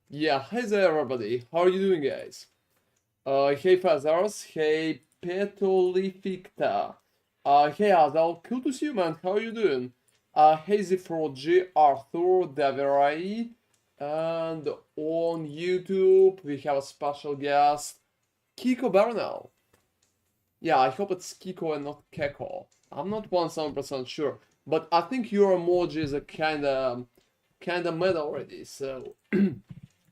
Yeah, hi there everybody. How are you doing, guys? Hey Fazars, hey Petolificta. Hey Adal, cool to see you, man. How are you doing? Hey Zifroji, Arthur, Davirai, and on YouTube we have a special guest, Kiko Bernal. Yeah, I hope it's Kiko and not Keko. I'm not 100% sure, but I think your emoji is a kinda meta already, so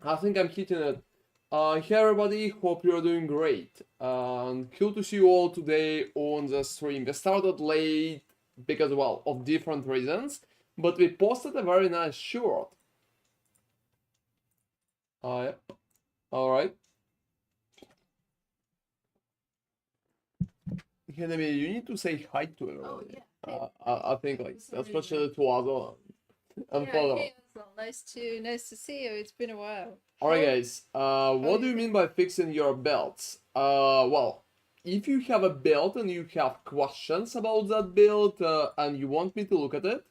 I think I'm hitting it. Hey everybody, hope you're doing great. Cool to see you all today on the stream. We started late because, well, of different reasons, but we posted a very nice short. Yep. Alright. Enemy, you need to say hi to everybody. Oh, yeah. I think, like, especially to Otto and follow. Hey, nice to see you. It's been a while. Alright guys, what do you mean by fixing your belts? Well, if you have a build and you have questions about that build and you want me to look at it,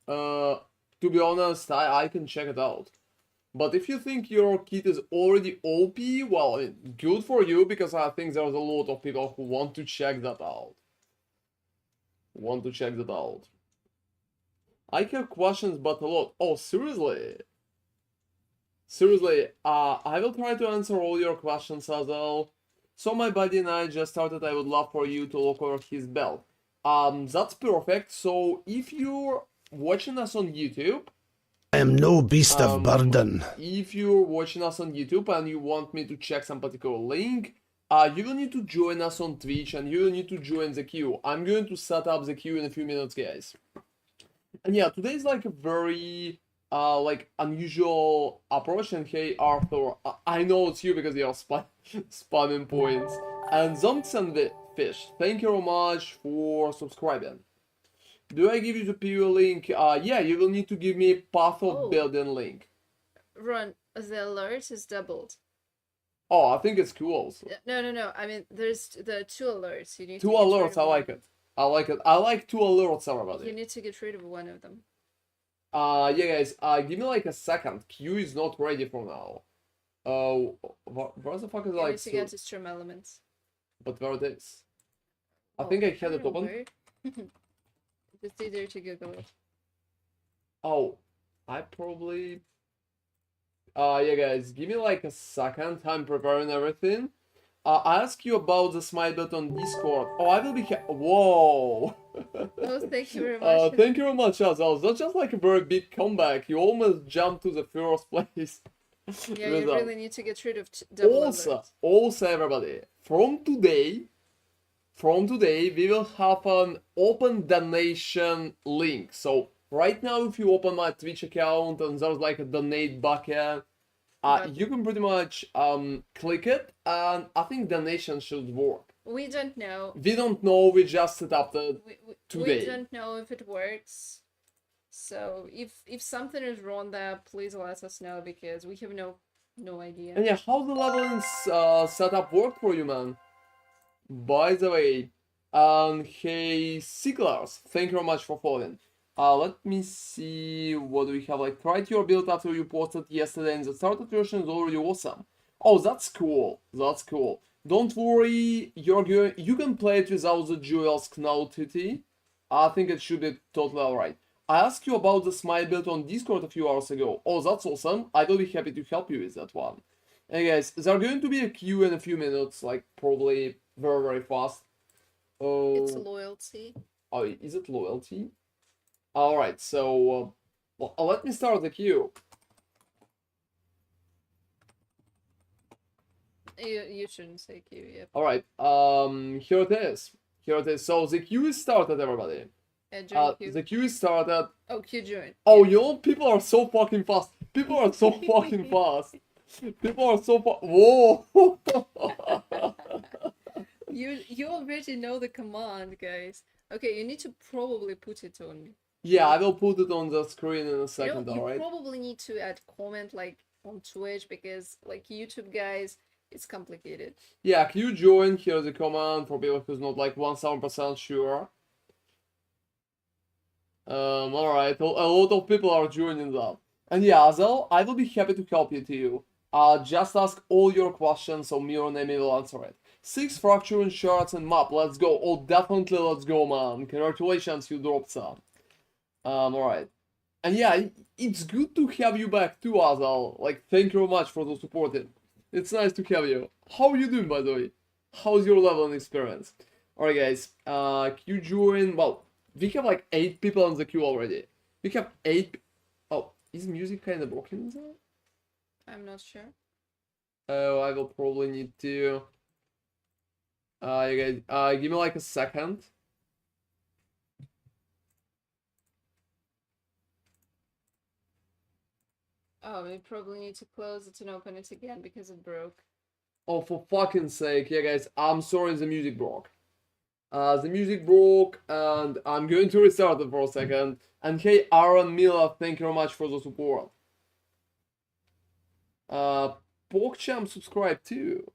to be honest, I can check it out. But if you think your kit is already OP, well, good for you, because I think there's a lot of people who want to check that out. I have questions, but a lot. Oh, seriously? Seriously, I will try to answer all your questions as well. So my buddy and I just started. I would love for you to look over his belt. That's perfect. So if you're watching us on YouTube, I am no beast of burden. if you're watching us on YouTube and you want me to check some particular link, you will need to join us on Twitch and you will need to join the queue. I'm going to set up the queue in a few minutes, guys. And yeah, today is like a very like unusual approach. And hey Arthur, I know it's you because you're spamming points. And Zomts and the Fish, thank you very much for subscribing. Do I give you the PoE link? Yeah, you will need to give me path of building link. Ron, the alert is doubled. Oh, I think it's cool also. No. I mean, there's the two alerts. You need two alerts, I like it. I like two alerts, everybody. You need to get rid of one of them. Yeah, guys, give me like a second. Q is not ready for now. Where the fuck is You like... need to get to stream elements. But where it is? I think I had it open. It's easier to Google it. Oh, I probably... yeah, guys, give me like a second. I'm preparing everything. I ask you about the SMITE bot on Discord. Oh, I will be Whoa! Oh, thank you very much. Thank you very much, Azal. That's just like a very big comeback. You almost jumped to the first place. Yeah, you really need to get rid of double also, everybody, from today, we will have an open donation link. So right now, if you open my Twitch account and there's like a donate bucket, you can pretty much click it, and I think donation should work. We don't know. We don't know. We just set up the today. We don't know if it works. So if something is wrong there, please let us know, because we have no idea. And yeah, how the leveling setup work for you, man? By the way, hey Siglars, thank you very much for following. Let me see, what do we have? Like, tried your build after you posted yesterday, and the started version is already awesome. Oh, that's cool. That's cool. Don't worry, you can play it without the jewels Knautiti. I think it should be totally alright. I asked you about the SMITE build on Discord a few hours ago. Oh, that's awesome. I will be happy to help you with that one. And guys, there's going to be a queue in a few minutes, like probably very, very fast. Oh, it's loyalty. Oh, is it loyalty? Alright, so let me start the queue. You shouldn't say queue yet. Alright, here it is. So the queue is started, everybody. The queue is started. Oh, queue join. Oh, you know, people are so fucking fast. People are so fucking fast. Whoa! You already know the command, guys. Okay, you need to probably put it on. Yeah, I will put it on the screen in a second, alright? You probably need to add comment like on Twitch, because like YouTube guys, it's complicated. Yeah, queue join, here's the command for people who's not like 1000% sure. Alright, a lot of people are joining that. And yeah, Azel, I will be happy to help you too. Just ask all your questions, so me or Nemi will answer it. 6 fracturing shards and map, let's go. Oh, definitely let's go, man. Congratulations, you dropped some. Alright. And yeah, it's good to have you back too, Azel. Like, thank you very much for the supporting. It's nice to have you. How are you doing, by the way? How's your level and experience? Alright, guys. Queue join. Well, we have like 8 people on the queue already. We have 8. Oh, is music kind of broken? I'm not sure. Oh, I will probably need to. You guys, give me like a second. Oh, we probably need to close it and open it again because it broke. Oh, for fucking sake. Yeah, guys, I'm sorry the music broke. The music broke, and I'm going to restart it for a second. And hey, Aaron Miller, thank you very much for the support. PogChamp subscribe too.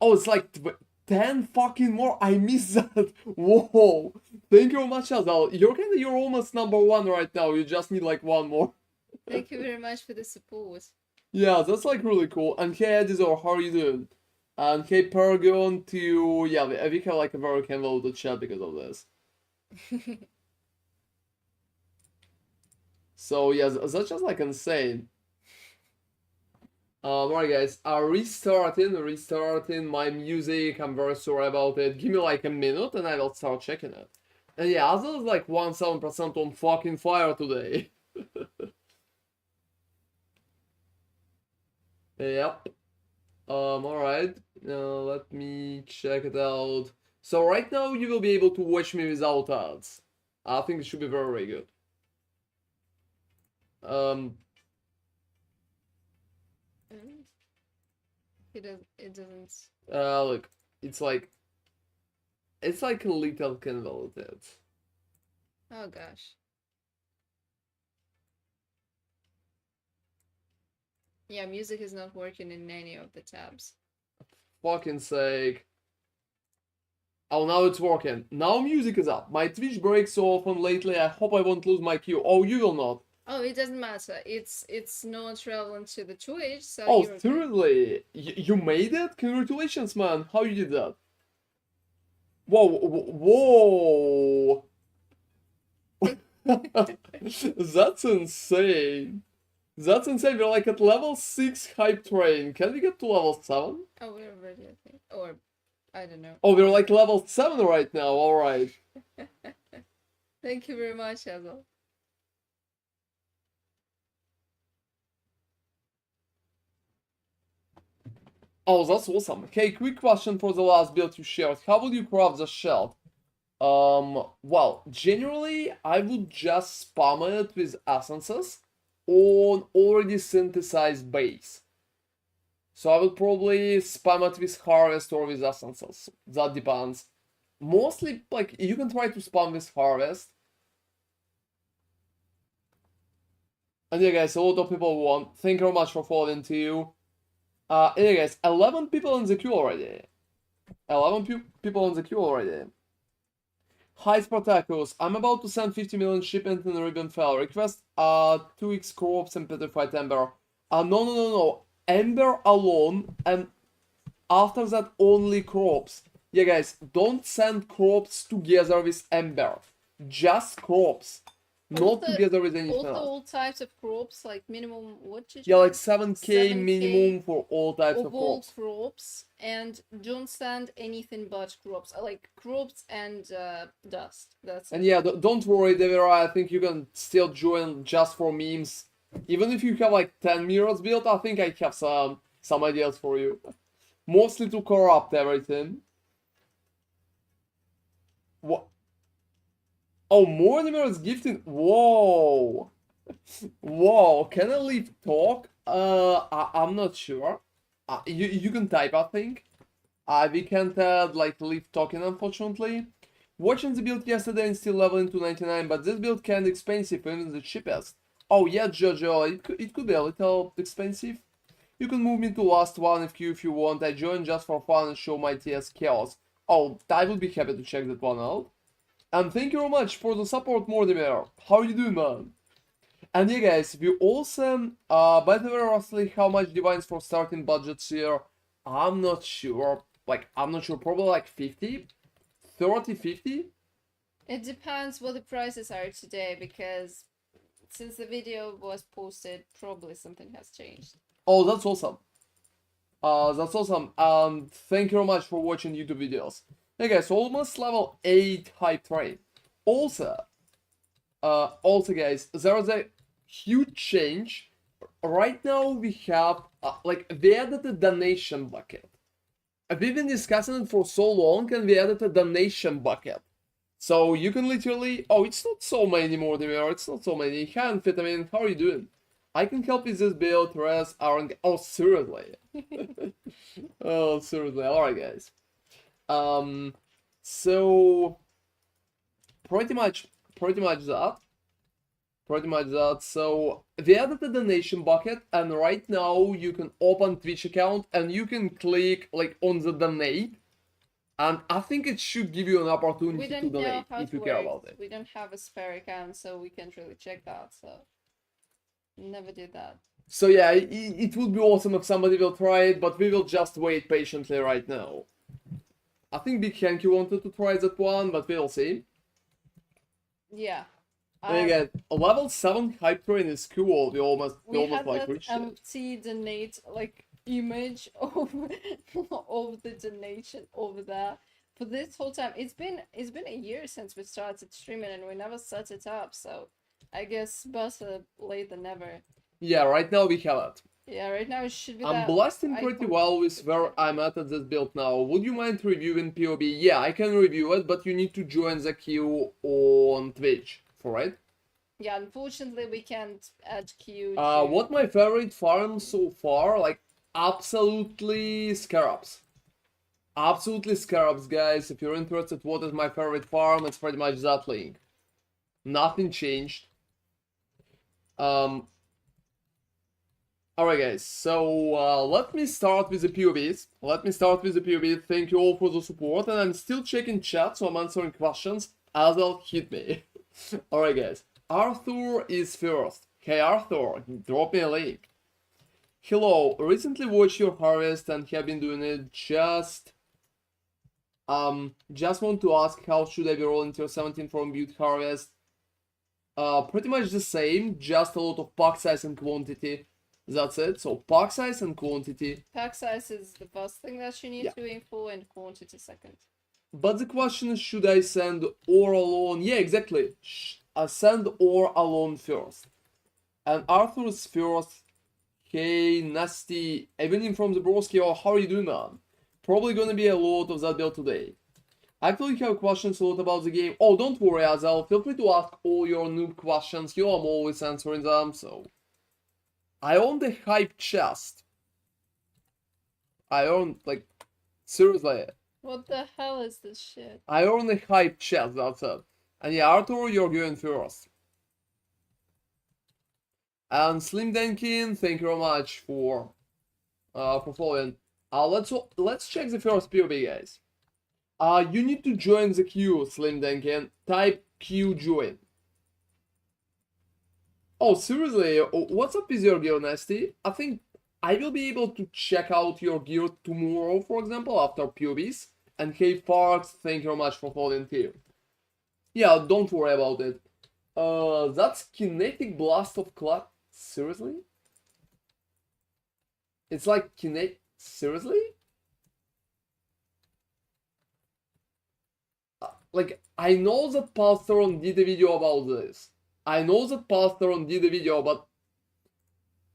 Oh, it's like 10 fucking more. I missed that. Whoa. Thank you very much, Azal. You're almost number 1 right now. You just need like 1 more. Thank you very much for the support. Yeah, that's like really cool. And hey, Edizor, how are you doing? And hey, Paragon to... Yeah, we have like a very convoluted chat because of this. So yeah, that's just like insane. Alright guys, restarting my music. I'm very sorry about it. Give me like a minute and I will start checking it. And yeah, Azul is like 1000% on fucking fire today. Yep. Alright. Let me check it out. So right now you will be able to watch me without ads. I think it should be very, very good. It doesn't. Look, it's like a little convoluted. Oh gosh. Yeah, music is not working in any of the tabs. Fucking sake. Oh, now it's working. Now music is up. My Twitch breaks so often lately. I hope I won't lose my queue. Oh, you will not. Oh, it doesn't matter. It's not relevant to the Twitch, so Oh, you're okay. seriously? You made it? Congratulations, man. How you did that? Whoa, whoa. That's insane. That's insane. We're like at level 6 hype train. Can we get to level 7? Oh, we're already, I think. Or, I don't know. Oh, we're like level 7 right now. Alright. Thank you very much, Hazel. Oh, that's awesome. Okay, quick question for the last build you shared. How would you craft the shell? Well, generally, I would just spam it with essences on already synthesized base. So I would probably spam it with harvest or with essences. That depends. Mostly, like, you can try to spam with harvest. And yeah, guys, a lot of people want. Thank you very much for following too. Yeah, guys, 11 people in the queue already. 11 people in the queue already. Hi, Spartacus. I'm about to send 50 million shipment in Ribbon Fell. Request 2x crops and petrified ember. No. Ember alone, and after that only crops. Yeah, guys, don't send crops together with ember. Just crops. Not together with anything else. All types of crops, like minimum, what did Yeah, you like say? 7k minimum for all types of all crops. crops, and don't send anything but crops, like crops and dust. That's And it. yeah, don't worry, Devira, I think you can still join just for memes. Even if you have like 10 mirrors built, I think I have some ideas for you. Mostly to corrupt everything. What? Oh, more mirrors gifted. Whoa. Whoa, can I leave talk? I'm not sure. You can type, I think. We can't like leave talking, unfortunately. Watching the build yesterday and still leveling to 99, but this build can be expensive, even the cheapest. Oh yeah, Jojo, it could be a little expensive. You can move me to last one if you want. I joined just for fun and show my TS chaos. Oh, I would be happy to check that one out. And thank you very much for the support, Mortimer. How are you doing, man? And yeah, guys, we also, by the way, roughly how much divines for starting budgets here? I'm not sure. Like, I'm not sure. Probably like 50, 30, 50. It depends what the prices are today, because since the video was posted, probably something has changed. Oh, that's awesome. That's awesome. And thank you very much for watching YouTube videos. Hey guys, almost level 8 hype train. Also, guys, there's a huge change. Right now we have, we added a donation bucket. We've been discussing it for so long, and we added a donation bucket. So you can literally, oh, it's not so many more, Demir, it's not so many. Hi, Amphetamine, how are you doing? I can help with this build, Res, Aaron, oh, seriously. Oh, seriously, alright, guys. So, pretty much that. So, we added the donation bucket, and right now you can open Twitch account and you can click, like, on the donate. And I think it should give you an opportunity to donate if you care about it. We don't have a spare account, so we can't really check that, so never did that. So yeah, it would be awesome if somebody will try it, but we will just wait patiently right now. I think Big Hanky wanted to try that one, but we'll see. Yeah. And again, a level 7 hype train is cool. We almost like reached it. empty donate like image of the donation over there for this whole time. It's been a year since we started streaming and we never set it up, so I guess better late than never. Yeah, right now we have it. Yeah, right now it should be. I'm blasting pretty well with where I'm at this build now. Would you mind reviewing PoB? Yeah, I can review it, but you need to join the queue on Twitch for it. Yeah, unfortunately we can't add queue. What my favorite farm so far? Like, absolutely Scarabs. Absolutely Scarabs, guys. If you're interested what is my favorite farm, it's pretty much that link. Nothing changed. Alright guys, so let me start with the POVs. Thank you all for the support, and I'm still checking chat, so I'm answering questions as they'll hit me. Alright guys, Arthur is first. Hey Arthur, drop me a link. Hello, recently watched your harvest and have been doing it. Just want to ask, how should I be rolling tier 17 from build harvest? Pretty much the same, just a lot of pack size and quantity. That's it. So pack size and quantity. Pack size is the first thing that you need to aim for, and quantity second. But the question is, should I send or alone? Yeah, exactly. Send or alone first. And Arthur's first. Hey, Nasty, evening from the broski. Oh, how are you doing, man? Probably gonna be a lot of that build today. I actually have questions a lot about the game. Oh, don't worry, Azel. Feel free to ask all your noob questions. You know I'm always answering them, so. I own the hype chest. I own, like, seriously. What the hell is this shit? I own the hype chest, that's it. And yeah, Arthur, you're going first. And Slim Denkin, thank you very much for following. Let's check the first POB, guys. You need to join the queue, Slim Denkin. Type Q join. Oh, seriously? What's up with your gear, Nasty? I think I will be able to check out your gear tomorrow, for example, after POBs. And hey, Farks, thank you very much for following here. Yeah, don't worry about it. That's Kinetic Blast of Cloud. Seriously? It's like kinetic. Seriously? Like, I know that Pastoron did a video about this. But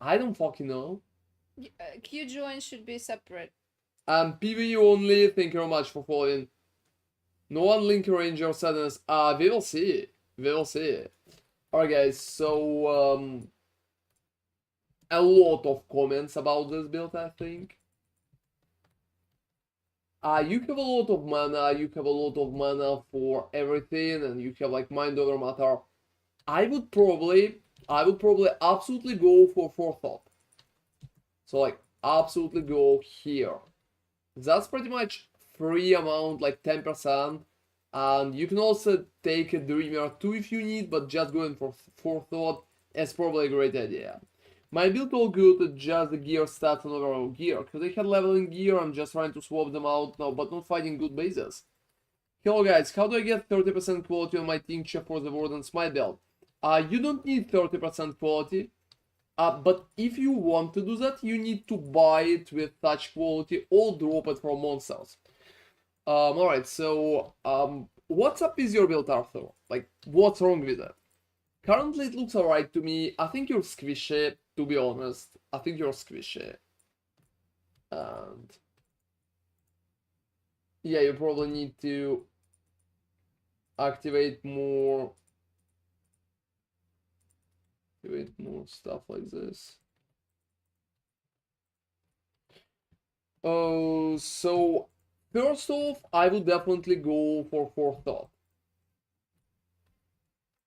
I don't fucking know. Q join should be separate. PvE only, thank you very much for following. No one link ranger sadness. We will see. Alright guys, so a lot of comments about this build, I think. You have a lot of mana, for everything, and you have like mind over matter. I would probably absolutely go for forethought. So like absolutely go here. That's pretty much free amount, like 10%. And you can also take a dreamer too if you need, but just going for forethought it's probably a great idea. My build all good, just the gear stats and overall gear. Because I had leveling gear, I'm just trying to swap them out now, but not fighting good bases. Hello guys, how do I get 30% quality on my tincture for the Warden SMITE build? You don't need 30% quality, but if you want to do that, you need to buy it with such quality or drop it from monsters. Alright, so, what's up with your build, Arthur? Like, what's wrong with it? Currently, it looks alright to me. I think you're squishy, to be honest. I think you're squishy. And... yeah, you probably need to activate more stuff like this. Oh, so first off, I would definitely go for forethought.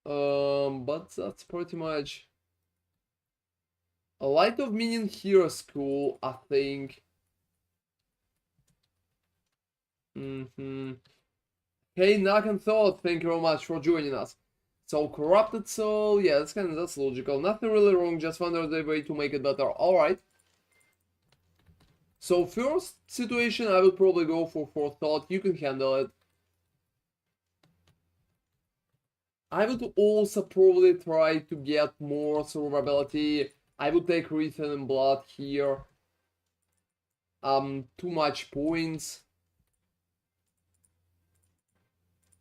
But that's pretty much a Light of Minion here is cool, I think. Hey, Knock and Thought, thank you very much for joining us. So, Corrupted Soul, yeah, that's logical. Nothing really wrong, just found a way to make it better. Alright. So, first situation, I would probably go for Forethought. You can handle it. I would also probably try to get more survivability. I would take Rhythm and Blood here. Too much points.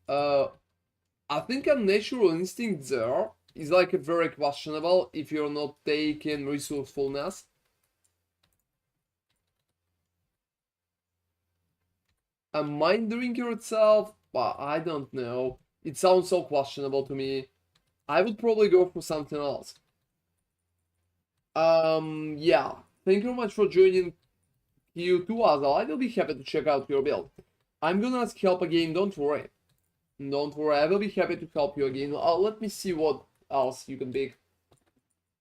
I think a Natural Instinct there is like a very questionable if you're not taking Resourcefulness. A Mind Drinker itself, well, I don't know. It sounds so questionable to me. I would probably go for something else. Yeah. Thank you very much for joining Q2 Azal. I will be happy to check out your build. I'm gonna ask help again, don't worry. Don't worry, I will be happy to help you again. Let me see what else you can pick.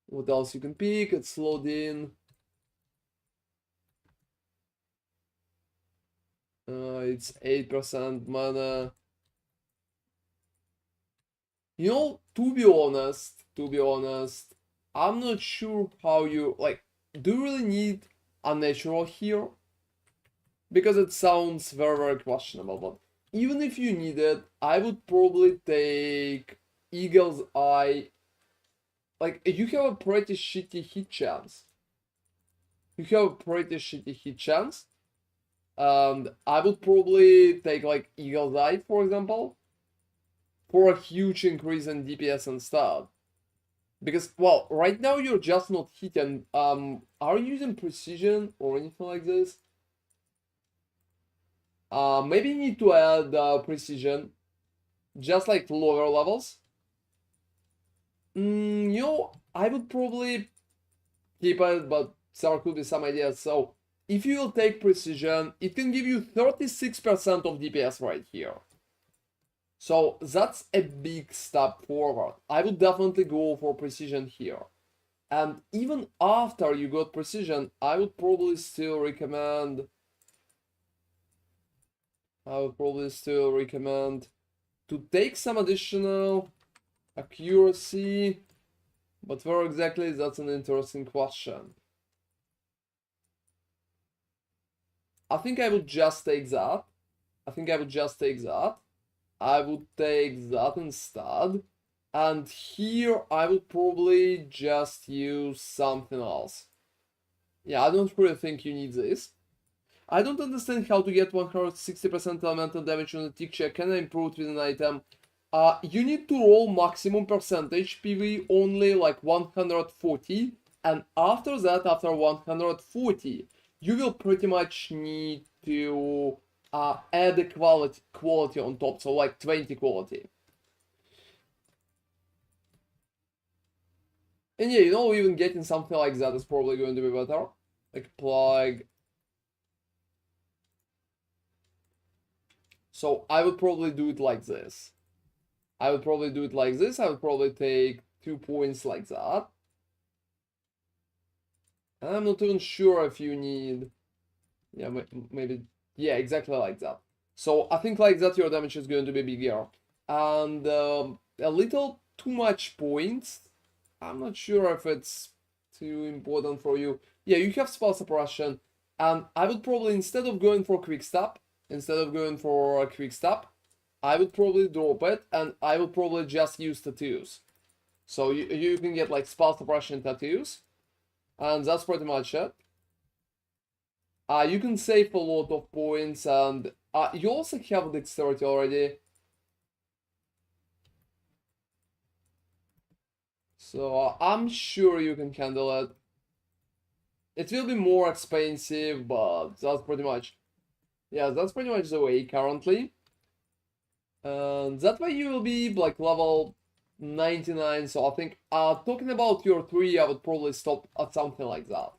What else you can pick? It's loading. It's 8% mana. You know, to be honest, I'm not sure how you, like, do you really need a natural here? Because it sounds very, very questionable, but even if you need it, I would probably take Eagle's Eye. Like, you have a pretty shitty hit chance. And I would probably take, like, Eagle's Eye, for example, for a huge increase in DPS and stuff. Because, well, right now you're just not hitting. Are you using precision or anything like this? Maybe you need to add precision, just like lower levels. You know, I would probably keep it, but there could be some ideas. So, if you will take precision, it can give you 36% of DPS right here. So, that's a big step forward. I would definitely go for precision here. And even after you got precision, I would probably still recommend... to take some additional accuracy, but where exactly, that's an interesting question. I think I would just take that. I would take that instead. And here I would probably just use something else. Yeah, I don't really think you need this. I don't understand how to get 160% elemental damage on a tick check. Can I improve it with an item? You need to roll maximum percentage PV only like 140, and after that, after 140, you will pretty much need to add a quality on top, so like 20 quality. And yeah, you know, even getting something like that is probably going to be better. Like plug. So I would probably do it like this. I would probably take 2 points like that. And I'm not even sure if you need... yeah, maybe... yeah, exactly like that. So I think like that your damage is going to be bigger. And a little too much points I'm not sure if it's too important for you. Yeah, you have spell suppression, and I would probably, instead of going for quick step, I would probably drop it, and I would probably just use tattoos. So you can get like spell suppression tattoos, and that's pretty much it. You can save a lot of points, and you also have dexterity already. So I'm sure you can handle it. It will be more expensive, but that's pretty much, yeah, that's pretty much the way currently. And that way you will be like level 99. So I think talking about your 3, I would probably stop at something like that.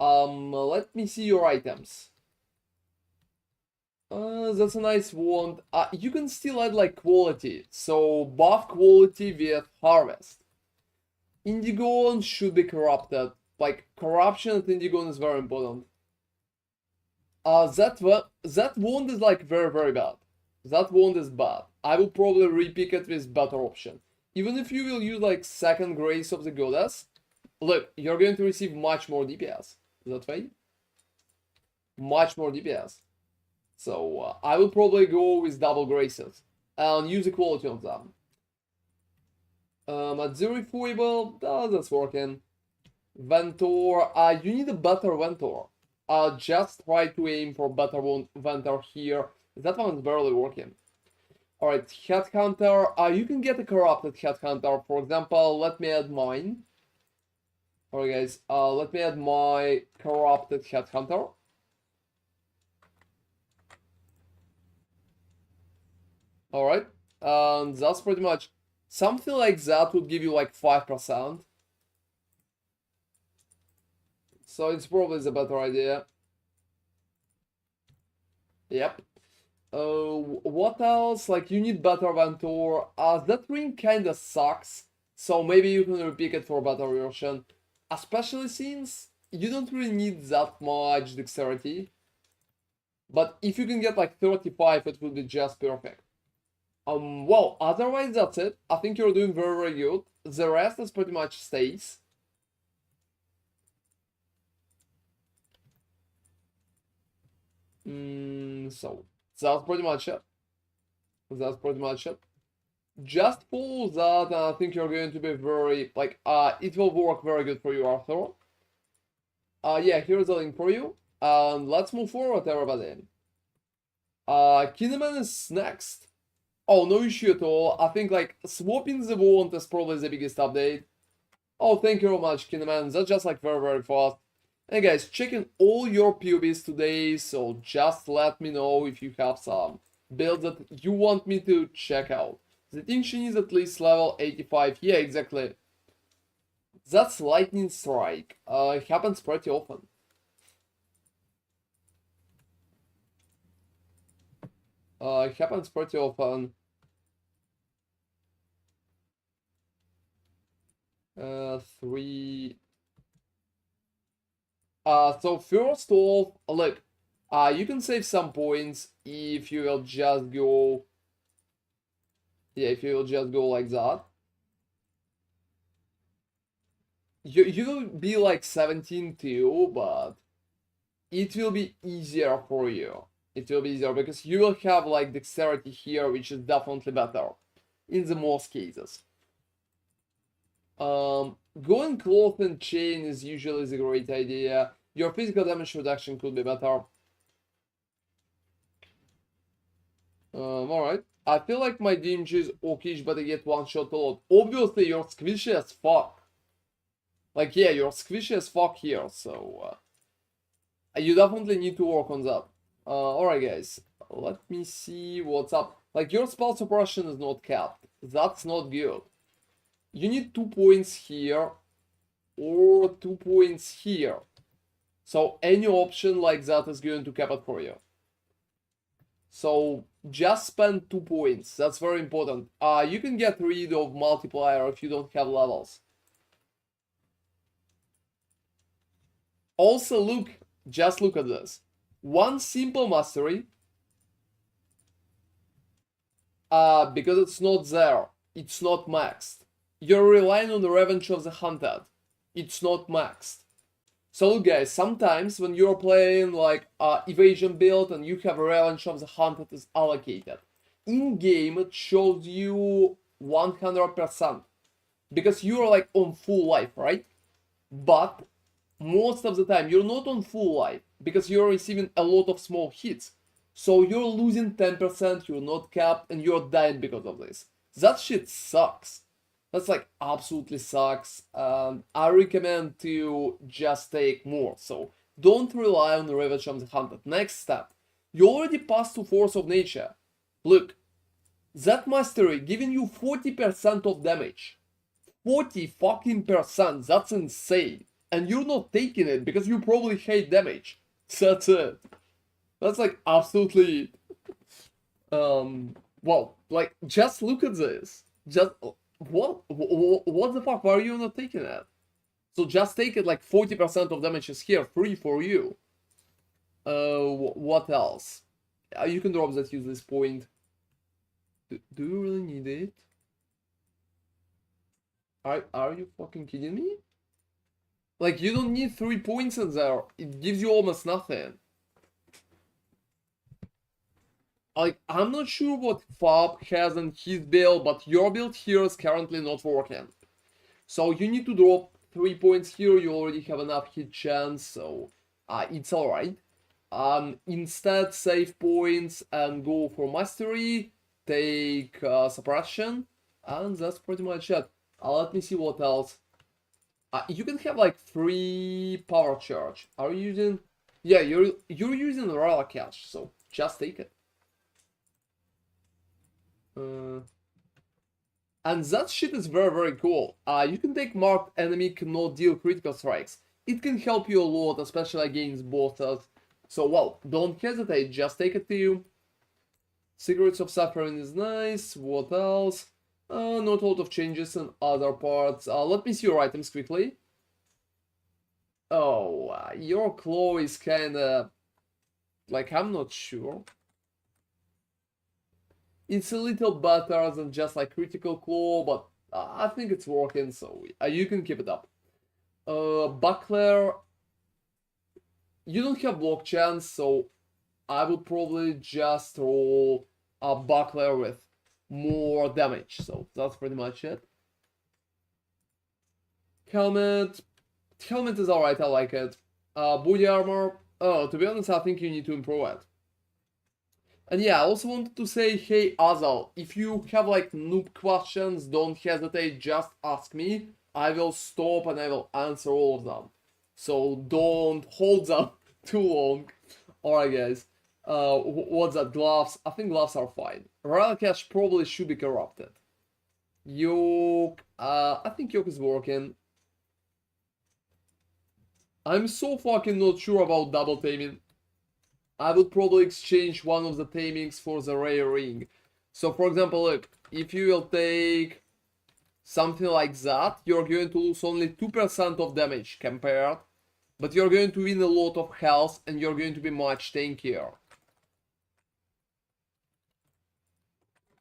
Let me see your items. That's a nice wand. You can still add like quality, so buff quality with harvest. Indigon should be corrupted. Like corruption at Indigon is very important. That wand is like very bad. That wand is bad. I will probably repick it with better option. Even if you will use like second grace of the goddess, look, you're going to receive much more DPS. That way, much more DPS. So I will probably go with double graces and use the quality of them. At zero foible, that's working. Ventor, you need a better Ventor. Just try to aim for better Ventor here. That one's barely working. Alright, Headhunter, you can get a corrupted Headhunter. For example, let me add mine. Alright guys, let me add my corrupted Headhunter. Alright, and that's pretty much, something like that would give you like 5%. So it's probably the better idea. Yep. What else? Like, you need better Ventor. That ring kinda sucks, so maybe you can repick it for better version. Especially since you don't really need that much dexterity. But if you can get like 35, it would be just perfect. Well, otherwise that's it. I think you're doing very good. The rest is pretty much stays. So that's pretty much it. Just follow that, and I think you're going to be very, like, it will work very good for you, Arthur. Yeah, here's the link for you. And let's move forward, everybody. Kinnaman is next. Oh, no issue at all. I think, like, swapping the wand is probably the biggest update. Oh, thank you very much, Kinnaman. That's just, like, very fast. And guys, checking all your POBs today, so just let me know if you have some builds that you want me to check out. The Tinction is at least level 85. Yeah, exactly. That's Lightning Strike. It happens pretty often. It happens pretty often. 3. So first off, look, you can save some points if you will just go, yeah, if you will just go like that. You will be like 17 too, but it will be easier for you. It will be easier because you will have like dexterity here, which is definitely better in the most cases. Going cloth and chain is usually the great idea. Your physical damage reduction could be better. Alright. I feel like my damage is okay, but I get one shot a lot. Obviously, you're squishy as fuck. Like, yeah, you're squishy as fuck here, so you definitely need to work on that. Alright, guys. Let me see what's up. Like, your spell suppression is not capped. That's not good. You need 2 points here or 2 points here. So any option like that is going to cap it for you. So just spend 2 points. That's very important. You can get rid of multiplier if you don't have levels. Also look, just look at this. One simple mastery. Because it's not there. It's not maxed. you're relying on the Revenge of the Hunted. It's not maxed. So look guys, sometimes when you're playing like evasion build and you have Revenge of the Hunted is allocated, in game it shows you 100% because you're like on full life, right? But most of the time you're not on full life because you're receiving a lot of small hits. So you're losing 10%, you're not capped, and you're dying because of this. That shit sucks. That's like absolutely sucks. I recommend to just take more. So don't rely on the Revenge of the Hunted. Next step. You already passed to Force of Nature. Look, that mastery giving you 40% of damage. 40 fucking percent. That's insane. And you're not taking it because you probably hate damage. That's it. That's like absolutely well, like just look at this. Just what the fuck, why are you not taking it? So just take it, like 40% of damage is here, free for you. What else? You can drop that useless point. Do you really need it? Are you fucking kidding me? Like, you don't need 3 points in there. It gives you almost nothing. Like, I'm not sure what Fab has in his build, but your build here is currently not working. So you need to drop 3 points here. You already have enough hit chance, so it's alright. Instead, save points and go for mastery. Take suppression, and that's pretty much it. Let me see what else. You can have like 3 power charge. Are you using? Yeah, you're using the Relic Cache, so just take it. And that shit is very cool. You can take marked enemy cannot deal critical strikes. It can help you a lot, especially against bosses. So well, don't hesitate, just take it to you. Secrets of Suffering is nice. What else? Not a lot of changes in other parts. Let me see your items quickly. Oh, your claw is kinda... like, I'm not sure. It's a little better than just like critical claw, but I think it's working, so you can keep it up. Buckler, you don't have block chance, so I would probably just roll a Buckler with more damage, so that's pretty much it. Helmet is alright, I like it. Body armor, to be honest, I think you need to improve it. And yeah, I also wanted to say, hey Azal, if you have like noob questions, don't hesitate, just ask me. I will stop and I will answer all of them. So don't hold them too long. Alright guys, what's that, gloves? I think gloves are fine. Relic Cache probably should be corrupted. Yoke, I think Yoke is working. I'm so fucking not sure about double taming. I would probably exchange one of the tamings for the rare ring. So for example, look, if you will take something like that, you're going to lose only 2% of damage compared, but you're going to win a lot of health and you're going to be much tankier.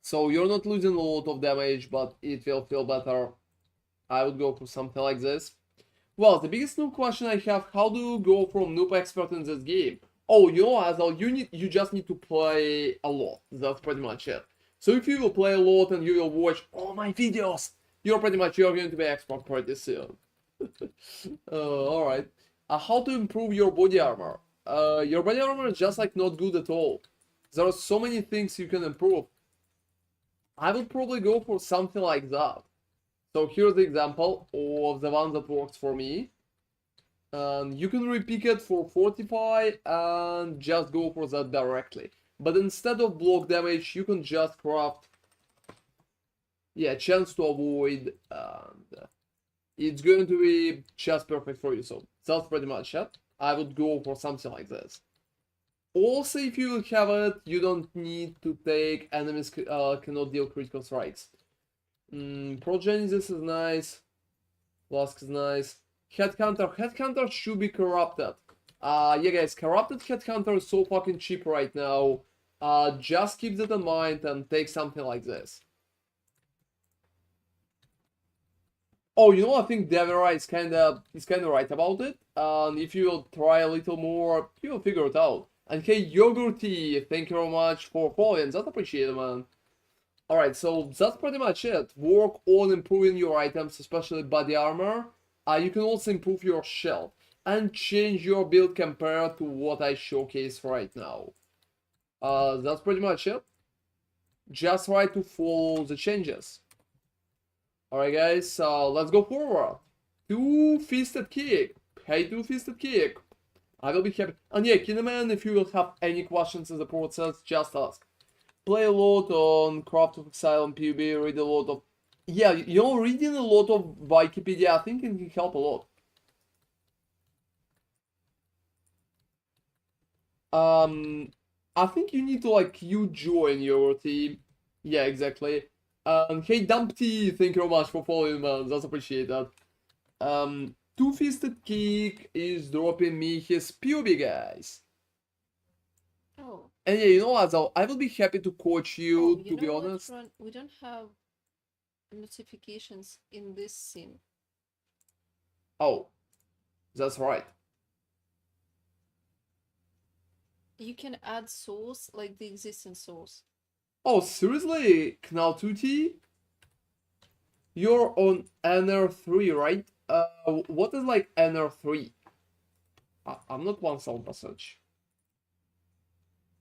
So you're not losing a lot of damage, but it will feel better. I would go for something like this. Well, the biggest noob question I have, how do you go from noob expert in this game? Oh, you know, Azal, you just need to play a lot. That's pretty much it. So if you will play a lot and you will watch all my videos, you're going to be expert pretty soon. Alright. How to improve your body armor? Your body armor is just like not good at all. There are so many things you can improve. I would probably go for something like that. So here's the example of the one that works for me. You can repick it for Fortify and just go for that directly. But instead of block damage, you can just craft, yeah, chance to avoid, and it's going to be just perfect for you. So that's pretty much it. I would go for something like this. Also, if you have it, you don't need to take enemies cannot deal critical strikes. Progenesis is nice. Flask is nice. Headhunter should be corrupted. Yeah guys, corrupted Headhunter is so fucking cheap right now. Just keep that in mind and take something like this. Oh, you know, I think Devera is kinda right about it. And if you will try a little more, you will figure it out. And hey, Yogurty, thank you very much for following. That's appreciated, man. Alright, so that's pretty much it. Work on improving your items, especially body armor. You can also improve your shield and change your build compared to what I showcase right now. That's pretty much it. Just try to follow the changes. Alright guys, let's go forward. Two-fisted kick. Hey, two-fisted kick. I will be happy. And yeah, Kineman, if you will have any questions in the process, just ask. Play a lot on Craft of Exile and PUB, read a lot of... Yeah, you know, reading a lot of Wikipedia, I think it can help a lot. I think you need to, like, you join your team. Yeah, exactly. Hey, Dumpty, thank you very much for following, man. That's appreciated. Two-fisted kick is dropping me his PUB, guys. Oh. And yeah, you know what, I will be happy to coach you, Oh, to be know what, honest. Ron? We don't have notifications in this scene. Oh, that's right. You can add source, like the existing source. Oh, seriously? Knaltuti? You're on NR3, right? What is like NR3? I'm not 1000%.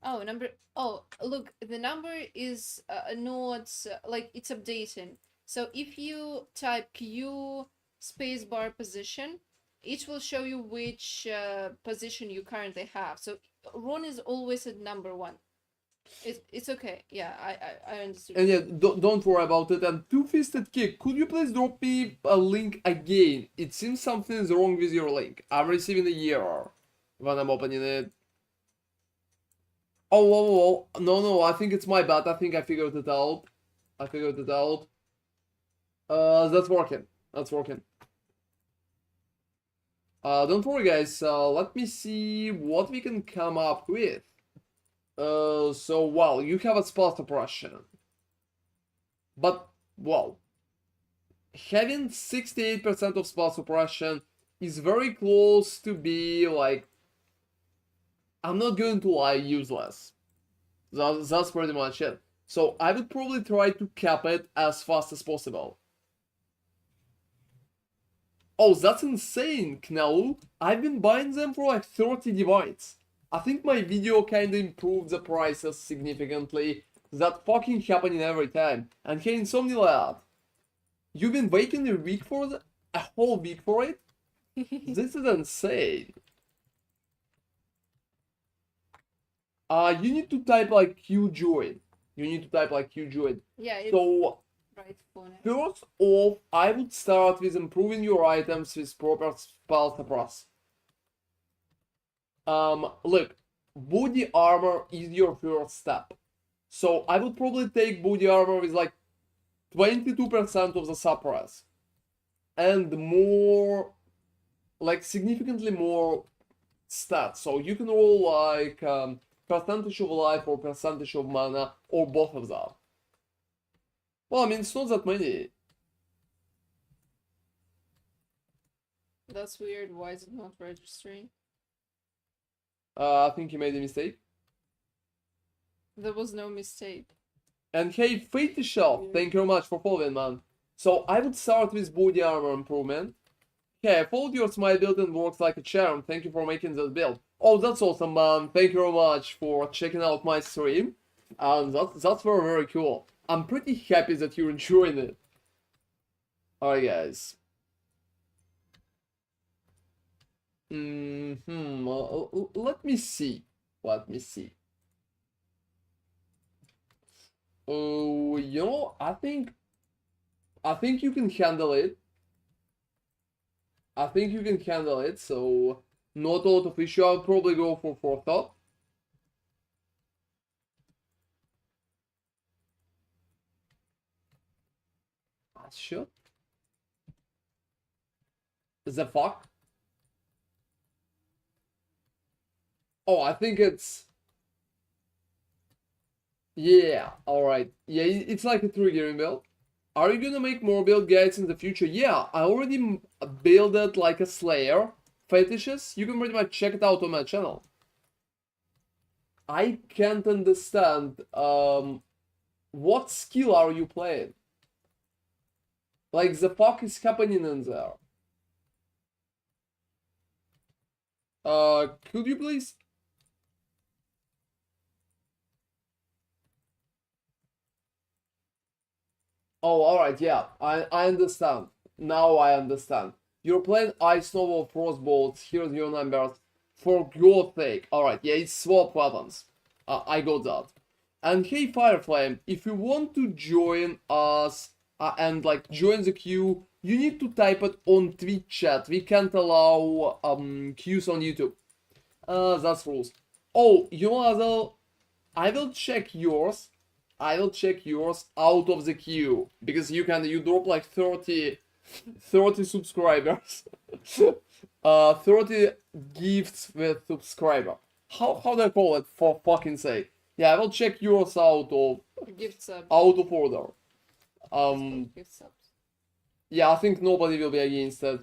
Oh, number. Oh, look, the number is not like it's updating. So if you type Q spacebar position, it will show you which position you currently have. So Ron is always at number 1. It's okay. Yeah, I understood. And yeah, don't worry about it. And two-fisted kick, could you please drop me a link again? It seems something is wrong with your link. I'm receiving a error when I'm opening it. Oh, no, I think it's my bad. I think I figured it out. That's working. Don't worry, guys. Let me see what we can come up with. So, well, you have a spell suppression. But, well, having 68% of spell suppression is very close to be, like, I'm not going to lie, useless. That's pretty much it. So, I would probably try to cap it as fast as possible. Oh, that's insane, Knau. I've been buying them for like 30 divides. I think my video kinda improved the prices significantly. That fucking happening every time. And hey, Insomniac, you've been waiting a whole week for it? This is insane. You need to type like Q join. Yeah, it's So right for now. first off, I would start with improving your items with proper spell suppress. Look, body armor is your first step. So I would probably take body armor with like 22% of the suppress. And more, like significantly more stats. So you can roll like percentage of life or percentage of mana or both of them. Well, I mean, it's not that many. That's weird. Why is it not registering? I think you made a mistake. There was no mistake. And hey, Fate Shelf, thank you very much for following, man. So I would start with body armor improvement. Hey, I followed your SMITE build and works like a charm. Thank you for making that build. Oh, that's awesome, man. Thank you very much for checking out my stream. And that's very, very cool. I'm pretty happy that you're enjoying it. Alright, guys. Let me see. Oh, you know, I think you can handle it. So not a lot of issue. I'll probably go for forethought. Sure. The fuck? Oh, I think it's... Yeah, alright. Yeah, it's like a triggering build. Are you gonna make more build guides in the future? Yeah, I already builded like a Slayer fetishes. You can pretty much check it out on my channel. I can't understand, what skill are you playing? Like, the fuck is happening in there? Could you please? Oh, alright, yeah, I understand. Now I understand. You're playing Ice Novel Frostbolts, here's your numbers. For God's sake. Alright, yeah, it's swap weapons. I got that. And hey, Fireflame, if you want to join us and like join the queue, you need to type it on Twitch chat. We can't allow queues on YouTube. That's rules. Oh, you know what? I will check yours. I will check yours out of the queue because you drop like 30 subscribers. 30 gifts with subscriber. How do I call it, for fucking sake? Yeah, I will check yours out of Gift subs. out of order. Gift subs. Yeah, I think nobody will be against it.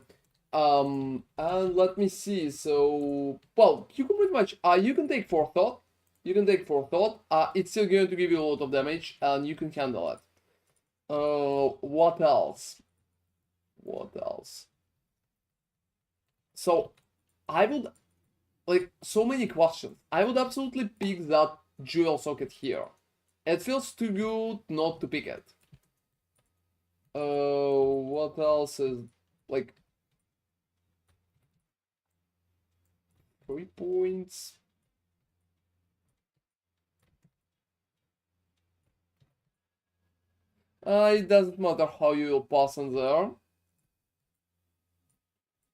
And let me see. So, well, you can pretty much you can take forethought. You can take forethought. It's still going to give you a lot of damage, and you can handle it. What else? What else? So, I would like so many questions. I would absolutely pick that jewel socket here. It feels too good not to pick it. What else is like 3 points? It doesn't matter how you will pass on there.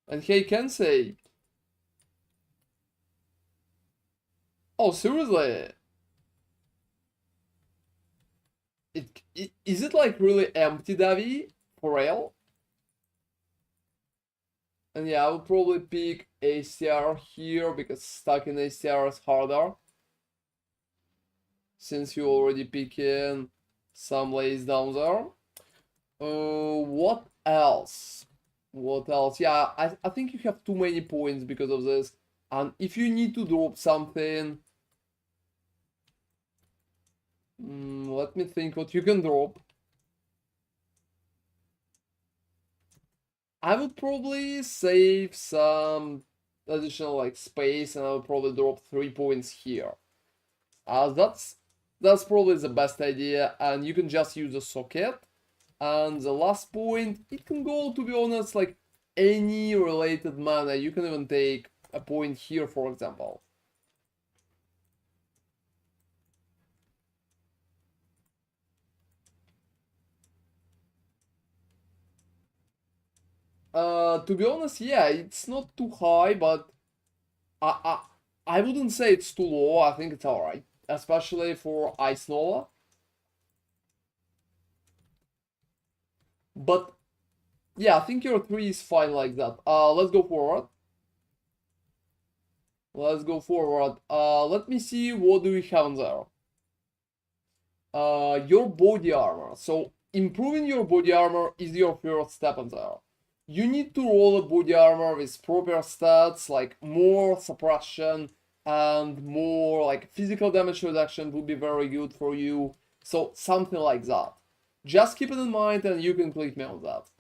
And hey, Kensei. Oh, seriously? Is it like really empty, Davi? For real? And yeah, I would probably pick ACR here because stuck in ACR is harder. Since you already picking some lays down there. What else? What else? Yeah, I think you have too many points because of this. And if you need to drop something, let me think what you can drop. I would probably save some additional like space, and I would probably drop 3 points here. That's probably the best idea, and you can just use a socket. And the last point, it can go, to be honest, like any related mana. You can even take a point here, for example. To be honest, yeah, it's not too high, but I wouldn't say it's too low. I think it's alright, especially for Ice Nova. But yeah, I think your 3 is fine like that. Let's go forward. Let's go forward. Let me see, what do we have in there? Your body armor. So improving your body armor is your first step in there. You need to roll a body armor with proper stats, like more suppression and more like physical damage reduction would be very good for you. So something like that. Just keep it in mind and you can click me on that.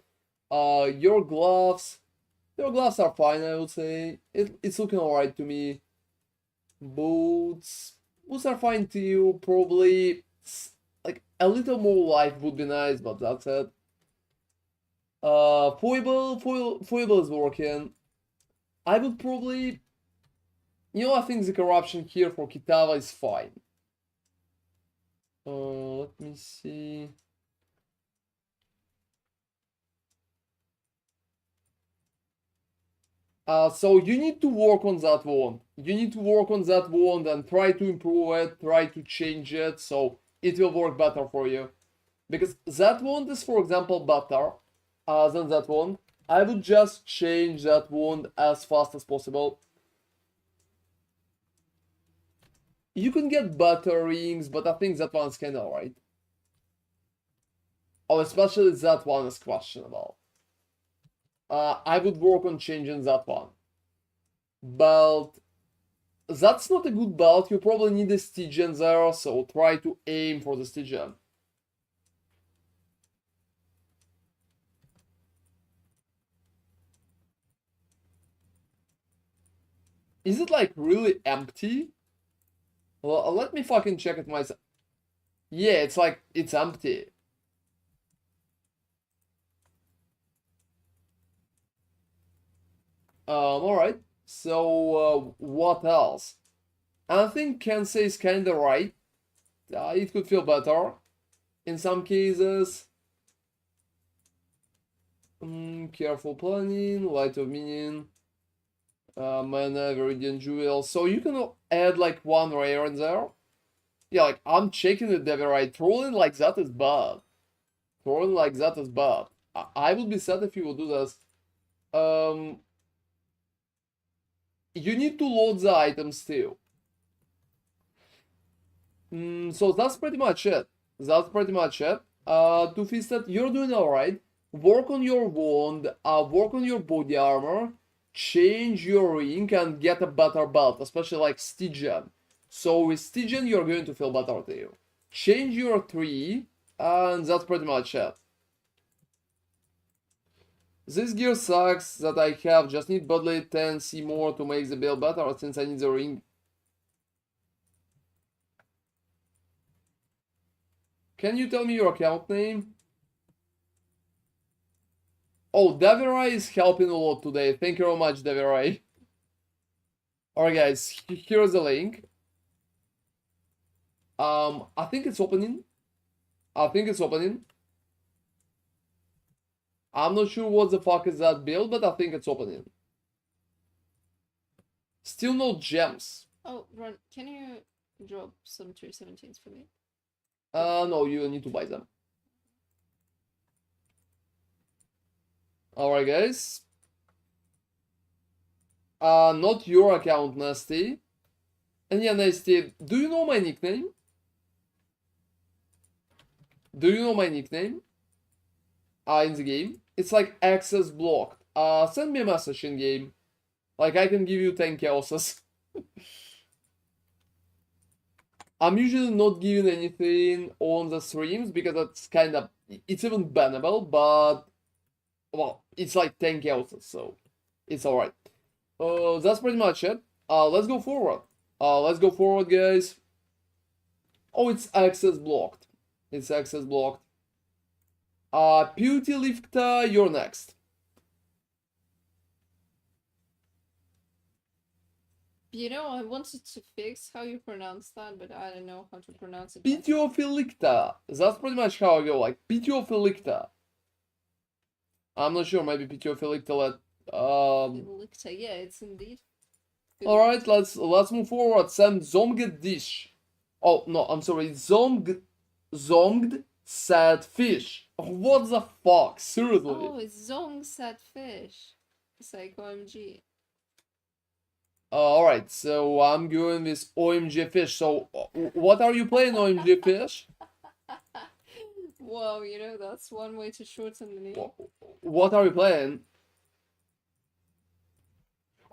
Your gloves are fine, I would say. It's looking alright to me. Boots are fine too. Probably like a little more life would be nice, but that's it. Foible is working. I would probably, I think the corruption here for Kitava is fine. Let me see. So you need to work on that wand. You need to work on that wand and try to improve it, try to change it so it will work better for you. Because that wand is, for example, better than that wand. I would just change that wand as fast as possible. You can get better rings, but I think that one's kinda alright. Oh, especially that one is questionable. I would work on changing that one. Belt. That's not a good belt. You probably need a Stygian there, so try to aim for the Stygian. Is it like really empty? Well, let me fucking check it myself. Yeah, it's like, it's empty. Alright. So, what else? I think Kensei is kinda right. It could feel better in some cases. Careful planning, light of minion, mana, Viridian Jewel. So you can add like one rare in there. Yeah, like I'm checking the Devirite. Trolling like that is bad. Trolling like that is bad. I would be sad if you would do this. You need to load the items too. So that's pretty much it. That's pretty much it. To Fisted, you're doing alright. Work on your wand, work on your body armor, change your ring and get a better belt, especially like Stygian. So with Stygian, you're going to feel better too. Change your tree, and that's pretty much it. This gear sucks that I have, just need badly 10C more to make the build better since I need the ring. Can you tell me your account name? Oh, Devirai is helping a lot today. Thank you very much, Devirai. Alright guys, here's the link. I think it's opening. I think it's opening. I'm not sure what the fuck is that build, but I think it's opening. Still no gems. Oh, Ron, can you drop some 317s for me? No, you need to buy them. Alright guys. Not your account, Nasty. And yeah, Nasty, do you know my nickname? Do you know my nickname? In the game? It's like access blocked. Send me a message in game. Like I can give you 10 chaoses. I'm usually not giving anything on the streams because it's kind of, it's even bannable, but well, it's like 10 chaoses, so it's alright. That's pretty much it. Let's go forward. Let's go forward, guys. Oh, it's access blocked. It's access blocked. Beauty Lifta, you're next. You know, I wanted to fix how you pronounce that, but I don't know how to pronounce it. Pitiofilicta. That's pretty much how I go, like Pitiofilicta. I'm not sure, maybe Pitiofilicta let Yeah, it's indeed. Alright, let's move forward. Sam Zomged dish. Oh no, I'm sorry, Zonged sad fish. What the fuck? Seriously. Oh, it's Zong sad fish. It's like OMG. Alright, so I'm going with OMG fish. So what are you playing, OMG fish? Wow, you know, that's one way to shorten the name. What are you playing?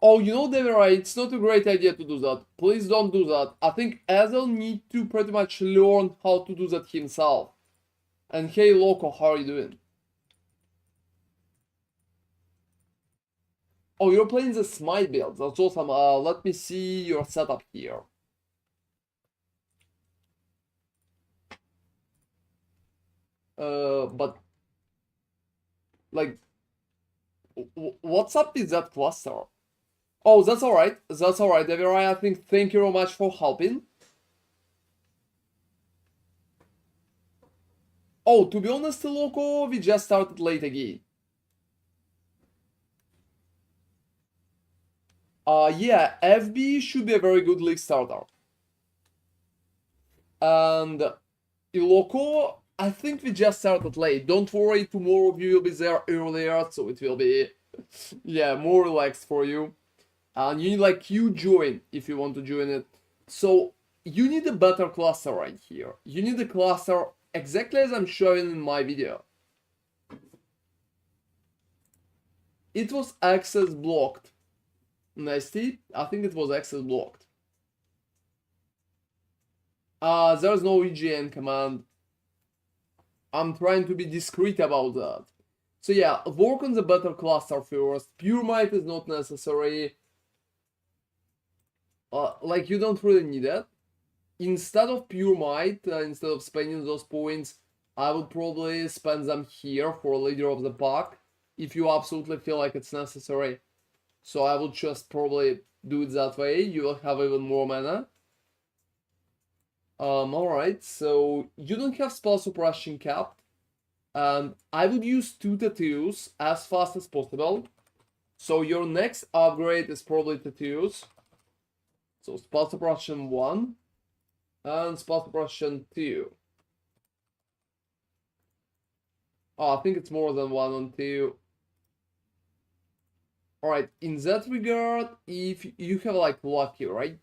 Oh, you know, Deverai, it's not a great idea to do that. Please don't do that. I think Azel need to pretty much learn how to do that himself. And hey, Loco, how are you doing? Oh, you're playing the SMITE build. That's awesome. Let me see your setup here. But like, what's up with that cluster? Oh, that's alright. That's alright, Devirai. I think thank you very much for helping. Oh, to be honest, Loco, we just started late again. Yeah, FB should be a very good league starter. And Iloko, I think we just started late. Don't worry, tomorrow we will be there earlier, so it will be, yeah, more relaxed for you. And you need like Q join if you want to join it. So you need a better cluster right here. You need a cluster exactly as I'm showing in my video. It was access blocked. Nasty. I think it was access blocked. There's no EGN command. I'm trying to be discreet about that. So yeah, work on the better cluster first. Pure might is not necessary. Like you don't really need it. Instead of pure might, instead of spending those points, I would probably spend them here for leader of the pack, if you absolutely feel like it's necessary. So I would just probably do it that way. You will have even more mana. Alright, so you don't have spell suppression capped. I would use 2 tattoos as fast as possible. So your next upgrade is probably tattoos. So spell suppression 1 and spell suppression 2. Oh, I think it's more than 1 and 2. Alright, in that regard, if you have like lucky, right?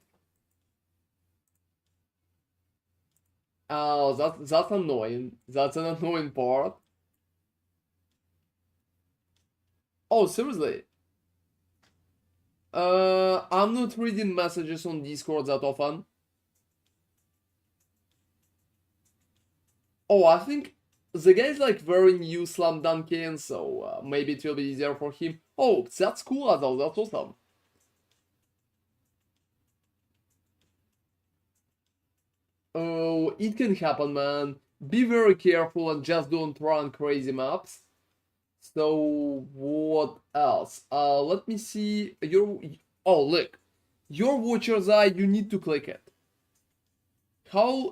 Oh, that's annoying. That's an annoying part. Oh, seriously? I'm not reading messages on Discord that often. Oh, I think the guy is like very new slam dunking, so maybe it will be easier for him. Oh, that's cool, Adol. That's awesome. Oh, it can happen, man. Be very careful and just don't run crazy maps. So what else? Let me see. Oh, look, your Watcher's Eye. You need to click it.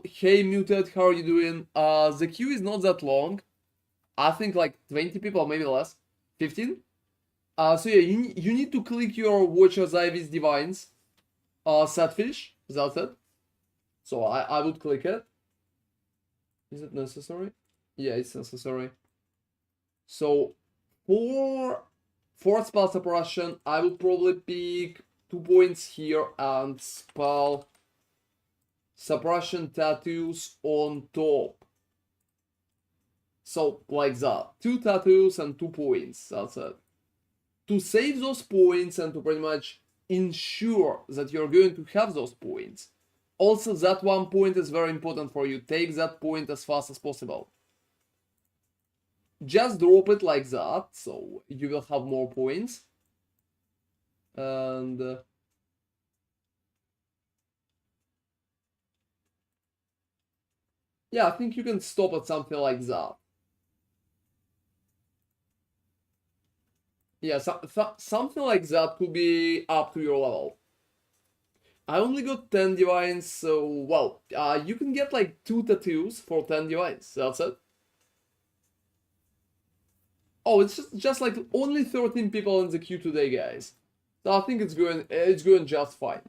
Hey Muted, how are you doing? The queue is not that long. I think like 20 people, maybe less. 15. So yeah, you need to click your Watcher's Eye with Divines. Setfish. That's it. So I would click it. Is it necessary? Yeah, it's necessary. So for spell suppression, I would probably pick 2 points here and spell suppression tattoos on top. So like that. 2 tattoos and 2 points. That's it. To save those points and to pretty much ensure that you're going to have those points. Also, that 1 point is very important for you. Take that point as fast as possible. Just drop it like that, so you will have more points. And yeah, I think you can stop at something like that. Yeah, something like that could be up to your level. I only got 10 divines, so well, you can get like 2 tattoos for 10 divines. That's it. Oh, it's just like only 13 people in the queue today, guys. So I think it's going just fine.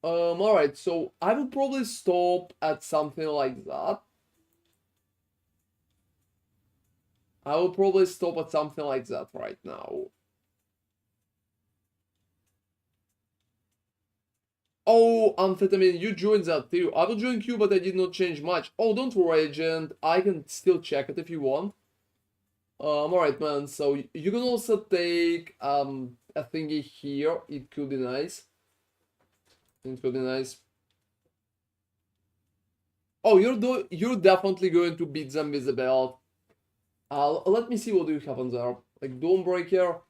Alright, so I will probably stop at something like that. I will probably stop at something like that right now. Oh, amphetamine, you joined that too. I will join queue, but I did not change much. Oh, don't worry, agent. I can still check it if you want. Alright, man. So you can also take a thingy here. It could be nice. It could be nice. Oh, you're definitely going to beat them with the belt. Let me see what do you have on there. Like Dawnbreaker.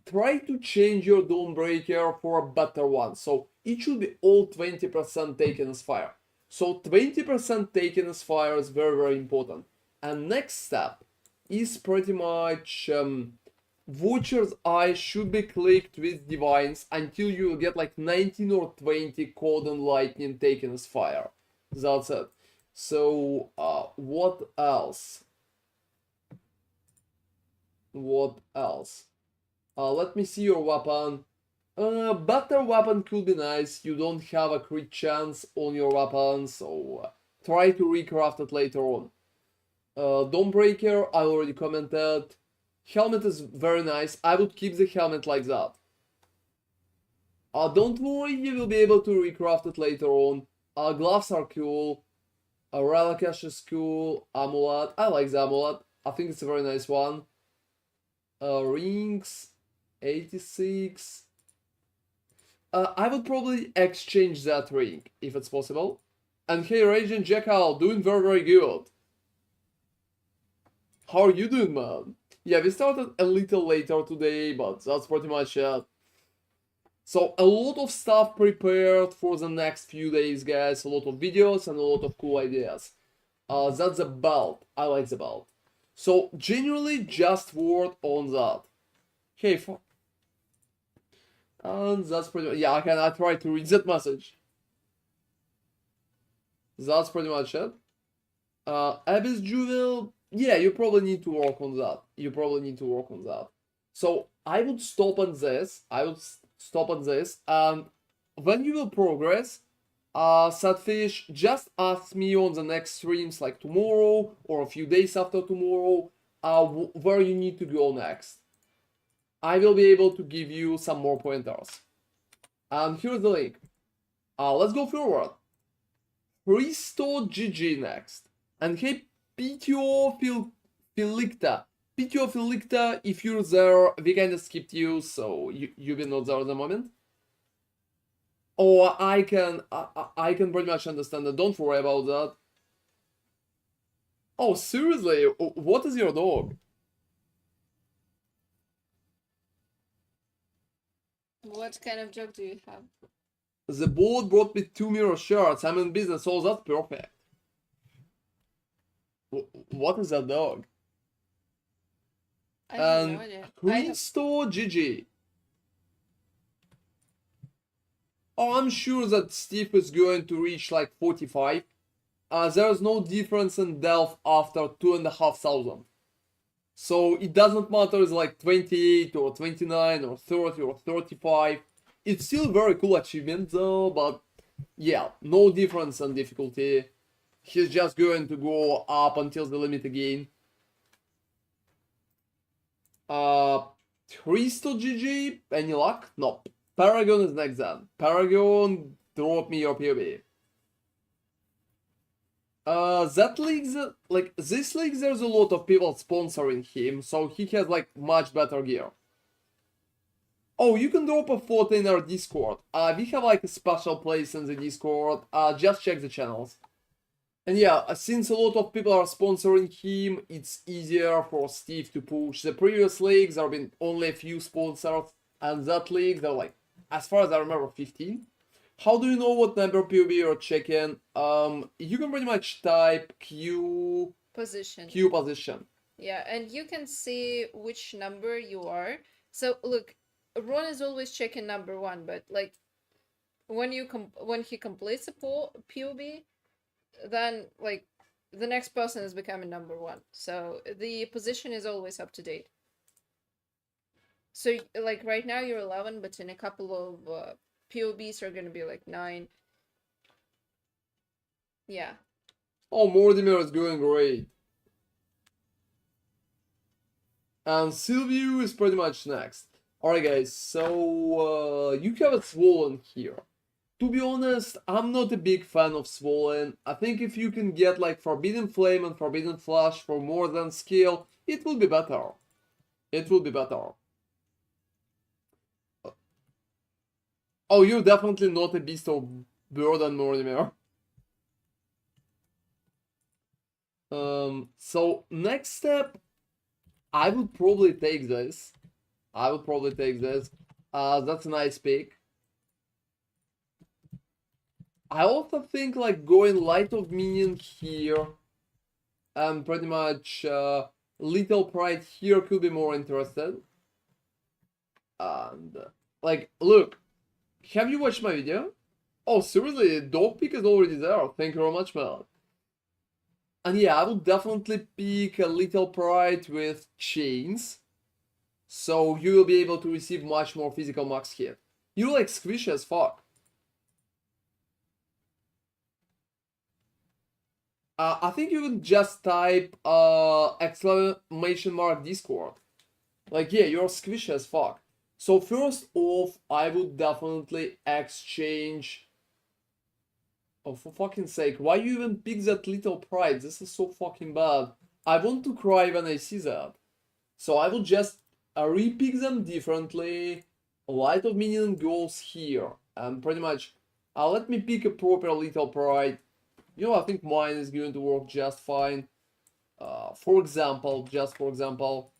Try to change your Dawnbreaker for a better one. So it should be all 20% taken as fire. So 20% taken as fire is very, very important. And next step is pretty much Watcher's Eye should be clicked with Divines until you get like 19 or 20 Cold and Lightning taken as fire. That's it. So what else? What else? Let me see your weapon. Better weapon could be nice. You don't have a crit chance on your weapon, so try to recraft it later on. Dawnbreaker, I already commented. Helmet is very nice. I would keep the helmet like that. Don't worry, you will be able to recraft it later on. Gloves are cool. Relicash is cool. Amulet, I like the amulet. I think it's a very nice one. Rings. 86. I would probably exchange that ring, if it's possible. And hey, Raging Jackal, doing very, very good. How are you doing, man? Yeah, we started a little later today, but that's pretty much it. So, a lot of stuff prepared for the next few days, guys. A lot of videos and a lot of cool ideas. That's the belt. I like the belt. So, genuinely, just work on that. Hey, and that's pretty much, yeah, I try to read that message. That's pretty much it. Abyss Jewel, yeah, you probably need to work on that. You probably need to work on that. So I would stop on this. And when you will progress, Sadfish, just ask me on the next streams, like tomorrow or a few days after tomorrow, where you need to go next. I will be able to give you some more pointers. And here's the link. Let's go forward. Christo.gg next. And hey, PTO Filicta. PTO Filicta, if you're there, we kinda skipped you, so you've been not there at the moment. Or I can pretty much understand that. Don't worry about that. Oh, seriously? What is your dog? What kind of job do you have? The boat brought me 2 mirror shirts. I'm in business, so that's perfect. What is that dog? I have no idea. Christo GG. Oh, I'm sure that Steve is going to reach like 45. There's no difference in Delph after 2,500. So it doesn't matter it's like 28 or 29 or 30 or 35. It's still a very cool achievement though, but yeah, no difference in difficulty. He's just going to go up until the limit again. Christo GG, any luck? Nope. Paragon is next then. Paragon, drop me your POV. That league, like this league, there's a lot of people sponsoring him, so he has like much better gear. Oh, you can drop a photo in our Discord. We have like a special place in the Discord. Just check the channels. And yeah, since a lot of people are sponsoring him, it's easier for Steve to push. The previous leagues, there have been only a few sponsors, and that league, they're like, as far as I remember, 15. How do you know what number POV you're checking? You can pretty much type Q Position. Q position. Yeah, and you can see which number you are. So look, Ron is always checking number 1, but like when he completes a POV, then like the next person is becoming number 1. So the position is always up to date. So like right now you're 11, but in a couple of POBs are gonna be like 9. Yeah. Oh, Mortimer is going great. And Silvio is pretty much next. Alright guys, so you have a Swollen here. To be honest, I'm not a big fan of Swollen. I think if you can get like Forbidden Flame and Forbidden Flash for more than skill, it will be better. It will be better. Oh, you're definitely not a Beast of Burden, Mortimer. So next step, I would probably take this. That's a nice pick. I also think like going Light of Minion here and pretty much Little Pride here could be more interested. And like, look, have you watched my video? Oh, seriously, dog pick is already there. Thank you very much, man. And yeah, I would definitely pick a Little Pride with chains. So you will be able to receive much more physical max hit. You're like squishy as fuck. I think you would just type exclamation mark Discord. Like, yeah, you're squishy as fuck. So first off, I would definitely exchange... Oh, for fucking sake, why you even pick that Little Pride? This is so fucking bad. I want to cry when I see that. So I will just repick them differently. Light of minion goes here, and pretty much, let me pick a proper little pride. You know, I think mine is going to work just fine. For example, just for example,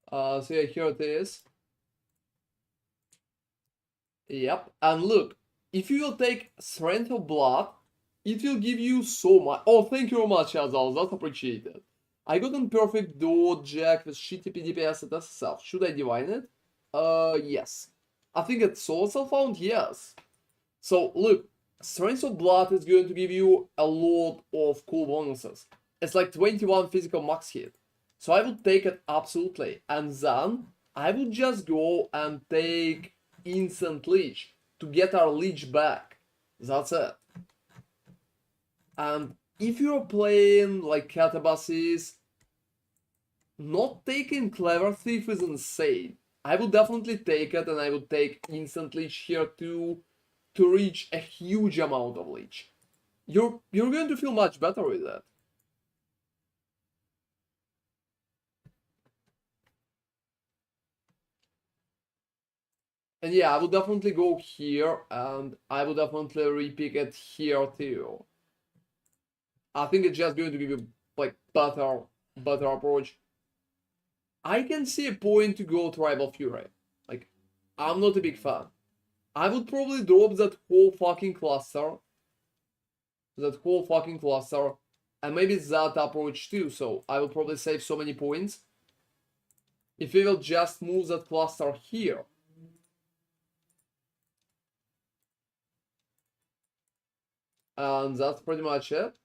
so yeah, here it is. Yep, and look, if you will take Strength of Blood, it will give you so much. Oh, thank you very much, Azal, that's appreciated. I got on perfect duo jack with shitty PDPS at SSF. Should I divine it? Yes. I think it's also found, yes. So, look, Strength of Blood is going to give you a lot of cool bonuses. It's like 21 physical max hit. So I would take it absolutely. And then I would just go and take Instant Leech to get our Leech back. That's it. And if you're playing like Catabasis, not taking Clever Thief is insane. I would definitely take it, and I would take Instant Leech here too, to reach a huge amount of leech. You're going to feel much better with that. And yeah, I would definitely go here, and I would definitely repick it here too. I think it's just going to give you like better approach. I can see a point to go Tribal Fury. Like, I'm not a big fan. I would probably drop that whole fucking cluster. And maybe that approach too, so I will probably save so many points. If we will just move that cluster here. And that's pretty much it.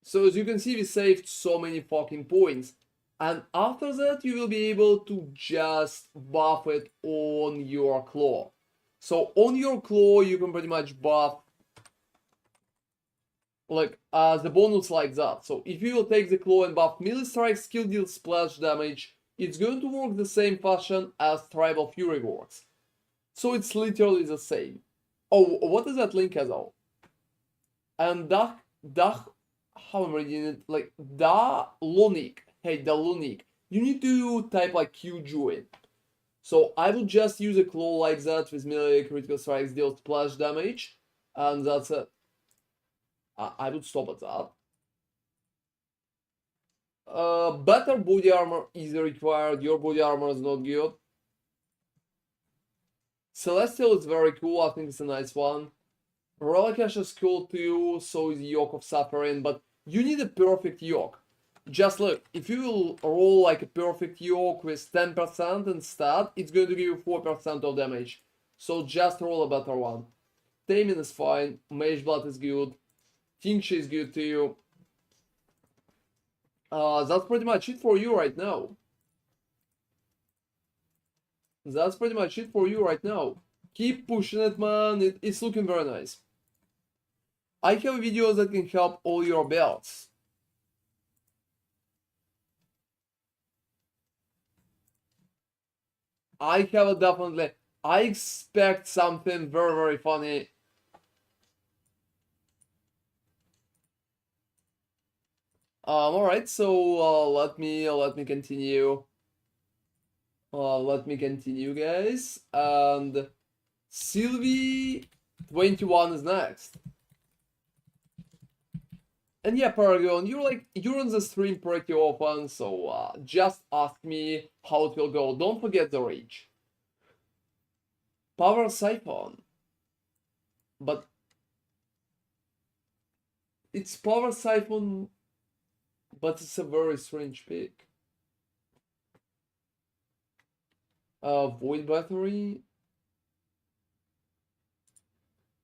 So as you can see, we saved so many fucking points. And after that, you will be able to just buff it on your claw. So on your claw, you can pretty much buff like the bonus like that. So if you will take the claw and buff melee strike, skill deal splash damage, it's going to work the same fashion as Tribal Fury works. So it's literally the same. Oh, what is that link as well? And how am I reading it? Like da Lunik. Hey, da Lunik. You need to type like Q join. So I would just use a claw like that with melee critical strikes deal splash damage, and that's it. I would stop at that. Better body armor is required. Your body armor is not good. Celestial is very cool. I think it's a nice one. Rollercash is cool too. So is Yoke of Suffering, but you need a perfect yoke. Just look, if you will roll like a perfect yoke with 10% instead, it's going to give you 4% of damage. So just roll a better one. Taming is fine. Mage Blood is good. Tincture is good too. That's pretty much it for you right now. Keep pushing it, man. It's looking very nice. I have videos that can help all your builds. I have a definitely. I expect something very, very funny. Alright, so let me continue. Let me continue, guys. And Sylvie 21 is next. And yeah, Paragon, you're on the stream pretty often, so just ask me how it will go. Don't forget the rage. Power Siphon. But it's Power Siphon, but it's a very strange pick. Void Battery.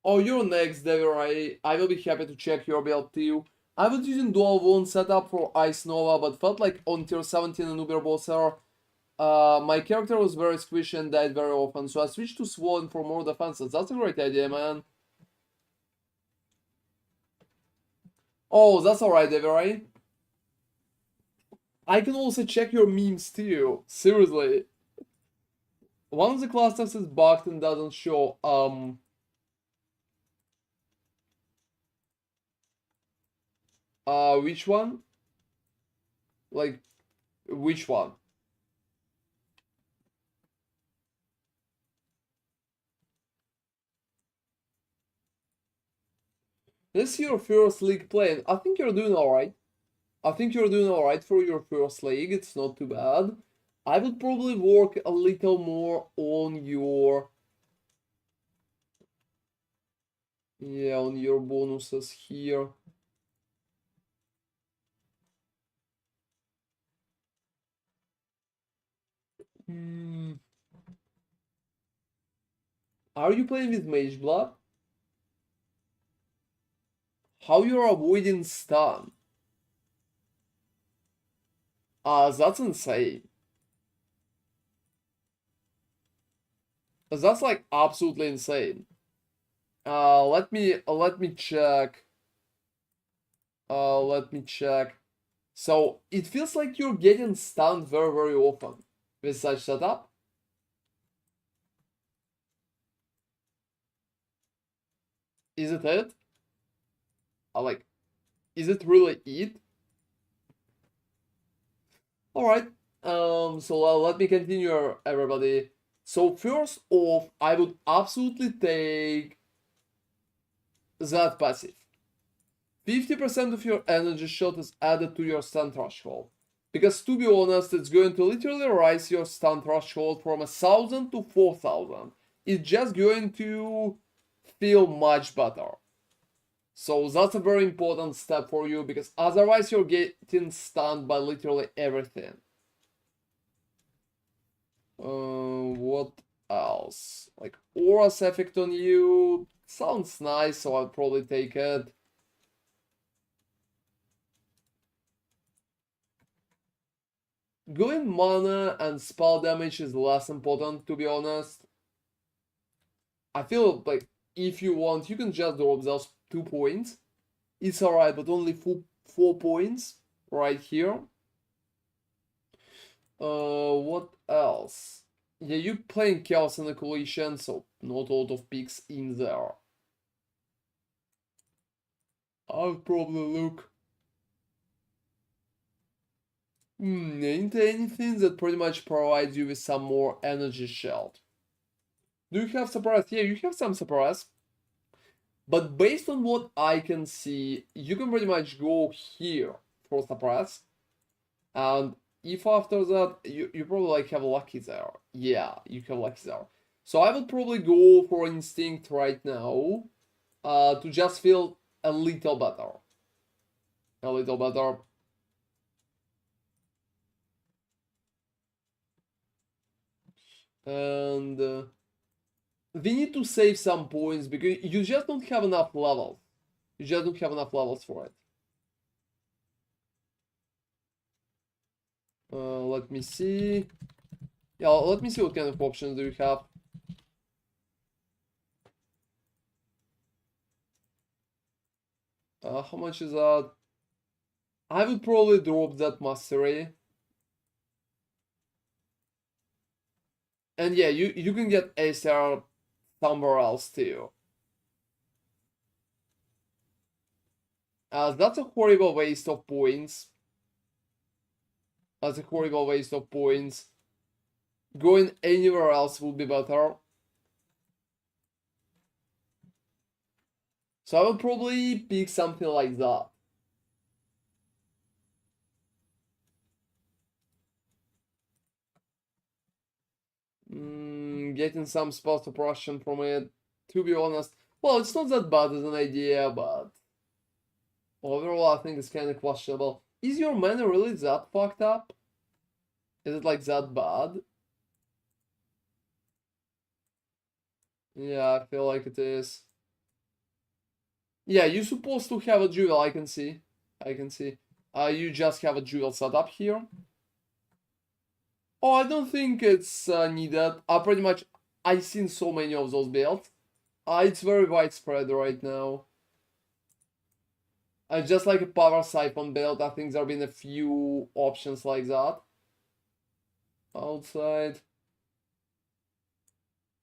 Oh, you're next, Devirai. I will be happy to check your build too. I was using dual wound setup for Ice Nova, but felt like on tier 17 and Uber Bosser, my character was very squishy and died very often, so I switched to Swollen for more defenses. That's a great idea, man. Oh, that's alright, Devirai. I can also check your memes too. Seriously. One of the clusters is bugged and doesn't show, which one? Like, which one? This is your first league playing. I think you're doing alright. I think you're doing alright for your first league. It's not too bad. I would probably work a little more on your... Yeah, on your bonuses here. Hmm. Are you playing with Mage Blood? How you're avoiding stun? That's insane. That's like absolutely insane. Let me check. Let me check. So it feels like you're getting stunned very often with such setup. Is it it? Like, is it really it? Alright, so let me continue, everybody. So first off, I would absolutely take that passive. 50% of your energy shot is added to your stun threshold. Because to be honest, it's going to literally raise your stun threshold from 1000 to 4000. It's just going to feel much better. So that's a very important step for you, because otherwise you're getting stunned by literally everything. What else? Like Aura's effect on you sounds nice, so I'll probably take it. Going mana and spell damage is less important, to be honest. I feel like if you want, you can just drop those 2 points. It's alright, but only 4 points right here. What else? Yeah, you're playing Chaos and the Collision, so not a lot of picks in there. I'll probably look into anything that pretty much provides you with some more energy shield. Do you have suppress? Yeah, you have some suppress. But based on what I can see, you can pretty much go here for suppress. And if after that, you probably like have lucky there. Yeah, you have lucky there. So I would probably go for instinct right now. To just feel a little better. A little better. And we need to save some points because you just don't have enough levels. You just don't have enough levels for it. Let me see. Yeah, let me see what kind of options do you have. How much is that? I would probably drop that mastery. And yeah, you can get ASR somewhere else too. That's a horrible waste of points. That's a horrible waste of points. Going anywhere else would be better. So I would probably pick something like that. Getting some spell suppression from it, to be honest. Well, it's not that bad as an idea, but overall I think it's kind of questionable. Is your mana really that fucked up? Is it like that bad? Yeah, I feel like it is. Yeah, you're supposed to have a jewel, I can see. I can see. You just have a jewel set up here. Oh, I don't think it's needed. I've seen so many of those builds. It's very widespread right now. Just like a power siphon build, I think there have been a few options like that. Outside.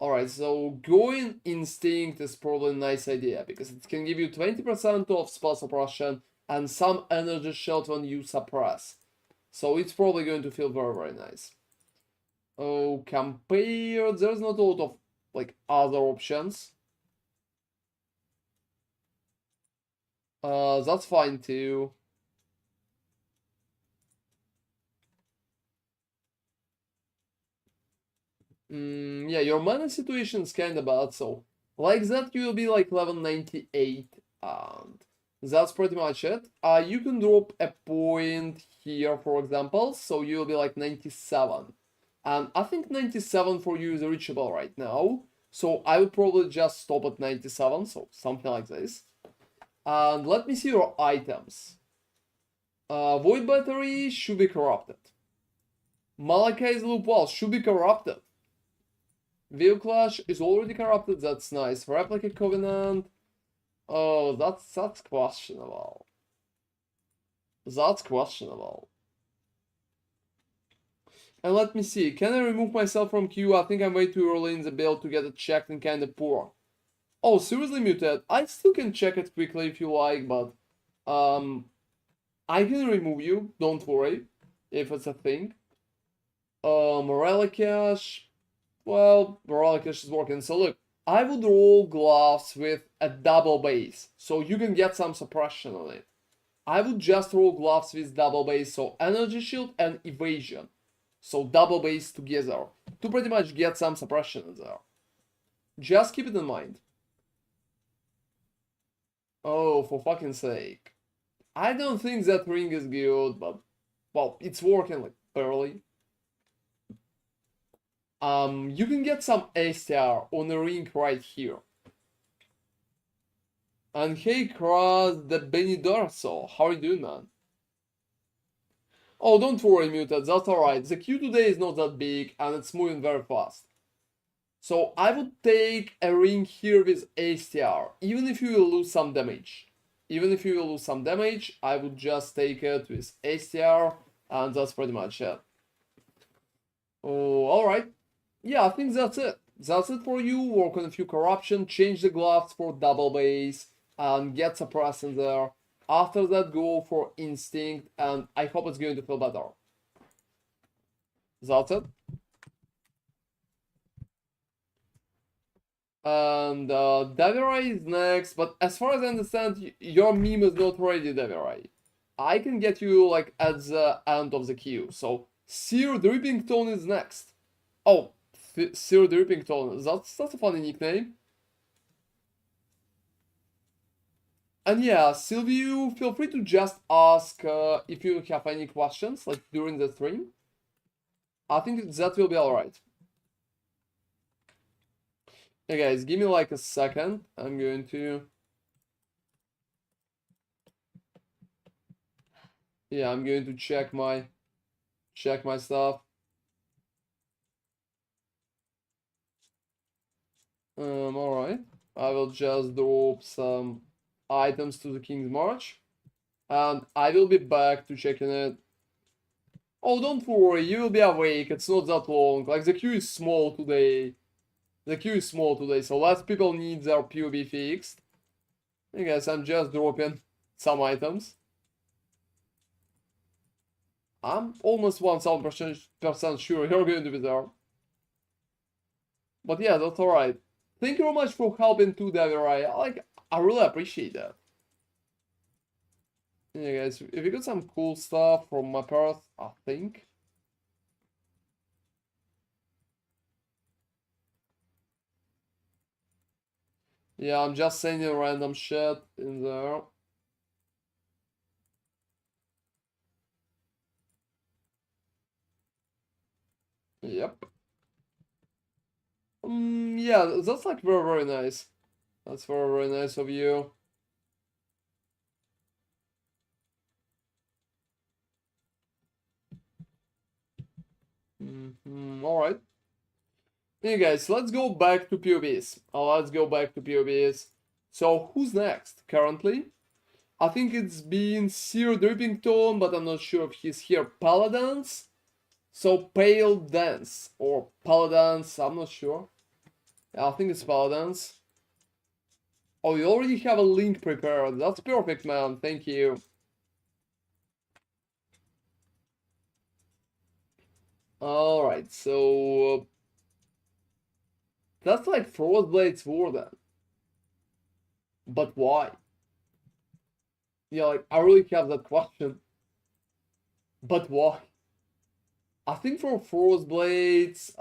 Alright, so going instinct is probably a nice idea because it can give you 20% of spell suppression and some energy shield when you suppress. So it's probably going to feel very, very nice. Oh, compare. There's not a lot of like other options. That's fine too. Yeah, your mana situation is kinda bad, so like that you will be like level 98, and that's pretty much it. You can drop a point here, for example, so you'll be like 97. And I think 97 for you is reachable right now, so I would probably just stop at 97, so something like this. And let me see your items. Void Battery should be corrupted. Malakai's Loop Wall should be corrupted. Veil Clash is already corrupted, that's nice. Replica Covenant, oh, that's questionable. That's questionable. And let me see, can I remove myself from queue? I think I'm way too early in the build to get it checked and kinda poor. Oh, seriously, Muted? I still can check it quickly if you like, but I can remove you, don't worry, if it's a thing. Morella Cash, well, Morella Cash is working. So look, I would roll gloves with a double base, so you can get some suppression on it. I would just roll gloves with double base, so energy shield and evasion. So double base together, to pretty much get some suppression in there. Just keep it in mind. Oh, for fucking sake. I don't think that ring is good, but, well, it's working like barely. You can get some STR on the ring right here. And hey, Cross the Benny Dorso, how are you doing, man? Oh, don't worry, Muted, that's alright. The queue today is not that big and it's moving very fast. So I would take a ring here with STR, even if you will lose some damage. Even if you will lose some damage, I would just take it with STR, and that's pretty much it. Oh, alright. Yeah, I think that's it. That's it for you. Work on a few corruption, change the gloves for double base, and get suppressed in there. After that, go for instinct, and I hope it's going to feel better. That's it. And Davirai is next, but as far as I understand, your meme is not ready, Davirai. I can get you like at the end of the queue. So Seer Drippington is next. Oh, Seer Drippington, that's a funny nickname. And yeah, Silvio, feel free to just ask if you have any questions, like during the stream. I think that will be alright. Hey guys, give me like a second. I'm going to... Yeah, I'm going to check my stuff. Alright. I will just drop some items to the King's March. And I will be back to checking it. Oh, don't worry, you will be awake. It's not that long. Like, the queue is small today. The queue is small today, so less people need their PoE fixed. I guess I'm just dropping some items. I'm almost 1000% sure you're going to be there. But yeah, that's alright. Thank you very much for helping too, Davirai. I really appreciate that. Yeah, guys, if you got some cool stuff from my path, I think. Yeah, I'm just sending random shit in there. Yep. Yeah, that's like very, very nice. That's very, very nice of you. Alright. Hey guys, let's go back to PoBs. Let's go back to PoBs. So, who's next currently? I think it's been Seer Drippington, but I'm not sure if he's here. Paladins? So, Pale Dance or Paladins, I'm not sure. I think it's Paladins. Oh, you already have a link prepared. That's perfect, man. Thank you. Alright, so that's like Frostblade's Warden. But why? Yeah, like I really have that question. But why? I think for Frostblades,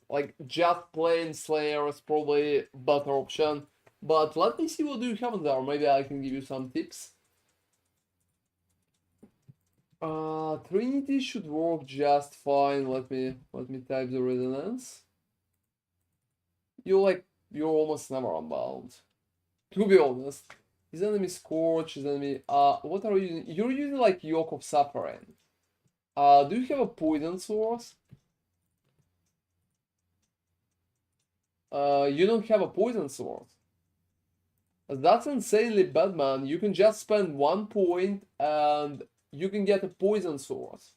like just plain Slayer is probably better option. But let me see what do you have in there. Maybe I can give you some tips. Trinity should work just fine. Let me type the resonance. You're almost never unbound. To be honest. His enemy Scorch, his enemy what are you using? You're using like Yoke of Suffering. Do you have a poison source? You don't have a poison source. That's insanely bad, man. You can just spend 1 point and you can get a poison source.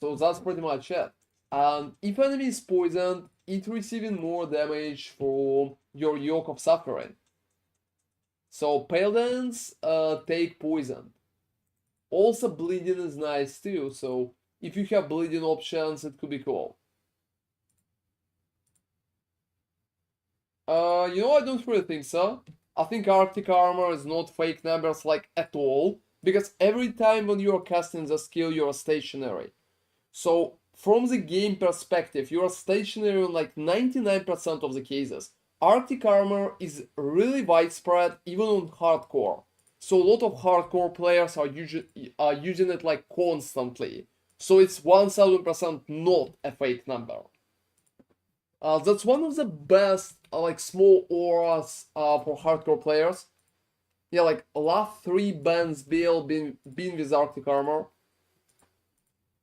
So that's pretty much it. And if enemy is poisoned, it's receiving more damage from your Yoke of Suffering. So Paladins take poison. Also bleeding is nice too, so if you have bleeding options, it could be cool. You know, I don't really think so. I think Arctic Armor is not fake numbers like at all, because every time when you're casting the skill, you're stationary. So from the game perspective, you're stationary in like 99% of the cases. Arctic Armor is really widespread even on hardcore. So a lot of hardcore players are using it like constantly. So it's 1000% not a fake number. That's one of the best like small auras for hardcore players. Yeah, like last 3 bans build being with Arctic Armor.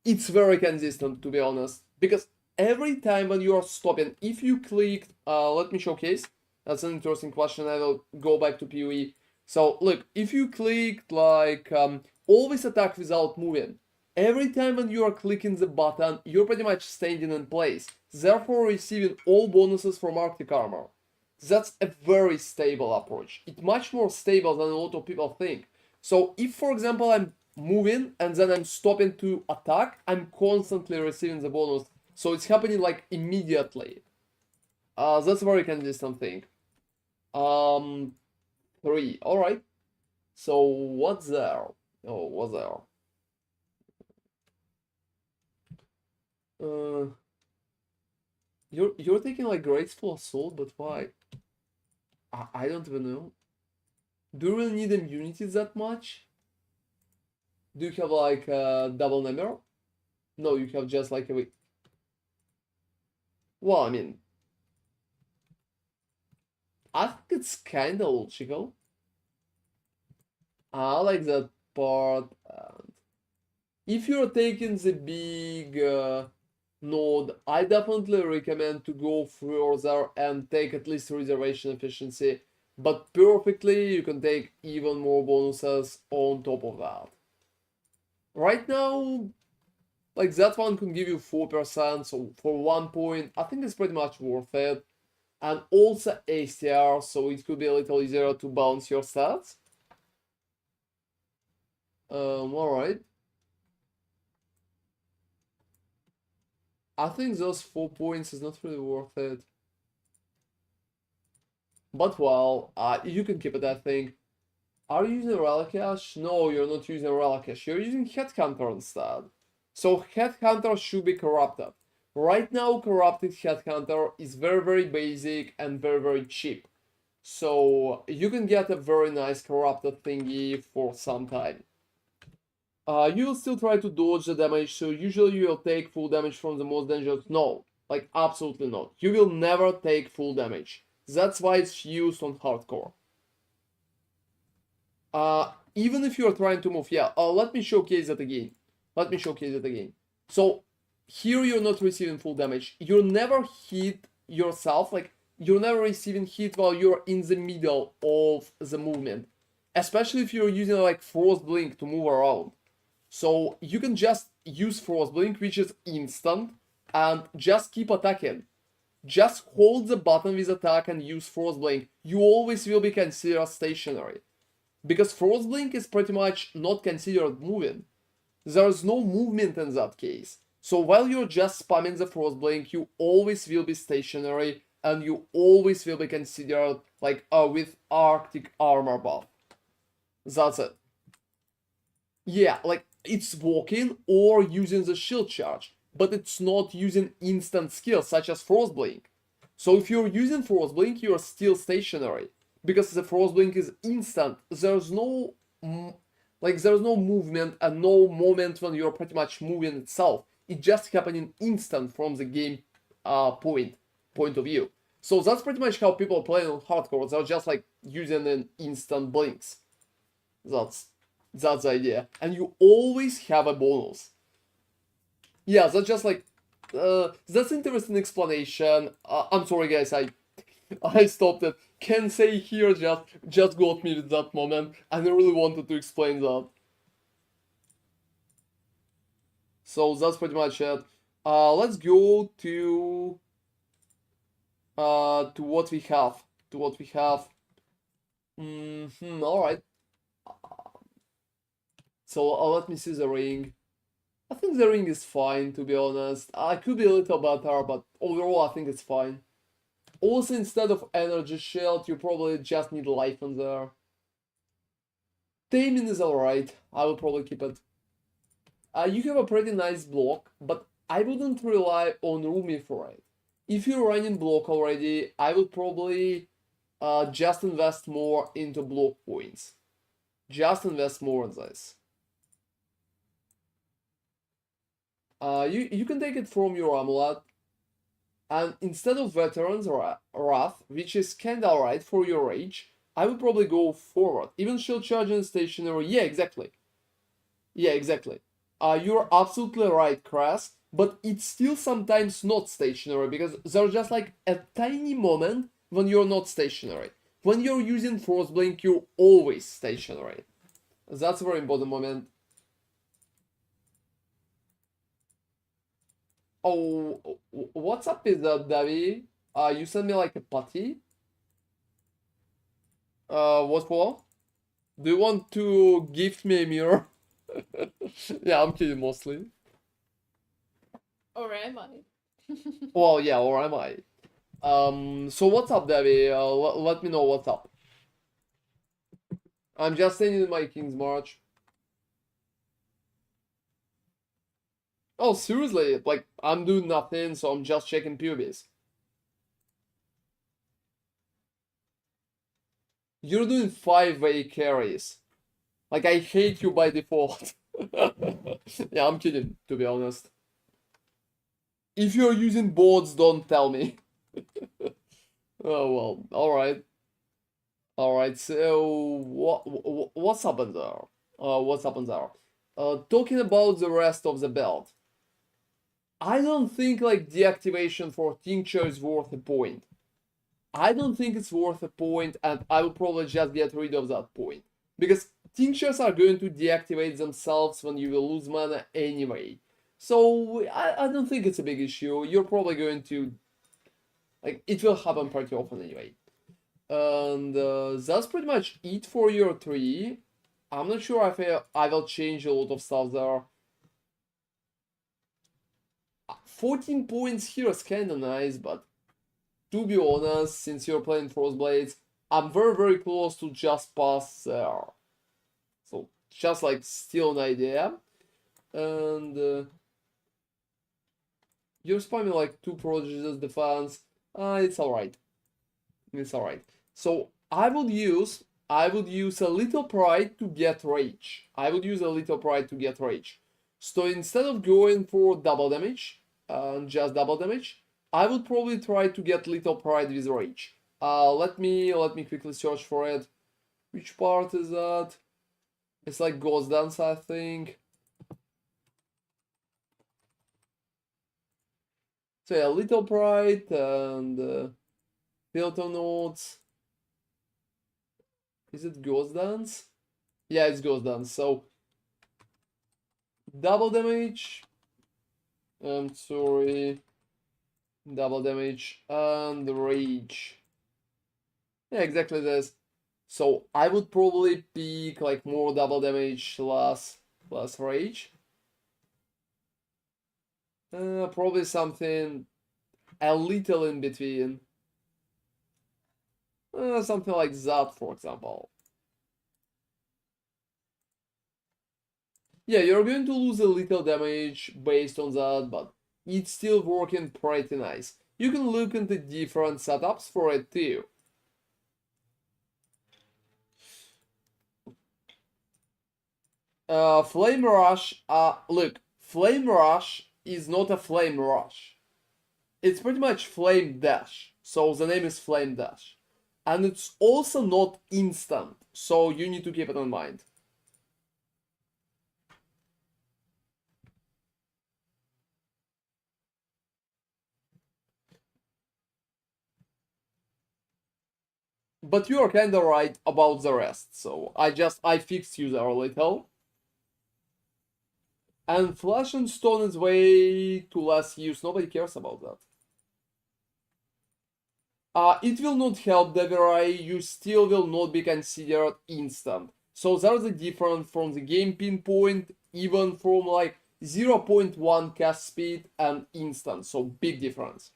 It's very consistent, to be honest, because every time when you are stopping, if you clicked, let me showcase. That's an interesting question. I will go back to PoE. So look, if you clicked like always attack without moving, every time when you are clicking the button, you're pretty much standing in place, therefore receiving all bonuses from Arctic Armor. That's a very stable approach. It's much more stable than a lot of people think. So if, for example, I'm moving and then I'm stopping to attack, I'm constantly receiving the bonus. So it's happening like immediately. That's a very consistent thing. 3. Alright. So what's there? Oh, what's there? You're taking like Graceful Assault, but why? I don't even know. Do you really need immunity that much? Do you have like a double number? No, you have just like a... Well, I mean... I think it's kinda logical. I like that part. If you're taking the big node, I definitely recommend to go further and take at least reservation efficiency. But perfectly, you can take even more bonuses on top of that. Right now, like that one can give you 4%, so for 1 point, I think it's pretty much worth it. And also ACR, so it could be a little easier to balance your stats. Alright. I think those 4 points is not really worth it. But well, you can keep it, I think. Are you using Relicash? No, you're not using Relicash. You're using Headhunter instead. So Headhunter should be corrupted. Right now, corrupted Headhunter is very, very basic and very, very cheap. So you can get a very nice corrupted thingy for some time. You will still try to dodge the damage, so usually you will take full damage from the most dangerous. No, like absolutely not. You will never take full damage. That's why it's used on hardcore. Even if you're trying to move, yeah, let me showcase it again. Let me showcase it again. So here you're not receiving full damage. You never hit yourself, like you're never receiving hit while you're in the middle of the movement. Especially if you're using like Frost Blink to move around. So you can just use Frost Blink, which is instant, and just keep attacking. Just hold the button with attack and use Frost Blink. You always will be considered stationary. Because Frost Blink is pretty much not considered moving. There is no movement in that case. So while you're just spamming the Frostblink, you always will be stationary, and you always will be considered like with Arctic armor buff. That's it. Yeah, like it's walking or using the shield charge, but it's not using instant skills such as Frostblink. So if you're using Frostblink, you're still stationary because the Frostblink is instant. There's no there's no movement and no moment when you're pretty much moving itself. It just happening instant from the game point of view. So that's pretty much how people play on hardcore. They're just like using an instant blinks. That's the idea, and you always have a bonus. Yeah, that's just like that's interesting explanation. I'm sorry, guys. I stopped it. Can say here just got me with that moment, and I really wanted to explain that. So that's pretty much it. Let's go to what we have. To what we have. All right. So let me see the ring. I think the ring is fine, to be honest. I could be a little better, but overall I think it's fine. Also, instead of energy shield, you probably just need life in there. Taming is alright. I will probably keep it. You have a pretty nice block, but I wouldn't rely on Rumi for it. If you're running block already, I would probably just invest more into block points. Just invest more in this. You can take it from your amulet, and instead of Veteran's Wrath, which is kinda alright for your rage, I would probably go forward. Even shield charge and stationary, yeah, exactly. Yeah, exactly. You're absolutely right, Kras, but it's still sometimes not stationary, because there's just like a tiny moment when you're not stationary. When you're using Frostblink, you're always stationary. That's a very important moment. Oh, what's up with that, Davi? You sent me like a putty. What for? Do you want to gift me a mirror? Yeah, I'm kidding mostly. Or am I? Well, yeah, or am I? So what's up, Davi? Let me know what's up. I'm just sending my King's March. Oh, seriously? Like, I'm doing nothing, so I'm just checking POBs. You're doing 5-way carries. Like, I hate you by default. Yeah, I'm kidding, to be honest. If you're using boards, don't tell me. Oh, well, alright. Alright, so what's happened there? What's happened there? Talking about the rest of the belt. I don't think like deactivation for tincture is worth a point. I don't think it's worth a point, and I will probably just get rid of that point. Because tinctures are going to deactivate themselves when you will lose mana anyway. So I don't think it's a big issue. You're probably going to... like, it will happen pretty often anyway. And that's pretty much it for your tree. I'm not sure if I will change a lot of stuff there. 14 points here is kinda nice, but to be honest, since you're playing Frostblades, I'm very close to just pass there. So, just like still an idea. And you're spamming like 2 Prodigies defense. It's alright. It's alright. So, I would use a little pride to get rage. I would use a little pride to get rage. So instead of going for double damage, just double damage, I would probably try to get little pride with rage. Let me quickly search for it. Which part is that? It's like Ghost Dance, I think. So yeah, little pride and filter notes. Is it Ghost Dance? Yeah, it's Ghost Dance. So double damage. I'm sorry. Double damage and rage. Yeah, exactly this. So I would probably pick like more double damage, less rage. Probably something a little in between. Something like that, for example. Yeah, you're going to lose a little damage based on that, but it's still working pretty nice. You can look into different setups for it too. Flame Rush, look, Flame Rush is not a Flame Rush. It's pretty much Flame Dash, so the name is Flame Dash. And it's also not instant, so you need to keep it in mind. But you are kinda right about the rest, so I fixed you there a little. And Flash and Stone is way too less use, nobody cares about that. It will not help Devirai, you still will not be considered instant. So there's a difference from the game pinpoint, even from like 0.1 cast speed and instant, so big difference.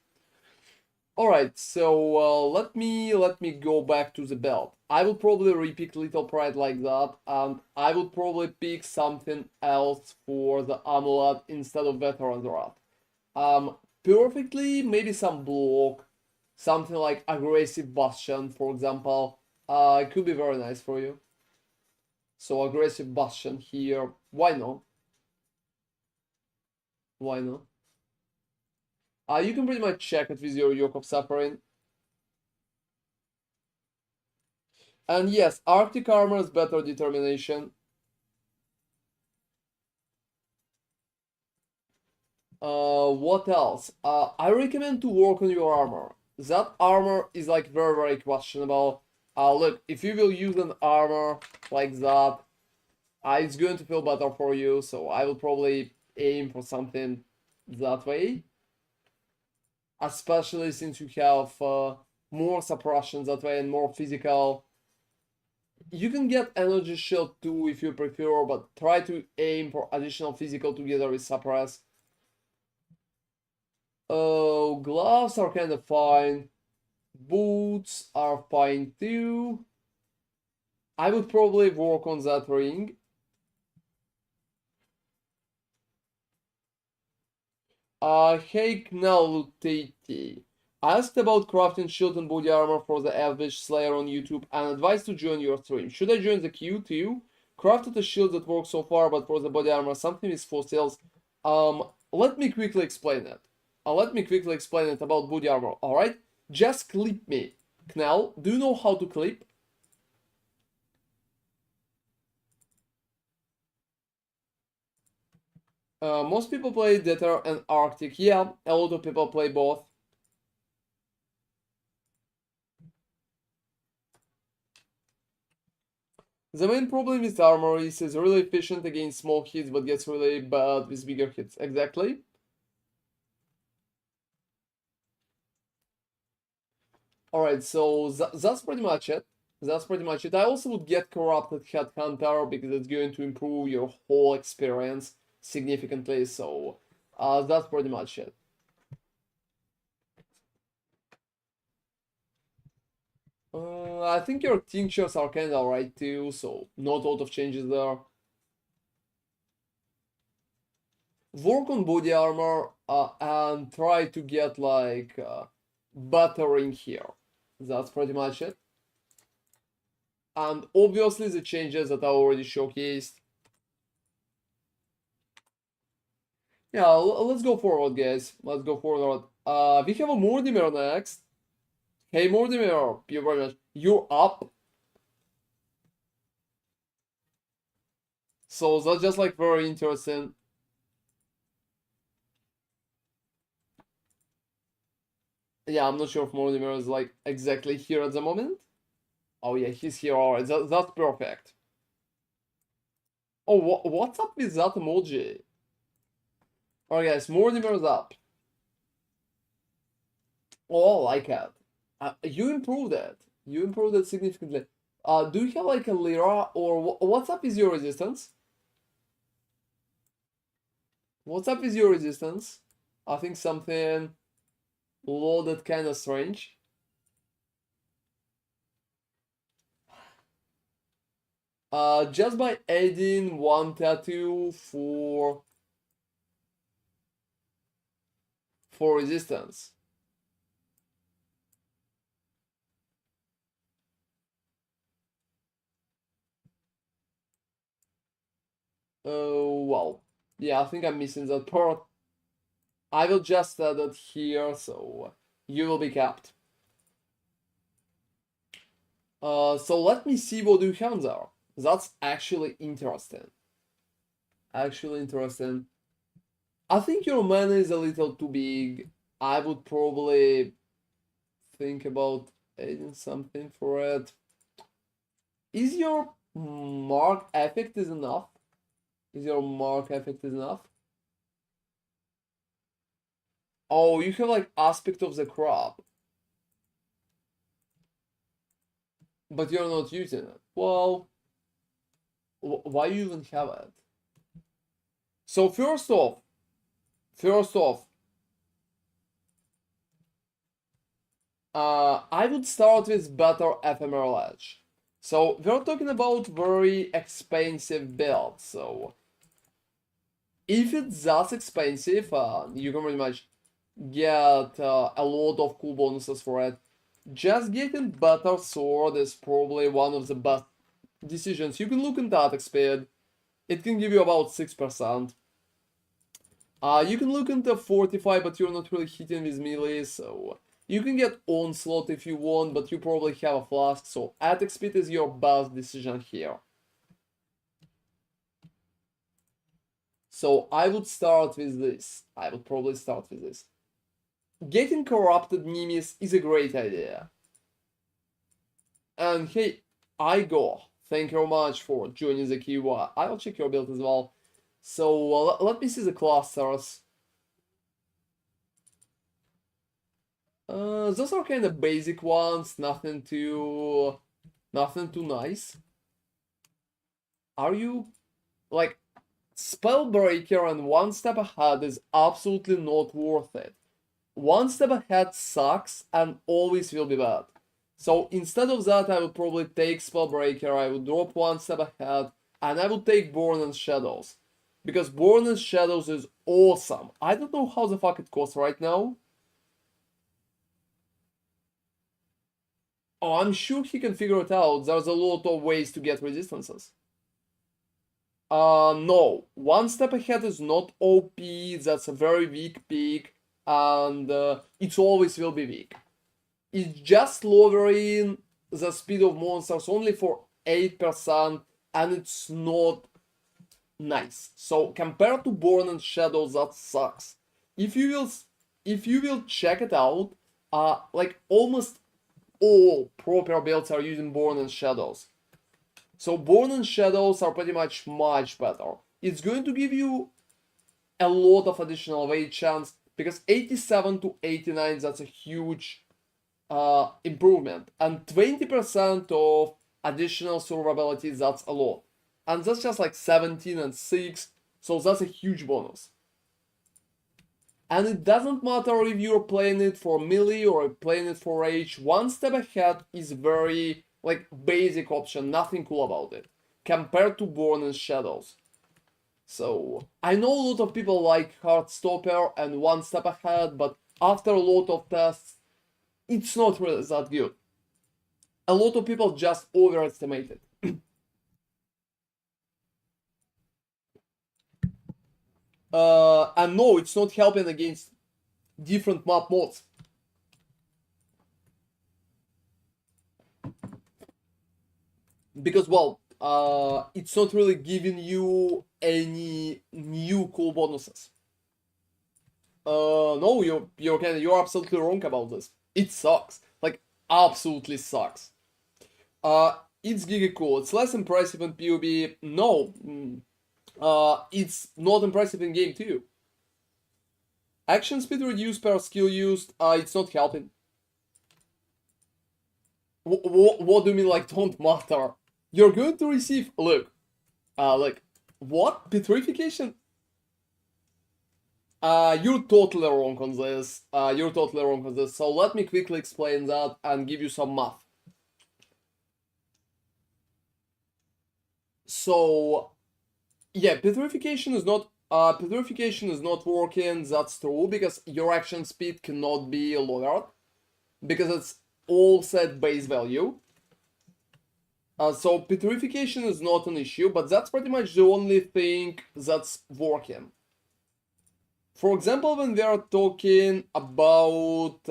Alright, so let me go back to the belt. I will probably repick Little Pride like that, and I would probably pick something else for the amulet instead of Veteran's Wrath. Perfectly, maybe some block, something like Aggressive Bastion, for example. It could be very nice for you. So Aggressive Bastion here, why not? Why not? You can pretty much check it with your Yoke of Suffering. And yes, Arctic Armor is better determination. What else? I recommend to work on your armor. That armor is like very, very questionable. Look, if you will use an armor like that, it's going to feel better for you, so I will probably aim for something that way. Especially since you have more suppression that way and more physical. You can get energy shield too if you prefer, but try to aim for additional physical together with suppress. Oh, gloves are kind of fine. Boots are fine too. I would probably work on that ring. Hey Knalutati. I asked about crafting shield and body armor for the Elvish Slayer on YouTube and advised to join your stream. Should I join the queue too? Crafted a shield that works so far, but for the body armor, something is for sales. Let me quickly explain it. Let me quickly explain it about body armor, alright? Just clip me. Knell, do you know how to clip? Most people play Dether and Arctic. Yeah, a lot of people play both. The main problem with armor is it's really efficient against small hits, but gets really bad with bigger hits. Exactly. Alright, so that's pretty much it. That's pretty much it. I also would get Corrupted Headhunter because it's going to improve your whole experience significantly. So that's pretty much it. I think your tinctures are kind of alright too, so not a lot of changes there. Work on body armor and try to get like buttering here. That's pretty much it. And obviously the changes that I already showcased. Yeah, let's go forward, guys. Let's go forward. We have a Mortimer next. Hey, Mortimer, you're up. So that's just like very interesting. Yeah, I'm not sure if Mortimer is like exactly here at the moment. Oh yeah, he's here. Alright, that's perfect. Oh, what's up with that emoji? Alright, guys, Mortimer's up. Oh, I like it. You improved it. You improved it significantly. Do you have like a Lyra or what's up with your resistance? What's up with your resistance? I think something loaded kind of strange. Just by adding one tattoo for resistance. Oh, well. Yeah, I think I'm missing that part. I will just add it here, so you will be capped. So let me see what you have there. That's actually interesting. Actually interesting. I think your mana is a little too big. I would probably think about adding something for it. Is your mark effect is enough? Is your mark effect is enough? Oh, you have like aspect of the crop. But you're not using it. Well, why you even have it? So first off, I would start with better ephemeral edge. So we're talking about very expensive builds. So if it's that expensive, you can pretty much get a lot of cool bonuses for it. Just getting better sword is probably one of the best decisions. You can look into attack speed. It can give you about 6%. You can look into Fortify, but you're not really hitting with melee, so you can get Onslaught if you want, but you probably have a flask, so attack speed is your best decision here. So I would start with this. I would probably start with this. Getting corrupted Nemesis is a great idea. And hey, Igor, thank you very much for joining the queue. I will check your build as well. So let me see the clusters. Those are kind of basic ones, nothing too nice. Are you like Spellbreaker and One Step Ahead is absolutely not worth it. One Step Ahead sucks and always will be bad. So instead of that, I would probably take Spellbreaker, I would drop One Step Ahead, and I would take Born in Shadows. Because Born in Shadows is awesome. I don't know how the fuck it costs right now. Oh, I'm sure he can figure it out. There's a lot of ways to get resistances. No. One Step Ahead is not OP, that's a very weak pick, and it always will be weak. It's just lowering the speed of monsters only for 8%, and it's not nice. So compared to Born in Shadows, that sucks. If you will check it out, like almost all proper builds are using Born in Shadows. So Born in Shadows are pretty much better. It's going to give you a lot of additional weight chance, because 87 to 89, that's a huge improvement. And 20% of additional survivability, that's a lot. And that's just like 17 and 6, so that's a huge bonus. And it doesn't matter if you're playing it for melee or playing it for rage, One Step Ahead is very like basic option, nothing cool about it, compared to Born in Shadows. So I know a lot of people like Heartstopper and One Step Ahead, but after a lot of tests, it's not really that good. A lot of people just overestimate it. And no, it's not helping against different map mods. Because, well, it's not really giving you any new cool bonuses. No, you're absolutely wrong about this. It sucks. Like, absolutely sucks. It's giga cool. It's less impressive in PoE. No. It's not impressive in game too. Action speed reduced per skill used. It's not helping. What do you mean, like, don't matter? You're going to receive, look, like, what? Petrification? You're totally wrong on this. You're totally wrong on this. So let me quickly explain that and give you some math. So, yeah, petrification is not working. That's true because your action speed cannot be lowered because it's all set base value. So petrification is not an issue, but that's pretty much the only thing that's working. For example, when we are talking about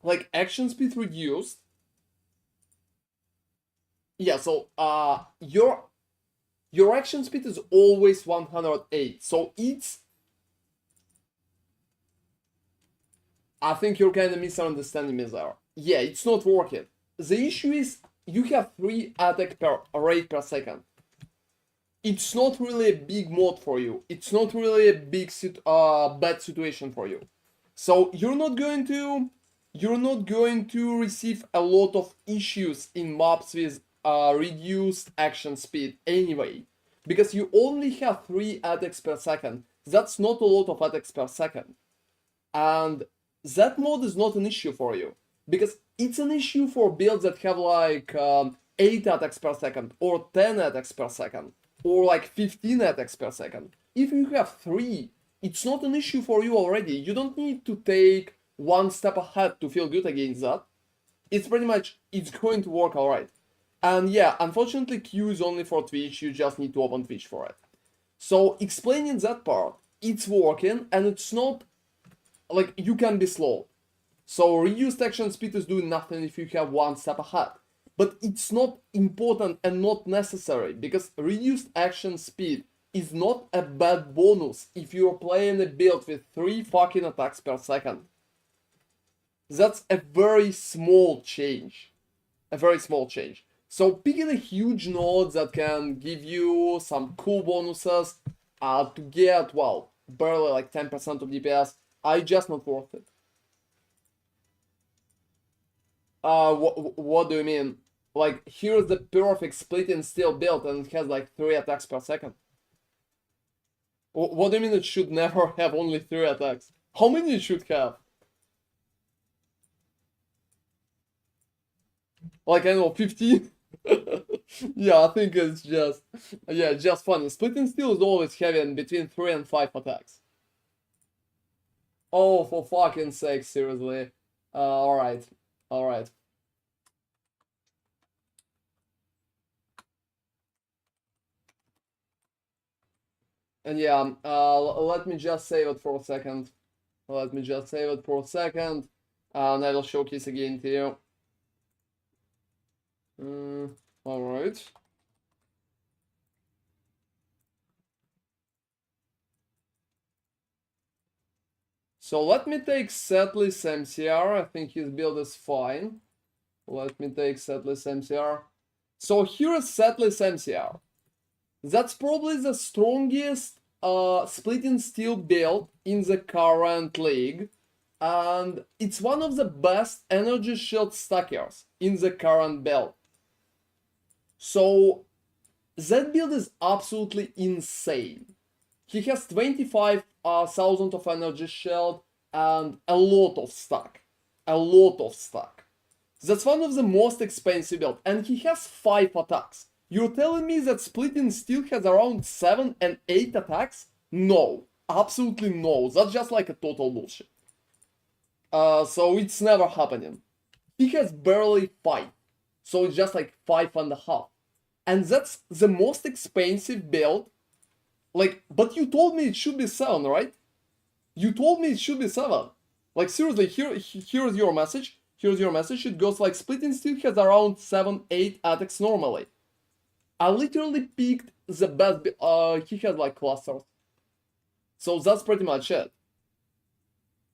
like action speed reduced, yeah, so your action speed is always 108, so it's, I think you're kind of misunderstanding me there. Yeah, it's not working. The issue is you have 3 attack per rate per second. It's not really a big mod for you. It's not really a big bad situation for you. So you're not going to receive a lot of issues in maps with reduced action speed anyway, because you only have 3 attacks per second. That's not a lot of attacks per second, and that mod is not an issue for you because it's an issue for builds that have like 8 attacks per second or 10 attacks per second or like 15 attacks per second. If you have 3, it's not an issue for you already. You don't need to take one step ahead to feel good against that. It's pretty much, it's going to work alright. And yeah, unfortunately Q is only for Twitch, you just need to open Twitch for it. So explaining that part, it's working and it's not like you can be slow. So reduced action speed is doing nothing if you have one step ahead. But it's not important and not necessary because reduced action speed is not a bad bonus if you're playing a build with 3 fucking attacks per second. That's a very small change. A very small change. So picking a huge node that can give you some cool bonuses to get, well, barely like 10% of DPS, just not worth it. What do you mean? Like, here's the perfect split and steel build and it has like 3 attacks per second. What do you mean it should never have only 3 attacks? How many it should have? Like, I don't know, 15? Yeah, I think it's just, yeah, just funny. Split and steel is always having between 3 and 5 attacks. Oh, for fucking sake, seriously. Alright. Alright. And yeah, let me just save it for a second. Let me just save it for a second. And I will showcase again to you. Alright. So let me take Setlist MCR. I think his build is fine. Let me take Setlist MCR. So here is Setlist MCR. That's probably the strongest splitting steel build in the current league. And it's one of the best energy shield stackers in the current build. So that build is absolutely insane. He has 25,000 of energy shield and a lot of stack. A lot of stack. That's one of the most expensive builds, and he has 5 attacks. You're telling me that splitting steel has around 7 and 8 attacks? No, absolutely no. That's just like a total bullshit. So it's never happening. He has barely 5, so it's just like 5.5. And that's the most expensive build. Like, but you told me it should be 7, right? You told me it should be 7. Like, seriously, here's your message. Here's your message. It goes like, splitting steel has around 7, 8 attacks normally. I literally picked the best, he has like clusters. So that's pretty much it.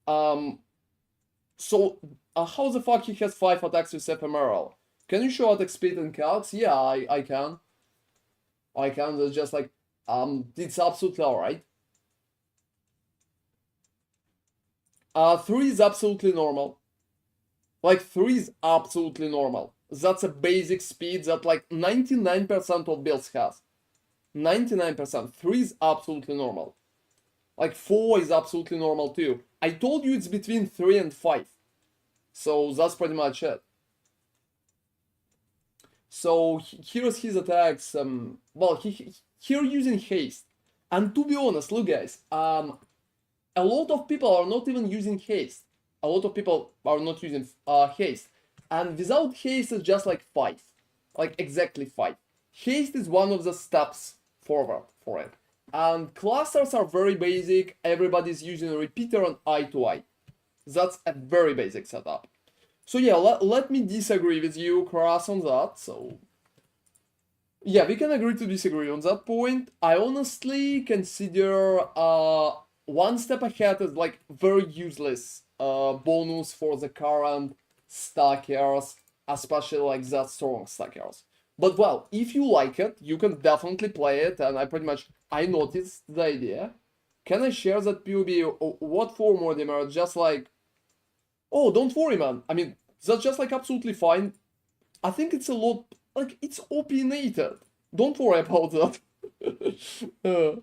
So, how the fuck he has 5 attacks with ephemeral? Can you show attack speed in calcs? Yeah, I can. I can, that's just like, it's absolutely alright. 3 is absolutely normal. Like, 3 is absolutely normal. That's a basic speed that like 99% of builds has. 99%. 3 is absolutely normal. Like 4 is absolutely normal too. I told you it's between 3 and 5. So that's pretty much it. So here's his attacks. Well, here using haste. And to be honest, look guys, a lot of people are not even using haste. A lot of people are not using haste. And without haste it's just like 5. Like exactly 5. Haste is one of the steps forward for it. And clusters are very basic. Everybody's using a repeater on eye to eye. That's a very basic setup. So yeah, let me disagree with you, Cross, on that. So yeah, we can agree to disagree on that point. I honestly consider one step ahead is like very useless bonus for the current stackers, especially like that strong stackers. But well, if you like it, you can definitely play it, and I noticed the idea. Can I share that POB? What for, Mortimer? Just like, oh, don't worry, man. I mean, that's just like absolutely fine. I think it's a lot, like, it's opinionated. Don't worry about that. Uh,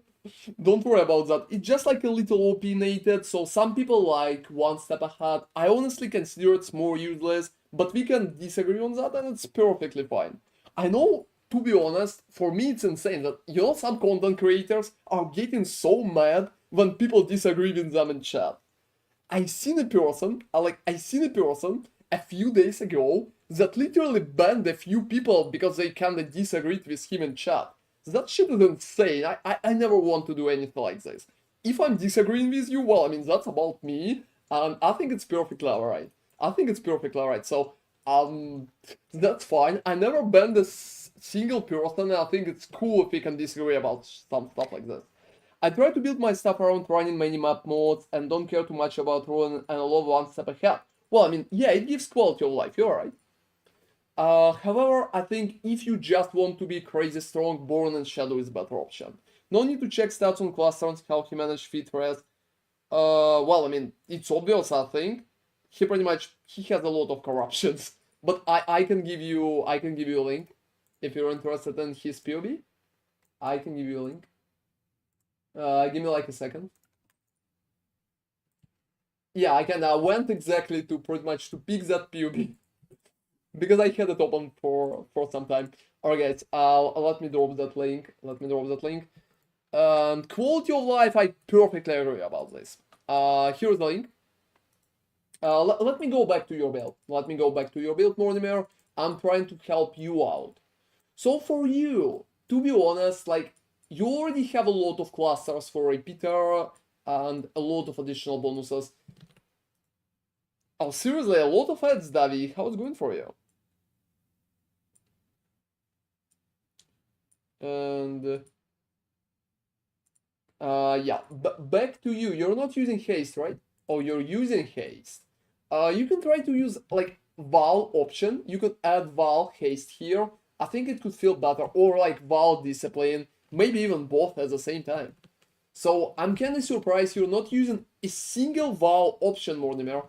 don't worry about that. It's just like a little opinionated, so some people like one step ahead. I honestly consider it's more useless, but we can disagree on that and it's perfectly fine. I know, to be honest, for me it's insane that, you know, some content creators are getting so mad when people disagree with them in chat. I seen a person a few days ago that literally banned a few people because they kinda disagreed with him in chat. That shit is insane. I never want to do anything like this. If I'm disagreeing with you, well, I mean, that's about me, and I think it's perfectly alright. I think it's perfectly alright. So, that's fine. I never banned a single person, and I think it's cool if we can disagree about some stuff like this. I try to build my stuff around running many map modes and don't care too much about running and love one step ahead. Well, I mean, yeah, it gives quality of life, you're right. However, I think if you just want to be crazy strong, Born and Shadow is a better option. No need to check stats on clusters, how he managed feet rest. Well, I mean, it's obvious, I think. He has a lot of corruptions. But I can give you a link if you're interested in his POV. I can give you a link. Give me like a second. Yeah, I can went exactly to pretty much to pick that POV because I had it open for some time. Alright guys, let me drop that link. And quality of life, I perfectly agree about this. Here's the link. Let me go back to your build. Mortimer. I'm trying to help you out. So for you, to be honest, like, you already have a lot of clusters for repeater and a lot of additional bonuses. Oh, seriously, a lot of ads, Davi. How's it going for you? And yeah, back to you. You're not using haste, right? Oh, you're using haste. You can try to use like Val option. You could add Val haste here. I think it could feel better, or like Val discipline, maybe even both at the same time. So I'm kinda surprised you're not using a single Val option, Mortimer.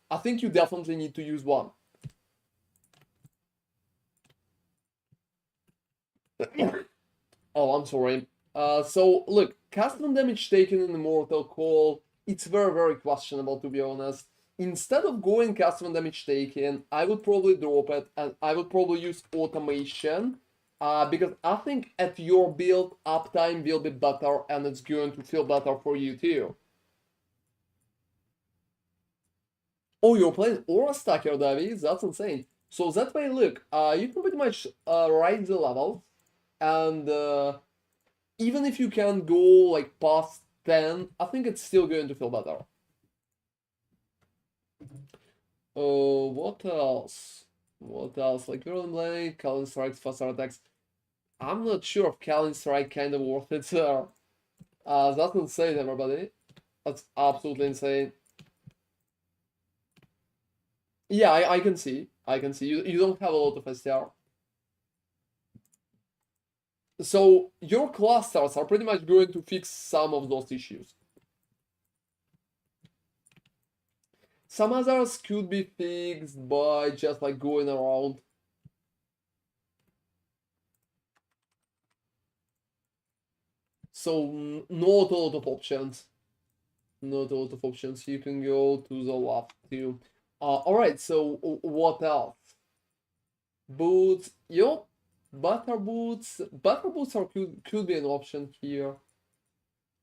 I think you definitely need to use one. Oh, I'm sorry. So look, custom damage taken in Immortal Call, it's very, very questionable, to be honest. Instead of going custom damage taken, I would probably drop it and I would probably use automation. Because I think at your build, uptime will be better and it's going to feel better for you too. Oh, you're playing Aura Stacker, Davi? That's insane. So that way, look, you can pretty much ride the levels, and even if you can go like past 10, I think it's still going to feel better. What else? What else? Like Whirling Blade, Calling Strikes, faster attacks. I'm not sure if Calling Strike kind of worth it. That's insane, everybody. That's absolutely insane. Yeah, I can see. You don't have a lot of STR. So your clusters are pretty much going to fix some of those issues. Some others could be fixed by just like going around. So not a lot of options. Not a lot of options. You can go to the left too. Alright, so what else? Boots, yo, butter boots. Butter boots are could be an option here.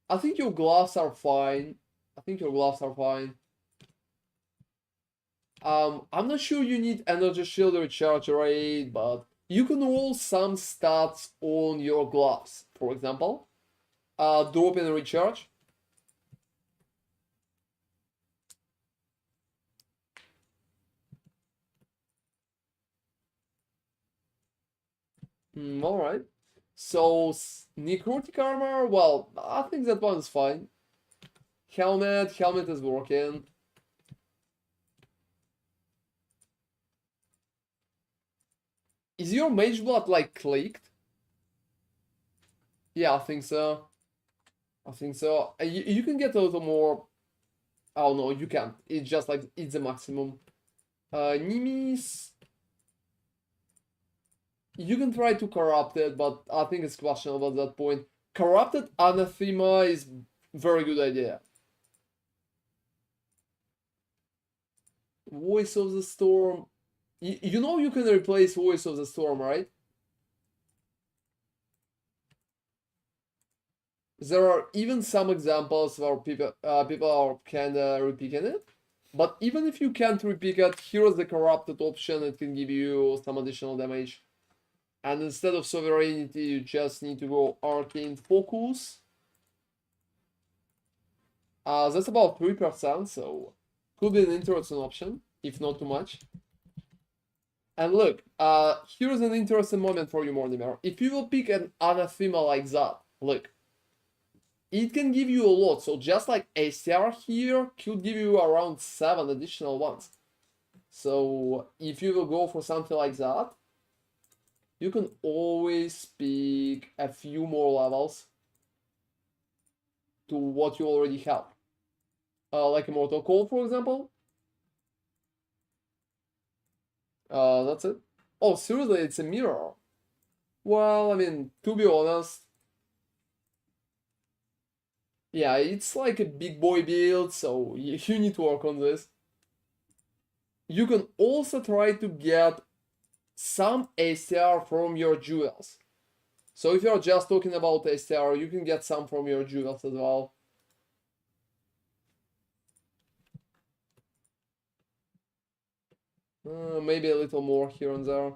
I think your gloves are fine. I think your gloves are fine. I'm not sure you need energy shield recharge rate, but you can roll some stats on your gloves. For example, drop in recharge. Alright. So, necrotic armor, well, I think that one's fine. Helmet is working. Is your mage blood like clicked? Yeah, I think so. I think so. You can get a little more. Oh no, you can't. It's just like it's the maximum. Nimis. You can try to corrupt it, but I think it's questionable at that point. Corrupted anathema is very good idea. Voice of the Storm. You know you can replace Voice of the Storm, right? There are even some examples where people are kinda repicking it. But even if you can't repick it, here's the corrupted option. It can give you some additional damage. And instead of sovereignty, you just need to go arcane focus. That's about 3%, so could be an interesting option, if not too much. And look, here's an interesting moment for you, Mortimer. If you will pick an anathema like that, look, it can give you a lot. So just like ACR here could give you around 7 additional ones. So if you will go for something like that, you can always pick a few more levels to what you already have. Like Immortal Cold, for example. That's it. Oh, seriously, it's a mirror. Well, I mean, to be honest, yeah, it's like a big boy build, so you need to work on this. You can also try to get some ACR from your jewels. So if you're just talking about ACR, you can get some from your jewels as well. Maybe a little more here and there.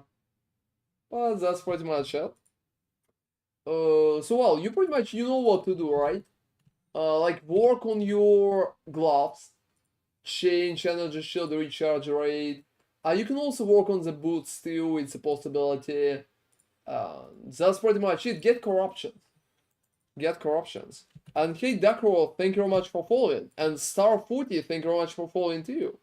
But that's pretty much it. So well, you pretty much, you know what to do, right? Like work on your gloves, change energy shield recharge rate. You can also work on the boots too, it's a possibility. That's pretty much it. Get corruptions. Get corruptions. And hey, Dakro, thank you very much for following. And Star40, thank you very much for following too.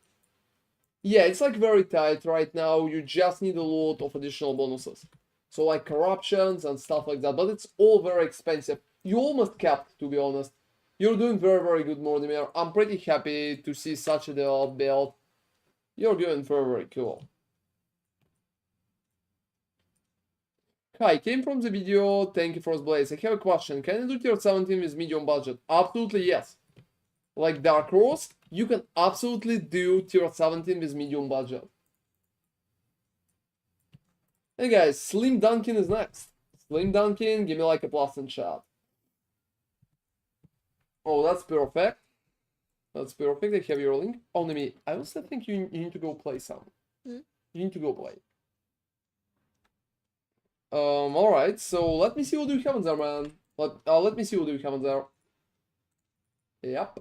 Yeah, it's like very tight right now. You just need a lot of additional bonuses. So like corruptions and stuff like that. But it's all very expensive. You almost capped, to be honest. You're doing very, very good, Mortimer. I'm pretty happy to see such a developed build. You're doing very, very cool. Hi, came from the video. Thank you, Frostblaze. I have a question. Can I do tier 17 with medium budget? Absolutely yes. Like Dark Rose, you can absolutely do tier 17 with medium budget. Hey guys, Slim Dunkin is next. Slim Dunkin, give me like a plus in chat. Oh, that's perfect. That's perfect. I have your link. Oh, Nami, I also think you need to go play some. Hmm? You need to go play. Alright, so let me see what you have in there, man. Let me see what you have in there. Yep.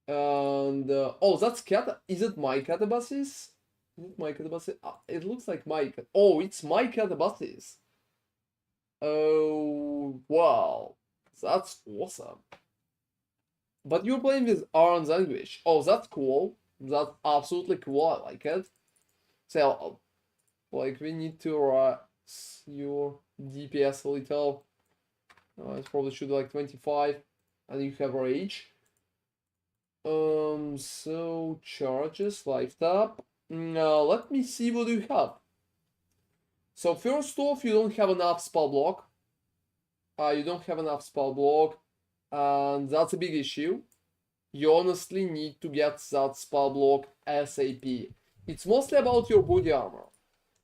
And, oh, that's cat. Is it my catabasis? Is it my catabasis? It looks like my cat. Oh, it's my catabasis. Oh, wow. That's awesome. But you're playing with Aaron's Anguish. Oh, that's cool. That's absolutely cool. I like it. So, like, we need to rise your DPS a little. It probably should be like 25. And you have rage. So charges, life tap. Now, let me see what you have. So first off, you don't have enough spell block. You don't have enough spell block. And that's a big issue. you honestly need to get that spell block ASAP. It's mostly about your body armor.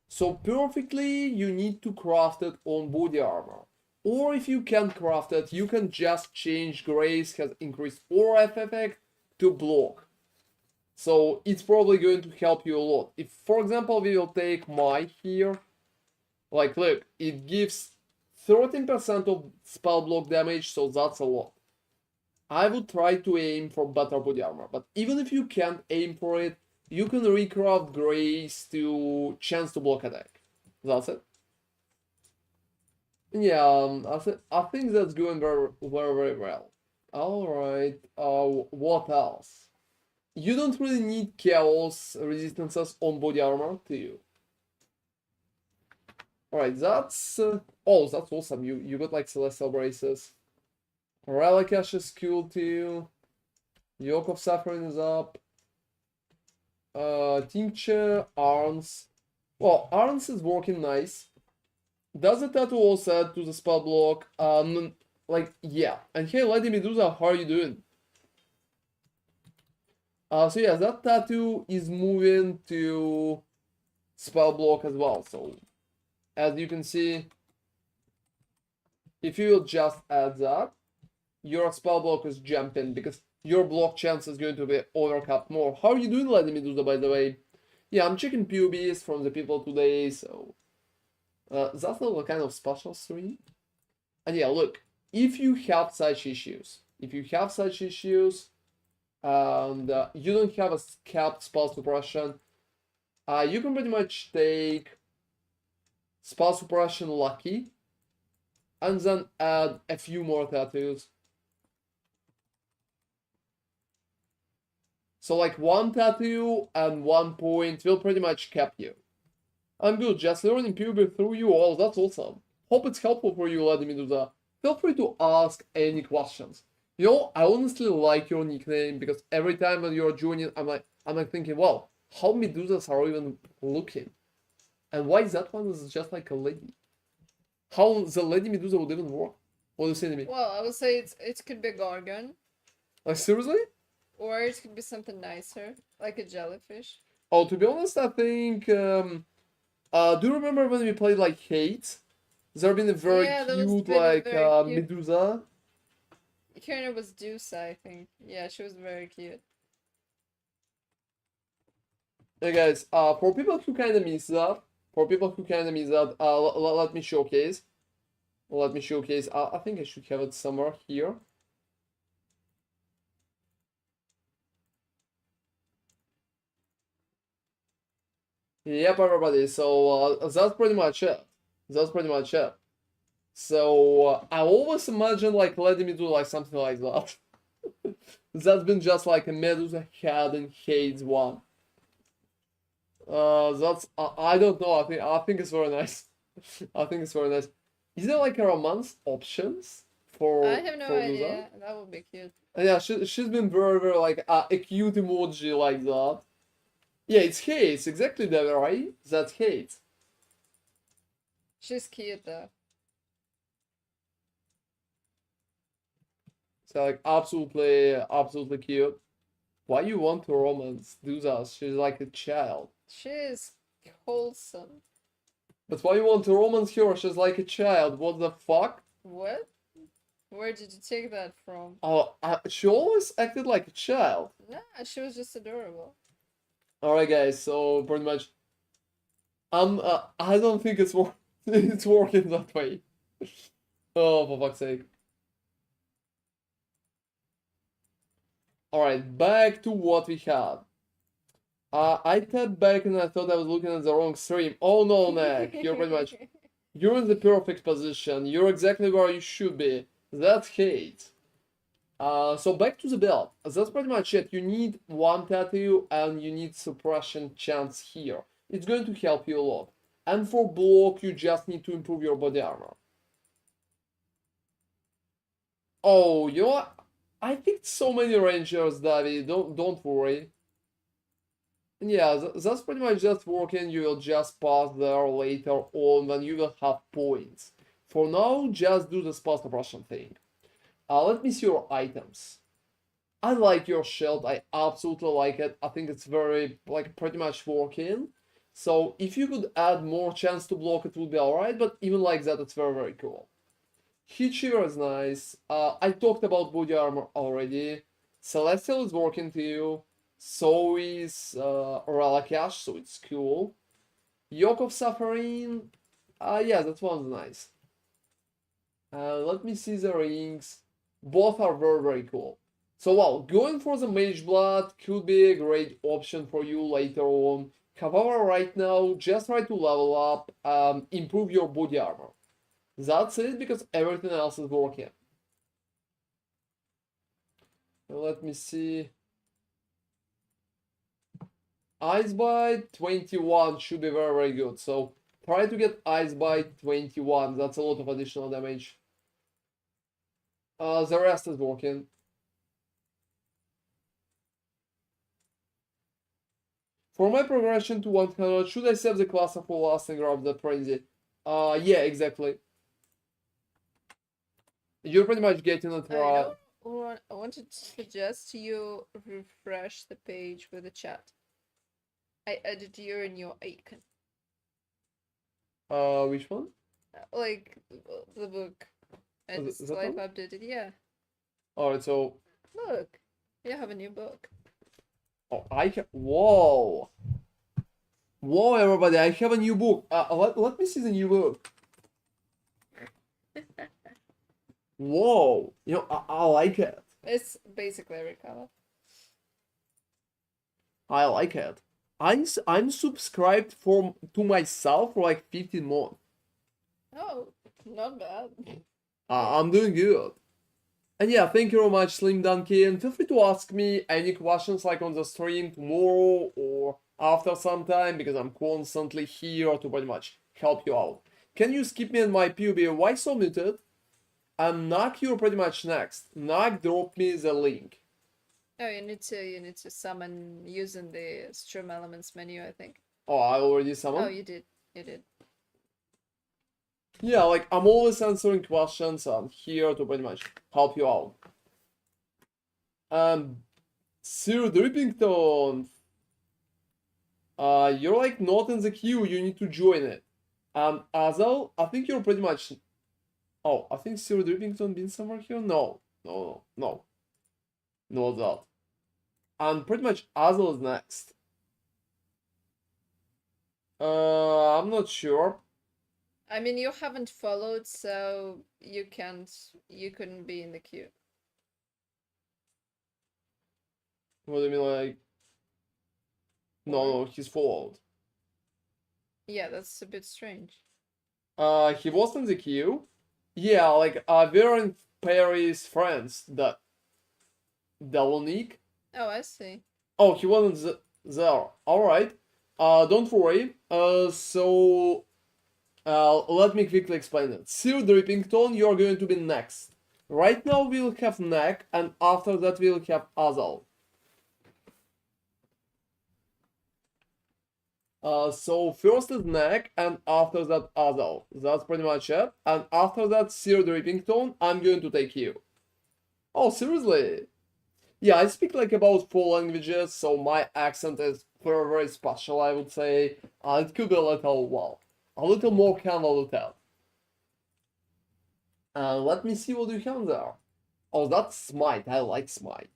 So perfectly, you need to craft it on body armor. Or if you can't craft it, you can just change Grace has increased aura effect to block. So it's probably going to help you a lot. If, for example, we will take my here, like look, it gives 13% of spell block damage, so that's a lot. I would try to aim for better body armor, but even if you can't aim for it, you can recraft Grace to chance to block attack. That's it. Yeah, I think that's going very, very, very well. Alright, what else? You don't really need chaos resistances on body armor, do you? Alright, that's... oh, that's awesome. You got like Celestial Braces. Relic Ash is cool too. Yoke of Suffering is up. Tincture, Arms. Well, Arms is working nice. Does the tattoo also add to the spell block? Like, yeah. And hey, Lady Medusa, how are you doing? So yeah, that tattoo is moving to spell block as well. So, as you can see, if you will just add that, your spell block is jumping because your block chance is going to be overcut more. How are you doing, Lady Medusa, by the way? Yeah, I'm checking POBs from the people today, so... that's not a kind of special stream. And yeah, look, if you have such issues, and you don't have a capped spell suppression, you can pretty much take spell suppression lucky, and then add a few more tattoos. So like one tattoo and 1 point will pretty much cap you. I'm good, just learning PUBG through you all, that's awesome. Hope it's helpful for you, Lady Medusa. Feel free to ask any questions. You know, I honestly like your nickname because every time when you're joining, I'm like thinking, wow, how Medusas are even looking? And why that one is just like a lady? How the Lady Medusa would even work? What do you say to me? Well, I would say it could be Gorgon, Like, seriously? or it could be something nicer, like a jellyfish. Oh, to be honest, I think, do you remember when we played like Hate? There been a very Yeah, that was cute, been a like, very cute- Medusa. Her name was Dusa, I think. Yeah, she was very cute. Hey guys, for people who kind of miss that, let me showcase. I think I should have it somewhere here. Yep, everybody. So that's pretty much it. So I always imagine like letting me do like something like that. That's been just like a Medusa head and Hades one. That's I don't know. I think it's very nice. Is there like a romance options for I have no Medusa? idea. That would be cute. Yeah, she's been very, very like a cute emoji like that. Yeah, it's Hades, exactly that, right? That's Hades. She's cute though. So like absolutely cute. Why you want to romance Dusa? She's like a child. She is wholesome. But why you want to romance her? She's like a child. What the fuck? What? Where did you take that from? Oh, she always acted like a child. Nah, she was just adorable. Alright, guys. So pretty much, I don't think it's it's working that way. Oh, for fuck's sake. Alright, back to what we had. I tapped back and I thought I was looking at the wrong stream. Oh no, Nick, you're pretty much... You're in the perfect position. You're exactly where you should be. That's hate. So back to the build. That's pretty much it. You need one tattoo and you need suppression chance here. It's going to help you a lot. And for block, you just need to improve your body armor. Oh, you know what? I picked so many rangers, David. Don't worry. Yeah, that's pretty much just working. You will just pass there later on when you will have points. For now, just do the spell suppression thing. Let me see your items. I like your shield. I absolutely like it. I think it's very, like, pretty much working. So if you could add more chance to block, it would be alright, but even like that, it's very, very cool. Heat Shiver is nice. I talked about body armor already. Celestial is working to you. So is Relicash, so it's cool. Yoke of Suffering. Yeah, that one's nice. Let me see the rings. Both are very, very cool. So, well, going for the Mage Blood could be a great option for you later on. However, right now, just try to level up, improve your body armor. That's it, because everything else is working. Let me see. Ice Bite 21 should be very, very good. So try to get Ice Bite 21. That's a lot of additional damage. The rest is working. For my progression to 100, should I save the class of full lasting grab that frenzy? Yeah, exactly. You're pretty much getting it right. I wanted to suggest you refresh the page with the chat. I added your new icon. Which one? Like the book. I Is just that live one? updated, yeah. Alright, so. Look, you have a new book. Oh, I can. Whoa! Whoa, everybody, I have a new book. Let me see the new book. Whoa! You know, I like it. It's basically a recover. I like it. I'm subscribed to myself for like 15 months. Oh, not bad. I'm doing good. And yeah, thank you very much, Slim Donkey, and feel free to ask me any questions like on the stream tomorrow or after some time, because I'm constantly here to pretty much help you out. Can you skip me in my PoE? Why so muted? And Nak, you're pretty much next. Nak, drop me the link. Oh, you need to summon using the stream elements menu, I think. Oh, I already summoned? Oh, you did. You did. Yeah, like, I'm always answering questions. I'm here to pretty much help you out. Sir Drippington, you're like not in the queue. You need to join it. Azel, I think you're pretty much. Oh, I think Sir Drippington been somewhere here. No, not that. And pretty much Azel is next. I'm not sure. I mean, you haven't followed, so you couldn't be in the queue. What do you mean, like? No, he's followed. Yeah, that's a bit strange. He was in the queue. Yeah, like, we're in Perry's friends, that Delonique. Oh, I see. Oh, he wasn't there. Alright. Don't worry. So, let me quickly explain it. Sir Drippington, you're going to be next. Right now we'll have Neck, and after that we'll have Azal. So first is Neck, and after that Azal. That's pretty much it. And after that, Sir Drippington, I'm going to take you. Oh, seriously? Yeah, I speak like about 4 languages, so my accent is very, very special, I would say. It could be a little, well, a little more convoluted. Let me see what you have there. Oh, that's Smite. I like Smite.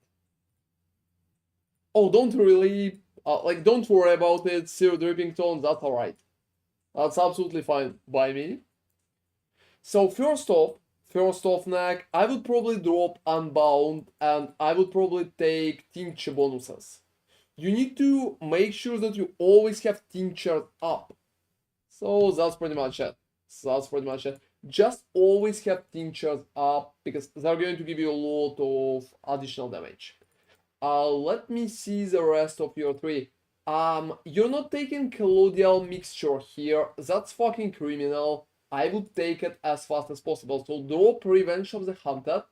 Oh, don't really, don't worry about it, Sir Drippington, that's alright. That's absolutely fine by me. So first off, Neck, I would probably drop Unbound, and I would probably take Tincture bonuses. You need to make sure that you always have Tincture up. So that's pretty much it. Just always have Tinctures up, because they're going to give you a lot of additional damage. Let me see the rest of your three. You're not taking Colloidal Mixture here. That's fucking criminal. I would take it as fast as possible. So drop Revenge of the Hunted.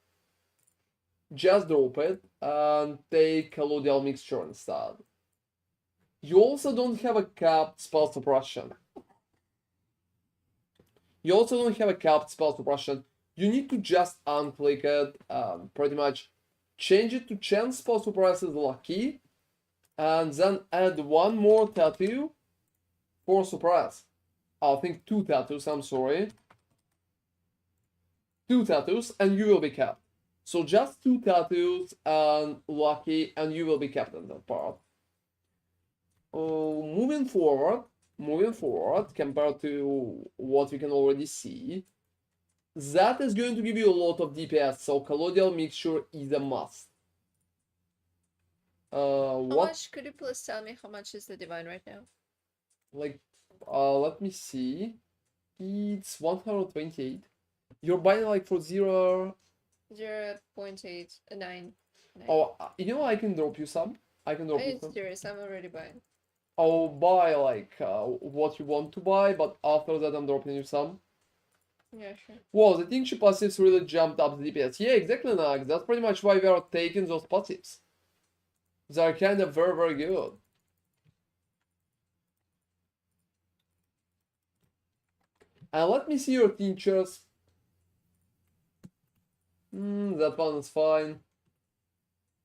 Just drop it and take Colloidal Mixture instead. You also don't have a capped spell suppression. You need to just unclick it. Pretty much change it to chance for suppress is lucky, and then add one more tattoo for suppress. I think 2 tattoos, I'm sorry. 2 tattoos, and you will be capped. So just 2 tattoos and lucky, and you will be capped in that part. Moving forward, compared to what we can already see, that is going to give you a lot of DPS, so colloidal mixture is a must. How What, much? Could you please tell me how much is the divine right now? like, let me see. It's 128. You're buying like for 0.8, 9. Oh, you know, I can drop you some. I can drop you I'm some. serious, I'm already buying. I'll buy like what you want to buy, but after that I'm dropping you some. Yeah, sure. Whoa, the Tincture passives really jumped up the DPS. Yeah, exactly, Nax. That's pretty much why we are taking those passives. They're kind of very, very good. And let me see your tinctures. That one is fine.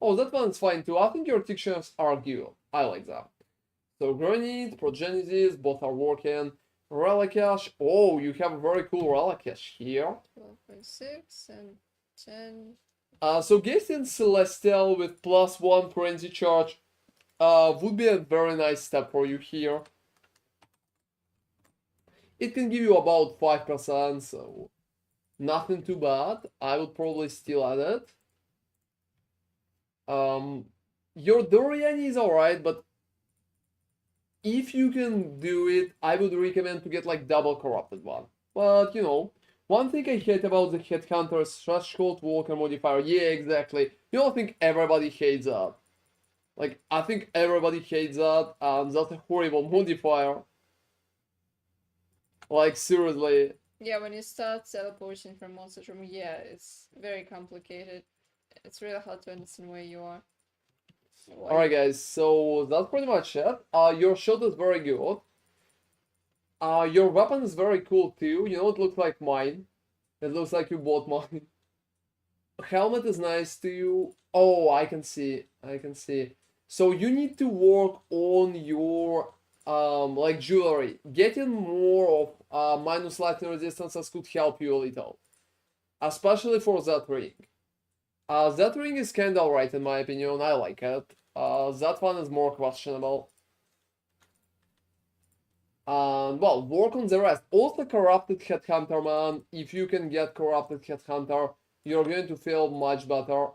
Oh, that one is fine too. I think your tinctures are good. I like that. So Granite, Progenesis, both are working. Relicash. Oh, you have a very cool Relicash here. 12.6 and 10. So Gestian Celestial with +1 frenzy charge would be a very nice step for you here. It can give you about 5%, so nothing too bad. I would probably still add it. Your Dorian is alright, but if you can do it, I would recommend to get like double corrupted one. But you know, one thing I hate about the Headhunter is Threshold Walker modifier. Yeah, exactly. You don't think everybody hates that. Like, I think everybody hates that, and that's a horrible modifier. Like, seriously. Yeah, when you start teleporting from monster room, yeah, it's very complicated. It's really hard to understand where you are. Alright guys, so that's pretty much it. Your shot is very good. Your weapon is very cool too. You know, it looks like mine. It looks like you bought mine. Helmet is nice too. Oh, I can see. So you need to work on your like jewelry. Getting more of minus lightning resistances could help you a little. Especially for that ring. That ring is kinda alright in my opinion, I like it. That one is more questionable. And well, work on the rest. Also Corrupted Headhunter, man. If you can get Corrupted Headhunter, you're going to feel much better.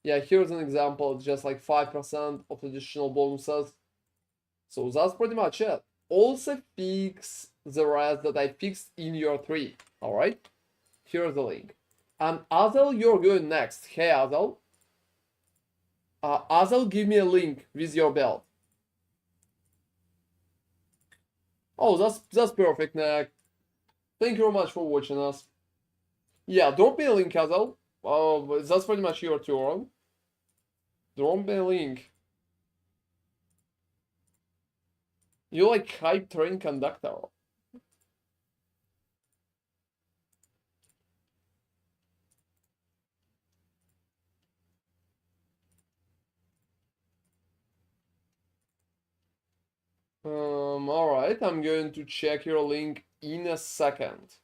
Yeah, here's an example. It's just like 5% of additional bonuses. So that's pretty much it. Also fix the rest that I fixed in your 3. Alright? Here's the link. And Azel, you're going next. Hey Azel. Azel, give me a link with your belt. Oh, that's perfect, Nick. Thank you very much for watching us. Yeah, drop me a link, Azel. That's pretty much your turn. Drop me a link. You like hype train conductor. Alright, I'm going to check your link in a second.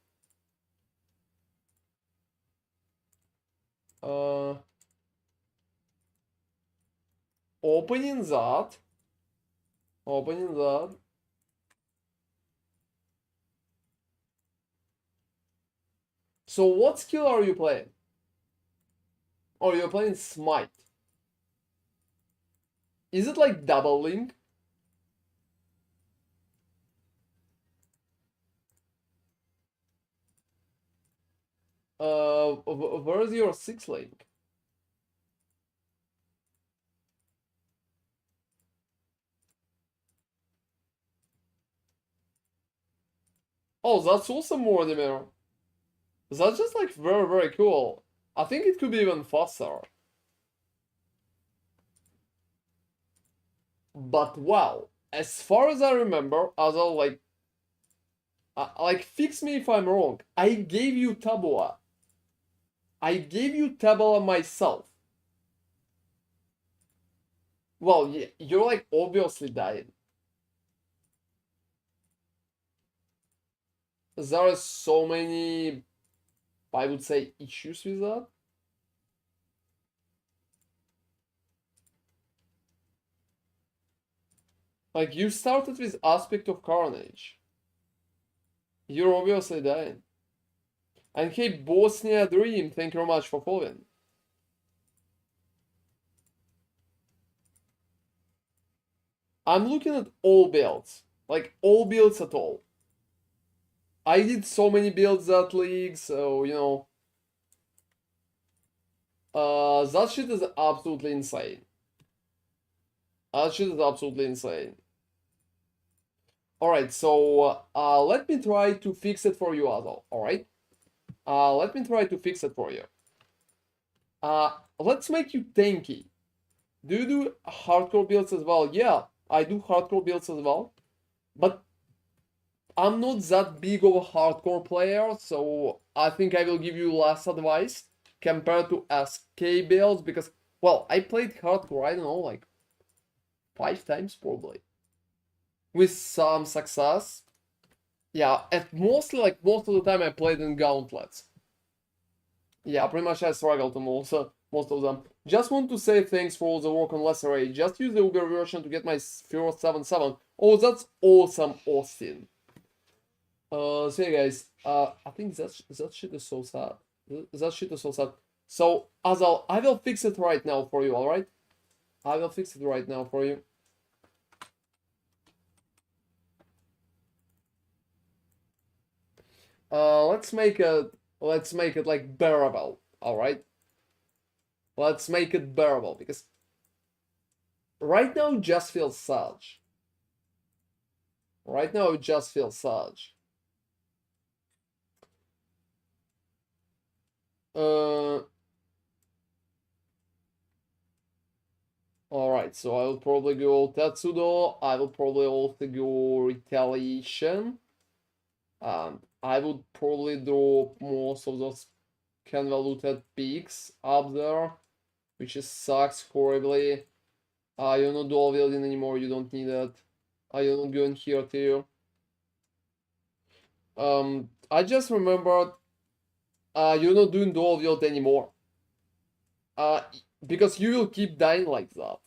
Opening that. So what skill are you playing? Oh, you're playing Smite. Is it like double link? Where's your 6 link? Oh, that's also more Mortimer. That's just like very, very cool. I think it could be even faster. But wow, as far as I remember, as I like fix me if I'm wrong. I gave you Tabula. I gave you Tabula myself. Well, you're like obviously dying. There are so many, I would say, issues with that. Like, you started with Aspect of Carnage. You're obviously dying. And hey, Bosnia Dream, thank you very much for following. I'm looking at all builds. Like, all builds at all. I did so many builds that league, so, you know. That shit is absolutely insane. That shit is absolutely insane. Alright, so let me try to fix it for you, Azal, alright? Let me try to fix it for you. Let's make you tanky. Do you do hardcore builds as well? Yeah, I do hardcore builds as well. But I'm not that big of a hardcore player, so I think I will give you less advice compared to SK builds because, well, I played hardcore, I don't know, like 5 times probably. With some success. Yeah, at mostly, like, most of the time I played in gauntlets. Yeah, pretty much I struggled to most of them. Just want to say thanks for all the work on Lacerate. Just use the Uber version to get my first 7-7. Oh, that's awesome, Austin. So yeah, guys, I think that shit is so sad. That shit is so sad. So, Azal, I will fix it right now for you, alright? I will fix it right now for you. Let's make it like bearable, alright? Let's make it bearable because right now it just feels such. Right now it just feels such. Alright, so I will probably go Tetsudo, I will probably also go Retaliation. I would probably draw most of those convoluted peaks up there, which is sucks horribly. You're not dual wielding anymore, you don't need it. You're not going here too. I just remembered you're not doing dual wield anymore. Because you will keep dying like that.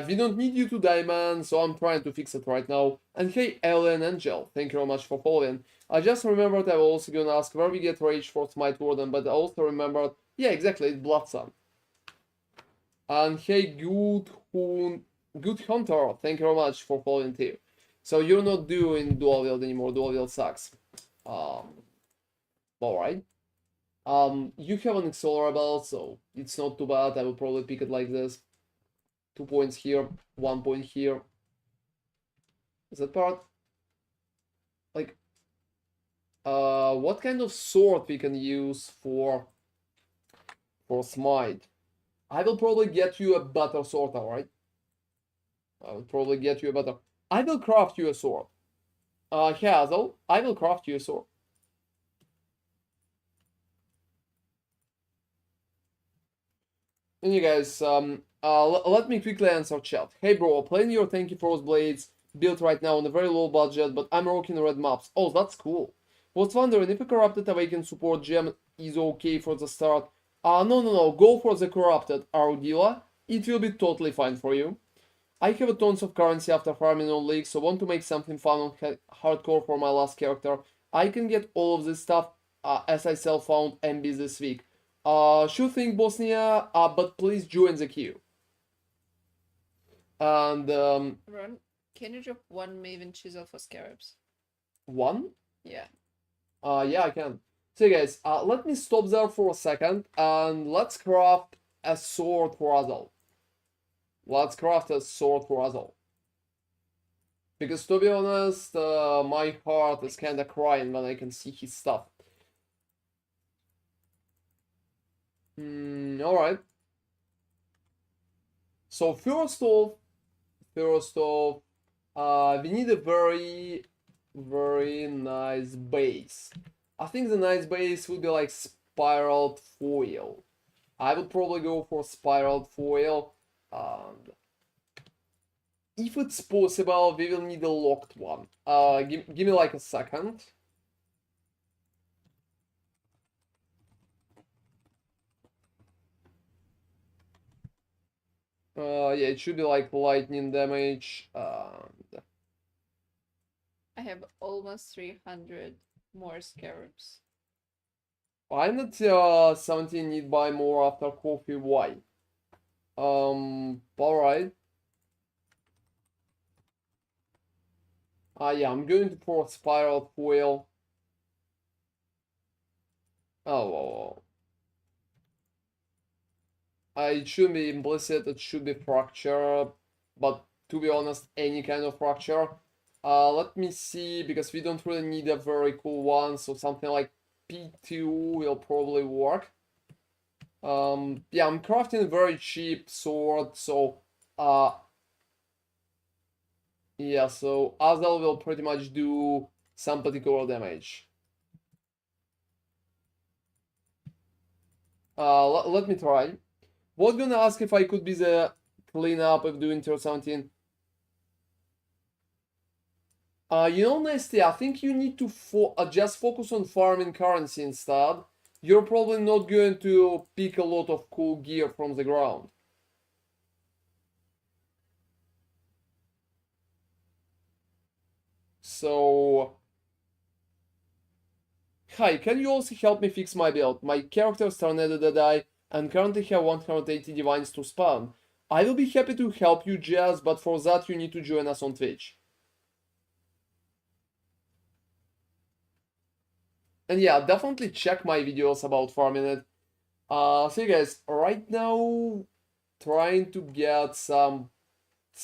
We don't need you to die, man, so I'm trying to fix it right now. And hey, Alien Angel, thank you very much for following. I just remembered I was also gonna ask where we get Rage for SMITE Warden, but I also remembered, yeah, exactly, it's Blood Sun. And hey, Good Hunter, thank you very much for following too. So you're not doing dual wield anymore, dual wield sucks. Alright. You have an Accelerable, so it's not too bad, I will probably pick it like this. 2 points here, 1 point here. Is that part? Like, what kind of sword we can use for SMITE? I will probably get you a better sword, alright? I will probably get you a better... I will craft you a sword. Hazel, I will craft you a sword. And you guys, let me quickly answer chat. Hey bro, playing your Tanky Frost Blades built right now on a very low budget, but I'm rocking red maps. Oh, that's cool. Was wondering if a Corrupted Awaken support gem is okay for the start. No, go for the Corrupted Ardila. It will be totally fine for you. I have a tons of currency after farming on League, so want to make something fun on hardcore for my last character. I can get all of this stuff as I self-found MB this week. Sure thing, Bosnia, but please join the queue. And, Ron, can you drop 1 Maven Chisel for Scarabs? 1? Yeah. Yeah, I can. So guys, let me stop there for a second, and let's craft a sword for Azal. Let's craft a sword for Azal. Because to be honest, my heart is kinda crying when I can see his stuff. Alright. So first off, we need a very, very nice base. I think the nice base would be like spiraled foil. I would probably go for spiraled foil. And if it's possible, we will need a locked one. Give me like a second. Yeah, it should be like lightning damage. I have almost 300 more scarabs. I'm not 17 need buy more after coffee. Why? Alright. Yeah, I'm going to pour spiral foil. Oh. It shouldn't be implicit, it should be fracture, but to be honest, any kind of fracture. Let me see, because we don't really need a very cool one, so something like P2 will probably work. Yeah, I'm crafting a very cheap sword, so yeah, so Azel will pretty much do some particular damage. Let me try. Was gonna ask if I could be the cleanup of doing tier 17. Nasty, I think you need to just focus on farming currency instead. You're probably not going to pick a lot of cool gear from the ground. So... Hi, can you also help me fix my build? My character's tornado that die and currently have 180 divines to spawn. I will be happy to help you, Jazz, but for that you need to join us on Twitch. And yeah, definitely check my videos about farming it. So you guys, right now, trying to get some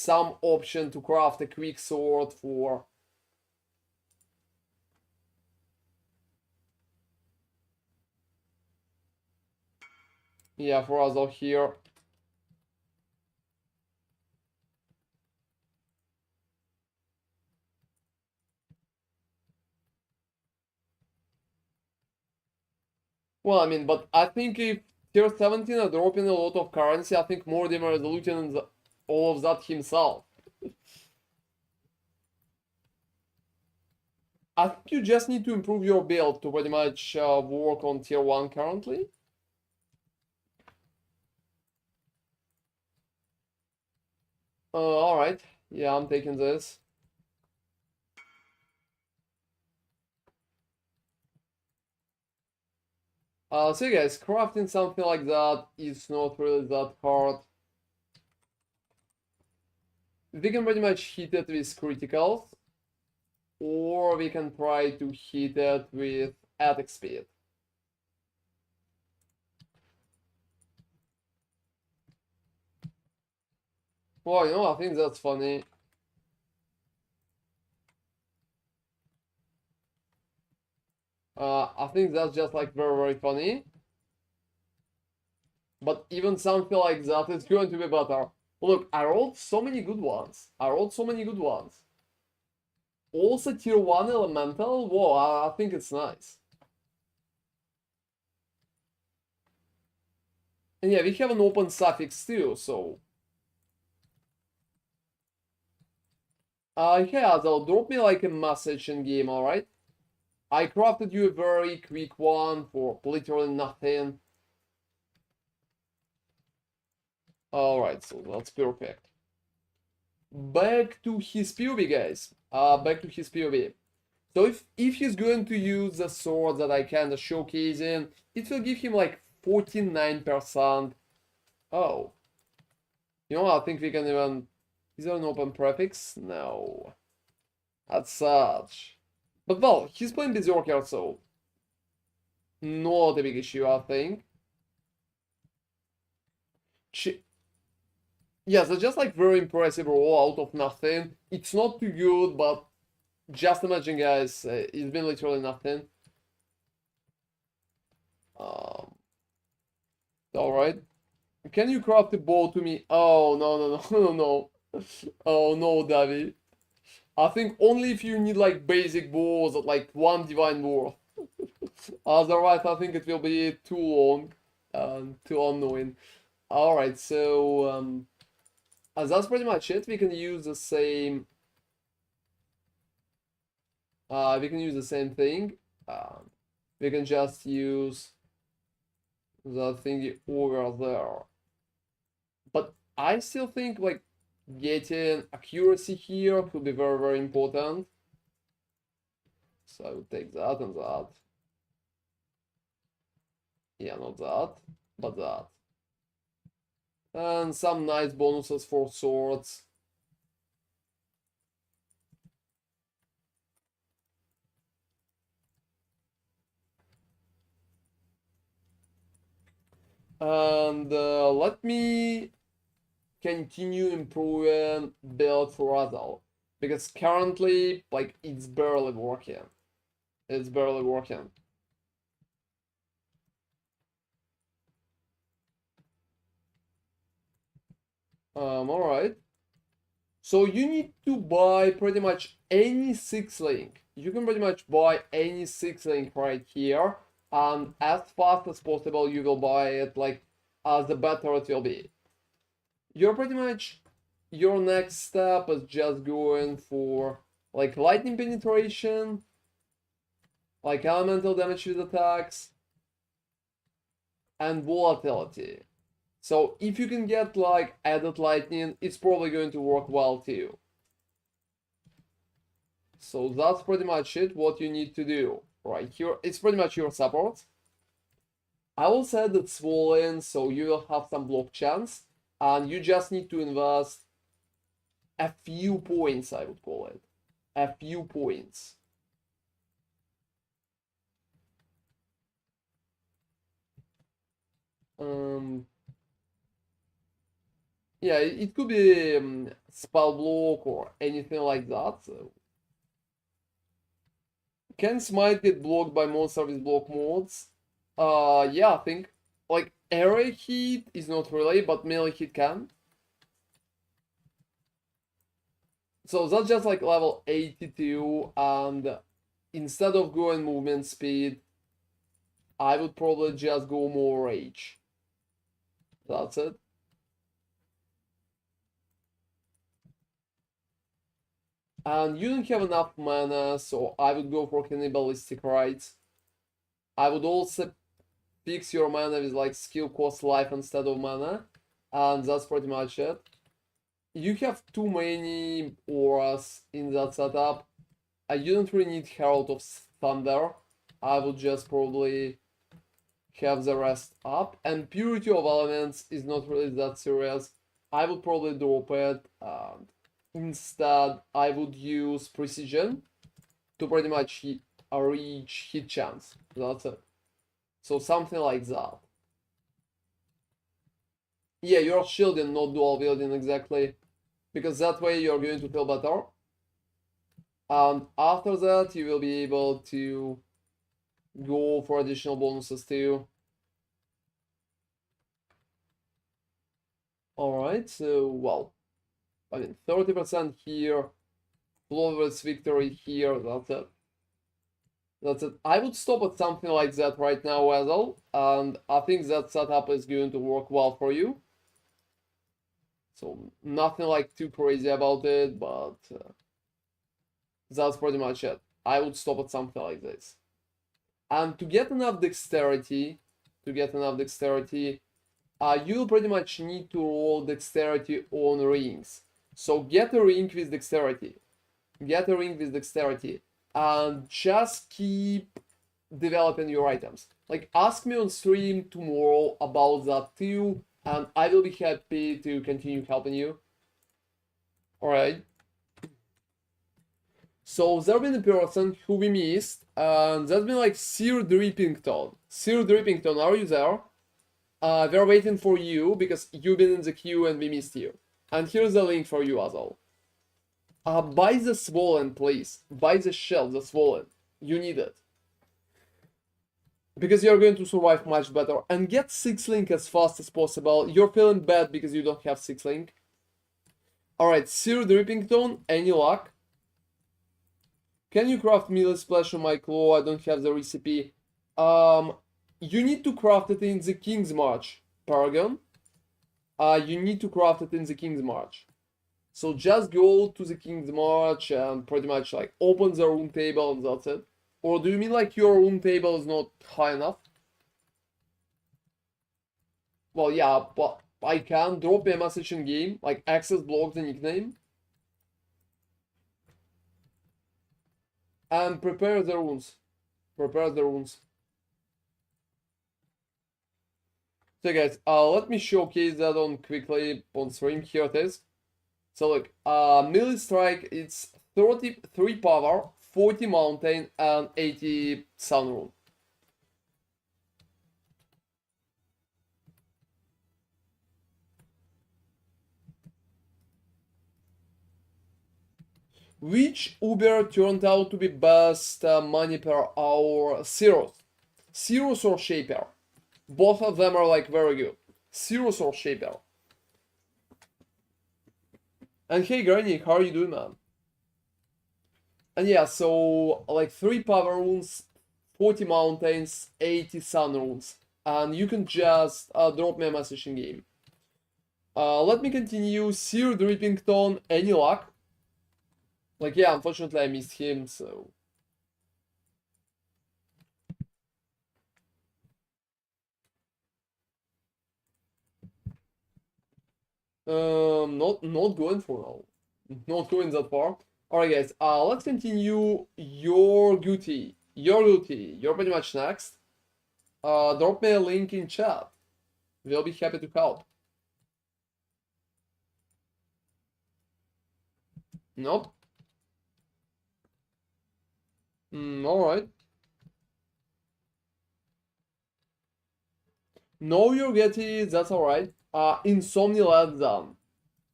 option to craft a quick sword for... Yeah, for us all here. Well, I mean, but I think if tier 17 are dropping a lot of currency, I think Mortimer is looting all of that himself. I think you just need to improve your build to pretty much work on tier 1 currently. Alright. Yeah, I'm taking this. So guys, crafting something like that is not really that hard. We can pretty much hit it with criticals, or we can try to hit it with attack speed. Well, I think that's funny. I think that's just like very, very funny. But even something like that is going to be better. Look, I rolled so many good ones. Also tier 1 elemental. Whoa, I think it's nice. And yeah, we have an open suffix too, so... yeah, they'll drop me like a message in game, alright? I crafted you a very quick one for literally nothing. Alright, so that's perfect. Back to his POV, guys. Back to his POV. So if he's going to use the sword that I kinda showcasing, it will give him like 49%. Oh. I think we can even... Is there an open prefix? No. That's such. But well, he's playing Berserker, so... Not a big issue, I think. Yeah, so just like very impressive roll out of nothing. It's not too good, but just imagine, guys, it's been literally nothing. Alright. Can you craft a bow to me? Oh, no. Oh, no, Davy. I think only if you need, like, basic bows at, like, 1 divine worth. Otherwise, I think it will be too long and too annoying. Alright, so, That's pretty much it. We can use the same. We can use the same thing. We can just use the thingy over there. But I still think like getting accuracy here could be very, very important. So I would take that and that. Yeah, not that, but that. And some nice bonuses for swords. And let me continue improving build for Azal. Because currently, like, it's barely working. It's barely working. Alright. So you need to buy pretty much any 6 link. You can pretty much buy any 6 link right here. And as fast as possible, you will buy it, like, as the better it will be. You're pretty much, your next step is just going for, like, lightning penetration, like elemental damage with attacks, and volatility. So if you can get like added lightning, it's probably going to work well too. So that's pretty much it, what you need to do. Right here, it's pretty much your support. I will set it swollen, so you will have some block chance, and you just need to invest a few points, I would call it. A few points. Yeah, it could be spell block or anything like that. So. Can Smite get blocked by monster with block mods? Yeah, I think. Like, area hit is not really, but melee hit can. So that's just like level 82, and instead of going movement speed, I would probably just go more rage. That's it. And you don't have enough mana, so I would go for cannibalistic rites. I would also fix your mana with like skill cost life instead of mana, and that's pretty much it. You have too many auras in that setup. You don't really need Herald of Thunder. I would just probably have the rest up, and Purity of Elements is not really that serious. I would probably drop it, and instead I would use Precision to pretty much reach hit chance. That's it. So something like that. Yeah, you're shielding, not dual wielding exactly, because that way you're going to feel better. And after that, you will be able to go for additional bonuses too. Alright, so, well, I mean, 30% here, flawless victory here, that's it. That's it. I would stop at something like that right now as well, and I think that setup is going to work well for you. So, nothing like too crazy about it, but that's pretty much it. I would stop at something like this. And to get enough dexterity, you'll pretty much need to roll dexterity on rings. So get a ring with dexterity. And just keep developing your items. Like, ask me on stream tomorrow about that too, and I will be happy to continue helping you. Alright. So there been a person who we missed, and that's been like Sir Drippington. Sir Drippington, are you there? We're waiting for you because you've been in the queue and we missed you. And here's the link for you as well. Buy the Swollen, please. Buy the shell, the Swollen. You need it. Because you're going to survive much better. And get 6 link as fast as possible. You're feeling bad because you don't have 6 link. Alright, Sir Drippington, any luck? Can you craft melee splash on my claw? I don't have the recipe. You need to craft it in the King's March, Paragon. You need to craft it in the King's March. So just go to the King's March and pretty much like open the rune table and that's it. Or do you mean like your rune table is not high enough? Well, yeah, but I can drop me a message in game, like access block the nickname, and prepare the runes. Prepare the runes. So guys, let me showcase that on quickly on stream. Here it is. So look, melee strike, it's 33 power, 40 mountain, and 80 sun rune. Which Uber turned out to be best money per hour? Cirrus. Cirrus or Shaper? Both of them are like very good. Cirrus or Shaper? And hey Granny, how are you doing, man? And yeah, so like 3 power runes, 40 mountains, 80 sun runes. And you can just drop me a message in game. Let me continue. Seared Drippington, any luck? Like, yeah, unfortunately I missed him, so... not going for now. Not going that far. Alright guys, let's continue. Your duty. Your duty. You're pretty much next. Drop me a link in chat. We'll be happy to help. Nope. Alright. No, you're getting, that's alright. Insomnia lad done.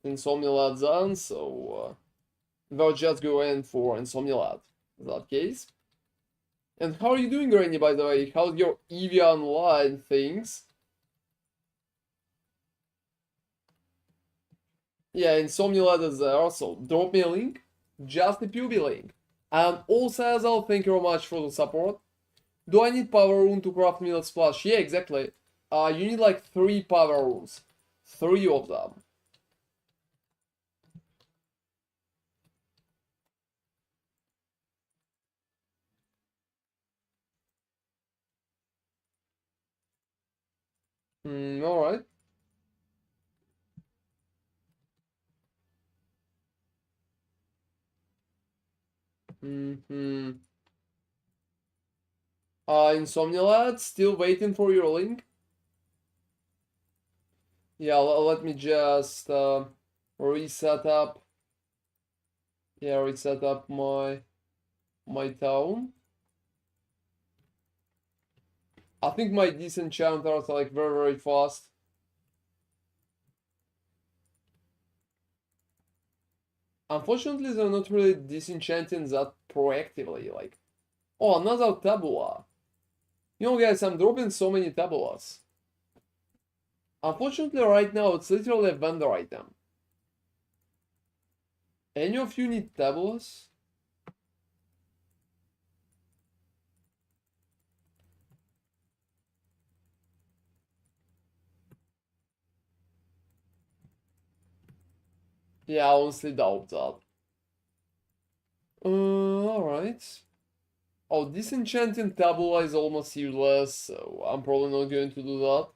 Insomnia lad done, so we'll just go in for Insomnia lad in that case. And how are you doing, Granny, by the way? How's your EV online things? Yeah, Insomnia lad is there, so drop me a link. Just a PUB link. And also, Azal, thank you very much for the support. Do I need power rune to craft Middle Splash? Yeah, exactly. You need like 3 power runes. 3 of them. Alright. Insomnia lad, still waiting for your link. Yeah, let me just reset up. Yeah, reset up my town. I think my disenchanters are like very fast. Unfortunately, they're not really disenchanting that proactively. Like, oh, another tabula. You know, guys, I'm dropping so many tabulas. Unfortunately, right now, it's literally a vendor item. Any of you need tabulas? Yeah, I honestly doubt that. Alright. Oh, disenchanting tabula is almost useless, so I'm probably not going to do that.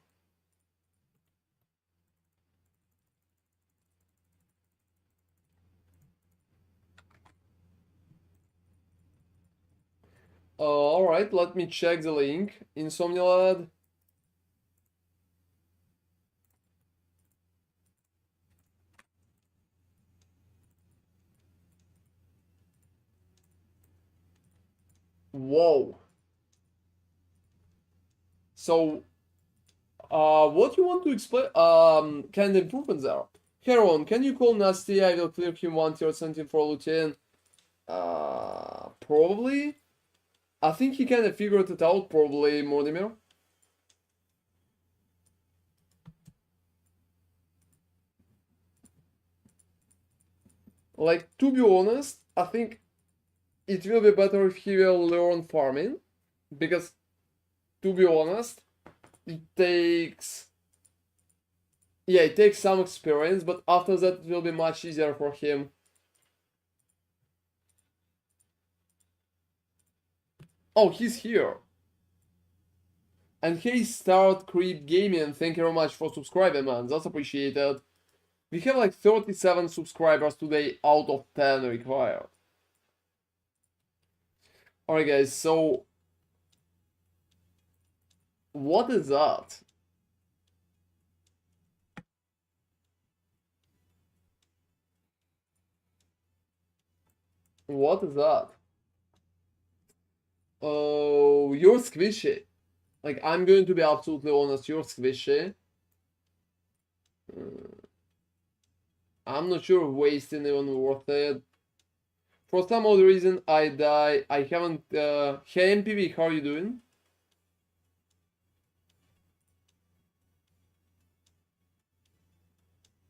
Alright, let me check the link. Insomnia lad. Whoa. So, what you want to explain? Kind of improvements there. Heron, can you call Nasty? I will clear him 1 tier something for Lucian. Probably. I think he kind of figured it out, probably, Mortimer. Like, to be honest, I think it will be better if he will learn farming. Because, to be honest, it takes Yeah, it takes some experience, but after that it will be much easier for him. Oh, he's here. And hey, Start Creep Gaming, thank you very much for subscribing, man. That's appreciated. We have like 37 subscribers today out of 10 required. Alright, guys, so what is that? What is that? Oh, you're squishy. Like, I'm going to be absolutely honest, you're squishy. I'm not sure if wasting even worth it. For some odd reason, I die. I haven't. Hey MPV, how are you doing?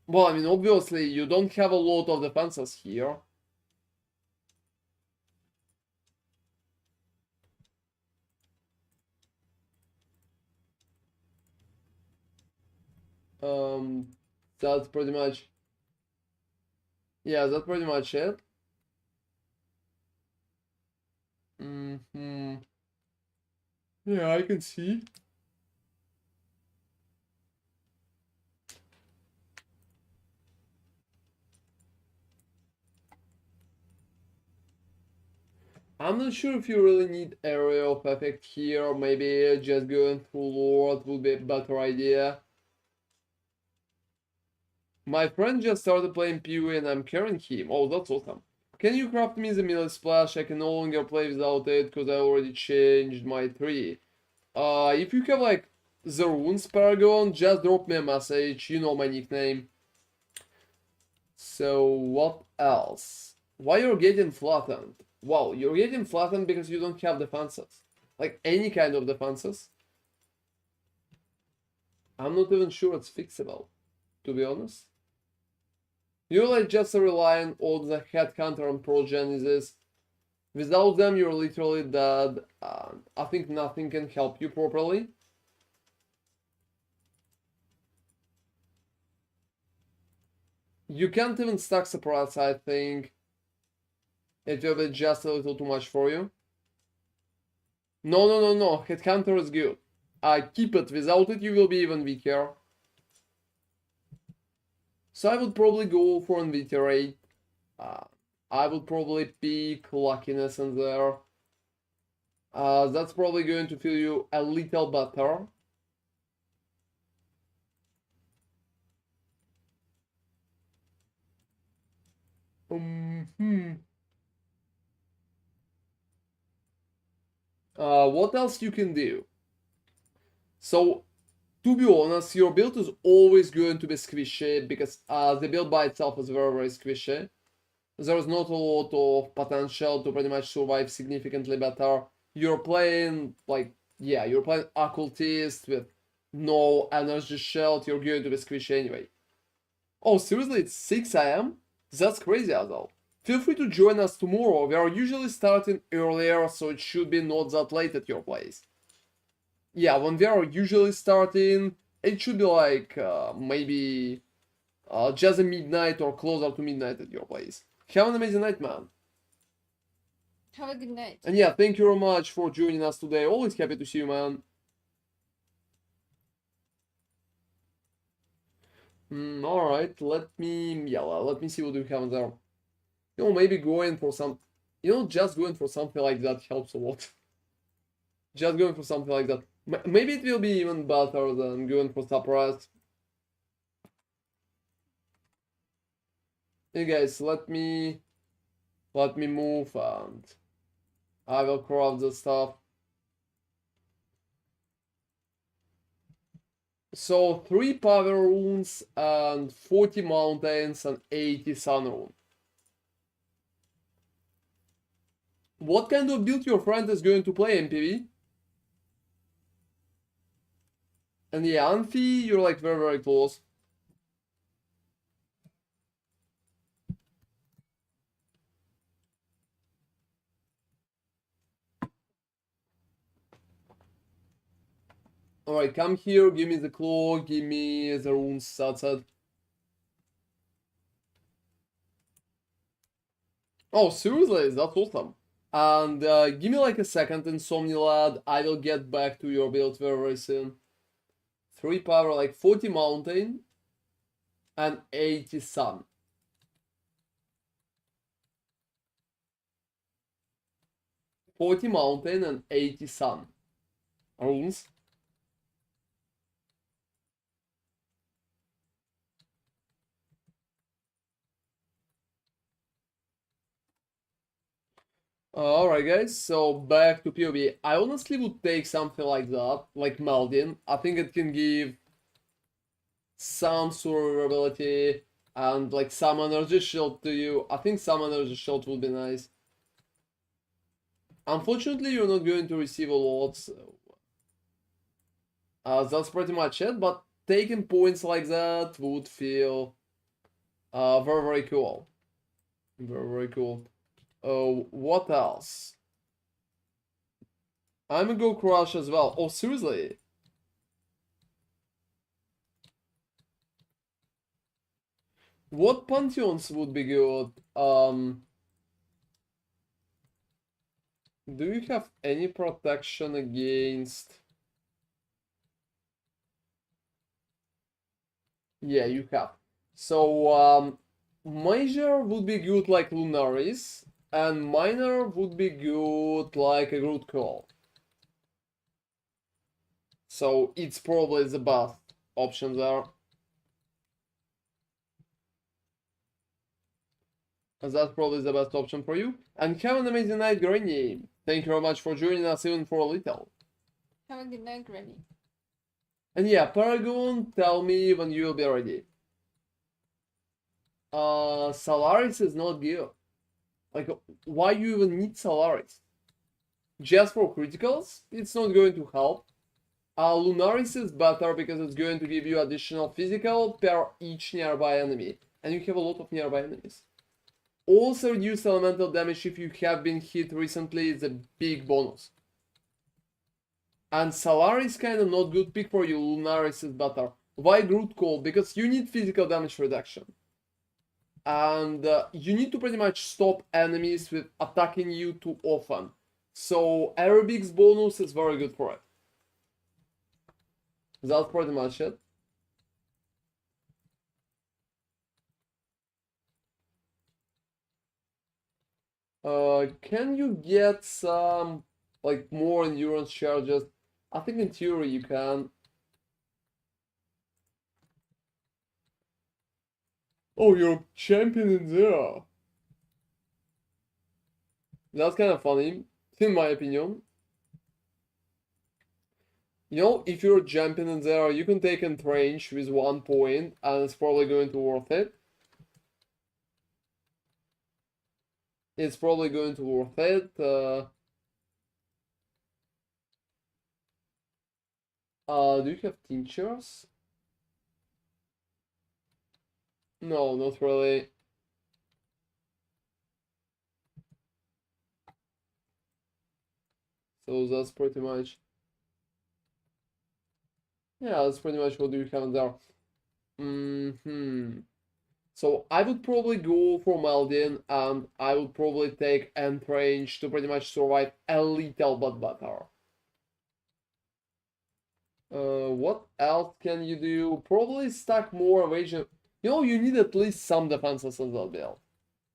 Well, I mean, obviously, you don't have a lot of defenses here. That's pretty much. Yeah, that's pretty much it. Yeah, I can see. I'm not sure if you really need area of effect here, or maybe just going through Lord would be a better idea. My friend just started playing PoE and I'm carrying him. Oh, that's awesome. Can you craft me the melee splash? I can no longer play without it because I already changed my tree. If you have like the runes paragon, just drop me a message. You know my nickname. So what else? Why you're getting flattened? Wow, you're getting flattened because you don't have defenses. Like any kind of defenses. I'm not even sure it's fixable, to be honest. You're like just relying on the headhunter and progenesis. Without them, you're literally dead. I think nothing can help you properly. You can't even stack suppress, I think. It will be just a little too much for you. No. Headhunter is good. Keep it. Without it, you will be even weaker. So I would probably go for Invitorate. I would probably pick Luckiness in there. That's probably going to feel you a little better. What else you can do? So, to be honest, your build is always going to be squishy because the build by itself is very, very squishy. There's not a lot of potential to pretty much survive significantly better. You're playing, like, yeah, you're playing Occultist with no energy shield, you're going to be squishy anyway. Oh, seriously, it's 6 AM? That's crazy, Azal. Feel free to join us tomorrow. We are usually starting earlier, so it should be not that late at your place. Yeah, when we are usually starting, it should be like maybe just a midnight or closer to midnight at your place. Have an amazing night, man. Have a good night. And yeah, thank you very much for joining us today. Always happy to see you, man. Alright, let me see what we have there. You know, maybe going for some, just going for something like that helps a lot. Just going for something like that. Maybe it will be even better than going for suppress. Hey guys, let me move and I will craft the stuff. So 3 power runes and 40 mountains and 80 sun rune. What kind of build your friend is going to play, MPV? And yeah, Amphi, you're like very, very close. Alright, come here, give me the claw, give me the runes, that's it. Oh, seriously, that's awesome. And give me like a second, Insomnia Lad, I will get back to your build very, very soon. 3 power, like 40 mountain and 80 sun. $40 mountain and 80 sun. Runes. Alright guys, so back to PoE. I honestly would take something like that, like Meldin. I think it can give some survivability and like some energy shield to you. I think some energy shield would be nice. Unfortunately, you're not going to receive a lot, so that's pretty much it. But taking points like that would feel very, very cool. Very, very cool. What else? I'm gonna go crush as well. Oh, seriously? What pantheons would be good? Do you have any protection against? Yeah, you have. So, major would be good like Lunaris, and minor would be good like a Groot Call. So it's probably the best option there. That's probably the best option for you. And have an amazing night, Granny. Thank you very much for joining us even for a little. Have a good night, Granny. And yeah, Paragon, tell me when you will be ready. Solaris is not good. Like, why you even need Solaris? Just for criticals, it's not going to help. Lunaris is better because it's going to give you additional physical per each nearby enemy. And you have a lot of nearby enemies. Also reduce elemental damage if you have been hit recently is a big bonus. And Solaris is kind of not good pick for you, Lunaris is better. Why Groot Call? Because you need physical damage reduction. And you need to pretty much stop enemies with attacking you too often. So Aerobic's bonus is very good for it. That's pretty much it. Can you get some like more endurance charges? I think in theory you can. Oh, you're champion in there. That's kind of funny, in my opinion. You know, if you're jumping in there, you can take in range with 1 point, and it's probably going to worth it. It's probably going to worth it. Do you have tinctures? No, not really. So that's pretty much. Yeah, that's pretty much what you have there. So I would probably go for Meldin, and I would probably take end range to pretty much survive a little bit better. What else can you do? Probably stack more evasion. You know, you need at least some defenses in that build.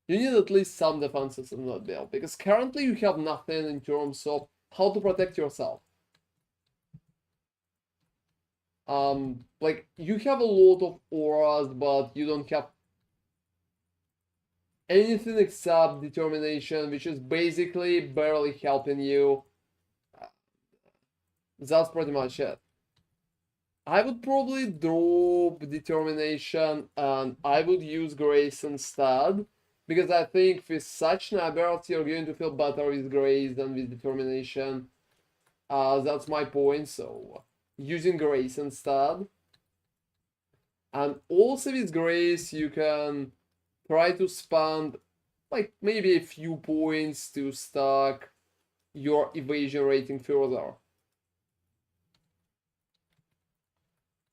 You need at least some defenses in that build, because currently you have nothing in terms of how to protect yourself. Like, you have a lot of auras, but you don't have anything except determination, which is basically barely helping you. That's pretty much it. I would probably drop determination and I would use grace instead, because I think with such an ability you're going to feel better with grace than with determination. That's my point, so using grace instead. And also with grace you can try to spend like maybe a few points to stack your evasion rating further.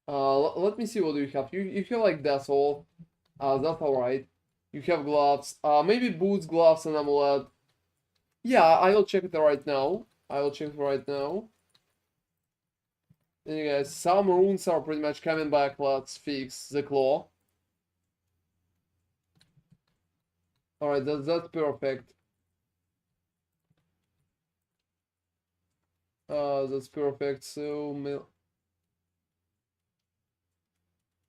Let me see what you have. You have like that's all. That's alright. You have gloves. Maybe boots, gloves, and amulet. Yeah, I will check it right now. I will check it right now. And guys, some runes are pretty much coming back. Let's fix the claw. Alright, that's perfect. That's perfect. So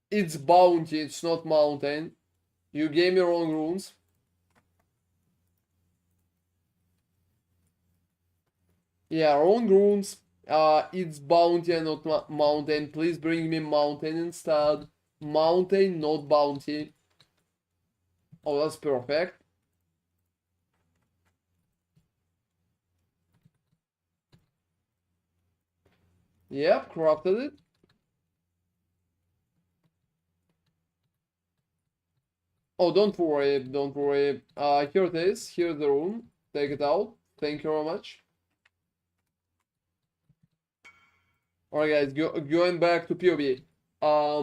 it's bounty, it's not mountain. You gave me wrong runes. Yeah, wrong runes. It's bounty and not mountain. Please bring me mountain instead. Mountain, not bounty. Oh, that's perfect. Yep, crafted it. Oh, don't worry, don't worry. Here it is. Here's the rune. Take it out. Thank you very much. Alright, guys, going back to PoE.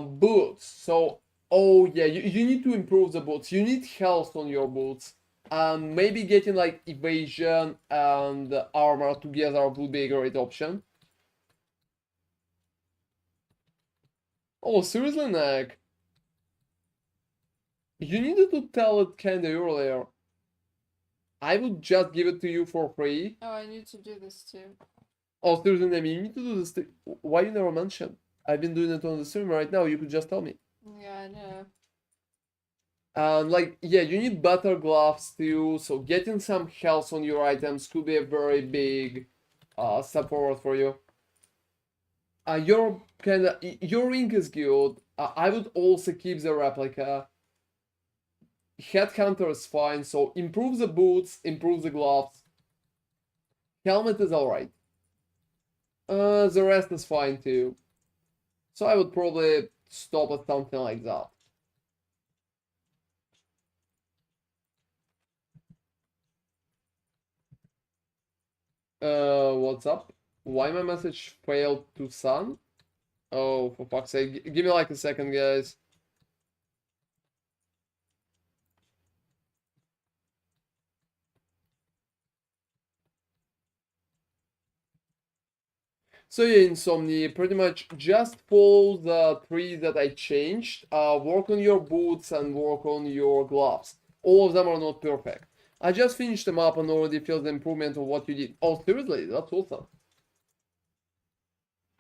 Boots. So, oh yeah, you need to improve the boots. You need health on your boots. Maybe getting like evasion and armor together would be a great option. Oh, seriously, Nick? You needed to tell it kinda earlier. I would just give it to you for free. Oh, I need to do this too. Oh, seriously, Nami, you need to do this. Why you never mentioned? I've been doing it on the stream right now. You could just tell me. Yeah, I know. And like, yeah, you need better gloves too. So getting some health on your items could be a very big step forward for you. Your ring is good. I would also keep the replica. Headhunter is fine. So improve the boots, improve the gloves. Helmet is alright. The rest is fine too. So I would probably stop at something like that. What's up? Why my message failed to send? Oh, for fuck's sake. Give me like a second, guys. So yeah, Insomnia, pretty much just follow the three that I changed. Work on your boots and work on your gloves. All of them are not perfect. I just finished them up and already feel the improvement of what you did. Oh, seriously, that's awesome.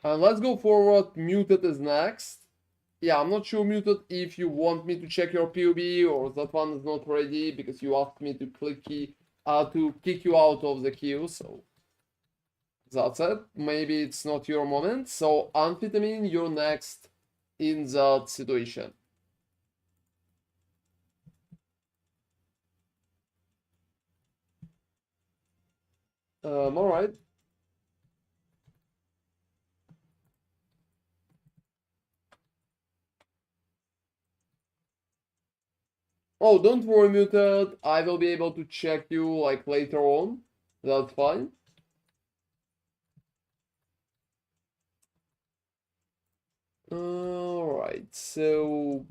Let's go forward. Muted is next. Yeah, I'm not sure, Muted, if you want me to check your POB or that one is not ready because you asked me to to kick you out of the queue, so that's it. Maybe it's not your moment. So Amphetamine, you're next in that situation. Alright. Oh, don't worry, Muted. I will be able to check you like later on. That's fine. Alright, so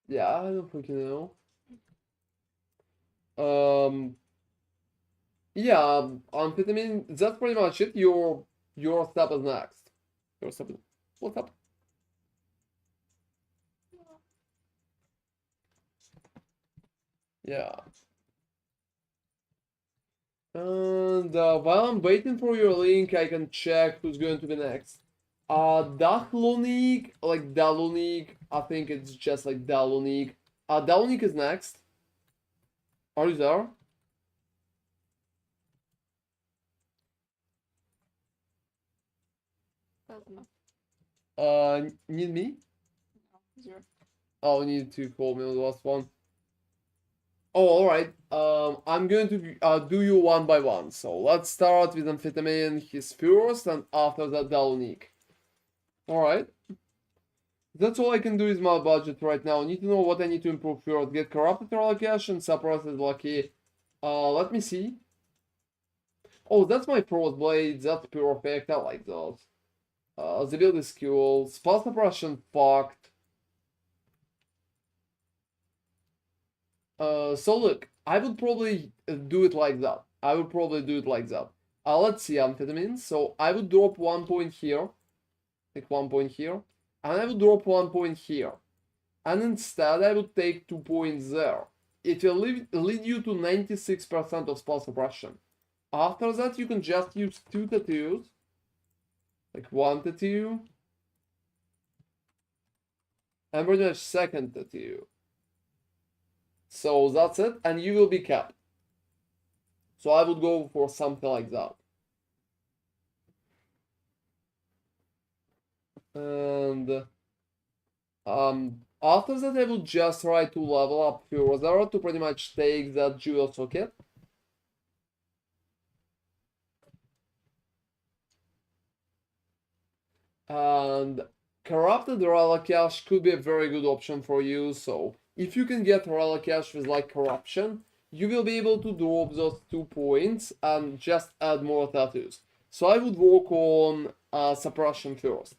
yeah, I don't fucking know. Yeah, Amphetamine, that's pretty much it. Your step is next. Your step is... What's up? Yeah. And while I'm waiting for your link, I can check who's going to be next. Dahlonik, like Dalonik, I think it's just like Dalonik. Dalonik is next. Are you there? Doesn't Need me? Zero. Oh, need to call me on the last one. Oh, alright. I'm going to do you one by one. So let's start with Amphetamine, his first, and after that Dalonik. Alright. That's all I can do is my budget right now. I need to know what I need to improve first. Get corrupted allocation, suppressed lucky. Let me see. Oh, that's my frost blade. That's perfect. I like those. The build is cool. Spell suppression fucked. So look, I would probably do it like that. I would probably do it like that. Let's see amphetamines. So I would drop 1 point here, like 1 point here, and I would drop 1 point here. And instead I would take 2 points there. It will lead you to 96% of spell suppression. After that you can just use 2 tattoos, like 1 tattoo, and pretty much second tattoo. So that's it, and you will be capped. So I would go for something like that. And after that I would just try to level up further to pretty much take that jewel socket. And corrupted relic cache could be a very good option for you. So if you can get relic cache with like corruption, you will be able to drop those 2 points and just add more tattoos. So I would work on suppression first.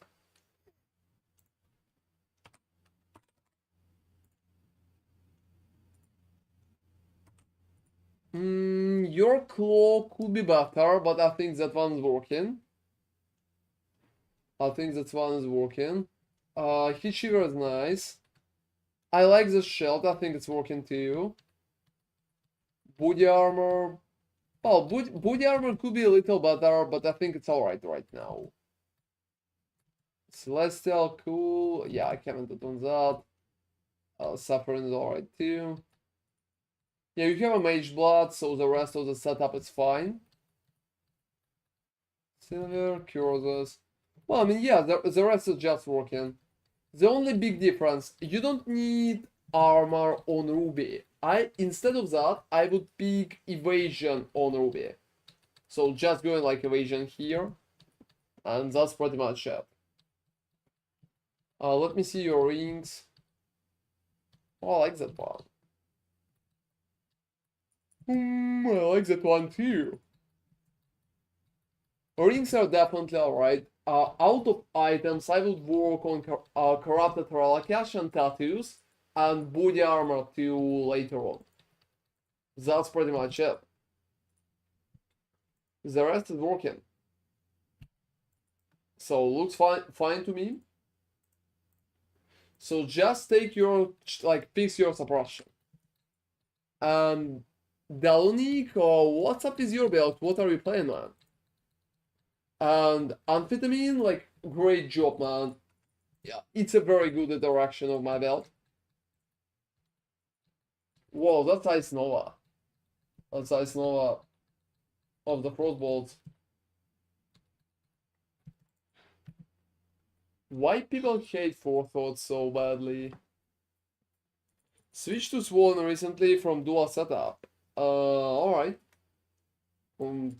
Your claw could be better, but I think that one's working. I think that one is working. Heat shiver is nice. I like the shield. I think it's working too. Body armor. Oh, body armor could be a little better, but I think it's alright right now. Celestial, cool. Yeah, I commented on that. Suffering is alright too. Yeah, you have a mage blood, so the rest of the setup is fine. Silver, curses. Well, I mean, yeah, the rest is just working. The only big difference, you don't need armor on Ruby. Instead of that, I would pick evasion on Ruby. So just going like evasion here, and that's pretty much it. Let me see your rings. Oh, I like that one. I like that one too. Rings are definitely alright. Out of items, I would work on corrupted Relakash and tattoos, and body armor too later on. That's pretty much it. The rest is working. So looks fine to me. So just take your, like, fix your suppression. Dalonik, what's up with your build? What are you playing, man? And amphetamine, like, great job, man. Yeah, it's a very good interaction of my build. Whoa, that's Ice Nova. That's Ice Nova of the Frostbolts. Why people hate Forethought so badly? Switched to Swan recently from dual setup. Alright.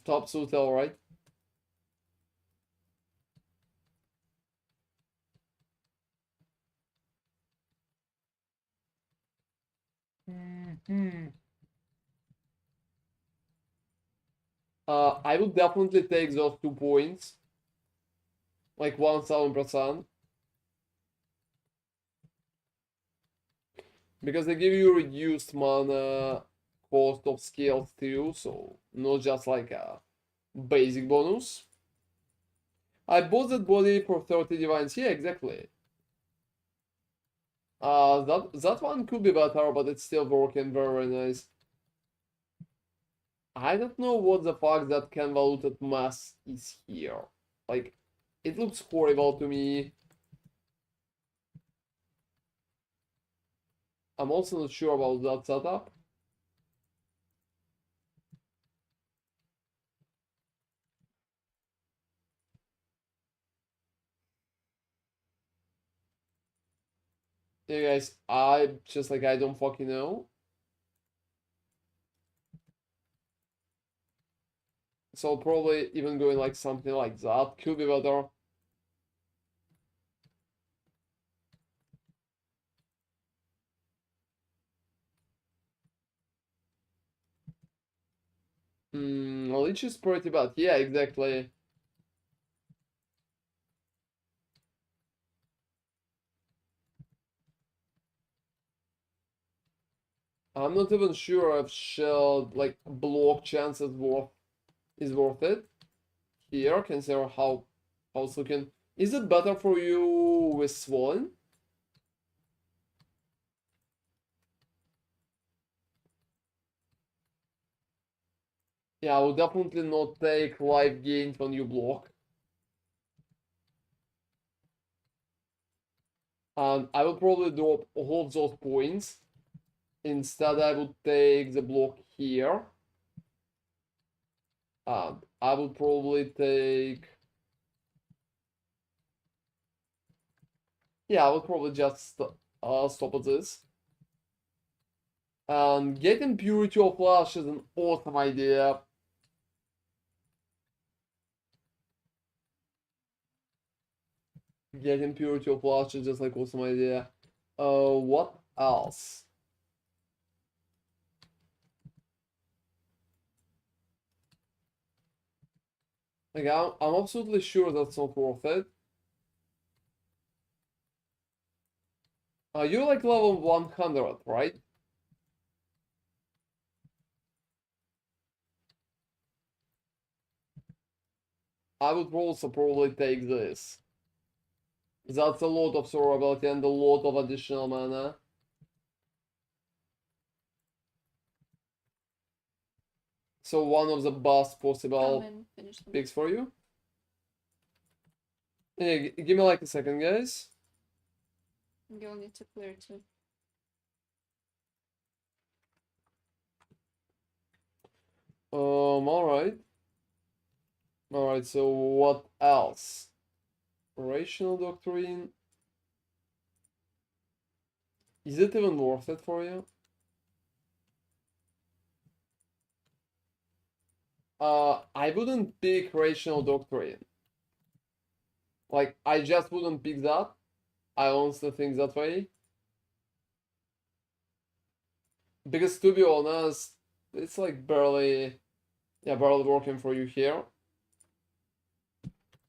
Top suit, alright. I would definitely take those 2 points. Like 1000%. Because they give you reduced mana cost of skills too, so not just like a basic bonus. I bought that body for 30 divines. Yeah, exactly. That one could be better, but it's still working very nice. I don't know what the fuck that convoluted mass is here. Like, it looks horrible to me. I'm also not sure about that setup. Yeah, guys, I just like, I don't fucking know. So probably even going like something like that could be better. Lich is pretty bad. Yeah, exactly. I'm not even sure if shield like block chances is worth it. Here, consider how it's looking. Is it better for you with Swollen? Yeah, I will definitely not take life gain when you block. And I will probably drop all of those points. Instead, I would take the block here. And I will probably take... Yeah, I will probably just stop at this. And getting Purity of Flash is an awesome idea. Getting Purity of Flash is just like awesome idea. What else? Like, I'm absolutely sure that's not worth it. You're like level 100, right? I would also probably take this. That's a lot of survivability and a lot of additional mana. So one of the best possible picks for you. Yeah, give me like a second, guys. You'll need to clear too. Alright. Alright, so what else? Rational Doctrine. Is it even worth it for you? I wouldn't pick Rational Doctrine. Like, I just wouldn't pick that. I honestly think that way. Because to be honest, it's like barely working for you here.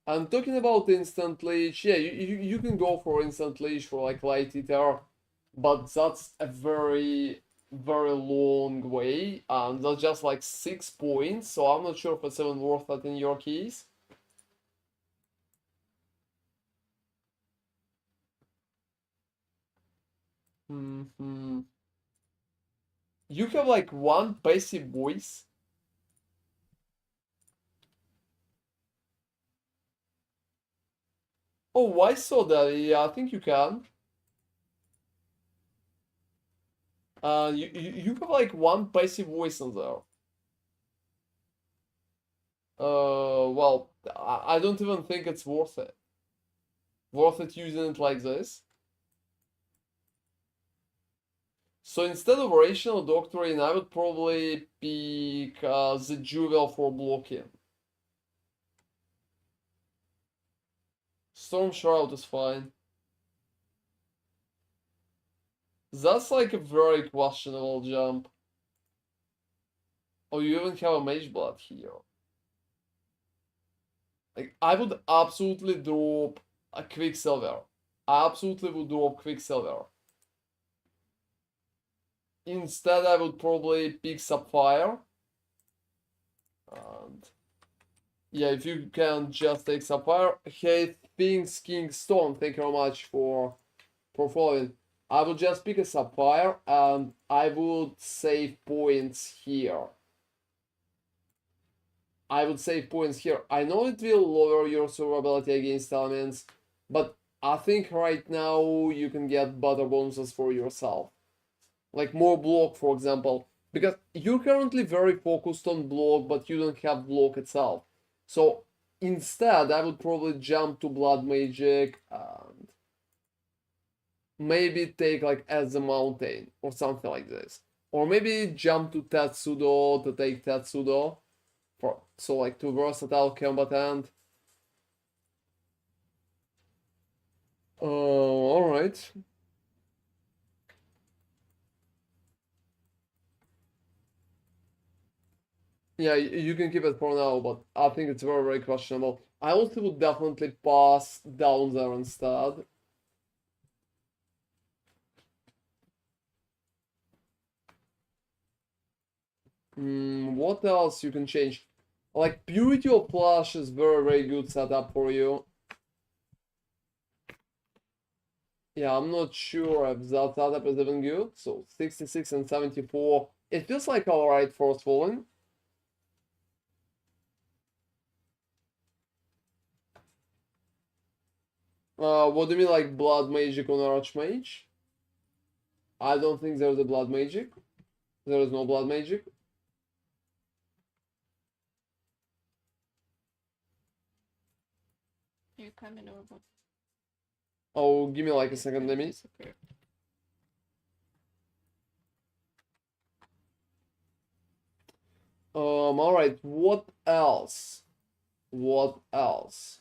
And talking about instant leech, yeah, you can go for instant leech for like light eater, but that's a very long way, and that's just like 6 points, so I'm not sure if it's even worth it in your keys. You have like one passive voice. Oh, why so that? Yeah, I think you can. You have like one passive voice in there. Well, I don't even think it's worth it. Worth it using it like this. So instead of Rational Doctrine, I would probably pick the Jewel for blocking. Storm Shroud is fine. That's like a very questionable jump. Oh, you even have a Mage Blood here. Like, I would absolutely drop a Quicksilver. I absolutely would drop Quicksilver. Instead, I would probably pick Sapphire. And yeah, if you can just take Sapphire. Hey, Things King Stone, thank you very much for following. I would just pick a Sapphire and I would save points here. I would save points here. I know it will lower your survivability against elements, but I think right now you can get better bonuses for yourself. Like more block, for example. Because you're currently very focused on block, but you don't have block itself. So instead, I would probably jump to Blood Magic and maybe take like As the Mountain or something like this. Or maybe jump to Tetsudo to take Tetsudo. So like to versatile combatant. Alright. Yeah, you can keep it for now, but I think it's very, very questionable. I also would definitely pass down there instead. What else you can change? Like, Purity of Flash is very, very good setup for you. Yeah, I'm not sure if that setup is even good. So 66 and 74. It feels like alright for Falling. What do you mean, like Blood Magic on Archmage? I don't think there's a Blood Magic. There is no Blood Magic. You're coming over. Oh, give me like a second, let me. Disappear. Alright, what else? What else?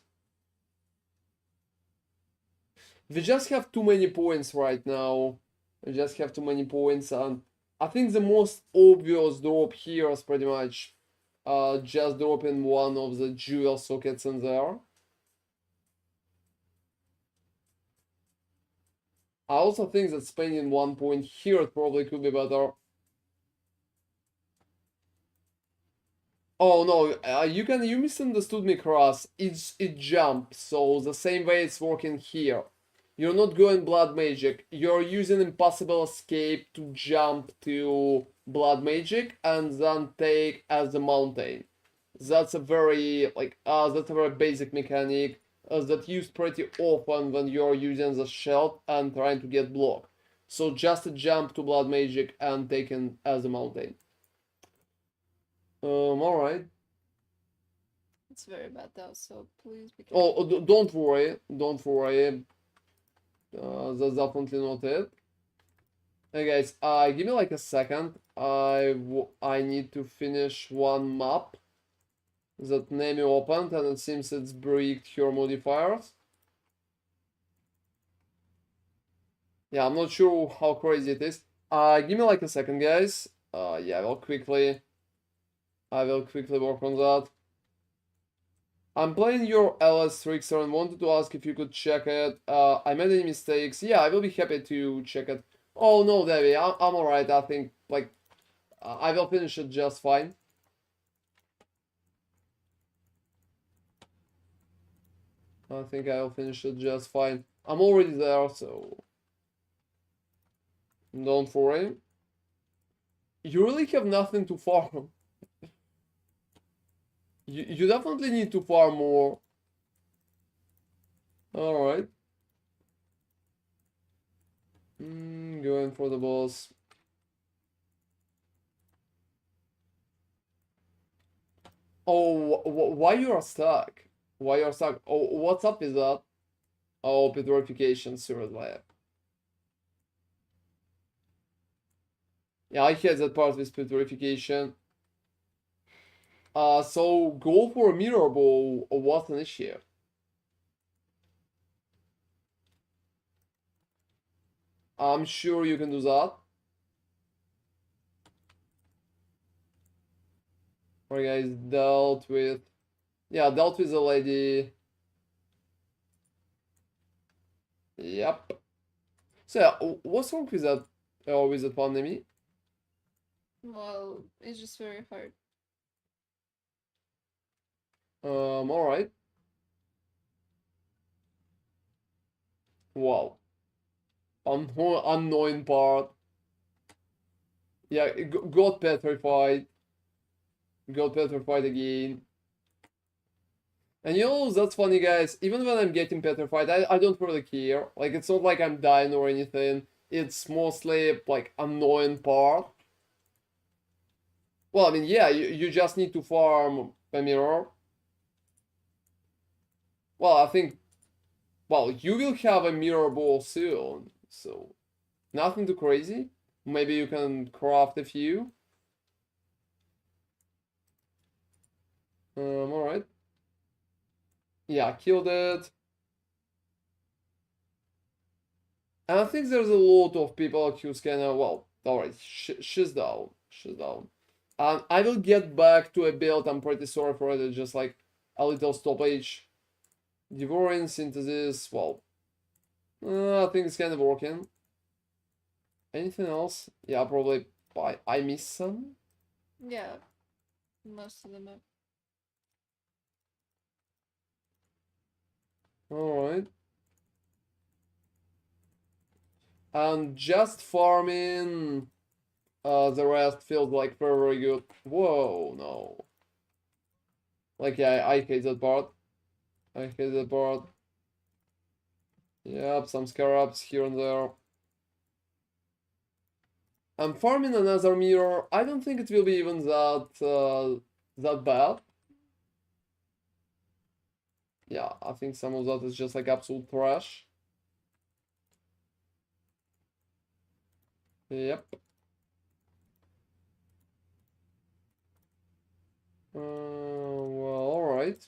We just have too many points right now. We just have too many points, and I think the most obvious drop here is pretty much just dropping one of the jewel sockets in there. I also think that spending 1 point here probably could be better. Oh no, you misunderstood me, Cross. It jumps, so the same way it's working here. You're not going Blood Magic. You're using Impossible Escape to jump to Blood Magic and then take as a mountain. That's a very that's a very basic mechanic that's used pretty often when you're using the shield and trying to get blocked. So just a jump to Blood Magic and taken as a mountain. Alright. It's very bad though, so please be Oh, careful. don't worry, don't worry. That's definitely not it. Hey guys, give me like a second. I need to finish one map that Nemi opened, and it seems it's breaked her modifiers. Yeah, I'm not sure how crazy it is. Give me like a second, guys. Yeah, I will quickly work on that. I'm playing your LS Trickster and wanted to ask if you could check it. I made any mistakes. Yeah, I will be happy to check it. Oh no, Debbie, I'm alright. I think, like, I will finish it just fine. I think I will finish it just fine. I'm already there, so don't worry. You really have nothing to farm. You definitely need to farm more. Alright. Going for the boss. Oh, why you are stuck? Why you are stuck? Oh, what's up with that? Oh, petrification, seriously. Yeah, I had that part with petrification. So go for a mirror ball. What's an issue? I'm sure you can do that. Alright, guys, dealt with. Yeah, dealt with the lady. Yep. So, yeah, what's wrong with that pandemic? Well, it's just very hard. Alright. Wow. Unknown part. Yeah, got petrified. Got petrified again. And you know, that's funny, guys. Even when I'm getting petrified, I don't really care. Like, it's not like I'm dying or anything. It's mostly, like, annoying part. Well, I mean, yeah, you just need to farm a mirror. Well, I think, well, you will have a mirror ball soon, so nothing too crazy. Maybe you can craft a few. Alright. Yeah, killed it. And I think there's a lot of people who's kinda, well, alright, she's down. She's down. And I will get back to a build, I'm pretty sorry for it, it's just like a little stoppage. Devouring synthesis, well, I think it's kind of working. Anything else? Yeah, probably I missed some. Yeah, most of them are. Alright. And just farming the rest feels like very, very good. Whoa, no. Like, yeah, I hate that part. I hate that part. Yep, some scarabs here and there. I'm farming another mirror. I don't think it will be even that bad. Yeah, I think some of that is just like absolute trash. Yep. Well, alright.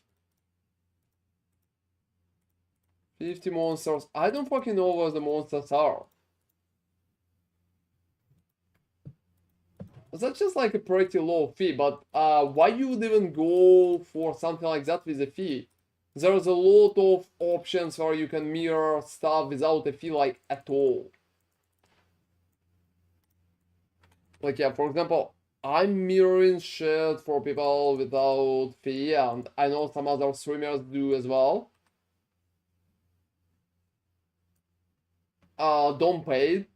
50 monsters. I don't fucking know where the monsters are. That's just like a pretty low fee, but why you would even go for something like that with a fee? There's a lot of options where you can mirror stuff without a fee like at all. Like, yeah, for example, I'm mirroring shit for people without fee, and I know some other streamers do as well. Don't pay.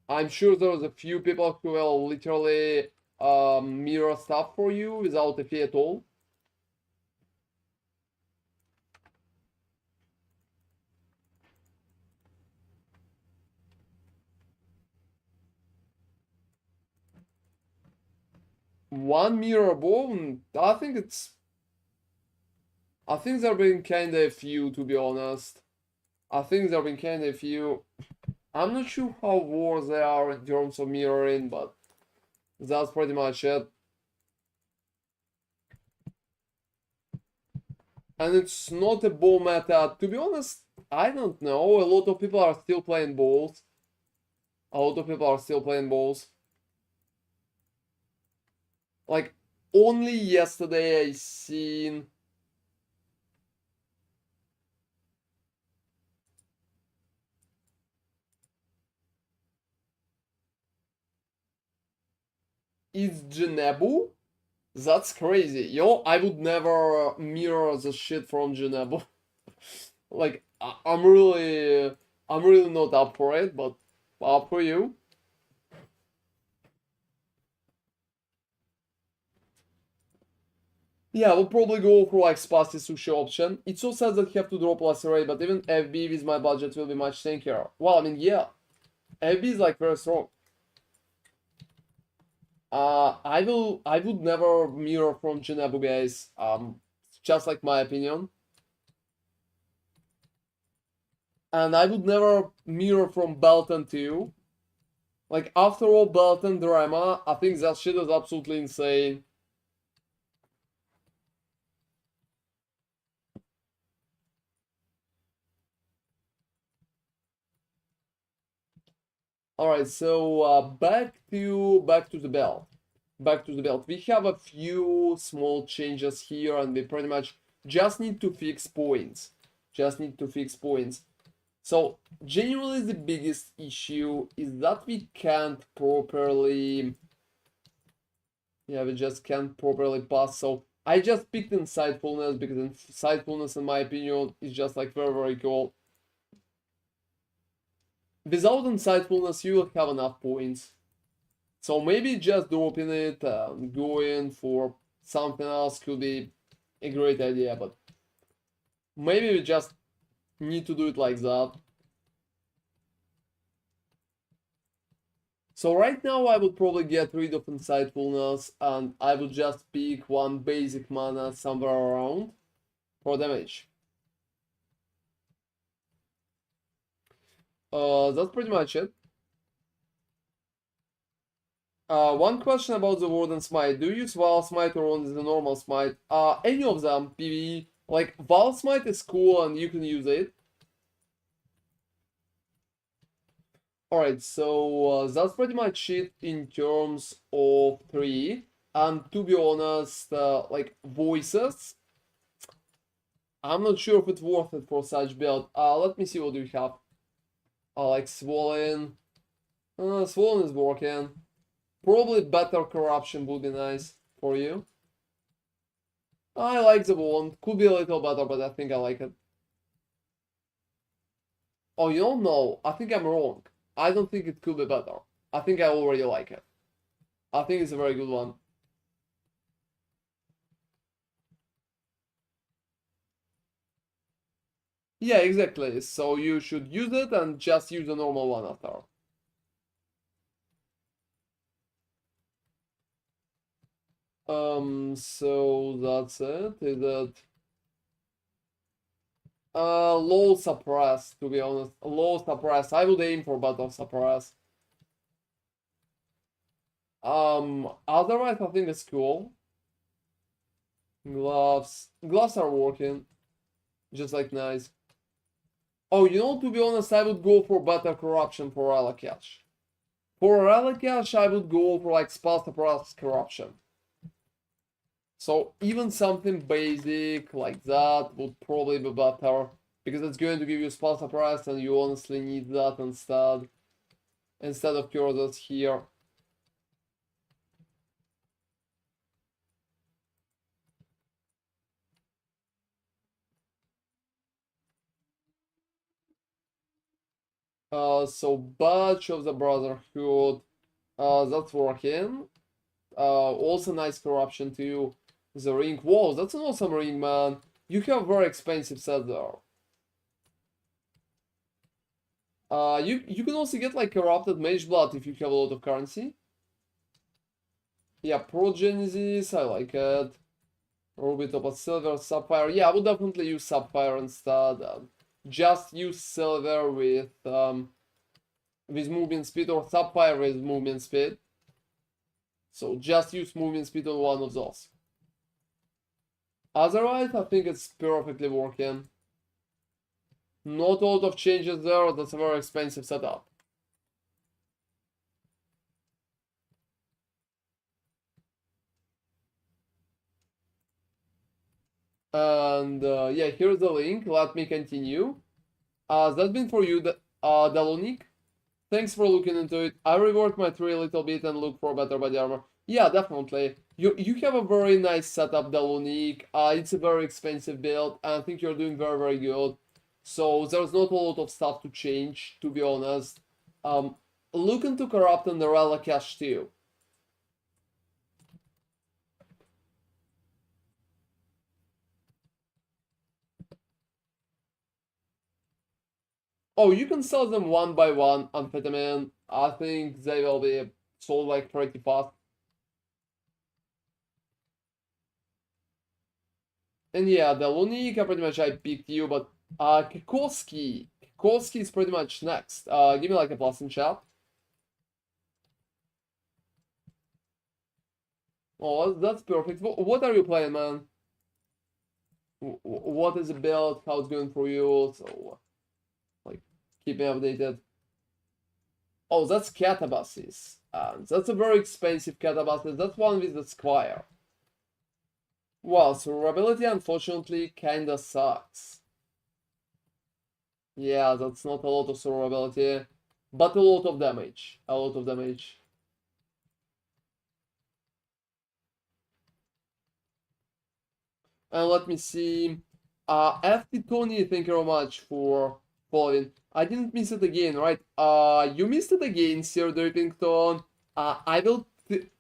I'm sure there's a few people who will literally mirror stuff for you without a fee at all. One mirror bone, I think there have been kinda few, to be honest. I think there have been kinda few. I'm not sure how worse they are in terms of mirroring, but that's pretty much it. And it's not a bow meta. To be honest, I don't know. A lot of people are still playing bows. A lot of people are still playing bows. Like, only yesterday I seen... Is Genebu? That's crazy. Yo, I would never mirror the shit from Genebu. Like, I'm really not up for it, but up for you. Yeah, we'll probably go for like spicy sushi option. It so sad that you have to drop Lacerate, but even FB with my budget will be much tankier. Well, I mean, yeah, FB is like very strong. I would never mirror from Genebu, guys. Just like my opinion. And I would never mirror from Belton too. Like, after all Belton drama, I think that shit is absolutely insane. Alright, so back to the belt. Back to the belt. We have a few small changes here, and we pretty much just need to fix points. Just need to fix points. So, genuinely the biggest issue is that we can't properly... Yeah, we just can't properly pass. So, I just picked Insightfulness because Insightfulness, in my opinion, is just like very, very cool. Without Insightfulness, you will have enough points. So maybe just dropping it and going for something else could be a great idea, but maybe we just need to do it like that. So right now I would probably get rid of Insightfulness and I would just pick one basic mana somewhere around for damage. That's pretty much it. One question about the Warden Smite. Do you use Val Smite or only the normal Smite? Any of them, PvE. Like, Val Smite is cool and you can use it. Alright, so that's pretty much it in terms of 3. And to be honest, like voices, I'm not sure if it's worth it for such build. Let me see what we have. Like Swollen. Swollen is working. Probably better corruption would be nice for you. I like the wand. Could be a little better, but I think I like it. Oh, you don't know. I think I'm wrong. I don't think it could be better. I think I already like it. I think it's a very good one. Yeah, exactly. So you should use it and just use the normal one after. So that's it. Is it low suppress, to be honest. Low suppress. I would aim for battle suppress. Otherwise I think it's cool. Gloves. Gloves are working. Just like nice. Oh, you know, to be honest, I would go for better corruption for Alacash. For Alacash, I would go for like spell suppress corruption. So even something basic like that would probably be better, because it's going to give you spell suppress and you honestly need that instead of curses here. So Badge of the Brotherhood, that's working. Also nice corruption too. The ring, whoa, that's an awesome ring, man. You have a very expensive set there. You can also get like corrupted mage blood if you have a lot of currency. Yeah, Progenesis, I like it. Ruby, Topaz, Silver, Sapphire. Yeah, I would definitely use Sapphire instead. Just use Silver with movement speed, or Sapphire with movement speed. So just use movement speed on one of those. Otherwise, I think it's perfectly working. Not a lot of changes there. That's a very expensive setup. And yeah, here's the link. Let me continue. That's been for you, Dalonik. Thanks for looking into it. I reworked my tree a little bit and look for better body armor. Yeah, definitely. You have a very nice setup, Dalonik. It's a very expensive build, and I think you're doing very, very good. So there's not a lot of stuff to change, to be honest. Look into Corrupt and the Relic Cache too. Oh, you can sell them one by one, amphetamine. I think they will be sold like pretty fast. And yeah, the Lunica pretty much I picked you, but Kikoski. Kikoski is pretty much next. Give me like a plus in chat. Oh, that's perfect. What are you playing, man? What is the build? How's it going for you? So, like, keep me updated. Oh, that's Catabasis. That's a very expensive Catabasis. That's one with the Squire. Well, survivability unfortunately kinda sucks. Yeah, that's not a lot of survivability, but a lot of damage. A lot of damage. And let me see. FT Tony, thank you very much for following. I didn't miss it again, right? You missed it again, Sir Drippington. I will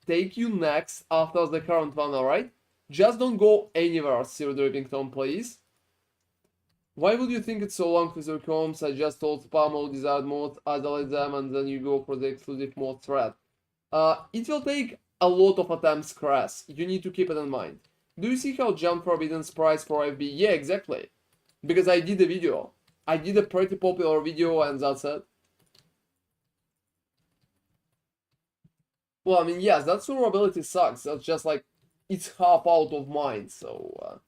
take you next after the current one, alright? Just don't go anywhere, Sir Drippington, please. Why would you think it's so long with your comms? I just told spam all desired modes, isolate them, and then you go for the exclusive mode thread. It will take a lot of attempts, Crass. You need to keep it in mind. Do you see how Jump Forbidden's price for FB? Yeah, exactly. Because I did a video. I did a pretty popular video and that's it. Well, I mean, yes, that survivability sucks. That's just like, it's half out of mind, so...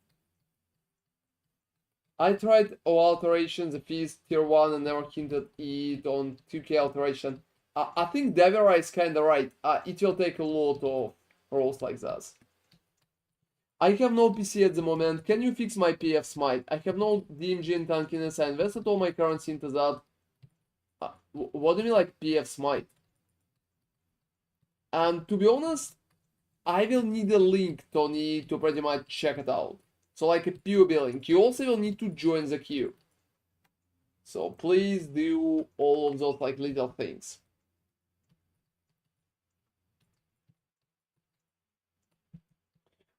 I tried all alterations, the feast tier 1, and never hinted it on 2k alteration. I think Devera is kinda right. It will take a lot of rolls like that. I have no PC at the moment. Can you fix my PF SMITE? I have no DMG and tankiness. I invested all my currency into that. What do you mean like PF SMITE? And to be honest, I will need a link, Tony, to pretty much check it out. So like a POB link. You also will need to join the queue. So please do all of those like little things.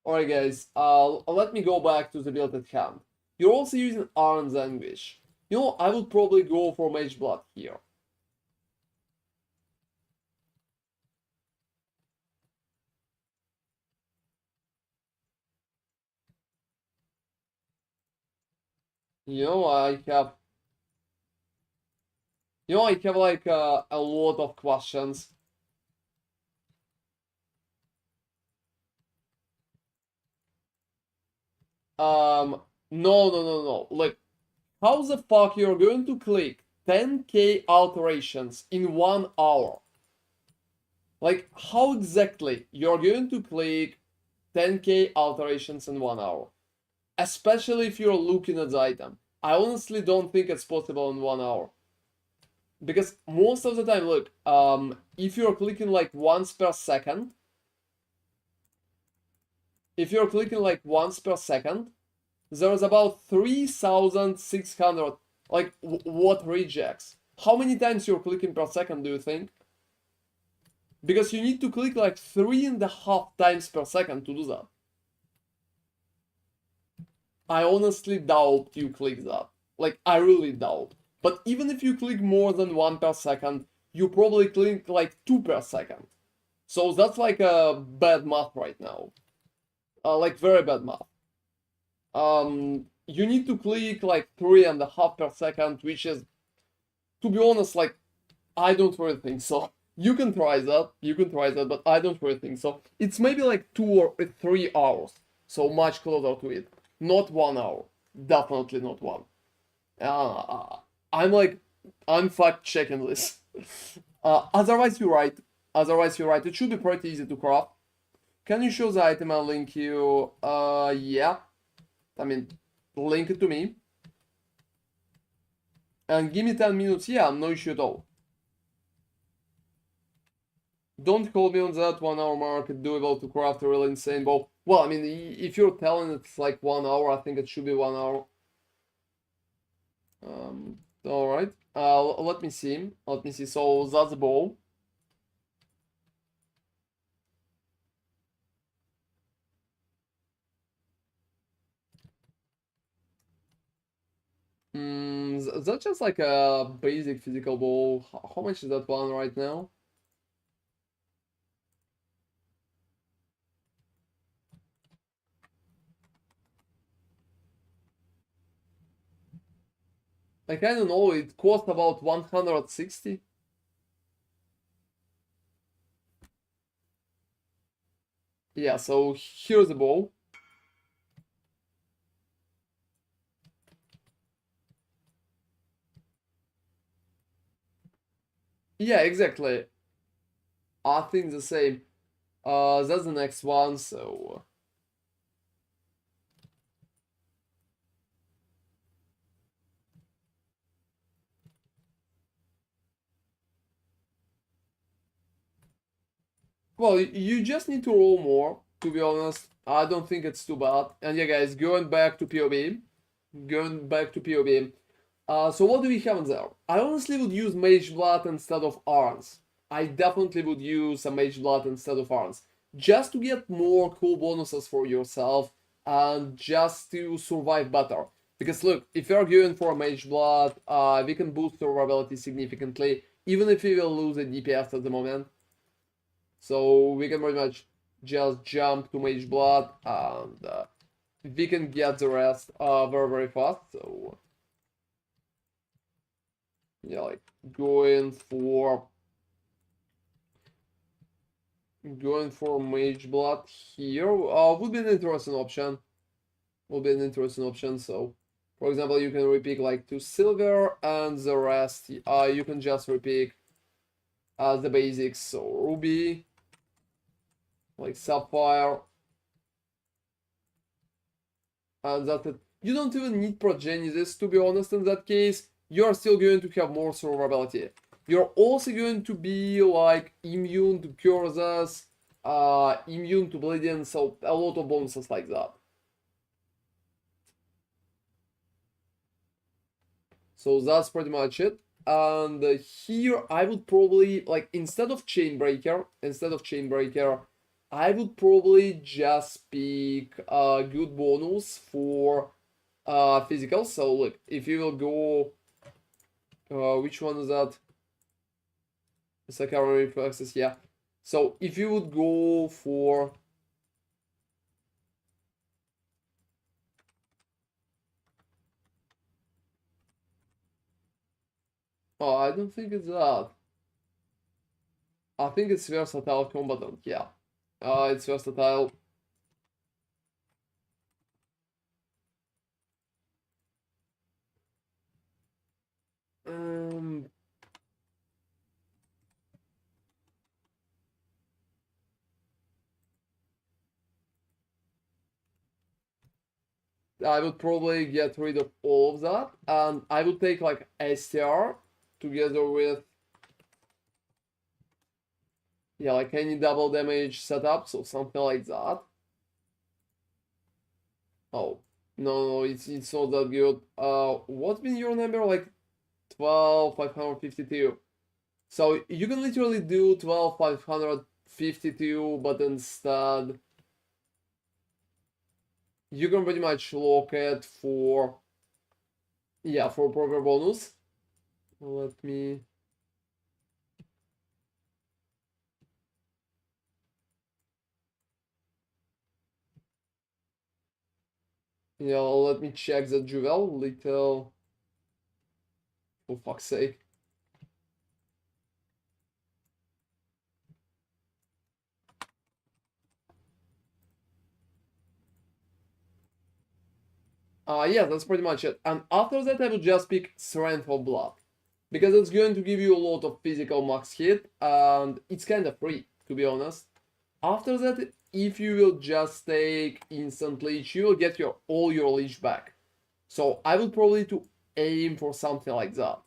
Alright guys, let me go back to the build at hand. You're also using Arn's Anguish. You know, I would probably go for Mage Blood here. You know, I have like a lot of questions. No. Like, how the fuck you're going to click 10k alterations in 1 hour? Like, how exactly you're going to click 10k alterations in 1 hour? Especially if you're looking at the item. I honestly don't think it's possible in 1 hour. Because most of the time, look, if you're clicking like once per second, there's about 3,600, like, what rejects? How many times you're clicking per second, do you think? Because you need to click like 3.5 times per second to do that. I honestly doubt you click that. Like, I really doubt. But even if you click more than 1 per second, you probably click like 2 per second. So that's like a bad math right now. Like very bad math. You need to click like 3.5 per second, which is, to be honest, like, I don't really think so. You can try that, but I don't really think so. It's maybe like 2 or 3 hours, so much closer to it. Not 1 hour, definitely not one. I'm fact checking this. Otherwise you're right. It should be pretty easy to craft. Can you show the item I'll link you? Yeah. I mean, link it to me. And give me 10 minutes. Yeah, no issue at all. Don't hold me on that 1 hour mark. Doable to craft a really insane bow. Well, I mean, if you're telling it's like 1 hour, I think it should be 1 hour. Alright. Let me see. So that's the bow. That's just like a basic physical bow. How much is that one right now? Like, I don't know, it cost about 160. Yeah, so here's the bow. Yeah, exactly. I think the same. That's the next one, so... Well, you just need to roll more, to be honest. I don't think it's too bad. And yeah, guys, going back to PoB. So what do we have in there? I honestly would use Mage Blood instead of Arns. I definitely would use a Mage Blood instead of Arns. Just to get more cool bonuses for yourself and just to survive better. Because look, if you're going for a Mage Blood, we can boost survivability significantly, even if we will lose a DPS at the moment. So we can pretty much just jump to Mage Blood and we can get the rest very fast. So yeah, like going for Mage Blood here would be an interesting option. So For example, you can repick like 2 silver, and the rest you can just repick the basics. So ruby, like sapphire, and that's it. You don't even need Progenesis, to be honest. In that case, you are still going to have more survivability. You're also going to be like immune to curses, immune to bleeding, so a lot of bonuses like that. So that's pretty much it. And here I would probably, like, instead of Chainbreaker, I would probably just pick a good bonus for physical. So look, if you will go, which one is that? Sakara reflexes, yeah. So if you would go for oh, I don't think it's that. I think it's versatile combatant, yeah. It's versatile. Um, I would probably get rid of all of that, and I would take like STR together with, yeah, like any double damage setup, so something like that. Oh, no, it's not that good. What's been your number? Like 12,552. So you can literally do 12,552, but instead you can pretty much lock it for, yeah, for proper bonus. Let me, yeah, let me check the Jewel little, for fuck's sake. Yeah, that's pretty much it. And after that, I would just pick Strength of Blood, because it's going to give you a lot of physical max hit, and it's kind of free, to be honest. After that, if you will just take Instant Leech, you will get all your leech back. So I would probably to aim for something like that.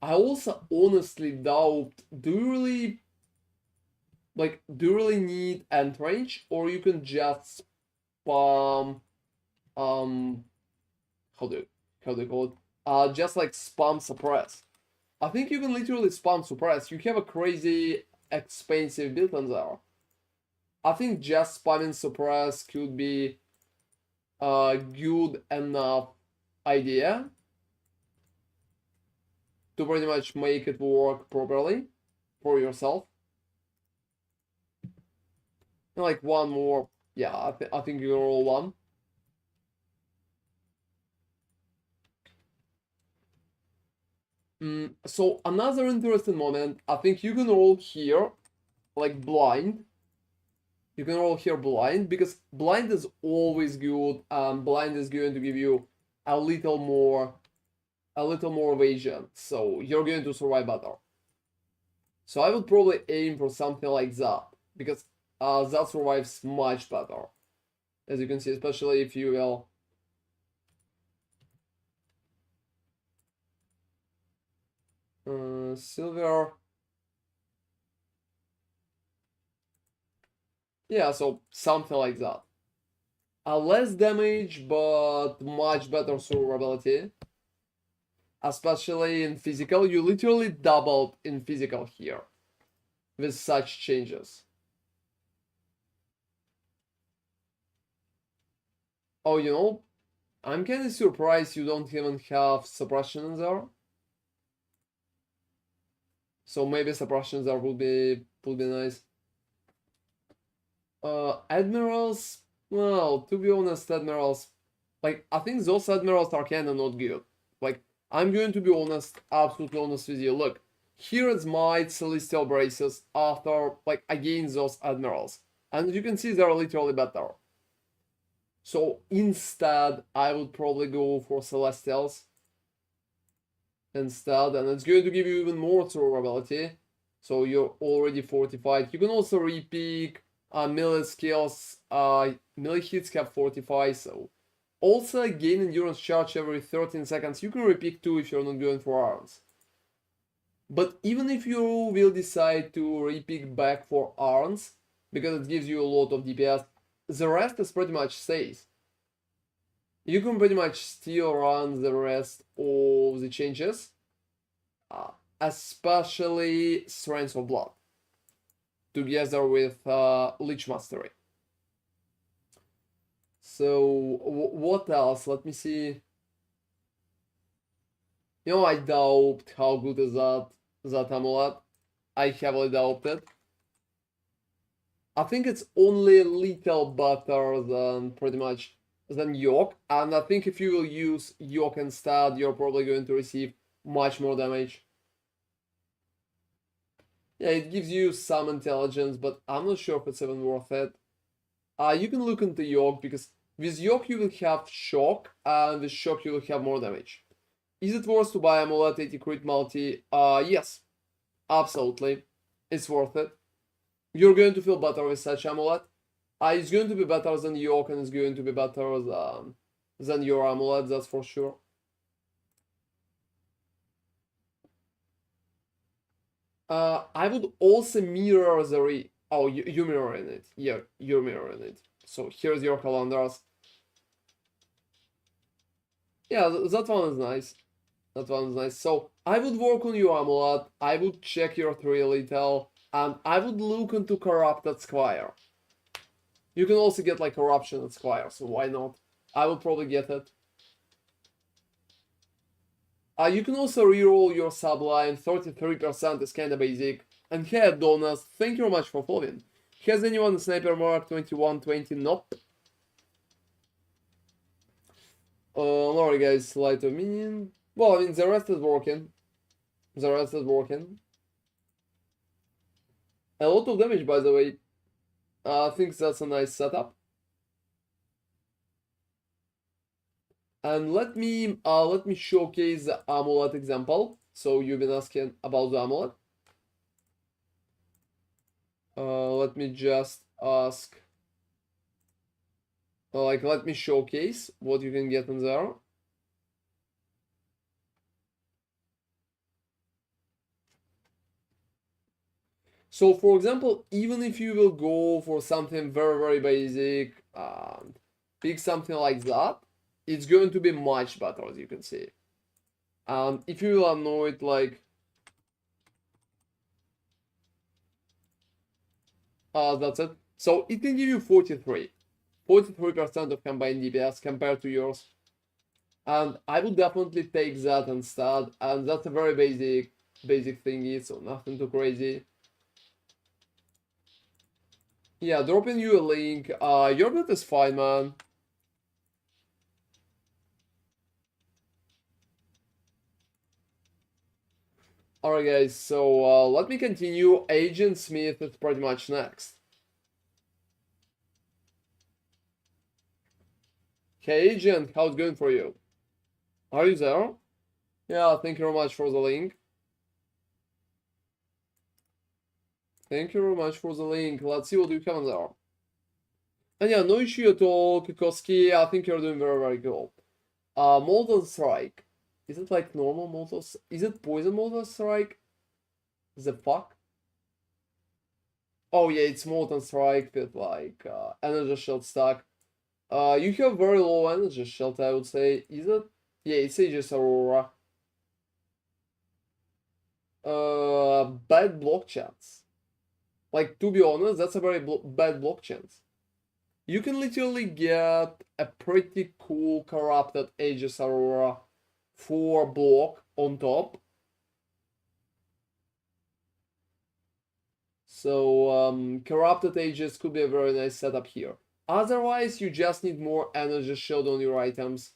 I also honestly doubt, do you really need end range, or you can just spam how do you call it? Just like spam suppress. I think you can literally spam suppress. You have a crazy expensive build on there. I think just spamming suppress could be a good enough idea to pretty much make it work properly for yourself. And like one more, yeah, I think you can roll one. So another interesting moment, I think you can roll here, like blind. You can roll here blind, because blind is always good, and blind is going to give you a little more evasion, so you're going to survive better. So I would probably aim for something like that, because that survives much better, as you can see, especially if you will silver. Yeah, so something like that. Less damage, but much better survivability. Especially in physical, you literally doubled in physical here with such changes. Oh, I'm kind of surprised you don't even have suppression in there. So maybe suppression there would be nice. Admirals, well, to be honest, admirals, like, I think those admirals are kind of not good. Like, I'm going to be honest, absolutely honest with you. Look, here is my celestial braces after, like, against those admirals, and you can see they're literally better. So instead, I would probably go for Celestials instead, and it's going to give you even more durability. So you're already fortified. You can also repick melee skills. Melee hits have fortify, so also gain endurance charge every 13 seconds. You can repick too if you're not going for arms. But even if you will decide to repick back for arms, because it gives you a lot of DPS, the rest is pretty much stays. You can pretty much still run the rest of the changes, especially Strength of Blood, together with Leech Mastery. So, what else? Let me see. You know, I doubt how good is that amulet. I heavily doubt it. I think it's only a little better than pretty much than York, and I think if you will use York instead, you're probably going to receive much more damage. Yeah, it gives you some intelligence, but I'm not sure if it's even worth it. You can look into York, because with York you will have Shock, and with Shock you will have more damage. Is it worth to buy Amulet 80 Crit Multi? Yes, absolutely. It's worth it. You're going to feel better with such Amulet. It's going to be better than York, and it's going to be better than your Amulet, that's for sure. I would also mirror the Oh, you mirror in it. Yeah, you're mirroring it. So here's your calendars. Yeah, that one is nice. That one is nice. So I would work on your amulet. I would check your 3 little, and I would look into Corrupted Squire. You can also get like Corruption at Squire, so why not? I would probably get it. You can also reroll your Sublime. 33% is kinda basic. And hey, Donas, thank you very much for following. Has anyone Sniper Mark 2120? Nope. Alright guys, Light of Minion. Well, I mean, the rest is working. The rest is working. A lot of damage, by the way. I think that's a nice setup. And let me showcase the amulet example. So you've been asking about the amulet. Let me just ask. Let me showcase what you can get in there. So, for example, even if you will go for something very, very basic, pick something like that, it's going to be much better, as you can see. And if you will know it, like, that's it. So it can give you 43% of combined DPS compared to yours. And I would definitely take that instead. And that's a very basic thingy, so nothing too crazy. Yeah, dropping you a link. Your build is fine, man. Alright guys, so let me continue. Agent Smith is pretty much next. Hey Agent, how's it going for you? Are you there? Yeah, thank you very much for the link. Thank you very much for the link. Let's see what you have there. And yeah, no issue at all, Kikoski. I think you're doing very, very cool. Molten Strike. Is it like normal Molten? Is it Poison Molten Strike? The fuck? Oh yeah, it's Molten Strike with like energy shield stack. You have very low energy shield, I would say. Is it? Yeah, it's Aegis Aurora. Bad block chance. Like, to be honest, that's a very bad block chance. You can literally get a pretty cool corrupted Aegis Aurora for block on top. So, corrupted Aegis could be a very nice setup here. Otherwise, you just need more energy shield on your items.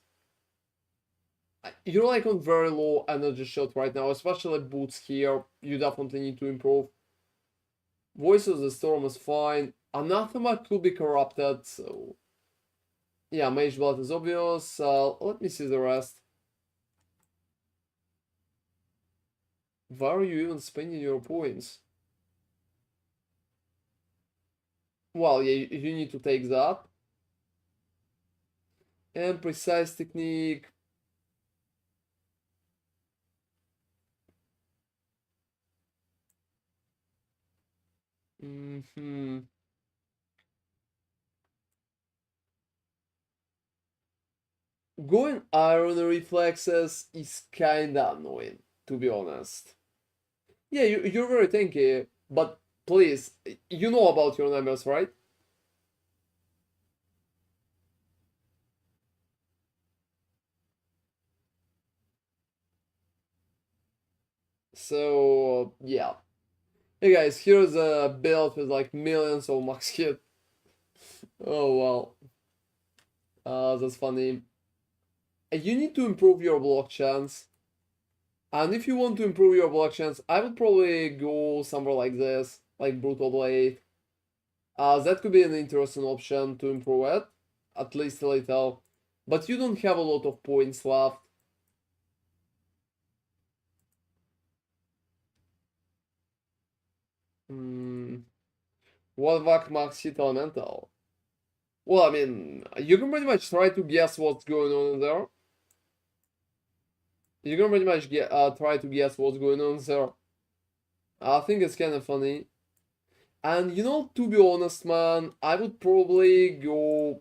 You're like on very low energy shield right now, especially boots here. You definitely need to improve. Voice of the Storm is fine. Anathema could be corrupted, so Yeah, Mage Blood is obvious. Let me see the rest. Why are you even spending your points? Well, yeah, you need to take that. And Precise Technique. Going Iron Reflexes is kinda annoying, to be honest. Yeah, you're very tanky, but please, you know about your numbers, right? So, yeah. Hey guys, here's a build with like millions of max hit. Oh well. That's funny. You need to improve your block chance. And if you want to improve your block chance, I would probably go somewhere like this, like Brutal Blade. That could be an interesting option to improve it, at least a little. But you don't have a lot of points left. What Vac Max Hit Elemental? Well, I mean, you can pretty much try to guess what's going on in there. You can pretty much try to guess what's going on there. I think it's kind of funny. And you know, to be honest, man, I would probably go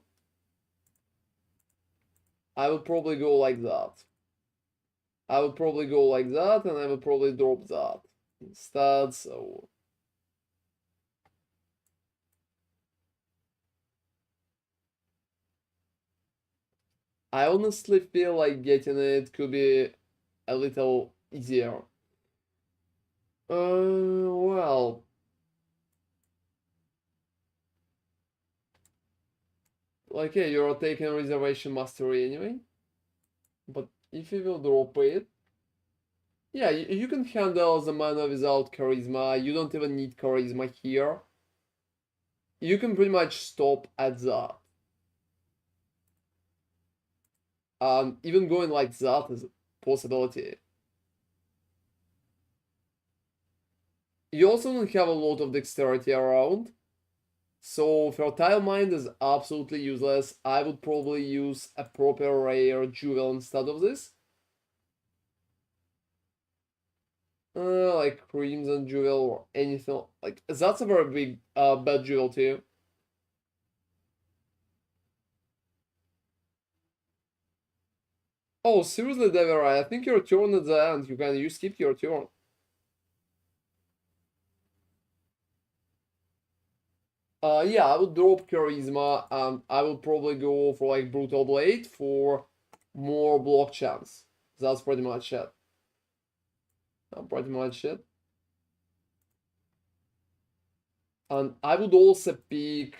like that. I would probably go like that, and I would probably drop that instead, so... I honestly feel like getting it could be a little easier. Well... Like, yeah, you're taking Reservation Mastery anyway. But if you will drop it... Yeah, you can handle the mana without Charisma. You don't even need Charisma here. You can pretty much stop at that. Even going like that is a possibility. You also don't have a lot of dexterity around. So Fertile Mind is absolutely useless. I would probably use a proper rare Jewel instead of this. Like Crimson Jewel or anything. Like, that's a very big, bad Jewel too. Oh, seriously, Deverai, I think your turn at the end. You skip your turn. Yeah, I would drop Charisma and I would probably go for like Brutal Blade for more block chance. That's pretty much it. Pretty much it. And I would also pick...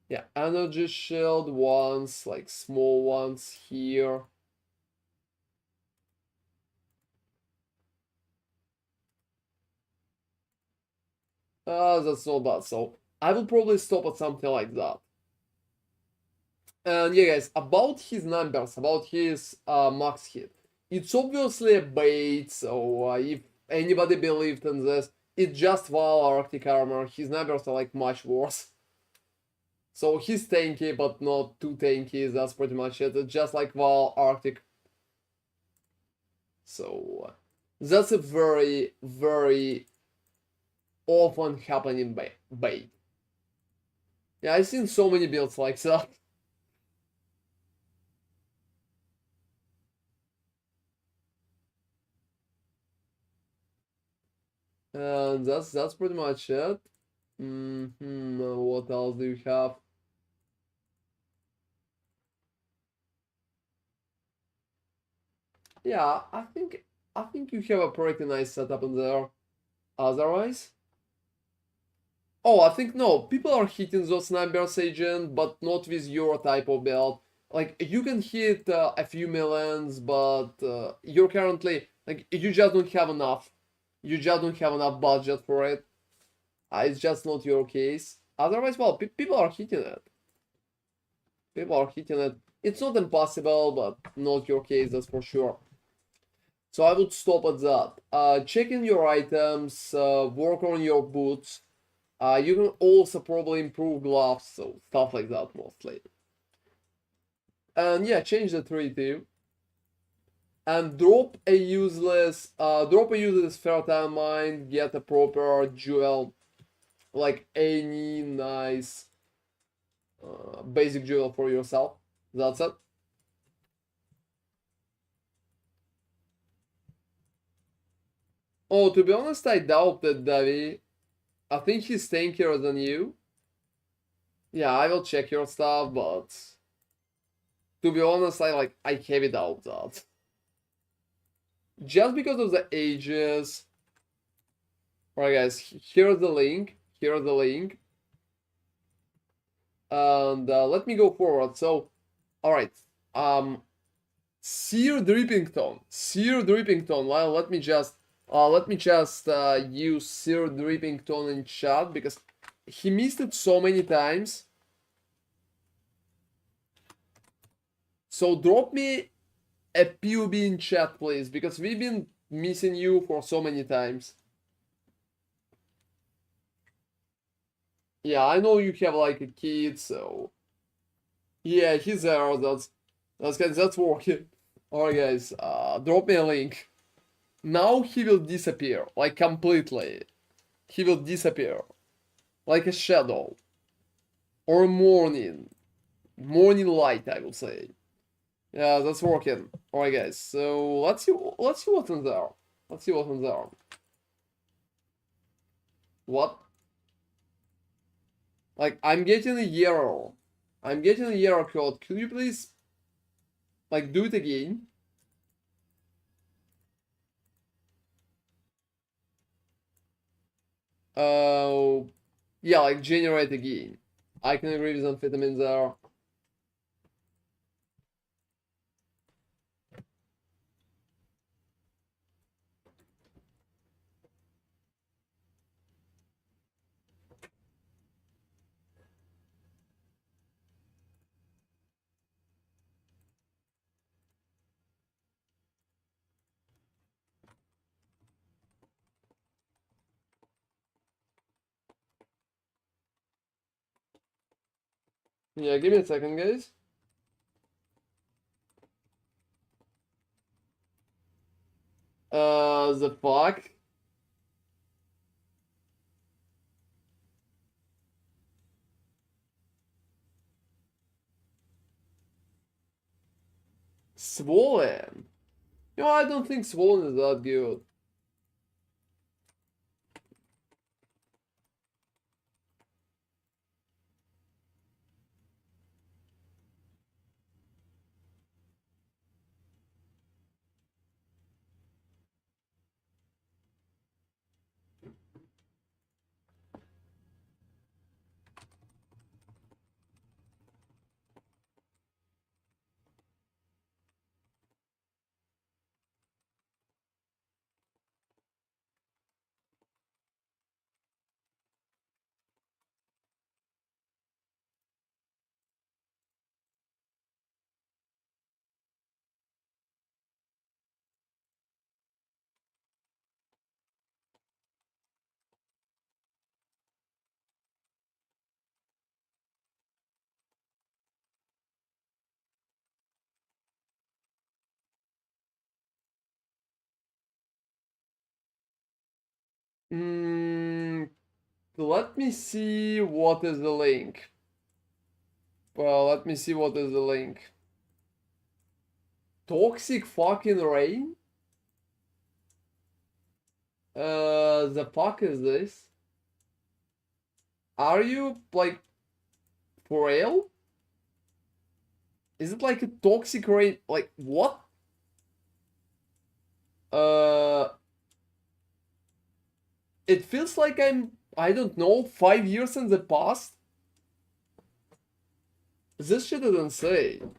Yeah, Energy Shield ones, like small ones here. That's not bad, so I will probably stop at something like that. And yeah, guys, about his numbers, about his max hit. It's obviously a bait, so if anybody believed in this, it's just Val Arctic Armor. His numbers are like much worse. So he's tanky, but not too tanky, that's pretty much it. It's just like Val Arctic. So that's a very, very often happening bait. Yeah, I've seen so many builds like that. And that's pretty much it. What else do you have? Yeah, I think you have a pretty nice setup in there. Otherwise, oh, I think no, people are hitting those numbers, Agent, but not with your type of build. Like, you can hit a few millions, but you're currently, like, you just don't have enough. You just don't have enough budget for it. It's just not your case. Otherwise, well, people are hitting it. People are hitting it. It's not impossible, but not your case, that's for sure. So I would stop at that. Check in your items, work on your boots. You can also probably improve gloves, so stuff like that mostly. And yeah, change the tree too. And drop a useless fertile mine, get a proper jewel, like any nice basic jewel for yourself. That's it. Oh, to be honest, I doubt that, Davi. I think he's tankier than you. Yeah, I will check your stuff, but to be honest, I heavy doubt that. Just because of the ages. Alright guys, here's the link. Here's the link. And let me go forward. So, alright. Seer Drippington. Seer Drippington. Well, let me just use Seer Drippington in chat because he missed it so many times. So drop me a PUB in chat, please, because we've been missing you for so many times. Yeah, I know you have like a kid, so yeah, he's there. That's working. Alright, guys, drop me a link. Now he will disappear, like completely. He will disappear, like a shadow, or a morning light, I would say. Yeah, that's working. Alright, guys. So let's see what's in there. Let's see what's in there. What? Like, I'm getting a error. I'm getting a error code. Could you please, like, do it again? Yeah, like, generate again. I can agree with amphetamines there. Yeah, give me a second, guys. The fuck? Swollen? No, I don't think Swollen is that good. Let me see what is the link. Well, let me see what is the link. Toxic fucking rain? The fuck is this? Are you, like, for real? Is it like a toxic rain? Like, what? It feels like I don't know, 5 years in the past? This shit is insane.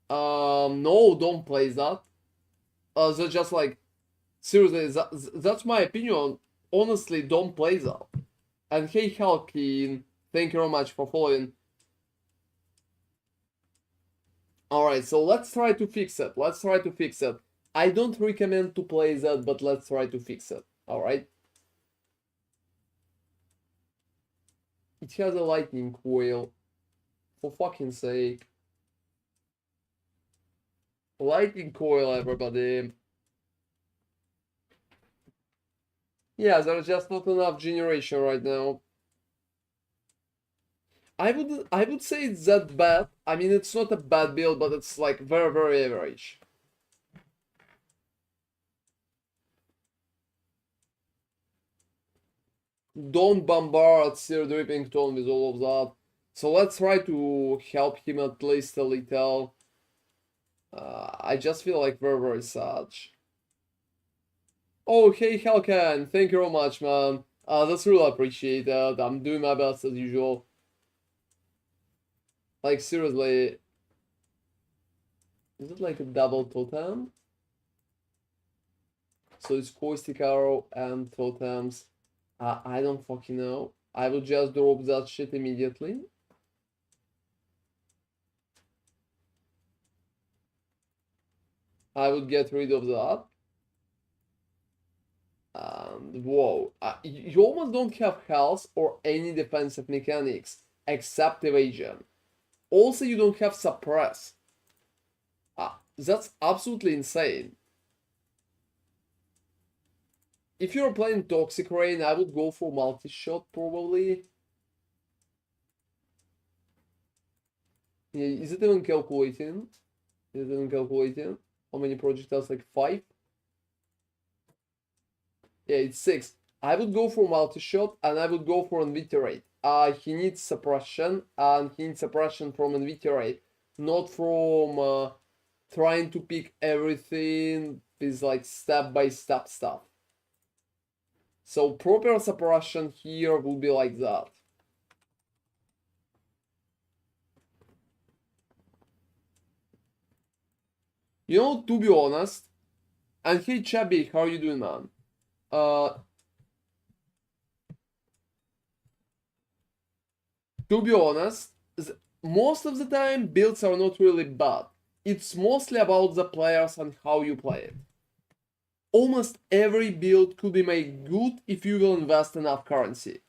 No, don't play that. That's just like, seriously, that's my opinion. Honestly, don't play that. And hey, Halkin, thank you very much for following. Alright, so let's try to fix it. Let's try to fix it. I don't recommend to play that, but let's try to fix it. Alright? It has a lightning coil. For fucking sake. Lightning coil, everybody. Yeah, there's just not enough generation right now. I would say it's that bad. I mean, it's not a bad build, but it's like very, very average. Don't bombard Sir Drippington with all of that. So let's try to help him at least a little. I just feel like very, very sad. Oh, hey, Helkan, thank you very much, man. That's really appreciated. I'm doing my best as usual. Like, seriously. Is it like a double totem? So it's caustic arrow and totems. I don't fucking know. I will just drop that shit immediately. I would get rid of that. And whoa, you almost don't have health or any defensive mechanics except evasion. Also, you don't have suppress. That's absolutely insane. If you're playing Toxic Rain, I would go for multi-shot probably. Yeah, is it even calculating? Is it even calculating? How many projectiles? Like 5? Yeah, it's 6. I would go for multi-shot and I would go for Invitorate. He needs suppression and he needs suppression from Invitorate, not from trying to pick everything with like step-by-step stuff. So proper suppression here would be like that. You know, to be honest, and hey Chubby, how are you doing, man? To be honest, most of the time builds are not really bad. It's mostly about the players and how you play it. Almost every build could be made good if you will invest enough currency.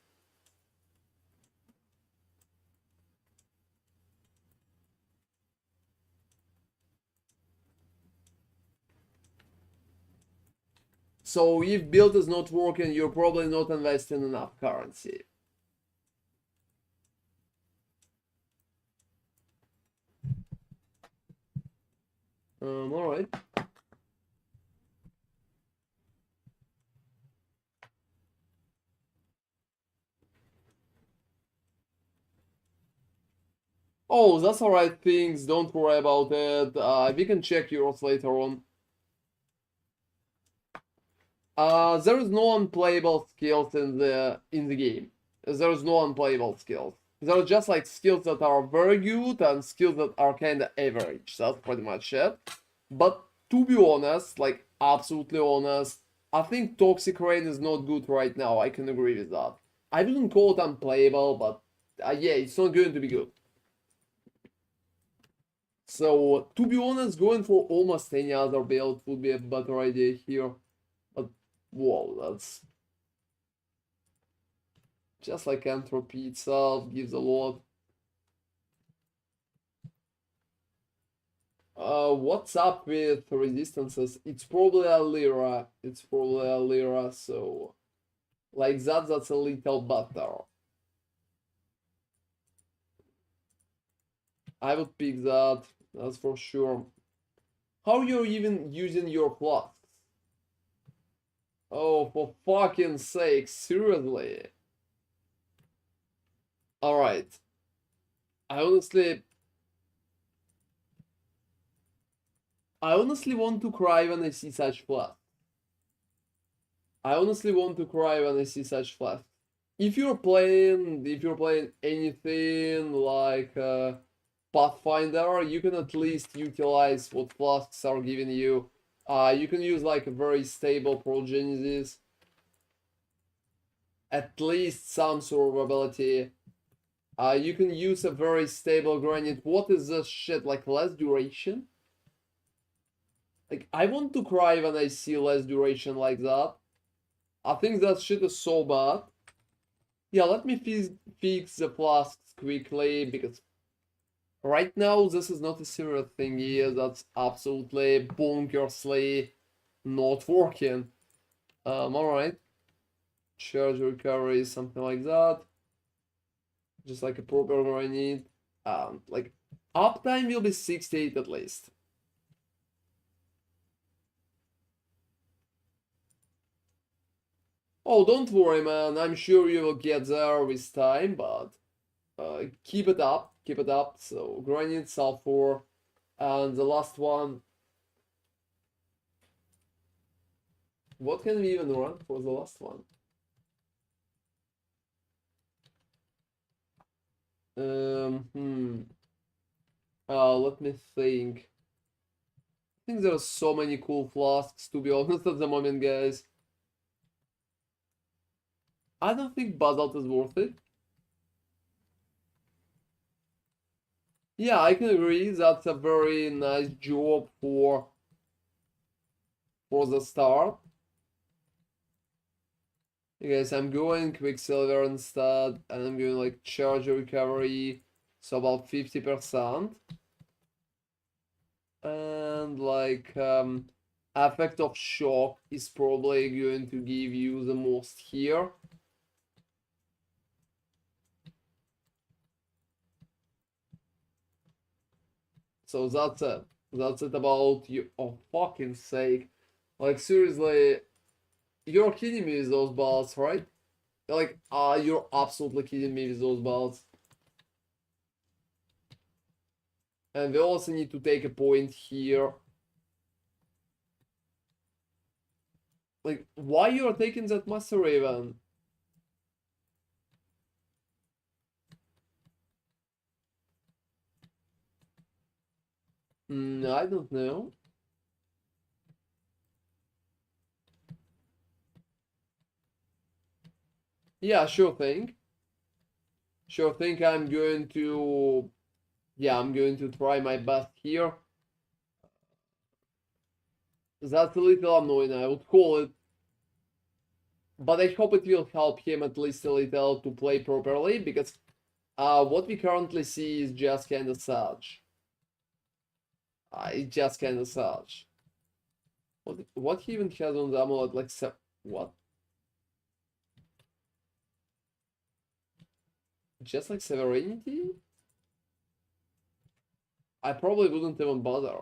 So if build is not working, you're probably not investing enough currency. Alright. Oh, that's alright, things, don't worry about it. We can check yours later on. There is no unplayable skills in the game. There is no unplayable skills. There are just like skills that are very good and skills that are kinda average. That's pretty much it. But to be honest, like absolutely honest, I think Toxic Rain is not good right now. I can agree with that. I wouldn't call it unplayable, but yeah, it's not going to be good. So to be honest, going for almost any other build would be a better idea here. But whoa, that's just like entropy itself gives a lot. What's up with resistances? It's probably a lira. It's probably a lira, so like that's a little better. I would pick that, that's for sure. How you're even using your flasks? Oh, for fucking sake, seriously. Alright. I honestly want to cry when I see such flasks. I honestly want to cry when I see such flasks. If you're playing anything like Pathfinder, you can at least utilize what flasks are giving you. You can use like a very stable Progenesis. At least some survivability. You can use a very stable granite. What is this shit? Like less duration? Like I want to cry when I see less duration like that. I think that shit is so bad. Yeah, let me fix the flasks quickly because right now this is not a serious thing here. That's absolutely bonkersly not working. Alright. Charge recovery, something like that. Just like a proper granite. Like uptime will be 68 at least. Oh, don't worry, man. I'm sure you will get there with time, but keep it up. Keep it up. So, granite, sulfur, and the last one. What can we even run for the last one? Let me think. I think there are so many cool flasks, to be honest, at the moment, guys. I don't think basalt is worth it. Yeah, I can agree. That's a very nice job for the start. Guys, I'm going Quicksilver instead, and I'm going like charge recovery, so about 50%. And like effect of shock is probably going to give you the most here. So that's it. That's it about you. Oh, fucking sake. Like, seriously, you're kidding me with those balls, right? Like, you're absolutely kidding me with those balls. And we also need to take a point here. Like, why you are taking that Master Raven? I don't know. Yeah, sure thing. Sure thing, I'm going to... Yeah, I'm going to try my best here. That's a little annoying, I would call it. But I hope it will help him at least a little to play properly, because what we currently see is just kind of such. It's just kind of such. What he even has on the amulet, like, what? Just like Serenity? I probably wouldn't even bother.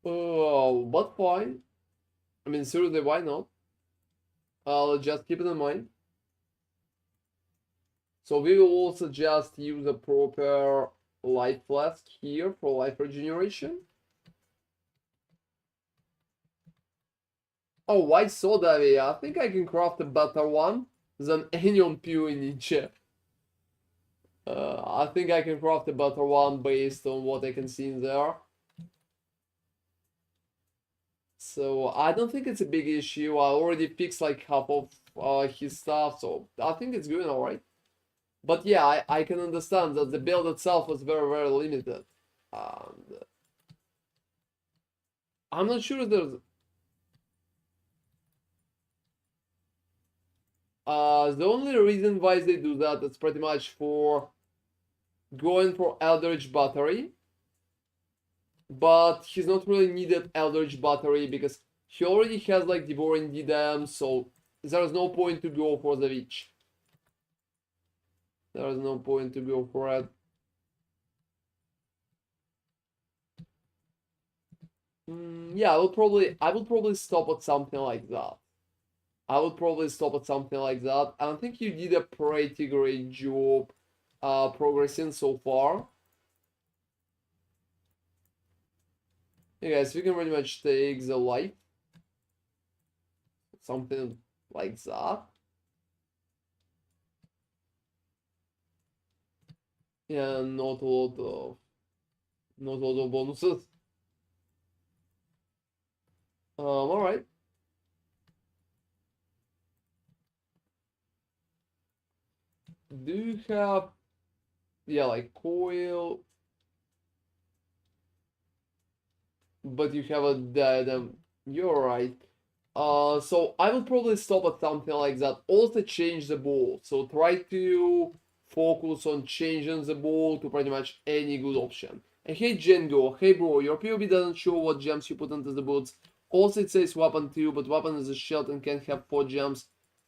Oh, but fine. I mean, seriously, why not? I'll just keep it in mind. So we will also just use a proper life flask here for life regeneration. Oh, white soda, yeah. I think I can craft a better one than any on PoE Ninja. I think I can craft a better one based on what I can see in there. So I don't think it's a big issue. I already fixed like half of his stuff, so I think it's going alright. But yeah, I can understand that the build itself was very, very limited. And I'm not sure if there's... the only reason why they do that is pretty much for going for Eldritch Battery. But he's not really needed Eldritch Battery because he already has like Devouring DDM, so there's no point to go for the Witch. There's no point to go for it. Yeah, I would probably stop at something like that. I would probably stop at something like that. I think you did a pretty great job progressing so far. Hey guys, we can pretty much take the life. Something like that. Yeah, not a lot of bonuses. Alright. do you have, yeah, like coil, but you have a diadem. You're right. So I will probably stop at something like that. Also change the ball. So try to focus on changing the ball to pretty much any good option. And hey Django, hey bro, your POB doesn't show what gems you put into the boots. Also it says weapon 2, but weapon is a shield and can't have 4 gems.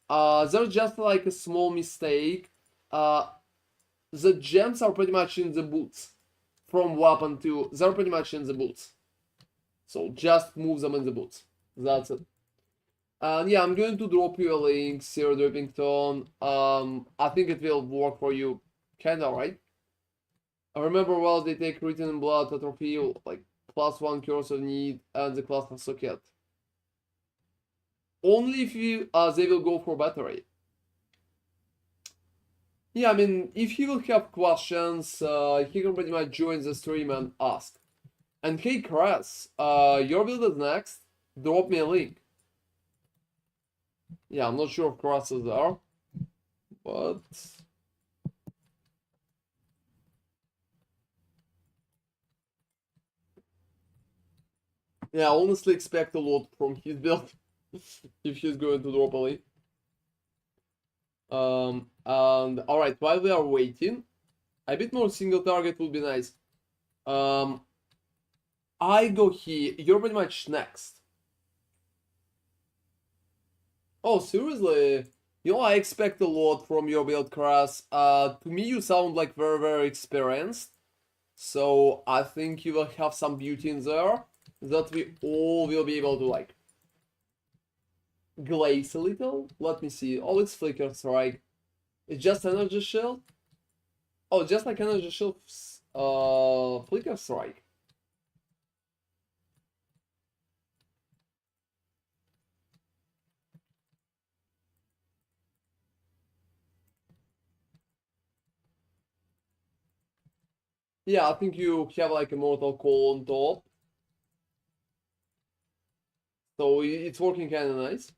There's just like a small mistake. The gems are pretty much in the boots. From weapon 2, they're pretty much in the boots. So just move them in the boots. That's it. And yeah, I'm going to drop you a link, Zero Drippington. I think it will work for you. Kinda, right? I remember well they take written in blood, atrophy, like +1 curse of need, and the class of socket. Only if you they will go for battery. Yeah, I mean, if he will have questions, he can pretty much join the stream and ask. And hey, Chris, your build is next. Drop me a link. Yeah, I'm not sure if Chris is there, but yeah, I honestly expect a lot from his build if he's going to drop a link. And alright, while we are waiting, a bit more single target would be nice. I go here, you're pretty much next. Oh, seriously? You know, I expect a lot from your build, Kras. To me, you sound like very, very experienced. So I think you will have some beauty in there that we all will be able to, like, glaze a little. Let me see. Oh, it's Flicker Strike. It's just Energy Shield? Oh, just like Energy Shield, Flicker Strike. Yeah, I think you have like a Mortal Coil on top. So it's working kind of nice.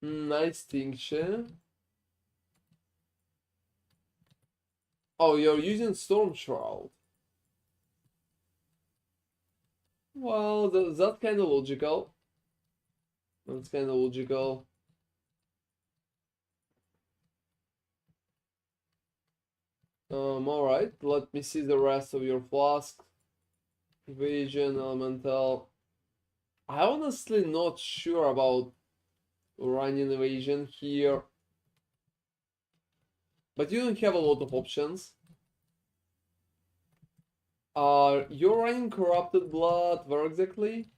Nice tincture. Oh, you're using Storm Shroud. Well, that's kind of logical. That's kind of logical. Alright, let me see the rest of your flask. Evasion, Elemental. I honestly not sure about running Evasion here. But you don't have a lot of options. You're running Corrupted Blood, where exactly?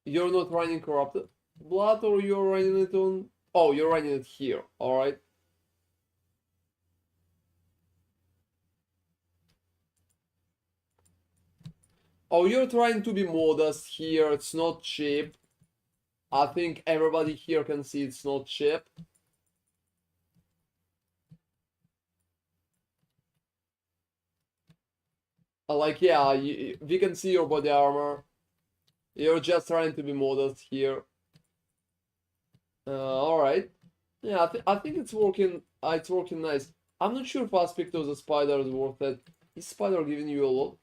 You're not running Corrupted Blood, or you're running it on... Oh, you're running it here, alright. Oh, you're trying to be modest here, it's not cheap. I think everybody here can see it's not cheap. Like, yeah, we can see your body armor. You're just trying to be modest here. Alright. Yeah, I think it's working nice. I'm not sure if aspect of the spider is worth it. Is spider giving you a lot?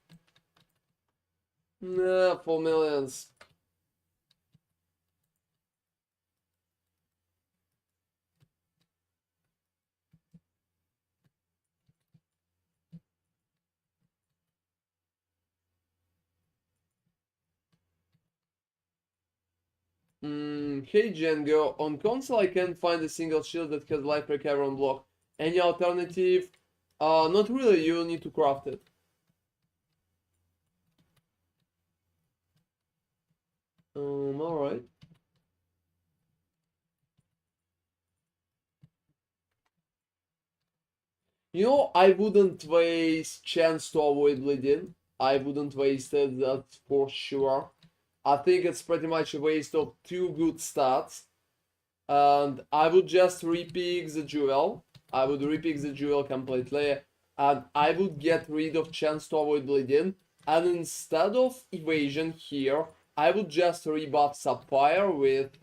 Nah, 4 millions. Hey Django, on console I can't find a single shield that has life recovery on block. Any alternative? Not really, you need to craft it. Alright. You know, I wouldn't waste chance to avoid bleeding. I wouldn't waste it, that's for sure. I think it's pretty much a waste of 2 good stats. And I would just repick the jewel. I would repick the jewel completely. And I would get rid of chance to avoid bleeding. And instead of evasion here, I would just rebuff Sapphire with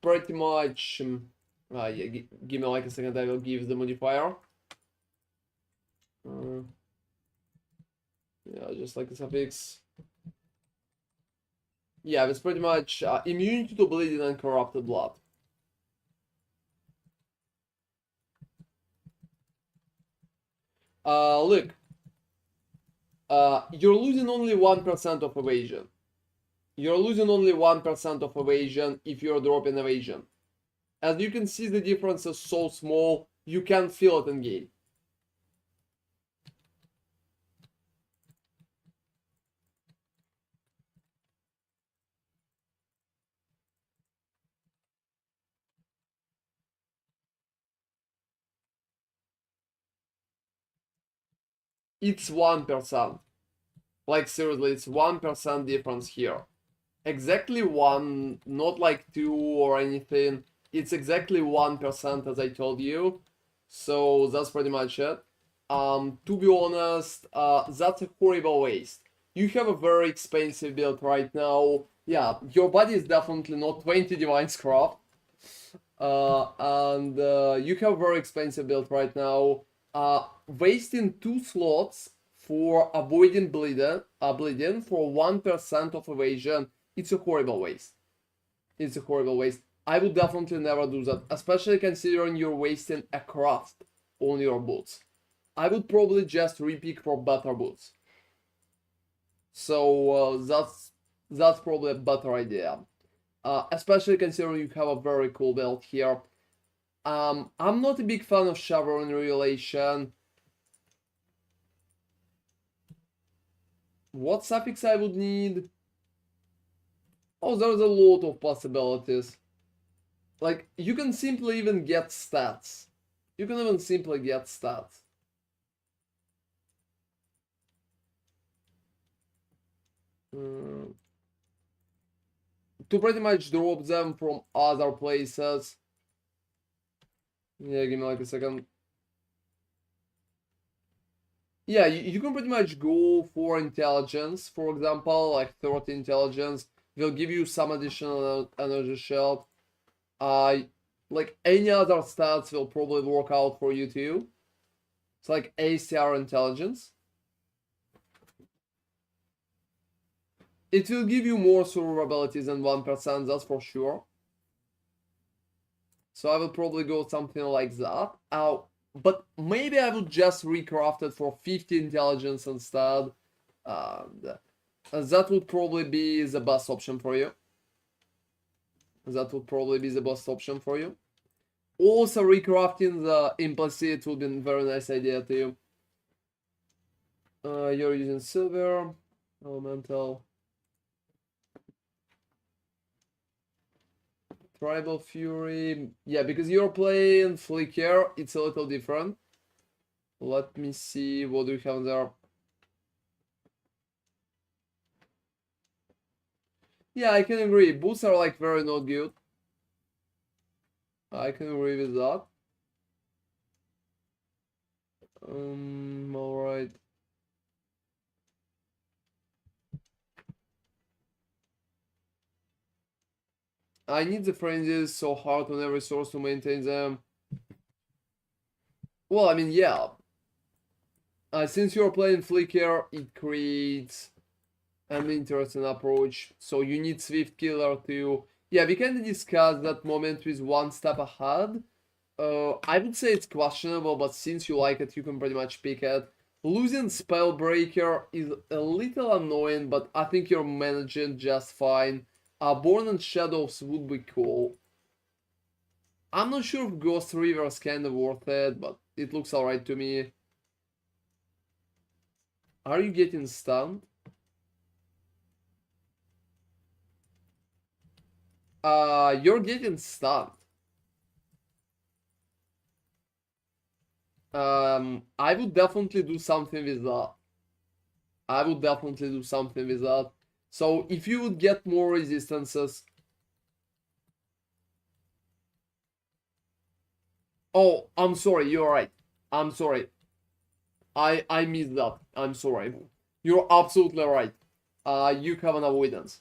pretty much yeah, give me like a second, I will give the modifier. Yeah, just like a suffix. Yeah, it's pretty much immunity to bleeding and corrupted blood. Look, you're losing only 1% of evasion. You're losing only 1% of evasion if you're dropping evasion. As you can see, the difference is so small, you can't feel it in game. It's 1%. Like seriously, it's 1% difference here. Exactly 1, not like 2 or anything. It's exactly 1% as I told you. So that's pretty much it. To be honest, that's a horrible waste. You have a very expensive build right now. Yeah, your body is definitely not 20 Divine Craft. And you have a very expensive build right now. Wasting 2 slots for avoiding bleeding for 1% of evasion, it's a horrible waste. It's a horrible waste. I would definitely never do that, especially considering you're wasting a craft on your boots. I would probably just repick for better boots. So that's probably a better idea. Especially considering you have a very cool build here. I'm not a big fan of Chevron Revelation. What suffix I would need? Oh, there's a lot of possibilities. Like, you can simply even get stats. You can even simply get stats. To pretty much drop them from other places. Yeah, give me like a second. Yeah, you can pretty much go for intelligence, for example, like 30 intelligence will give you some additional energy shield. Like any other stats will probably work out for you too. It's like ACR intelligence. It will give you more survivability than 1%, that's for sure. So I will probably go something like that. But maybe I would just recraft it for 50 intelligence instead. And that would probably be the best option for you. That would probably be the best option for you. Also, recrafting the implicit would be a very nice idea too. You're using silver, elemental, tribal fury. Yeah, because you're playing flicker, it's a little different. Let me see what do you have there. Yeah, I can agree. Boots are like very not good. I can agree with that. Alright. I need the frenzies so hard on every source to maintain them. Well, I mean, yeah. Since you're playing Flicker, it creates an interesting approach. So you need Swift Killer to... Yeah, we can discuss that moment with one step ahead. I would say it's questionable, but since you like it, you can pretty much pick it. Losing Spellbreaker is a little annoying, but I think you're managing just fine. Born in Shadows would be cool. I'm not sure if Ghost River is kinda worth it, but it looks alright to me. Are you getting stunned? You're getting stunned. I would definitely do something with that. I would definitely do something with that. So if you would get more resistances... Oh, I'm sorry, you're right. I'm sorry. I missed that. I'm sorry. You're absolutely right. You have an avoidance.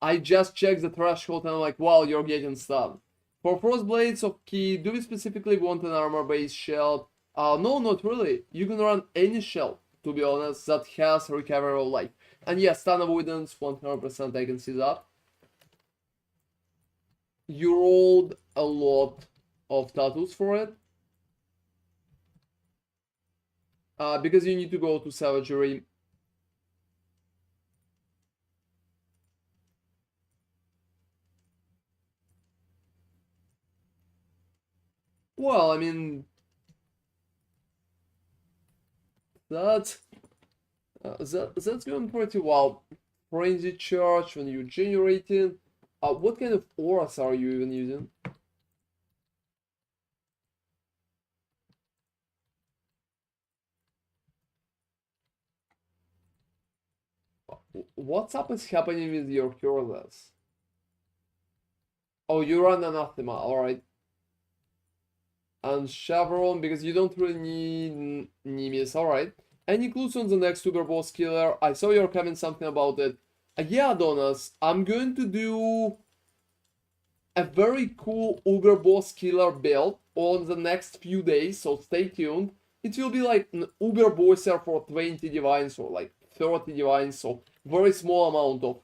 I just checked the threshold and I'm like, wow, you're getting stunned. For Frost Blades of Key, do we specifically want an armor-based shield? No, not really. You can run any shield, to be honest, that has recovery of life. And yes, stun avoidance, 100%, I can see that. You rolled a lot of tattoos for it. Because you need to go to Savagery. Well, I mean, that's going pretty well. Frenzy charge when you're generating. What kind of auras are you even using? What's up is happening with your cureless? Oh, you run Anathema, alright. And Chevron, because you don't really need Nemesis, alright. Any clues on the next Uber Boss killer? I saw you're having something about it. Yeah, Adonis, I'm going to do a very cool Uber Boss killer build on the next few days, so stay tuned. It will be like an Uber Bosser for 20 divines or like 30 divines, so very small amount of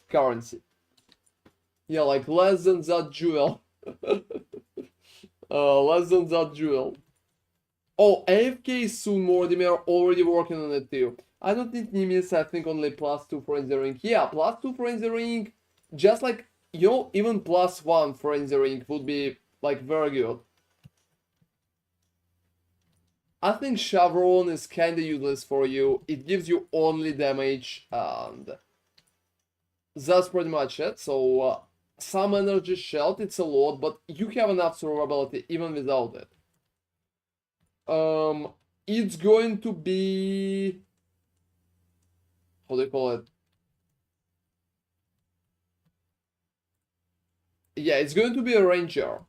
currency. Yeah, like less than that jewel. Less than that jewel. Oh, AFK is soon, Mortimer, already working on it too. I don't need Nemesis, I think only +2 Frenzy Ring. Yeah, +2 Frenzy Ring, just like, you know, even +1 Frenzy Ring would be, like, very good. I think Chevron is kinda useless for you. It gives you only damage, and that's pretty much it. So, some energy shield, it's a lot, but you have enough survivability even without it. It's going to be... How do you call it? Yeah, it's going to be a ranger.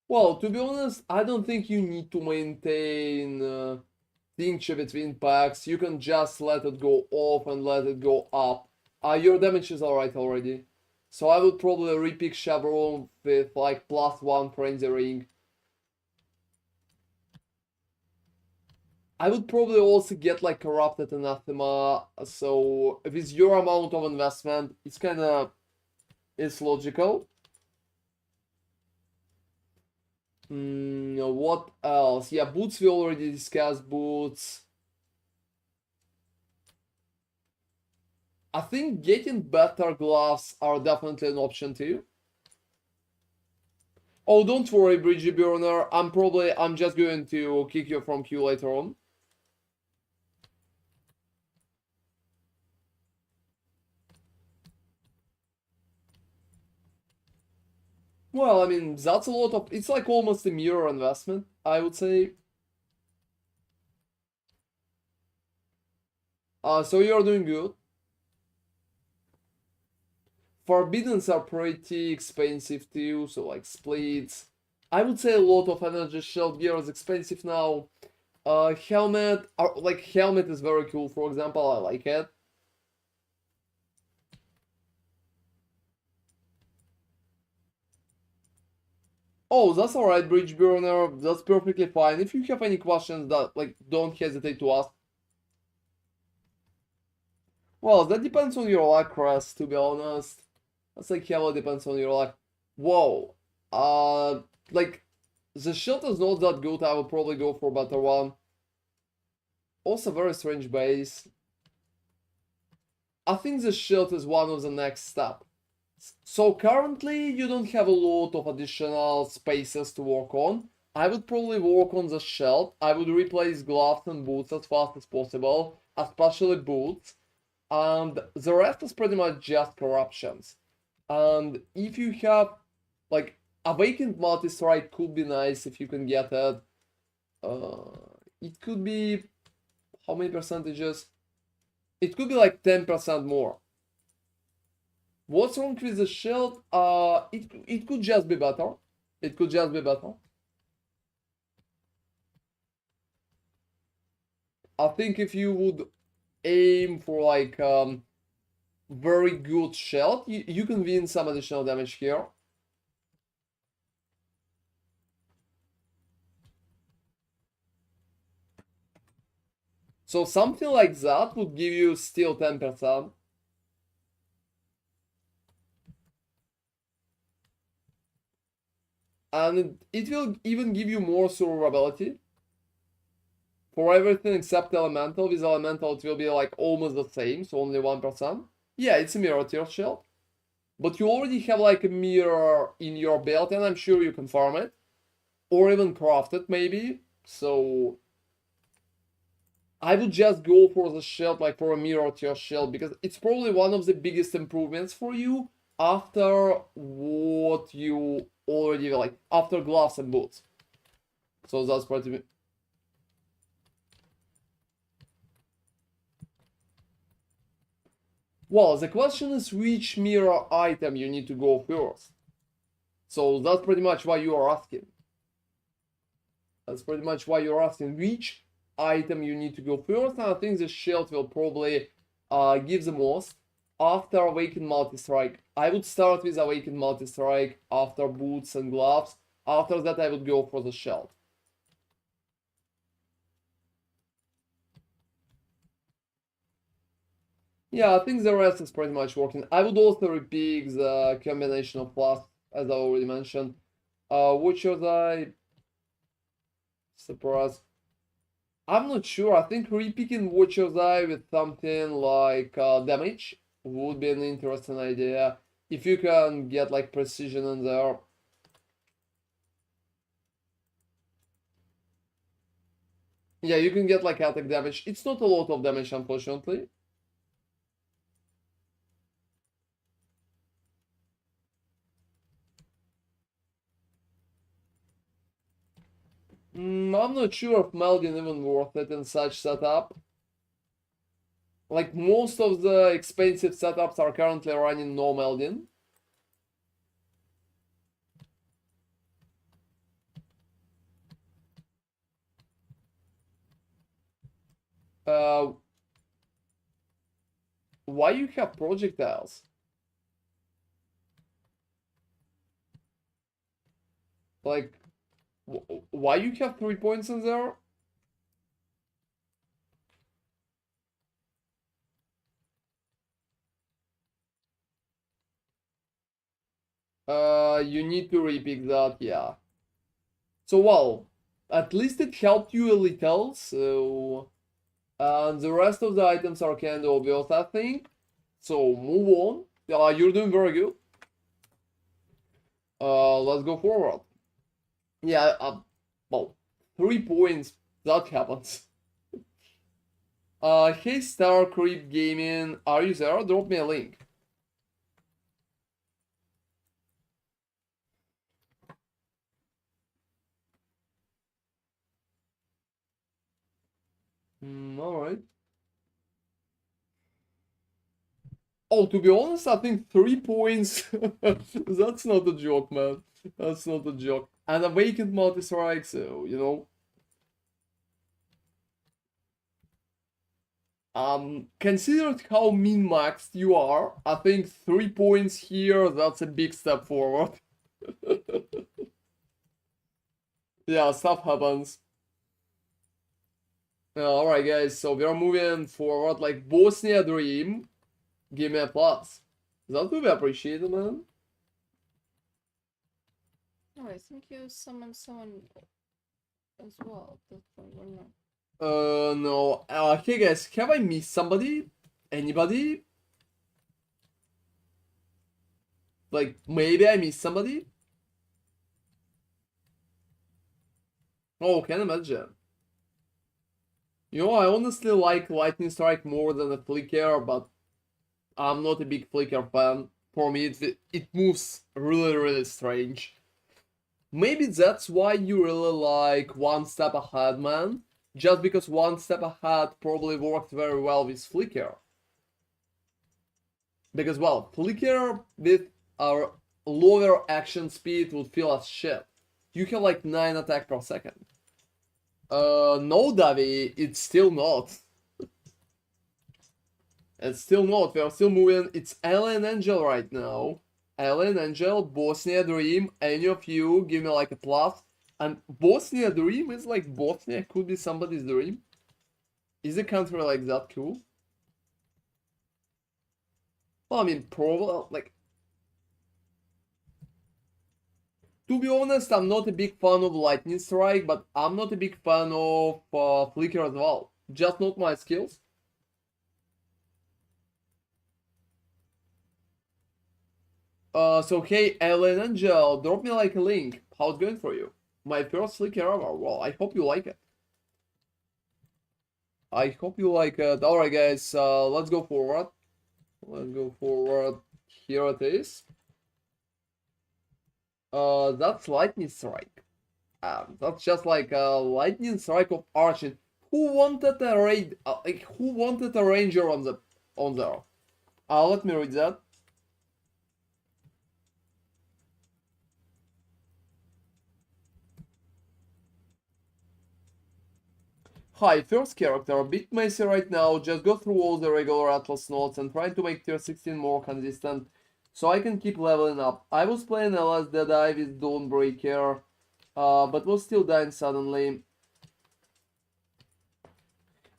Well, to be honest, I don't think you need to maintain tincture between packs. You can just let it go off and let it go up. Your damage is alright already. So I would probably repick Chevron with like +1 Frenzy Ring. I would probably also get like Corrupted Anathema. So with your amount of investment, it's logical. What else? Yeah, boots, we already discussed boots. I think getting better gloves are definitely an option too. Oh, don't worry, Bridgie Burner. I'm just going to kick you from queue later on. Well, I mean, that's a lot of... It's like almost a mirror investment, I would say. So you're doing good. Forbiddens are pretty expensive too, so like splits. I would say a lot of energy shield gear is expensive now. Helmet, helmet is very cool, for example, I like it. Oh, that's alright, Bridge Burner. That's perfectly fine. If you have any questions, don't hesitate to ask. Well, that depends on your luck, Crest, to be honest. That's like heavily depends on your luck. Whoa. Like, the shield is not that good. I would probably go for better one. Also, very strange base. I think the shield is one of the next step. So currently you don't have a lot of additional spaces to work on. I would probably work on the shield. I would replace gloves and boots as fast as possible, especially boots. And the rest is pretty much just corruptions. And if you have, like, Awakened Multi-Strike could be nice if you can get it. It could be, how many percentages? It could be like 10% more. What's wrong with the shield? It could just be better. It could just be better. I think if you would aim for like very good shield, you can win some additional damage here. So something like that would give you still 10%. And it will even give you more survivability. For everything except elemental, with elemental it will be like almost the same, so only 1%. Yeah, it's a mirror tier shield. But you already have like a mirror in your build, and I'm sure you can farm it. Or even craft it, maybe. So I would just go for the shield, like for a mirror tier shield, because it's probably one of the biggest improvements for you after what you already like, after gloves and boots. So that's pretty. Well, the question is which mirror item you need to go first. So that's pretty much why you are asking. That's pretty much why you're asking which item you need to go first, and I think the shield will probably give the most after Awakened Multi-Strike. I would start with Awakened Multi-Strike after boots and gloves. After that I would go for the shield. Yeah, I think the rest is pretty much working. I would also repick the combination of plus, as I already mentioned. Which was I surprised? I'm not sure. I think repicking Watcher's Eye with something like damage would be an interesting idea. If you can get like precision in there. Yeah, you can get like attack damage. It's not a lot of damage, unfortunately. I'm not sure if Meldin even worth it in such setup. Like most of the expensive setups are currently running no Meldin. Why you have projectiles? Like, why you have 3 points in there? You need to repick that, yeah. So, well, at least it helped you a little, so... And the rest of the items are kind of obvious, I think. So, move on. You're doing very good. Let's go forward. Yeah, well, 3 points, that happens. Hey Star Creep Gaming, are you there? Drop me a link. Alright. Oh, to be honest, I think 3 points, that's not a joke, man. That's not a joke. And Awakened Multi-Strike, so, you know. Considered how min-maxed you are, I think 3 points here, that's a big step forward. Yeah, stuff happens. Alright guys, so we are moving forward, like Bosnia Dream, give me a plus. That would be appreciated, man. Oh, I think you summoned someone as well. That one, or not? No. Hey guys, have I missed somebody? Anybody? Like, maybe I missed somebody? Oh, can imagine. You know, I honestly like Lightning Strike more than a Flicker, but I'm not a big Flicker fan. For me, it moves really, really strange. Maybe that's why you really like One Step Ahead, man. Just because One Step Ahead probably worked very well with Flicker. Because, well, Flicker with our lower action speed would feel as shit. You have like 9 attack per second. No, Davi, it's still not. It's still not. We are still moving. It's Alien Angel right now. Alien Angel, Bosnia Dream. Any of you give me like a plus. And Bosnia Dream is like Bosnia could be somebody's dream. Is a country like that cool? Well, I mean, probably like. To be honest, I'm not a big fan of Lightning Strike, but I'm not a big fan of Flicker as well. Just not my skills. So hey, Ellen Angel, drop me like a link. How's it going for you? My first Flicker ever. Well, I hope you like it. I hope you like it. Alright guys, let's go forward. Let's go forward. Here it is. That's Lightning Strike. That's just like a Lightning Strike of Archon. Who wanted a raid? Who wanted a ranger on there? Let me read that. Hi, first character, a bit messy right now, just go through all the regular Atlas nodes and try to make tier 16 more consistent so I can keep leveling up. I was playing LS Deadeye with Dawnbreaker, but was still dying suddenly.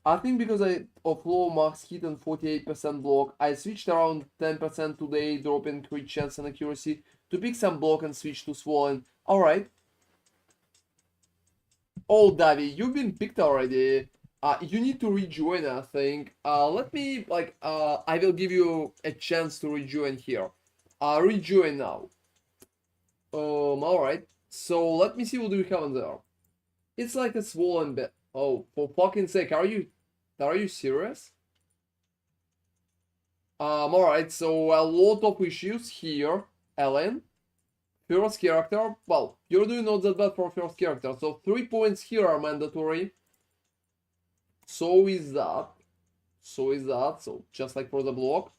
I think because of low max hit and 48% block, I switched around 10% today, dropping crit chance and accuracy to pick some block and switch to Swollen. Alright. Oh, Davi, you've been picked already. You need to rejoin, I think. Let me, like, I will give you a chance to rejoin here. Rejoin now. Alright. So, let me see what do we have in there. It's like a swollen bit. Oh, for fucking sake, are you serious? Alright, so a lot of issues here, Ellen. First character, well, you're doing not that bad for first character, so 3 points here are mandatory. So is that. So just like for the block.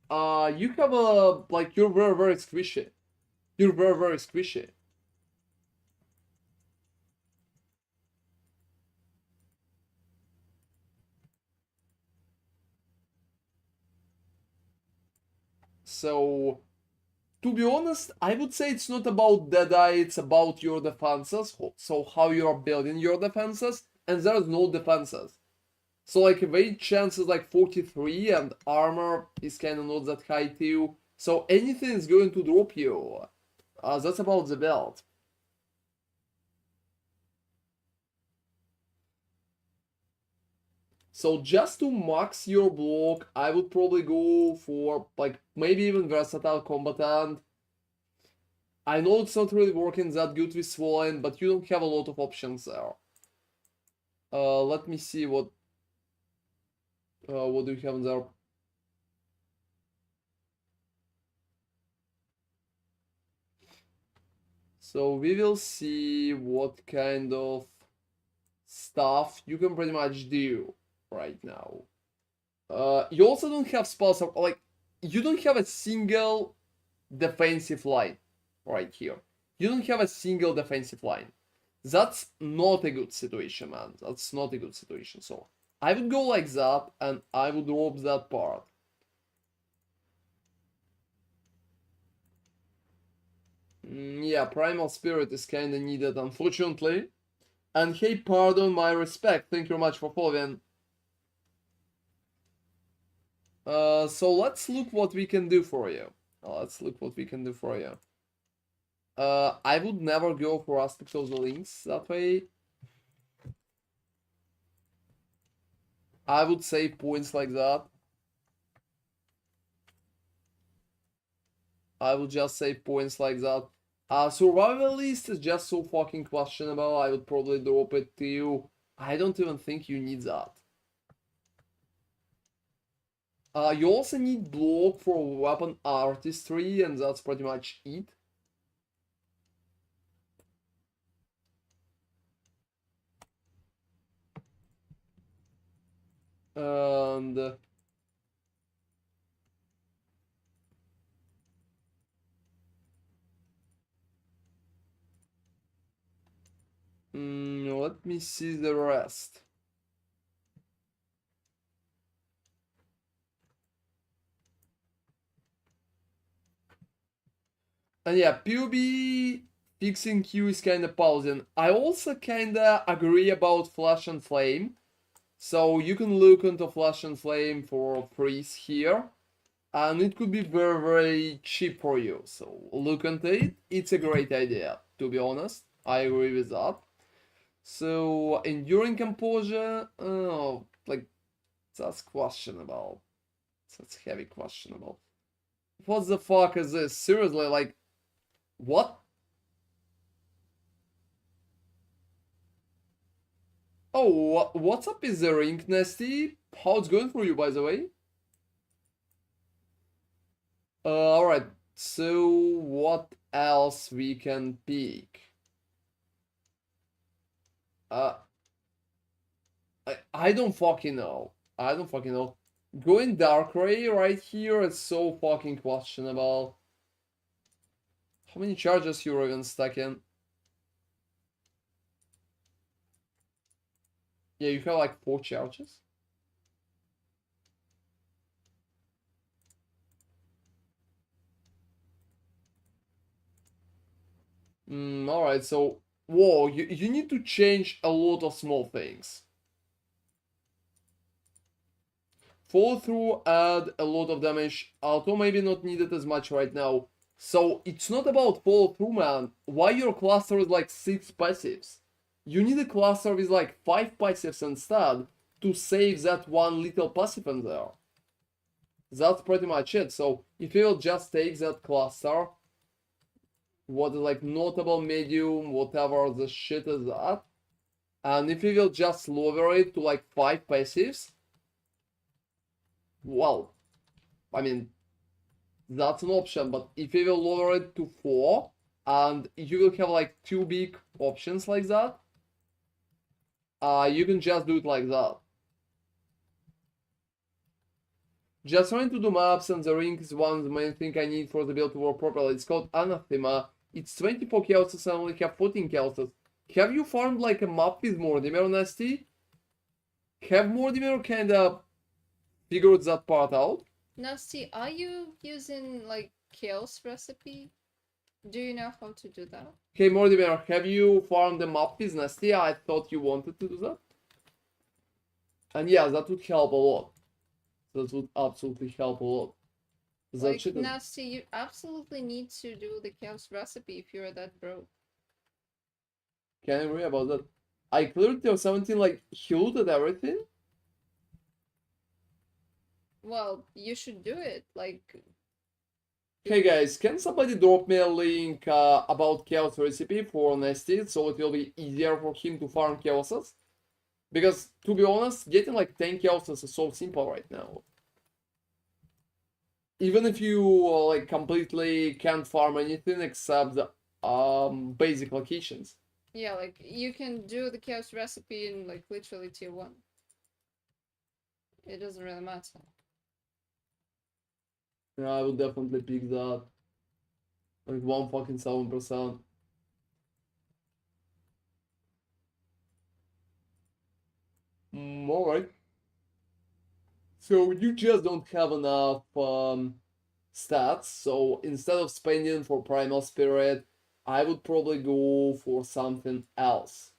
You have a, like, you're very, very squishy. You're very, very squishy. So, to be honest, I would say it's not about Deadeye, it's about your defenses. So how you are building your defenses, and there's no defenses. So like weight chance is like 43 and armor is kind of not that high too. So anything is going to drop you. That's about the build. So just to max your block, I would probably go for like maybe even versatile combatant. I know it's not really working that good with Swollen, but you don't have a lot of options there. Let me see what do you have there? So we will see what kind of stuff you can pretty much do right now. You also don't have spells, like, you don't have a single defensive line right here. You don't have a single defensive line. That's not a good situation, man. That's not a good situation. So I would go like that, and I would drop that part. Yeah, Primal Spirit is kinda needed, unfortunately. And hey, pardon my respect. Thank you very much for following. So let's look what we can do for you. I would never go for aspect of the links that way. I would save points like that. I would just save points like that. Survivalist is just so fucking questionable. I would probably drop it to you. I don't even think you need that. You also need block for weapon artistry, and that's pretty much it. And let me see the rest. And yeah, PUB fixing Q is kinda pausing. I also kinda agree about Flash and Flame. So you can look into Flash and Flame for freeze here. And it could be very, very cheap for you. So look into it. It's a great idea, to be honest. I agree with that. So enduring composure, oh, like that's questionable. That's heavy questionable. What the fuck is this? Seriously, like, what? Oh, what's up? Is the ring nasty? How's it going for you, by the way? Alright. So what else we can pick? Uh, I don't fucking know. I don't fucking know. Going Darkrai right here is so fucking questionable. How many charges you're even stuck in? Yeah, you have like 4 charges. Alright, so whoa, you need to change a lot of small things. Follow through, add a lot of damage. Auto maybe not needed as much right now. So it's not about follow through, man. Why your cluster is like 6 passives? You need a cluster with like 5 passives instead to save that one little passive in there. That's pretty much it. So if you will just take that cluster, what is like notable medium, whatever the shit is that, and if you will just lower it to like 5 passives, well, I mean, that's an option, but if you will lower it to 4, and you will have like 2 big options like that, you can just do it like that. Just trying to do maps, and the ring is one of the main thing I need for the build to work properly. It's called Anathema. It's 24 chaoses and only have 14 chaoses. Have you farmed like a map with Mortimer, Nasty? Have Mortimer kinda figured that part out? Nasty, are you using like Chaos recipe? Do you know how to do that? Hey Mortimer, have you farmed the map with Nasty? I thought you wanted to do that. And yeah, that would help a lot. That would absolutely help a lot. That Like, shit is... Nasty, you absolutely need to do the Chaos recipe if you're that broke. Can't worry about that. I cleared till 17, like, he looted everything? Well, you should do it. Like, Hey guys, can somebody drop me a link about Chaos recipe for Nasty so it will be easier for him to farm Chaoses? Because, to be honest, getting like 10 Chaoses is so simple right now. Even if you like completely can't farm anything except the basic locations. yeah, like you can do the Chaos recipe in like literally tier 1. It doesn't really matter. Yeah, I would definitely pick that. Like 1 fucking 7%. Alright. So you just don't have enough stats, so instead of spending for Primal Spirit, I would probably go for something else.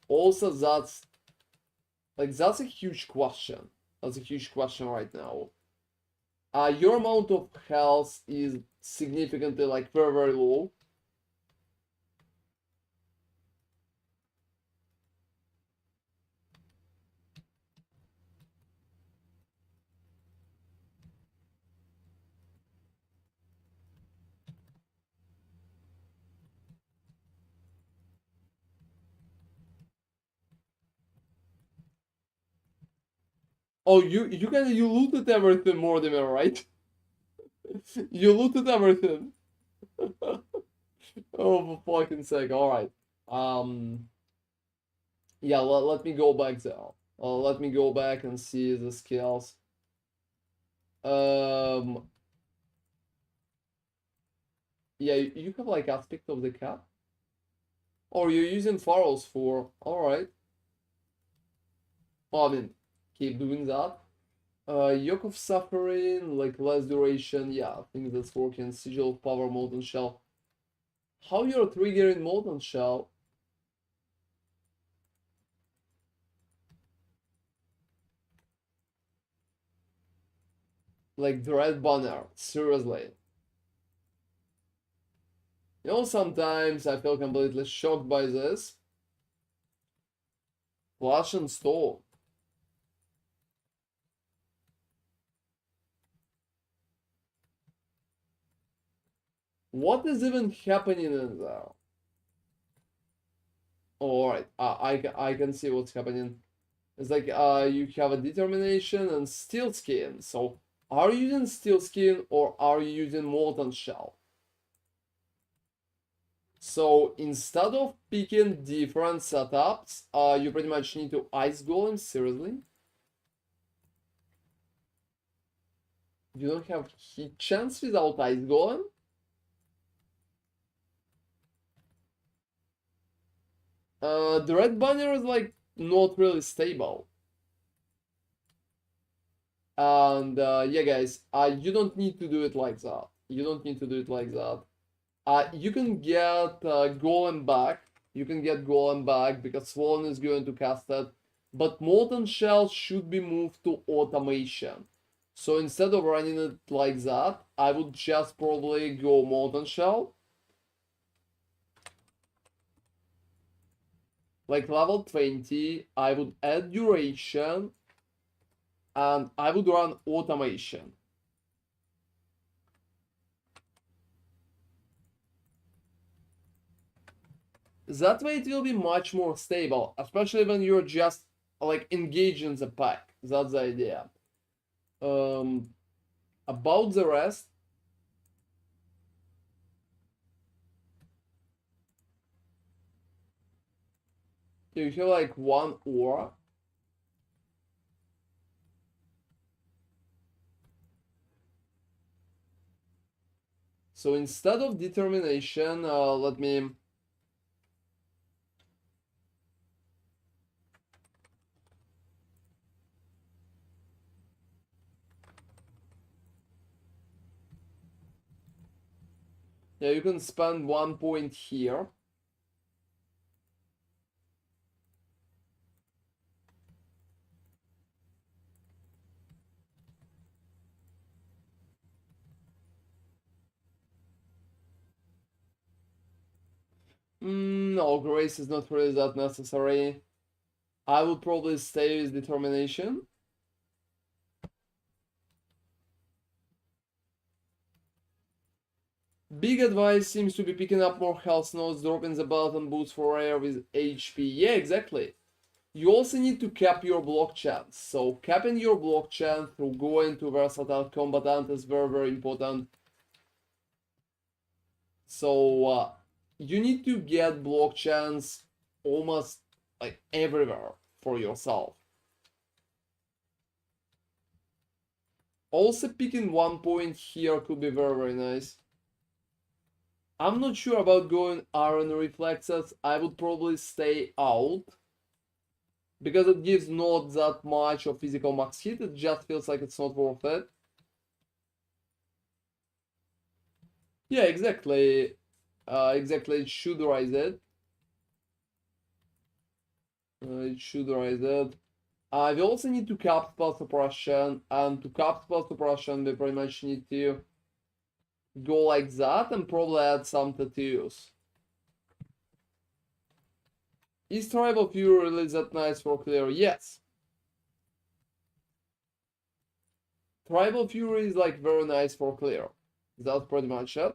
Also, that's a huge question. That's a huge question right now. Your amount of health is significantly like very, very low. Oh, you looted everything, Mortimer, right? You looted everything. Oh, for fucking sake! All right. Yeah. Let me go back there. Let me go back and see the skills. Yeah, you have like aspect of the cap. Or you're using furrows for. Alright. Well, I mean, keep doing that. Yoke of Suffering, like less duration. Yeah, I think that's working. Sigil of Power, Molten Shell. How you're triggering Molten Shell? Like the red banner, seriously. You know, sometimes I feel completely shocked by this. Flash and Storm. What is even happening in there? Alright, I can see what's happening. It's like you have a Determination and Steel Skin. So are you using Steel Skin or are you using Molten Shell? So instead of picking different setups, you pretty much need to Ice Golem, seriously? You don't have hit chance without Ice Golem? The red banner is like not really stable. And yeah guys, you don't need to do it like that. You don't need to do it like that. You can get Golem back. You can get Golem back because Swan is going to cast it. But Molten Shell should be moved to automation. So instead of running it like that, I would just probably go Molten Shell. Like level 20, I would add duration. And I would run automation. That way it will be much more stable, especially when you're just like engaging the pack. That's the idea. About the rest, you have like one aura. So instead of Determination, let me. Yeah, you can spend 1 point here. No, Grace is not really that necessary. I would probably stay with Determination. Big advice seems to be picking up more health nodes, dropping the button boost for rare with HP. Yeah, exactly. You also need to cap your block chance. So capping your block chance through going to versatile combatant is very, very important. So you need to get block chance almost like everywhere for yourself. Also picking 1 point here could be very, very nice. I'm not sure about going Iron Reflexes. I would probably stay out. Because it gives not that much of physical max hit, it just feels like it's not worth it. Yeah, exactly. Exactly, it should rise it. It should rise it. We also need to cap spell suppression, and to cap spell suppression, we pretty much need to go like that and probably add some tattoos. Is Tribal Fury really that nice for clear? Yes. Tribal Fury is like very nice for clear. That's pretty much it.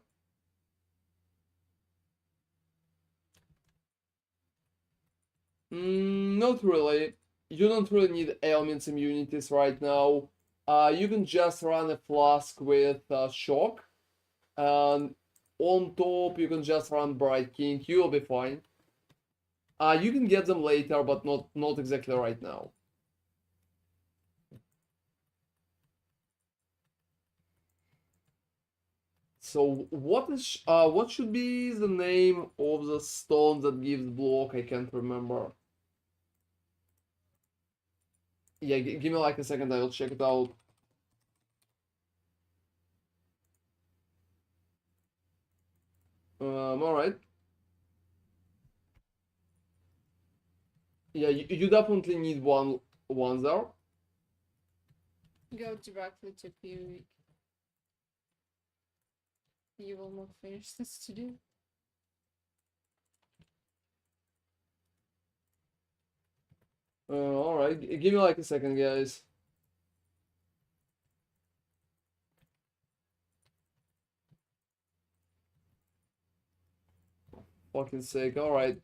Not really. You don't really need ailments immunities right now. You can just run a flask with shock. And on top, you can just run Bright King. You'll be fine. You can get them later, but not exactly right now. So what should be the name of the stone that gives block? I can't remember. Yeah, give me like a second, I will check it out. Alright. Yeah, you definitely need one there. Go directly to PoE. You will not finish this to do. Alright, give me like a second, guys. Fucking sake, alright.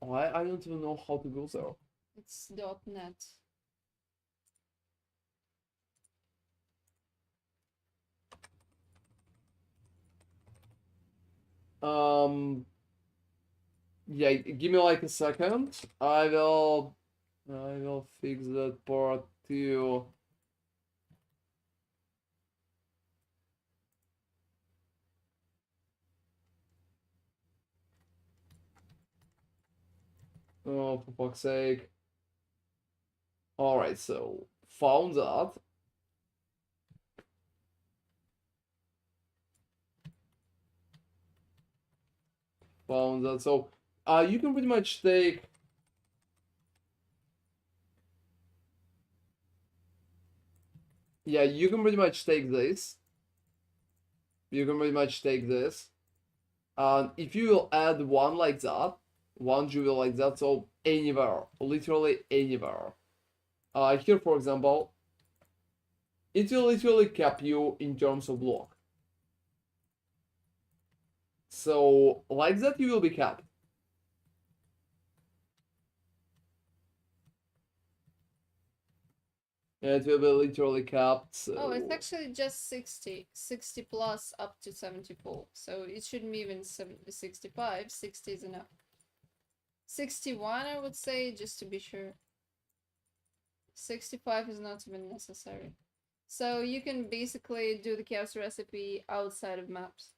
I don't even know how to go there. It's .net. Yeah, give me like a second. I will fix that part too. Oh, for fuck's sake. Alright, so found that. Found that. So you can pretty much take. Yeah, you can pretty much take this. You can pretty much take this. And if you will add one like that, one jewel like that, so anywhere, literally anywhere. Here, for example, it will literally cap you in terms of block. So, like that, you will be capped. It will be literally capped. So... Oh, it's actually just 60. 60 plus up to 74. So it shouldn't be even 65. 60 is enough. 61, I would say, just to be sure. 65 is not even necessary. So you can basically do the chaos recipe outside of maps.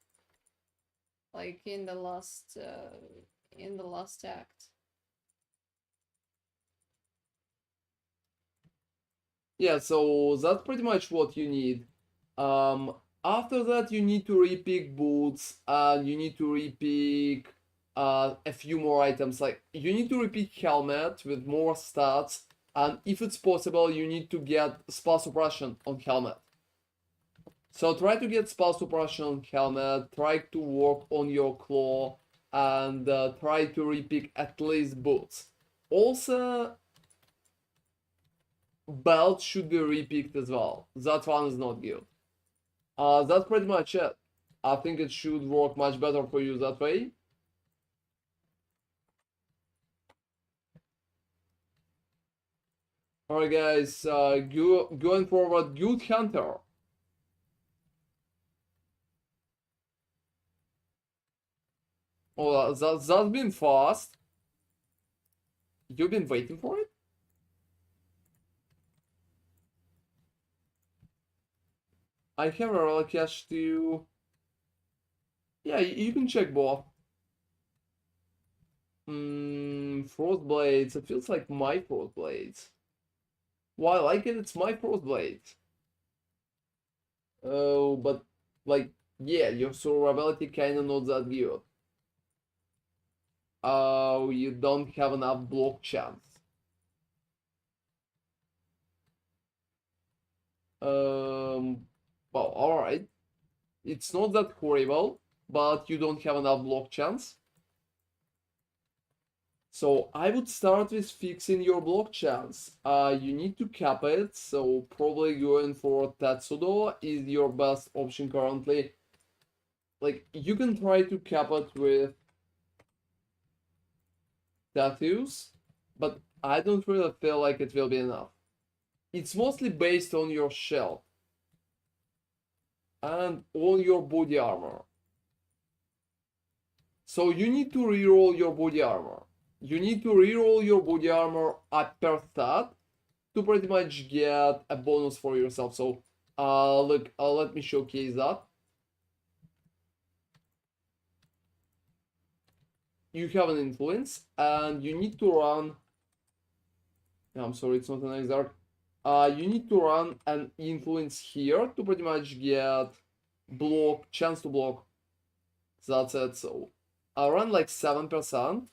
Like in the last act. Yeah, so that's pretty much what you need. After that, you need to repick boots, and you need to repick a few more items. Like you need to repick helmet with more stats, and if it's possible, you need to get spell suppression on helmet. So try to get spell suppression on helmet. Try to work on your claw, and try to repick at least boots. Also, belt should be repicked as well. That one is not good. That's pretty much it. I think it should work much better for you that way. Alright guys, going forward, good hunter. Oh, that's been fast. You've been waiting for it? I have a relic cache too. Yeah, you can check both. Frost blades. It feels like my frost blades. Well, I like it. It's my frost blades. Oh, but like, yeah, your survivability kinda not that good. Oh, you don't have enough block chance. Well, alright. It's not that horrible, but you don't have enough block chance. So I would start with fixing your block chance. You need to cap it, so probably going for Tetsudo is your best option currently. Like, you can try to cap it with tattoos, but I don't really feel like it will be enough. It's mostly based on your shell and on your body armor. So you need to reroll your body armor. you need to reroll your body armor at per stat to pretty much get a bonus for yourself. So, look, let me showcase that. You have an influence, and you need to run. I'm sorry, it's not an exarch. You need to run an influence here to pretty much get chance to block. That's it. So I run like 7%,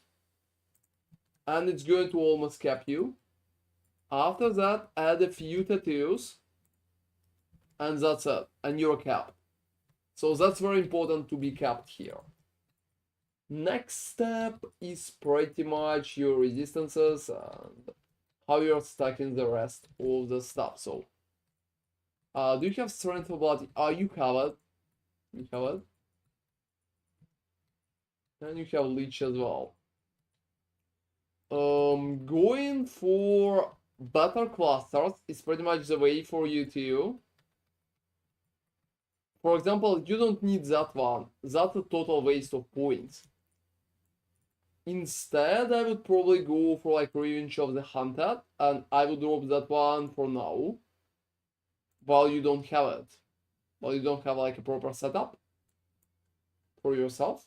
and it's going to almost cap you. After that, add a few tattoos, and that's it. And you're capped. So that's very important to be capped here. Next step is pretty much your resistances and how you're stacking the rest of the stuff. So, do you have strength of body? You have it. You have it. And you have leech as well. Going for better clusters is pretty much the way for you to. For example, you don't need that one. That's a total waste of points. Instead, I would probably go for like Revenge of the Hunted, and I would drop that one for now. While you don't have it. While you don't have like a proper setup for yourself.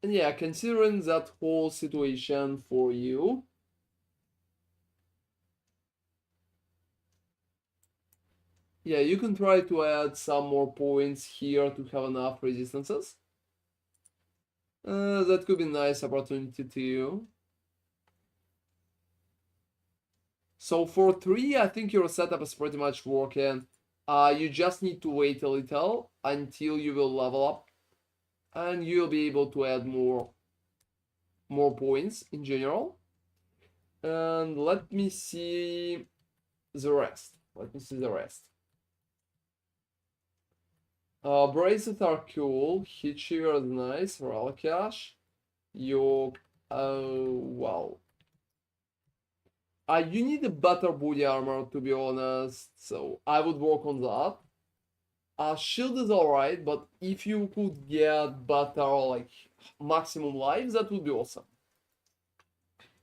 And yeah, considering that whole situation for you, yeah, you can try to add some more points here to have enough resistances. That could be a nice opportunity to you. So for 3, I think your setup is pretty much working. You just need to wait a little until you will level up, and you'll be able to add more points in general. And let me see the rest. Braces are cool. Hit Shiver is nice. Relic Ash. Yoke. Wow. You need a better body armor, to be honest. So I would work on that. Shield is alright, but if you could get better, like maximum lives, that would be awesome.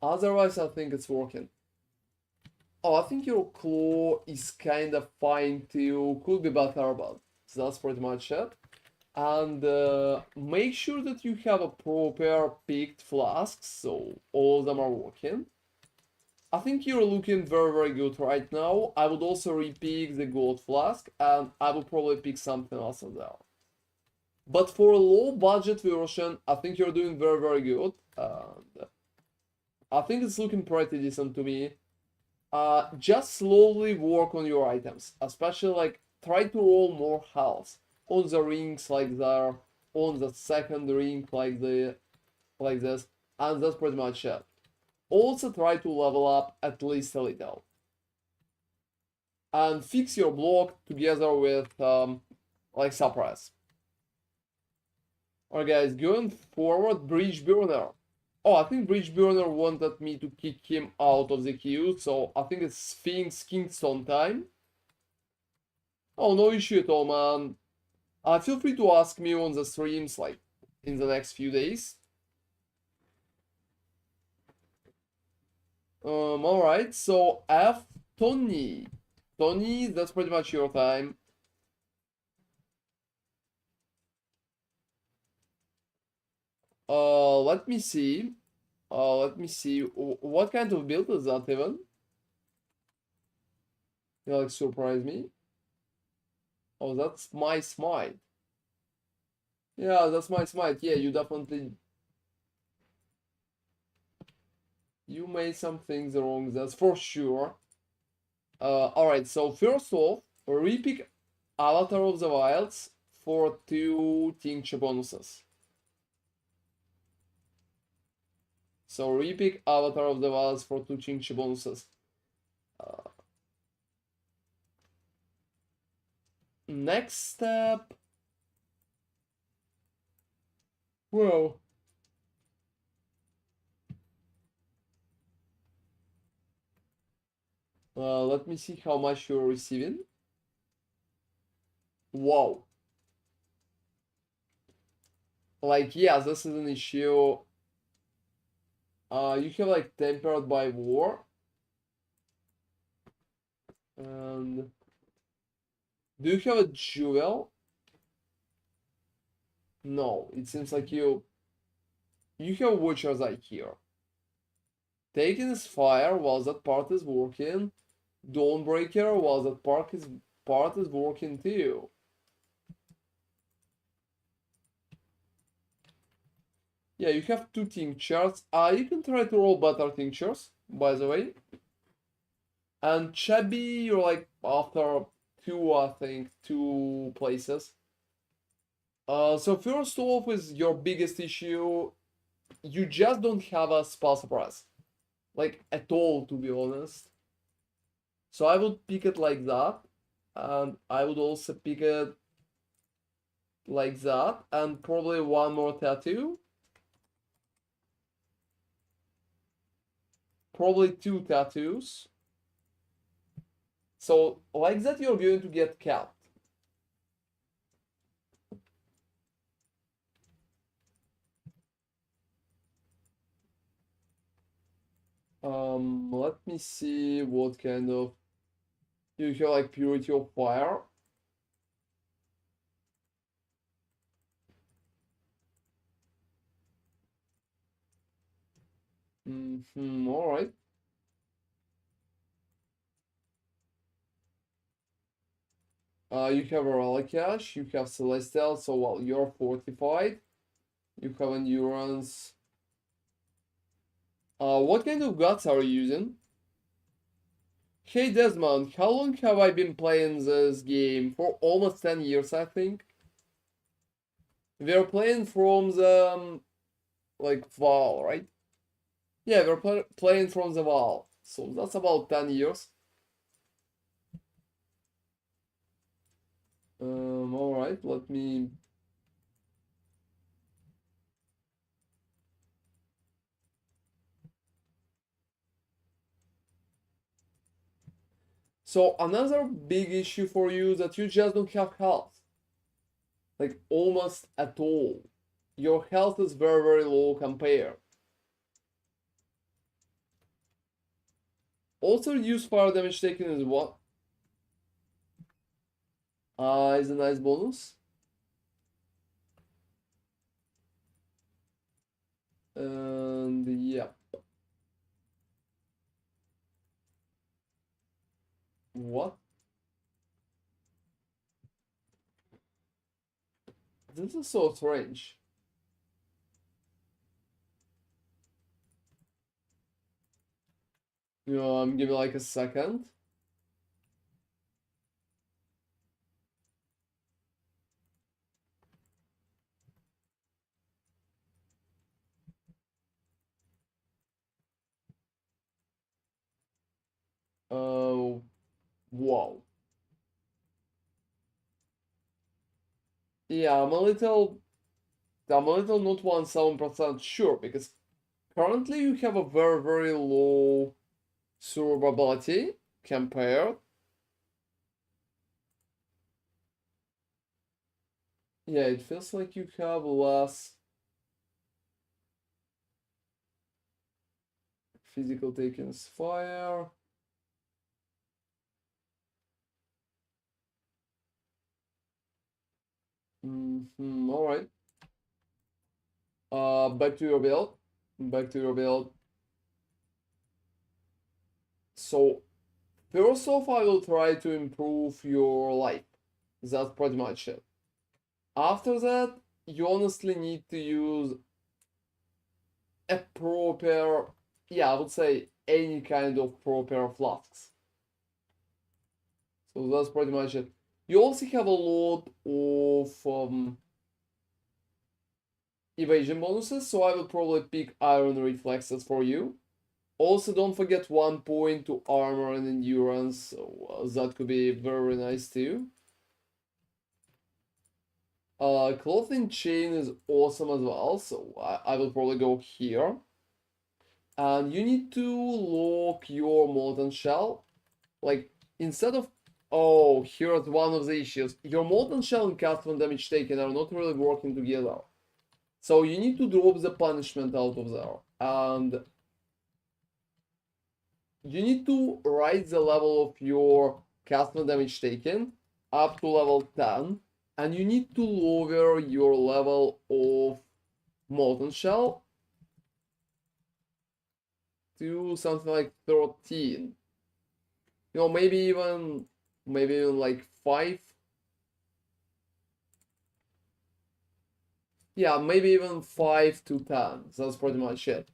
Otherwise, I think it's working. Oh, I think your claw is kind of fine too. Could be better, but that's pretty much it. And make sure that you have a proper picked flasks, so all of them are working. I think you're looking very, very good right now. I would also repick the gold flask, and I would probably pick something else as well. But for a low budget version, I think you're doing very, very good. And I think it's looking pretty decent to me. Just slowly work on your items, especially like try to roll more health on the rings like there, on the second ring like this, and that's pretty much it. Also try to level up at least a little. And fix your block together with like suppress. Alright guys, going forward, Bridge Burner. Oh, I think Bridge Burner wanted me to kick him out of the queue, so I think it's Sphinx Kingston time. Oh, no issue at all, man. Feel free to ask me on the streams, like, in the next few days. Alright, so F. Tony. Tony, that's pretty much your time. Let me see. What kind of build is that even? You like surprise me? Oh, that's my smite. Yeah, that's my smite. Yeah, you definitely... You made some things wrong, that's for sure. Alright, so first off, repick Avatar of the Wilds for 2 tincture bonuses. So repick Avatar of the Wilds for 2 tincture bonuses. Next step. Whoa. Let me see how much you're receiving. Wow. like, yeah, this is an issue. You have like tempered by war. And do you have a jewel? No, it seems like you have Watcher's Eye here. Taking his fire while that part is working. Dawnbreaker while that part is working too. Yeah, you have 2 tinctures. You can try to roll better tinctures, by the way. And Chubby, you're like after 2, I think, 2 places. So first off is your biggest issue. You just don't have a spell suppress. Like, at all, to be honest. So I would pick it like that. And I would also pick it like that. And probably 1 more tattoo. Probably 2 tattoos. So, like that, you're going to get capped. Let me see what kind of... You have like Purity of Fire. Alright. You have a Relic Cache, you have Celestial, so while you're fortified. You have Endurance. What kind of guts are you using? Hey Desmond, how long have I been playing this game? For almost 10 years, I think. We're playing from the, like, Val, right? Yeah, we're playing from the Val. So that's about 10 years. Alright, let me... So another big issue for you is that you just don't have health. Like, almost at all. Your health is very, very low compared. Also, reduce fire damage taken is what? Is a nice bonus. And yeah. What? This is so strange. Give me like a second. Oh, wow. Yeah, I'm a little not 1,000% sure because currently you have a very, very low survivability compared. Yeah, it feels like you have less physical takings fire. Alright. Back to your build. Back to your build. So, first off, I will try to improve your life. That's pretty much it. After that, you honestly need to use a proper, yeah, I would say any kind of proper flasks. So that's pretty much it. You also have a lot of evasion bonuses, so I will probably pick Iron Reflexes for you. Also, don't forget 1 point to armor and endurance, so that could be very nice too. Clothing chain is awesome as well, so I will probably go here. And you need to lock your molten shell. Like, instead of... Oh, here's one of the issues. Your molten shell and cast when damage taken are not really working together. So you need to drop the punishment out of there, and you need to raise the level of your customer damage taken up to level 10, and you need to lower your level of molten shell to something like 13. You know, maybe even like 5. Yeah, maybe even 5 to 10. That's pretty much it.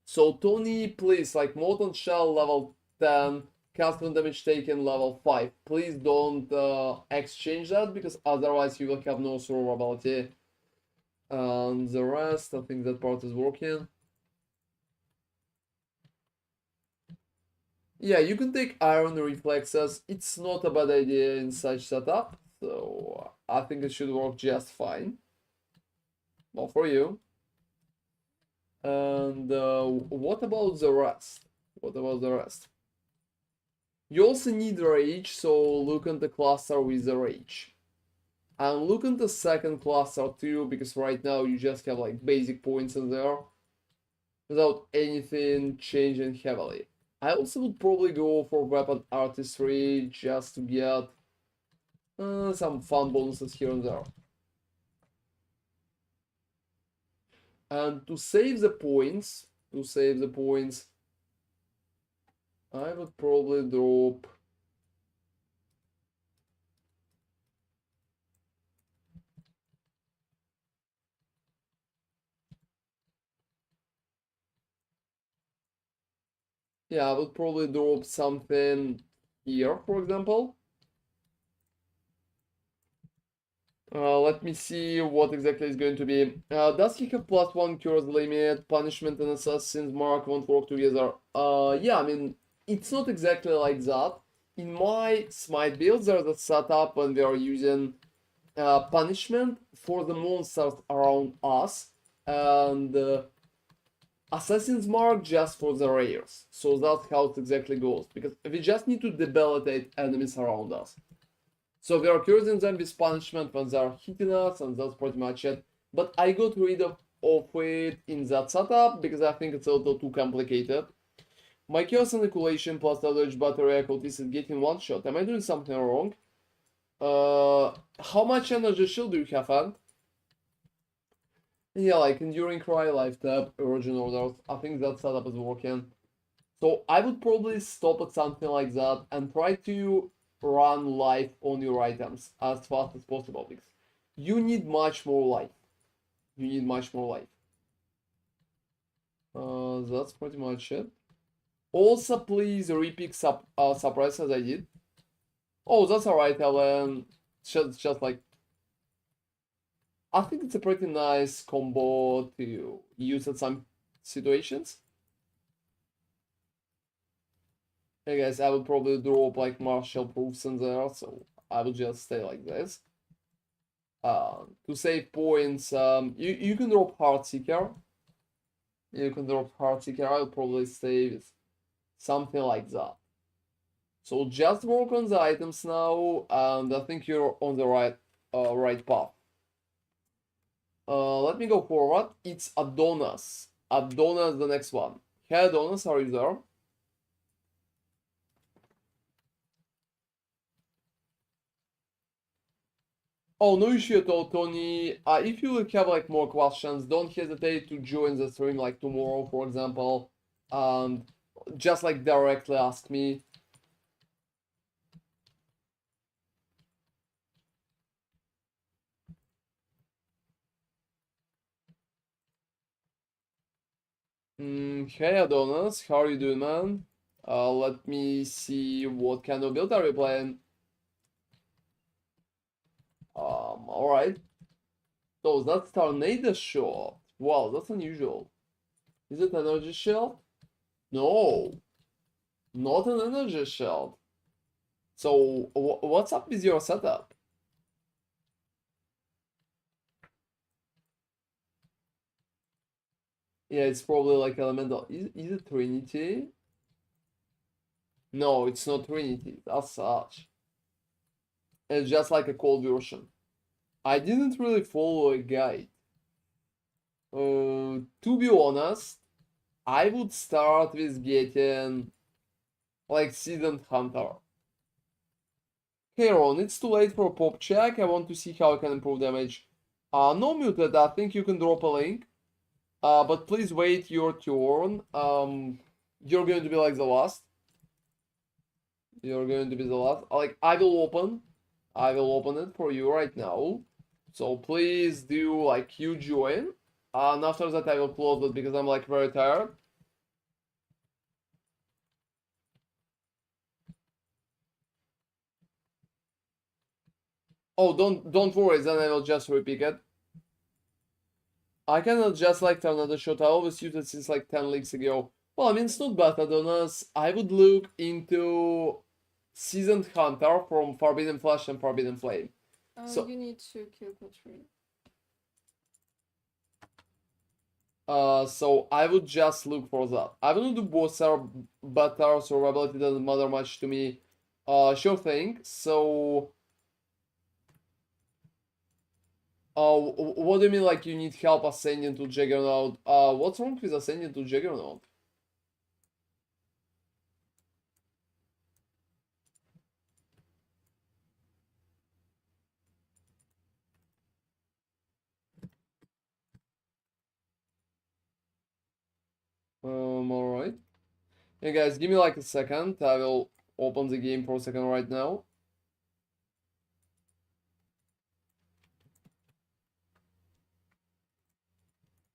So Tony, please, like molten shell level 10, custom damage taken level 5. Please don't exchange that, because otherwise you will have no survivability. And the rest, I think that part is working. Yeah, you can take iron reflexes. It's not a bad idea in such setup, so I think it should work just fine. Well, for you. And what about the rest? What about the rest? You also need rage, so look at the cluster with the rage. And look at the second cluster too, because right now you just have like basic points in there without anything changing heavily. I also would probably go for weapon artistry just to get some fun bonuses here and there. And to save the points, I would probably drop. Yeah, I would probably drop something here, for example. Let me see what exactly is going to be. Does he have +1 cures limit? Punishment and Assassin's Mark won't work together. Yeah, I mean, it's not exactly like that. In my SMITE builds, there's a setup when we are using punishment for the monsters around us, and Assassin's Mark just for the rares. So that's how it exactly goes, because we just need to debilitate enemies around us. So we are cursing them with punishment when they are hitting us, and that's pretty much it. But I got rid of it in that setup because I think it's a little too complicated. My chaos inoculation plus dodge battery echo, this is getting one shot. Am I doing something wrong? How much energy shield do you have, Ant? Yeah, like enduring cry, life tap, origin orders. I think that setup is working. So I would probably stop at something like that and try to run life on your items as fast as possible, because you need much more life. You need much more life. That's pretty much it. Also, please repick suppress as I did. Oh, that's alright, Ellen. Just like, I think it's a pretty nice combo to use at some situations. Hey guys, I will probably drop like martial proofs in there, so I will just stay like this. To save points, you can drop Heartseeker. You can drop Heartseeker. I'll probably save something like that. So just work on the items now, and I think you're on the right path. Let me go forward. It's Adonis. Adonis, the next one. Hey Adonis, are you there? Oh, no issue at all, Tony. If you have like more questions, don't hesitate to join the stream like tomorrow, for example, and just like directly ask me. Hey Adonis, how are you doing, man? Let me see, what kind of build are you playing? Alright. So that's Tornado Shot. Wow, that's unusual. Is it Energy Shield? No, not an Energy Shield. So what's up with your setup? Yeah, it's probably like elemental. Is it Trinity? No, it's not Trinity. That's such. It's just like a cold version. I didn't really follow a guide. To be honest, I would start with getting like Seasoned Hunter. Hey Ron, it's too late for a pop check. I want to see how I can improve damage. No muted, I think you can drop a link. But please wait your turn. You're going to be like the last. You're going to be the last. Like, I will open it for you right now. So please do like you join. And after that I will close it because I'm like very tired. Oh, don't worry, then I will just repick it. I cannot just like another shot. I always used it since like 10 leagues ago. Well, I mean, it's not bad, Adonis. I would look into Seasoned Hunter from Forbidden Flash and Forbidden Flame. So you need to kill Katrin. So I would just look for that. I wouldn't do both battles or ability doesn't matter much to me. Sure thing. So what do you mean like you need help ascending to Juggernaut? What's wrong with ascending to Juggernaut? Alright. Hey guys, give me like a second. I will open the game for a second right now.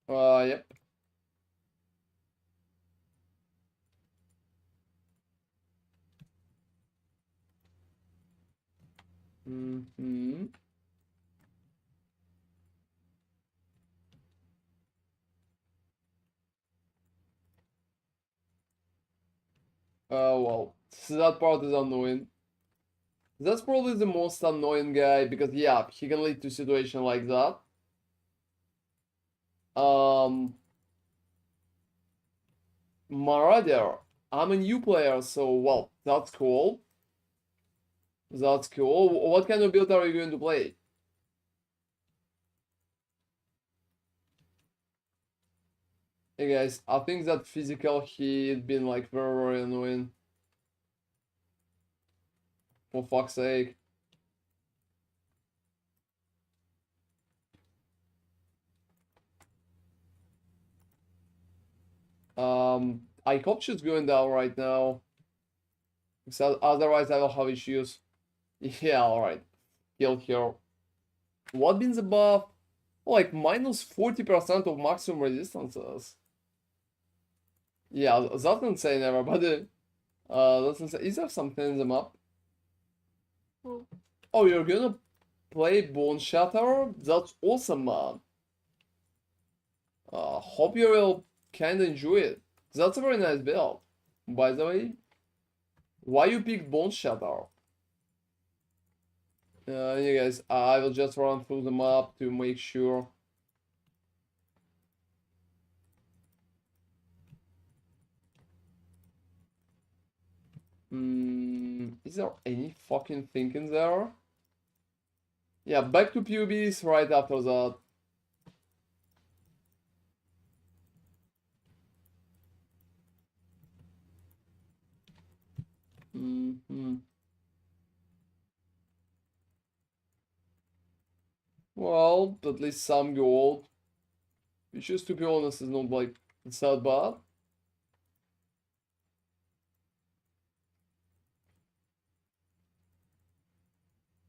Yep. Mm-hmm. Well, that part is annoying. That's probably the most annoying guy because yeah, he can lead to a situation like that. Marauder, I'm a new player, so well, that's cool. That's cool. What kind of build are you going to play? Hey guys, I think that physical hit been like very annoying. For fuck's sake. I hope she's going down right now. Because otherwise I will have issues. Yeah, alright. Kill her. What been the buff? Like minus 40% of maximum resistances. Yeah, that's insane, everybody. That's insane. Is there something in the map? Oh, you're gonna play Bone Shatter? That's awesome, man. Hope you will kinda enjoy it. That's a very nice build. By the way, why you picked Bone Shatter? You guys, I will just run through the map to make sure. Is there any fucking thing in there? Yeah, back to PUBs right after that. Well, at least some gold. Which is, to be honest, is not like, it's not bad.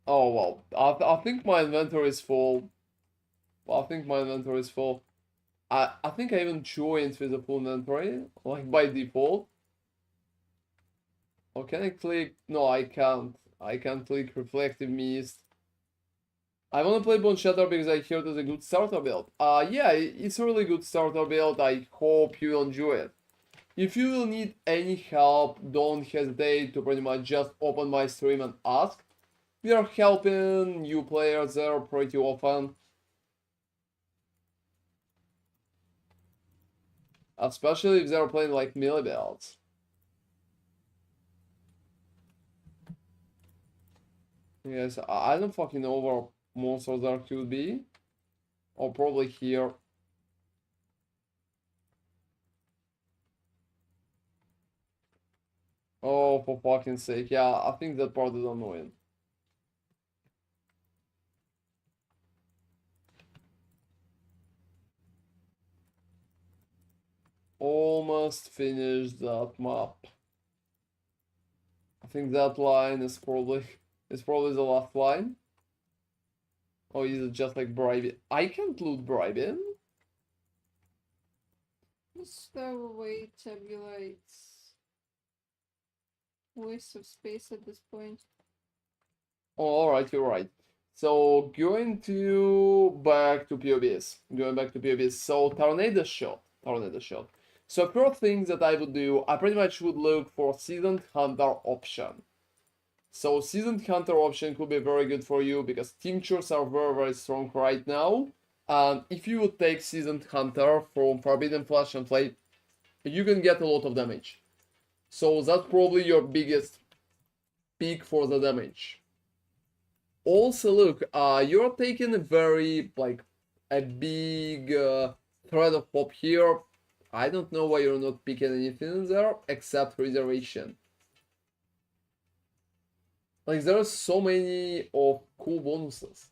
Oh, well, I think my inventory is full. I think my inventory is full. I think I even joined with a full inventory, like by default. Or can I click? No, I can't. I can't click Reflective Mist. I wanna play Bone Shatter because I heard it's a good starter build. Yeah, it's a really good starter build. I hope you enjoy it. If you will need any help, don't hesitate to pretty much just open my stream and ask. We are helping new players there pretty often. Especially if they're playing like melee builds. Yes, I don't fucking know where monsters there could be. Or probably here. Oh, for fucking sake. Yeah, I think that part is annoying. Almost finished that map. I think that line is probably the last line. Or is it just like bribing? I can't loot bribing. Is there a way to tabulate waste of space at this point? Oh, alright, you're right. So going back to POBs. Going back to POBs. So tornado shot. Tornado shot. So first things that I would do, I pretty much would look for seasoned hunter option. So seasoned hunter option could be very good for you because tinctures are very strong right now. And if you would take seasoned hunter from Forbidden Flash and Flame, you can get a lot of damage. So that's probably your biggest peak for the damage. Also, look, you're taking a very like a big threat of pop here. I don't know why you're not picking anything there except reservation. Like there are so many of cool bonuses.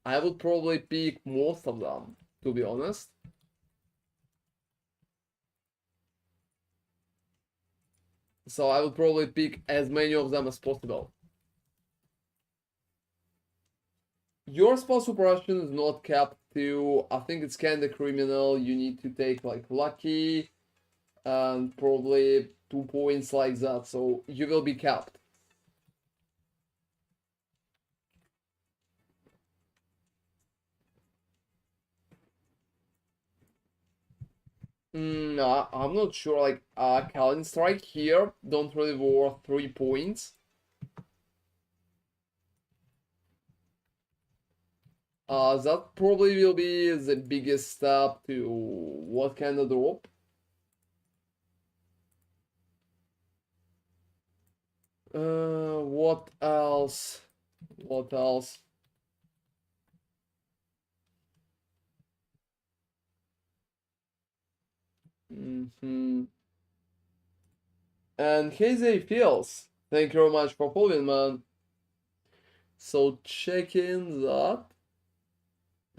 I would probably pick most of them, to be honest. So I would probably pick as many of them as possible. Your spell suppression is not capped to, I think it's kinda criminal. You need to take like lucky and probably 2 points like that, so you will be capped. No, I'm not sure. Like, Calling Strike here don't really worth 3 points. That probably will be the biggest step to what kind of drop. What else? What else? Mm-hmm. And Hazy Feels. Thank you very much for following, man. So checking that.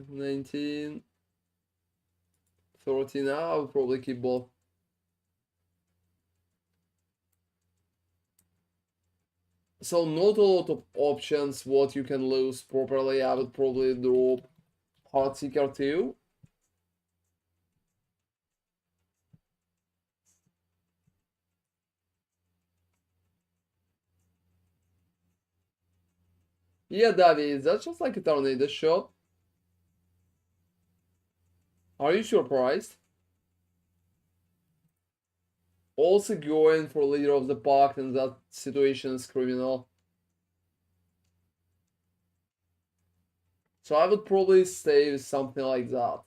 19, 30 now. I'll probably keep both. So not a lot of options what you can lose properly. I would probably drop Heartseeker too. Yeah, David, that's just like a tornado shot. Are you surprised? Also going for leader of the pack in that situation is criminal. So I would probably stay with something like that.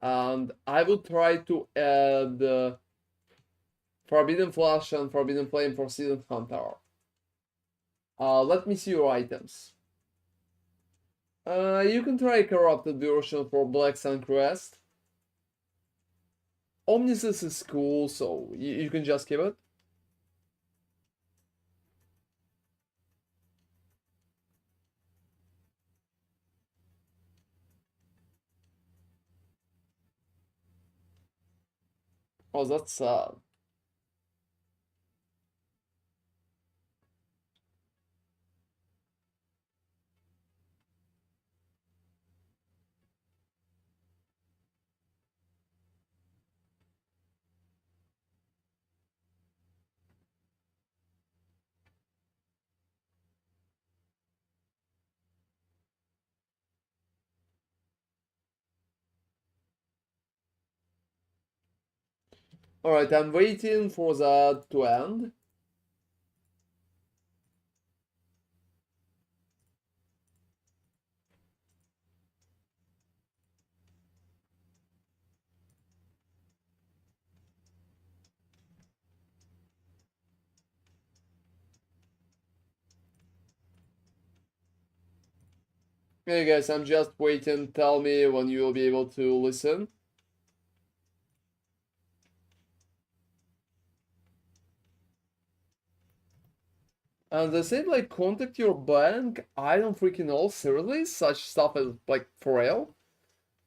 And I would try to add Forbidden Flash and Forbidden Flame for Seasoned Hunter. Let me see your items. You can try Corrupted version for Black Sun Crest. Omnisus is cool, so you can just keep it. Oh, that's sad. Alright, I'm waiting for that to end. Hey guys, I'm just waiting. Tell me when you will be able to listen. And they said like contact your bank. I don't freaking know. Seriously, such stuff is like for real.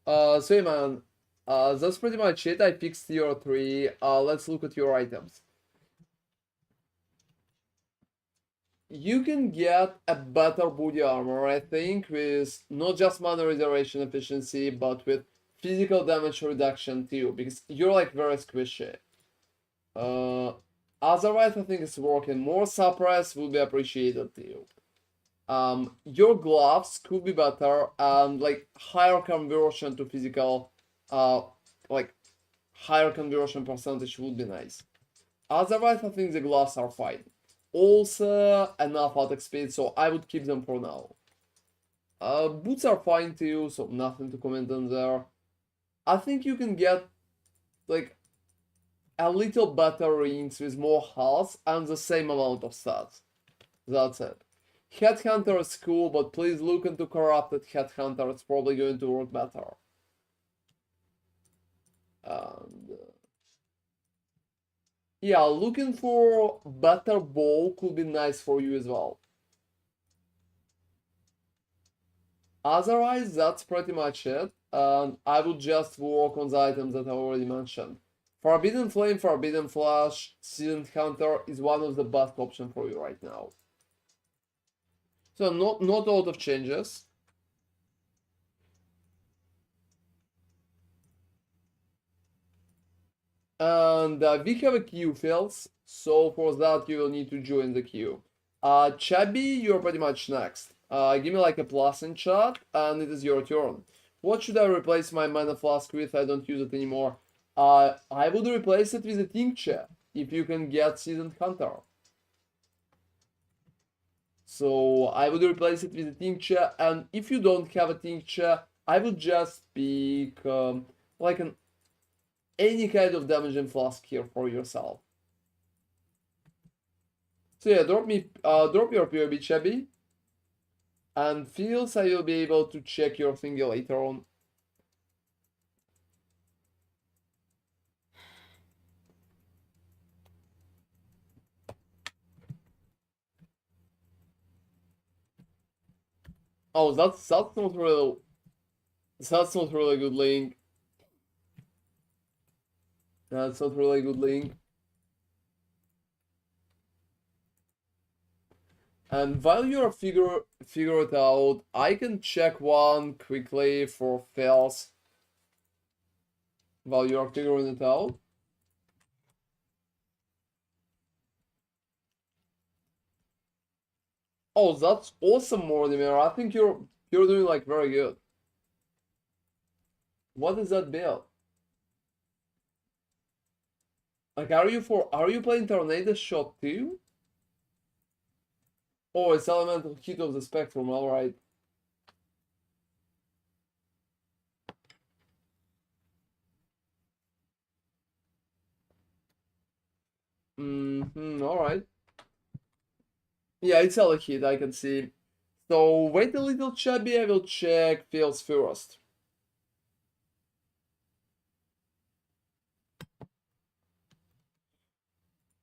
So yeah, man. That's pretty much it. I fixed your tree. Let's look at your items. You can get a better body armor, I think, with not just mana regeneration efficiency, but with physical damage reduction too, because you're like very squishy. Otherwise, I think it's working. More suppress will be appreciated too. Your gloves could be better, and like higher conversion to physical, like higher conversion percentage would be nice. Otherwise, I think the gloves are fine. Also, enough attack speed, so I would keep them for now. Boots are fine too, so nothing to comment on there. I think you can get like a little better rings with more health and the same amount of stats. That's it. Headhunter is cool, but please look into Corrupted Headhunter, it's probably going to work better. And yeah, looking for better bow could be nice for you as well. Otherwise, that's pretty much it. And I would just work on the items that I already mentioned. Forbidden Flame, Forbidden Flash, Seasoned Hunter is one of the best options for you right now. So not a lot of changes. And we have a queue fields, so for that you will need to join the queue. Chubby, you're pretty much next. Give me like a plus in chat, and it is your turn. What should I replace my mana flask with? I don't use it anymore. I would replace it with a tincture, if you can get Seasoned Hunter. So I would replace it with a tincture, and if you don't have a tincture, I would just pick like any kind of damaging flask here for yourself. So yeah, drop your PoB Chubby. And feels I will be able to check your thingy later on. Oh, that's not really good link. That's not really good link. And while you're figure it out, I can check one quickly for fails. While you're figuring it out. Oh, that's awesome, Mortimer. I think you're doing like very good. What is that build? Like, are you playing Tornado Shot too? Oh, it's Elemental Hit of the Spectrum, alright. Alright. Yeah, it's a hit, I can see. So wait a little, Chubby, I will check fields first.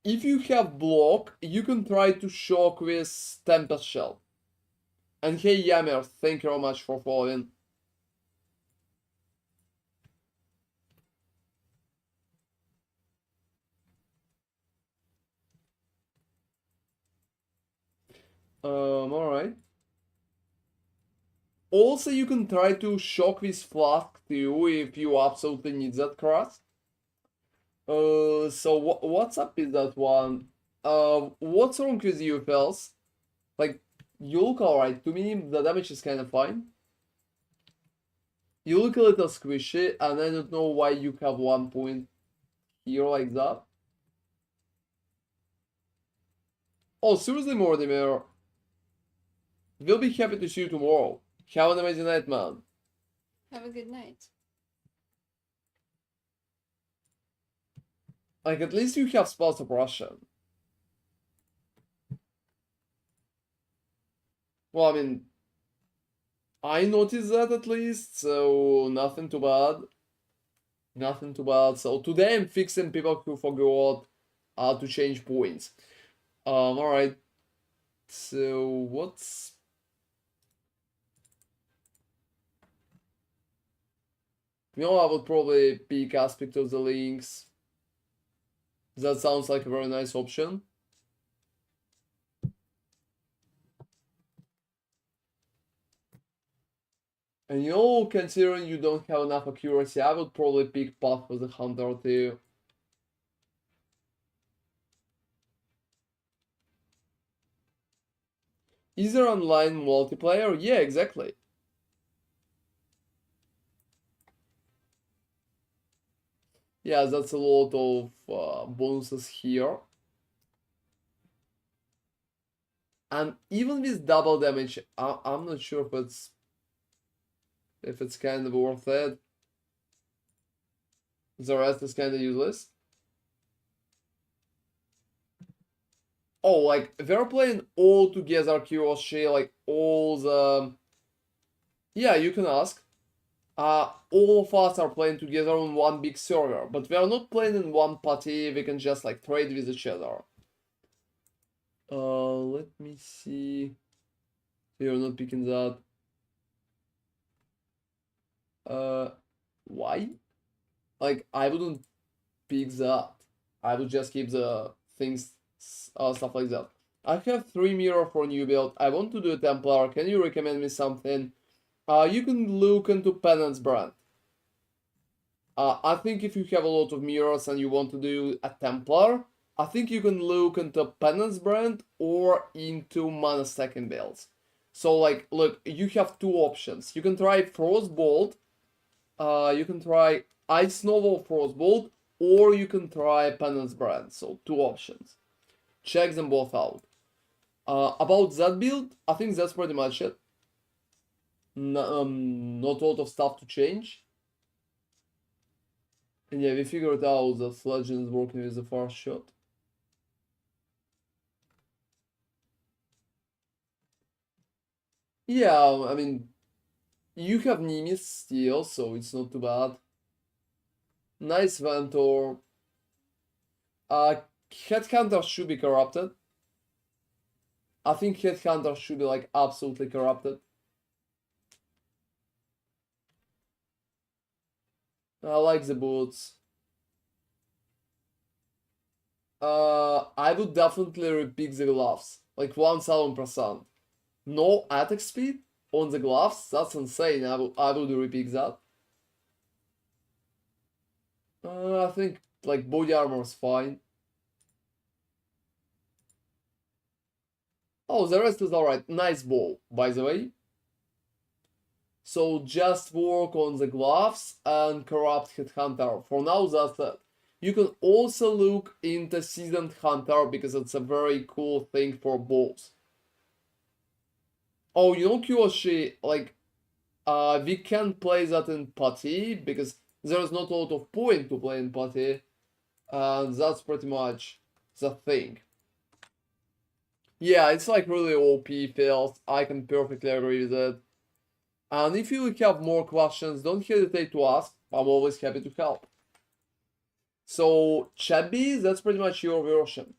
If you have block, you can try to shock with Tempest Shell. And hey Yammer, thank you very much for following. Alright. Also, you can try to shock with Flask too if you absolutely need that cross. So what's up with that one? What's wrong with you, Fels? Like, you look alright. To me, the damage is kind of fine. You look a little squishy, and I don't know why you have 1 point here like that. Oh, seriously, Mortimer. We'll be happy to see you tomorrow. Have an amazing night, man. Have a good night. Like, at least you have spell suppression. Well, I mean, I noticed that at least, so nothing too bad. Nothing too bad. So today I'm fixing people who forgot to change points. Alright. So what's... You know, I would probably pick Aspect of the Links. That sounds like a very nice option. And you know, considering you don't have enough accuracy, I would probably pick Path for the Hunter too. Is there online multiplayer? Yeah, exactly. Yeah, that's a lot of bonuses here. And even with double damage, I'm not sure if it's kind of worth it. The rest is kind of useless. Oh, like they're playing all together Kiroshi, like all the... Yeah, you can ask. All of us are playing together on one big server, but we are not playing in one party. We can just like trade with each other. Let me see. You're not picking that. Why? Like, I wouldn't pick that. I would just keep the things, stuff like that. I have 3 mirror for new build. I want to do a Templar. Can you recommend me something? You can look into Penance brand. I think if you have a lot of mirrors and you want to do a Templar, I think you can look into Penance brand or into mana stacking builds. So like, look, you have two options. You can try Frostbolt, you can try Ice Novel Frostbolt, or you can try Penance brand. So two options. Check them both out. About that build, I think that's pretty much it. Not a lot of stuff to change. And yeah, we figured out that Legend is working with the first shot. Yeah, I mean, you have Nimis still, so it's not too bad. Nice Ventor. Headhunter should be corrupted. I think Headhunter should be like absolutely corrupted. I like the boots. I would definitely repick the gloves, like 1000%. No attack speed on the gloves, that's insane. I would repick that. I think like body armor is fine. Oh, the rest is alright. Nice bow, by the way. So just work on the gloves and corrupt Headhunter. For now, that's it. You can also look into Seasoned Hunter because it's a very cool thing for bows. Oh, you know Kyoshi, like, we can play that in party because there's not a lot of point to play in party. And that's pretty much the thing. Yeah, it's like really OP feels. I can perfectly agree with it. And if you have more questions, don't hesitate to ask. I'm always happy to help. So, Chubby, that's pretty much your version.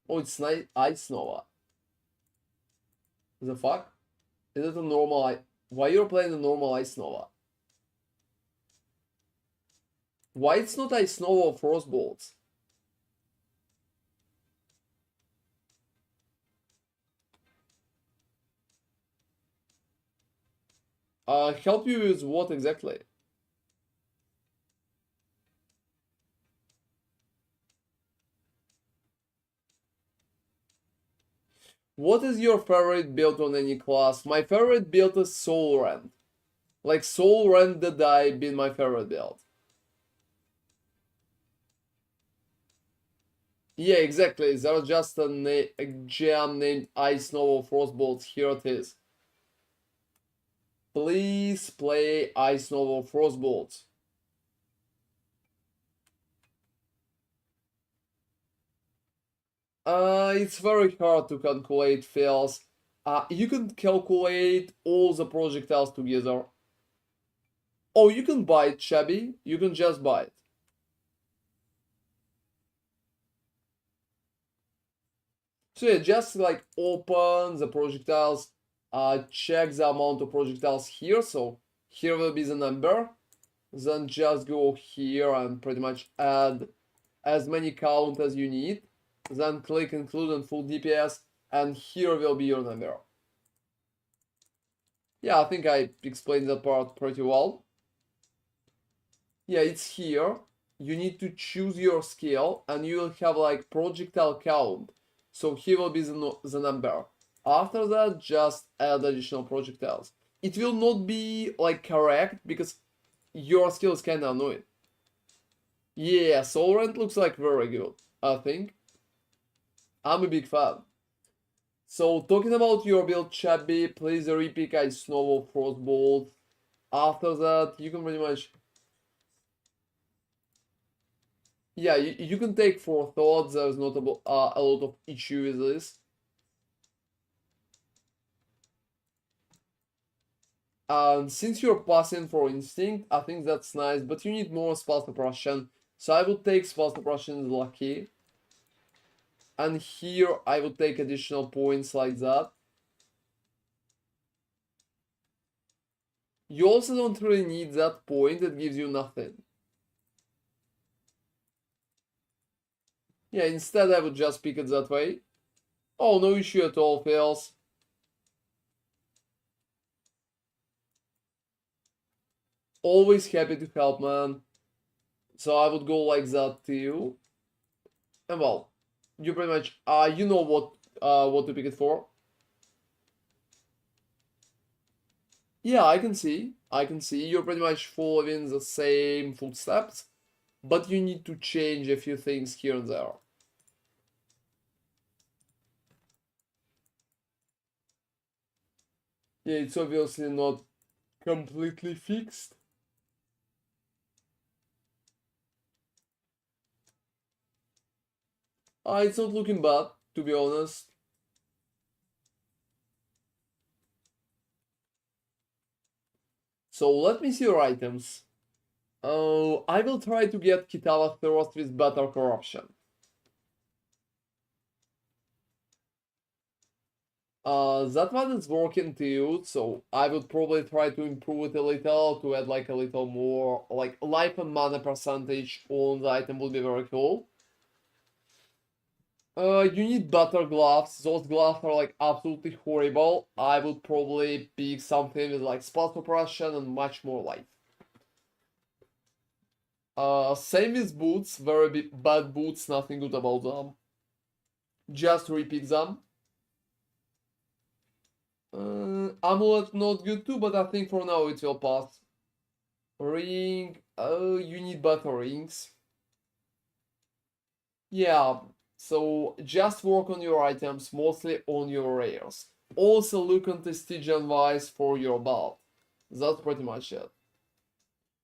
Oh, it's nice Ice Nova. The fuck? Is it a normal Why you're playing a normal Ice Nova? Why it's not Ice Nova or Frostbolts? Help you with what exactly? What is your favorite build on any class? My favorite build is Soul Rend. Like Soul Rend the Die been my favorite build. Yeah, exactly. There's just a gem named Ice Novel Frostbolts. Here it is. Please play Ice Novel Frostbolts. It's very hard to calculate fails. You can calculate all the projectiles together. Oh, you can buy it, Shabby. You can just buy it. So yeah, just like open the projectiles, check the amount of projectiles here. So here will be the number. Then just go here and pretty much add as many count as you need. Then click include and full DPS, and here will be your number. Yeah, I think I explained that part pretty well. Yeah, it's here. You need to choose your skill, and you will have like projectile count. So here will be the number. After that, just add additional projectiles. It will not be like correct because your skill is kind of annoying. Yeah, Soul Rent looks like very good, I think. I'm a big fan. So talking about your build, Chubby, please repick Ice Snowball, Frostbolt. After that, you can pretty much... Yeah, you can take Forethought, there's not a lot of issue with this. And since you're passing for Instinct, I think that's nice, but you need more Spell Suppression. So I would take Spell Suppression Lucky. And here I would take additional points like that. You also don't really need that point, it gives you nothing. Yeah, instead I would just pick it that way. Oh, no issue at all, fails. Always happy to help, man. So I would go like that too. And well, you pretty much, you know what to pick it for. Yeah, I can see. You're pretty much following the same footsteps, but you need to change a few things here and there. Yeah, it's obviously not completely fixed. It's not looking bad, to be honest. So let me see your items. I will try to get Kitava Thirst with better corruption. That one is working too, so I would probably try to improve it a little to add like a little more like life and mana percentage on the item would be very cool. You need better gloves. Those gloves are like absolutely horrible. I would probably pick something with like spell suppression and much more life. Same with boots. Very bad boots. Nothing good about them. Just repick them. Amulet not good too, but I think for now it will pass. Ring. Oh, you need better rings. Yeah. So just work on your items, mostly on your rares. Also look on the Stygian Vice for your build. That's pretty much it.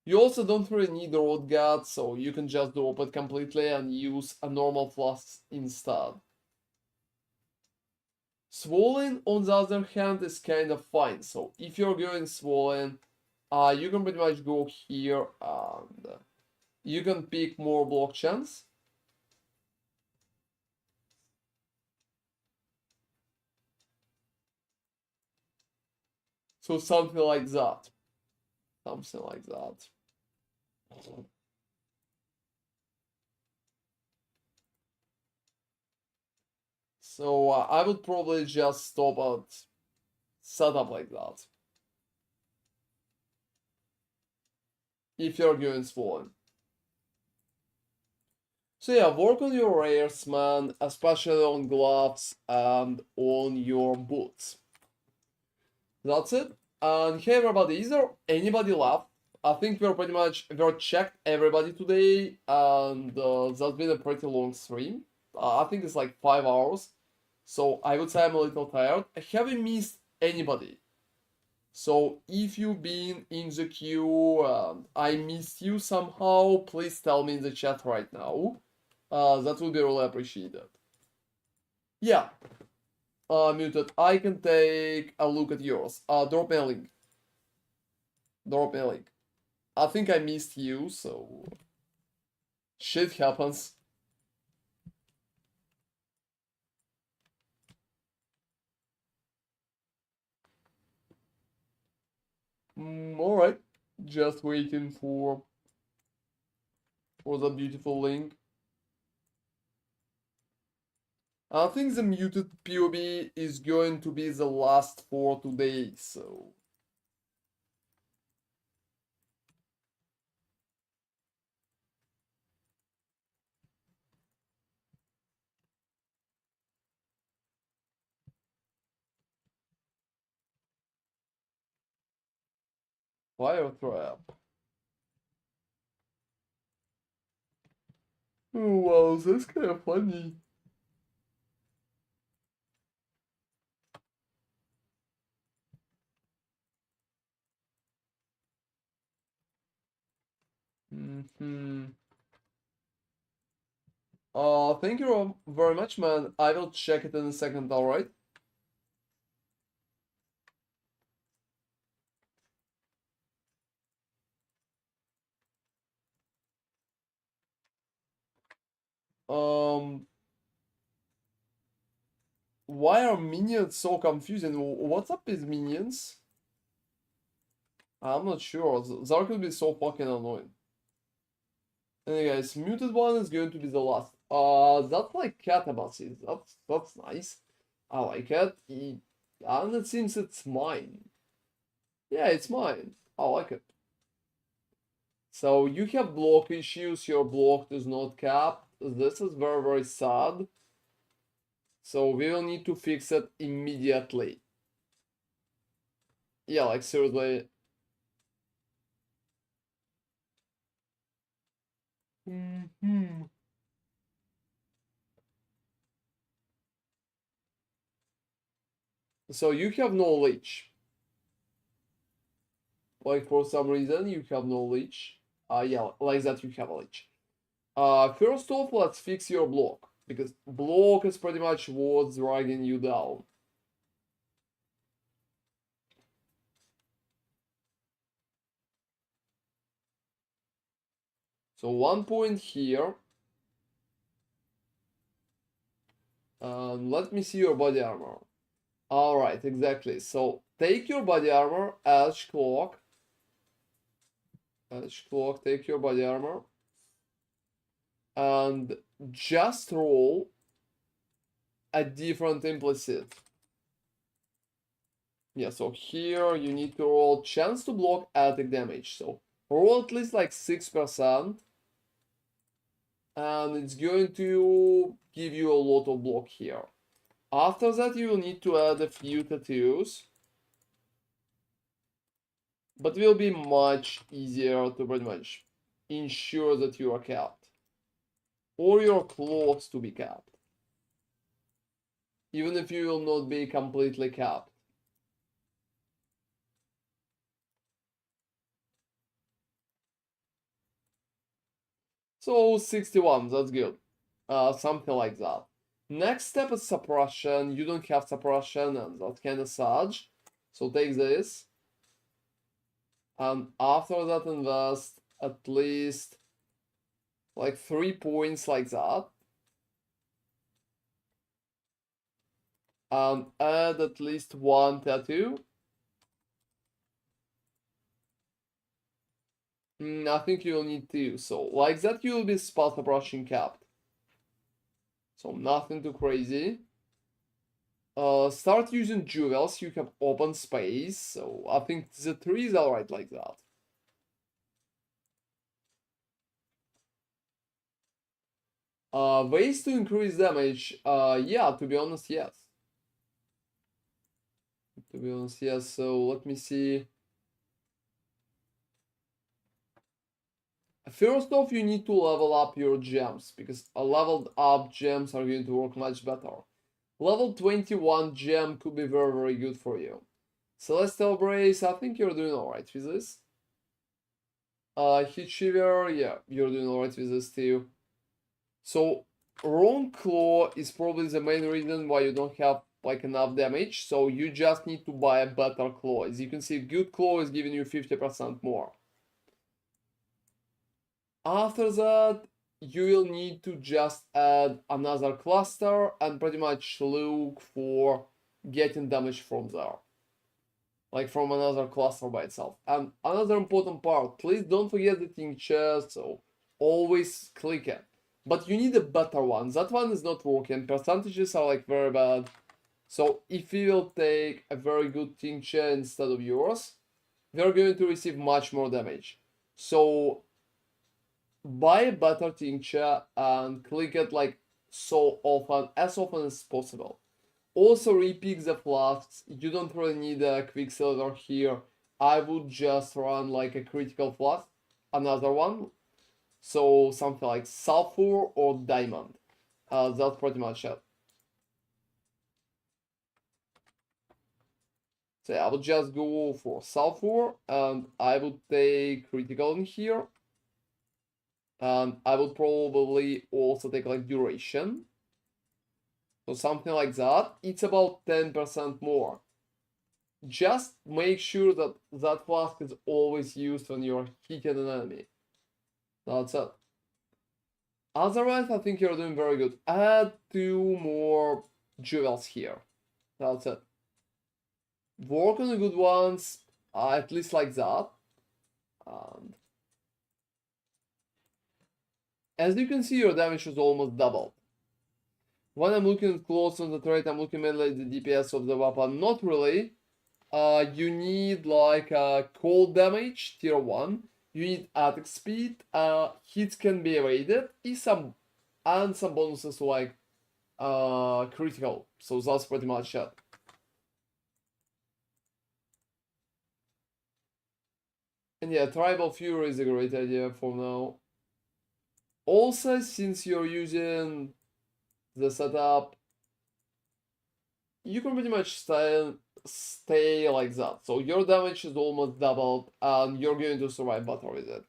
You also don't really need the Road Guard, so you can just drop it completely and use a normal flask instead. Swollen, on the other hand, is kind of fine. So if you're going Swollen, you can pretty much go here and you can pick more block chance. So something like that. Something like that. So I would probably just stop at setup like that. If you're going Swollen. So yeah, work on your rares, man, especially on gloves and on your boots. That's it. And hey everybody, is there anybody left? I think we're checked everybody today, and that's been a pretty long stream. I think it's like 5 hours, so I would say I'm a little tired. I haven't missed anybody. So if you've been in the queue, I missed you somehow, please tell me in the chat right now. That would be really appreciated. Yeah, muted. I can take a look at yours. Drop me a link. Drop me a link. I think I missed you, so shit happens. Alright. Just waiting for the beautiful link. I think the muted POB is going to be the last for today, so... Fire trap. Oh wow, that's kind of funny. Thank you very much, man. I will check it in a second, alright? Um, why are minions so confusing? What's up with minions? I'm not sure. That could be so fucking annoying. Anyways, muted one is going to be the last. That's like catabasis. That's nice. I like it. And it seems it's mine. Yeah, it's mine. I like it. So you have block issues. Your block is not capped. This is very, very sad. So we will need to fix it immediately. Yeah, like seriously. So you have no leech. Like for some reason you have no leech. Yeah, like that you have a leech. First off, let's fix your block. Because block is pretty much what's dragging you down. So 1 point here. Let me see your body armor. Alright, exactly. So take your body armor, edge clock. Edge clock, take your body armor. And just roll a different implicit. Yeah, so here you need to roll chance to block attack damage. So roll at least like 6%. And it's going to give you a lot of block here. After that, you will need to add a few tattoos. But it will be much easier to pretty much ensure that you are capped. Or you're close to be capped. Even if you will not be completely capped. So 61, that's good. Something like that. Next step is suppression. You don't have suppression and that's kind of sad. So take this. And after that invest at least like 3 points like that. And add at least 1 tattoo. I think you'll need 2. So like that you'll be spot approaching capped. So nothing too crazy. Start using jewels. You have open space. So I think the 3 is alright like that. Ways to increase damage. Yeah, to be honest, yes. To be honest, yes. So let me see. First off, you need to level up your gems because a leveled up gems are going to work much better. Level 21 gem could be very, very good for you. Celestial Brace, I think you're doing alright with this. Heat Shiver, yeah, you're doing alright with this too. So, Wrong Claw is probably the main reason why you don't have like enough damage. So you just need to buy a better claw. As you can see, Good Claw is giving you 50% more. After that, you will need to just add another cluster and pretty much look for getting damage from there. like from another cluster by itself. And another important part, please don't forget the tincture, so always click it. But you need a better one. That one is not working. Percentages are like very bad. So if you will take a very good tincture instead of yours, we're going to receive much more damage. So buy a better tincture and click it like so often, as often as possible. Also repick the flasks. You don't really need a quicksilver here. I would just run like a critical flask, another one. So something like sulfur or diamond. That's pretty much it. So I would just go for sulfur and I would take critical in here. And I would probably also take like duration. So something like that. It's about 10% more. Just make sure that that flask is always used when you're hitting an enemy. That's it. Otherwise, I think you're doing very good. Add 2 more jewels here. That's it. Work on the good ones, at least like that. And as you can see, your damage is almost doubled. When I'm looking close on the trait, I'm looking mainly at the DPS of the weapon. Not really. You need like cold damage, tier 1. You need attack speed. Hits can be evaded. And some bonuses like critical. So that's pretty much it. And yeah, Tribal Fury is a great idea for now. Also, since you're using the setup, you can pretty much stay like that. So your damage is almost doubled and you're going to survive battle with it.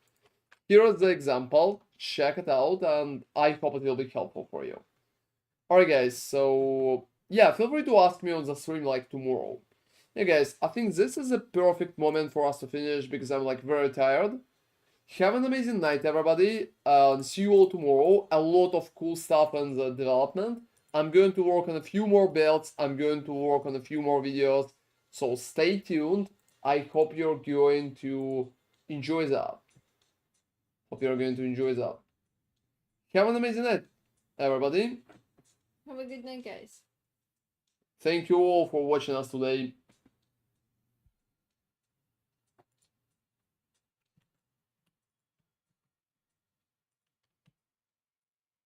Here is the example. Check it out and I hope it will be helpful for you. Alright guys, so yeah, feel free to ask me on the stream like tomorrow. Yeah guys, I think this is a perfect moment for us to finish because I'm like very tired. Have an amazing night everybody, and see you all tomorrow. A lot of cool stuff in the development. I'm going to work on a few more builds, I'm going to work on a few more videos, so stay tuned. I hope you're going to enjoy that. Hope you're going to enjoy that. Have an amazing night, everybody. Have a good night, guys. Thank you all for watching us today.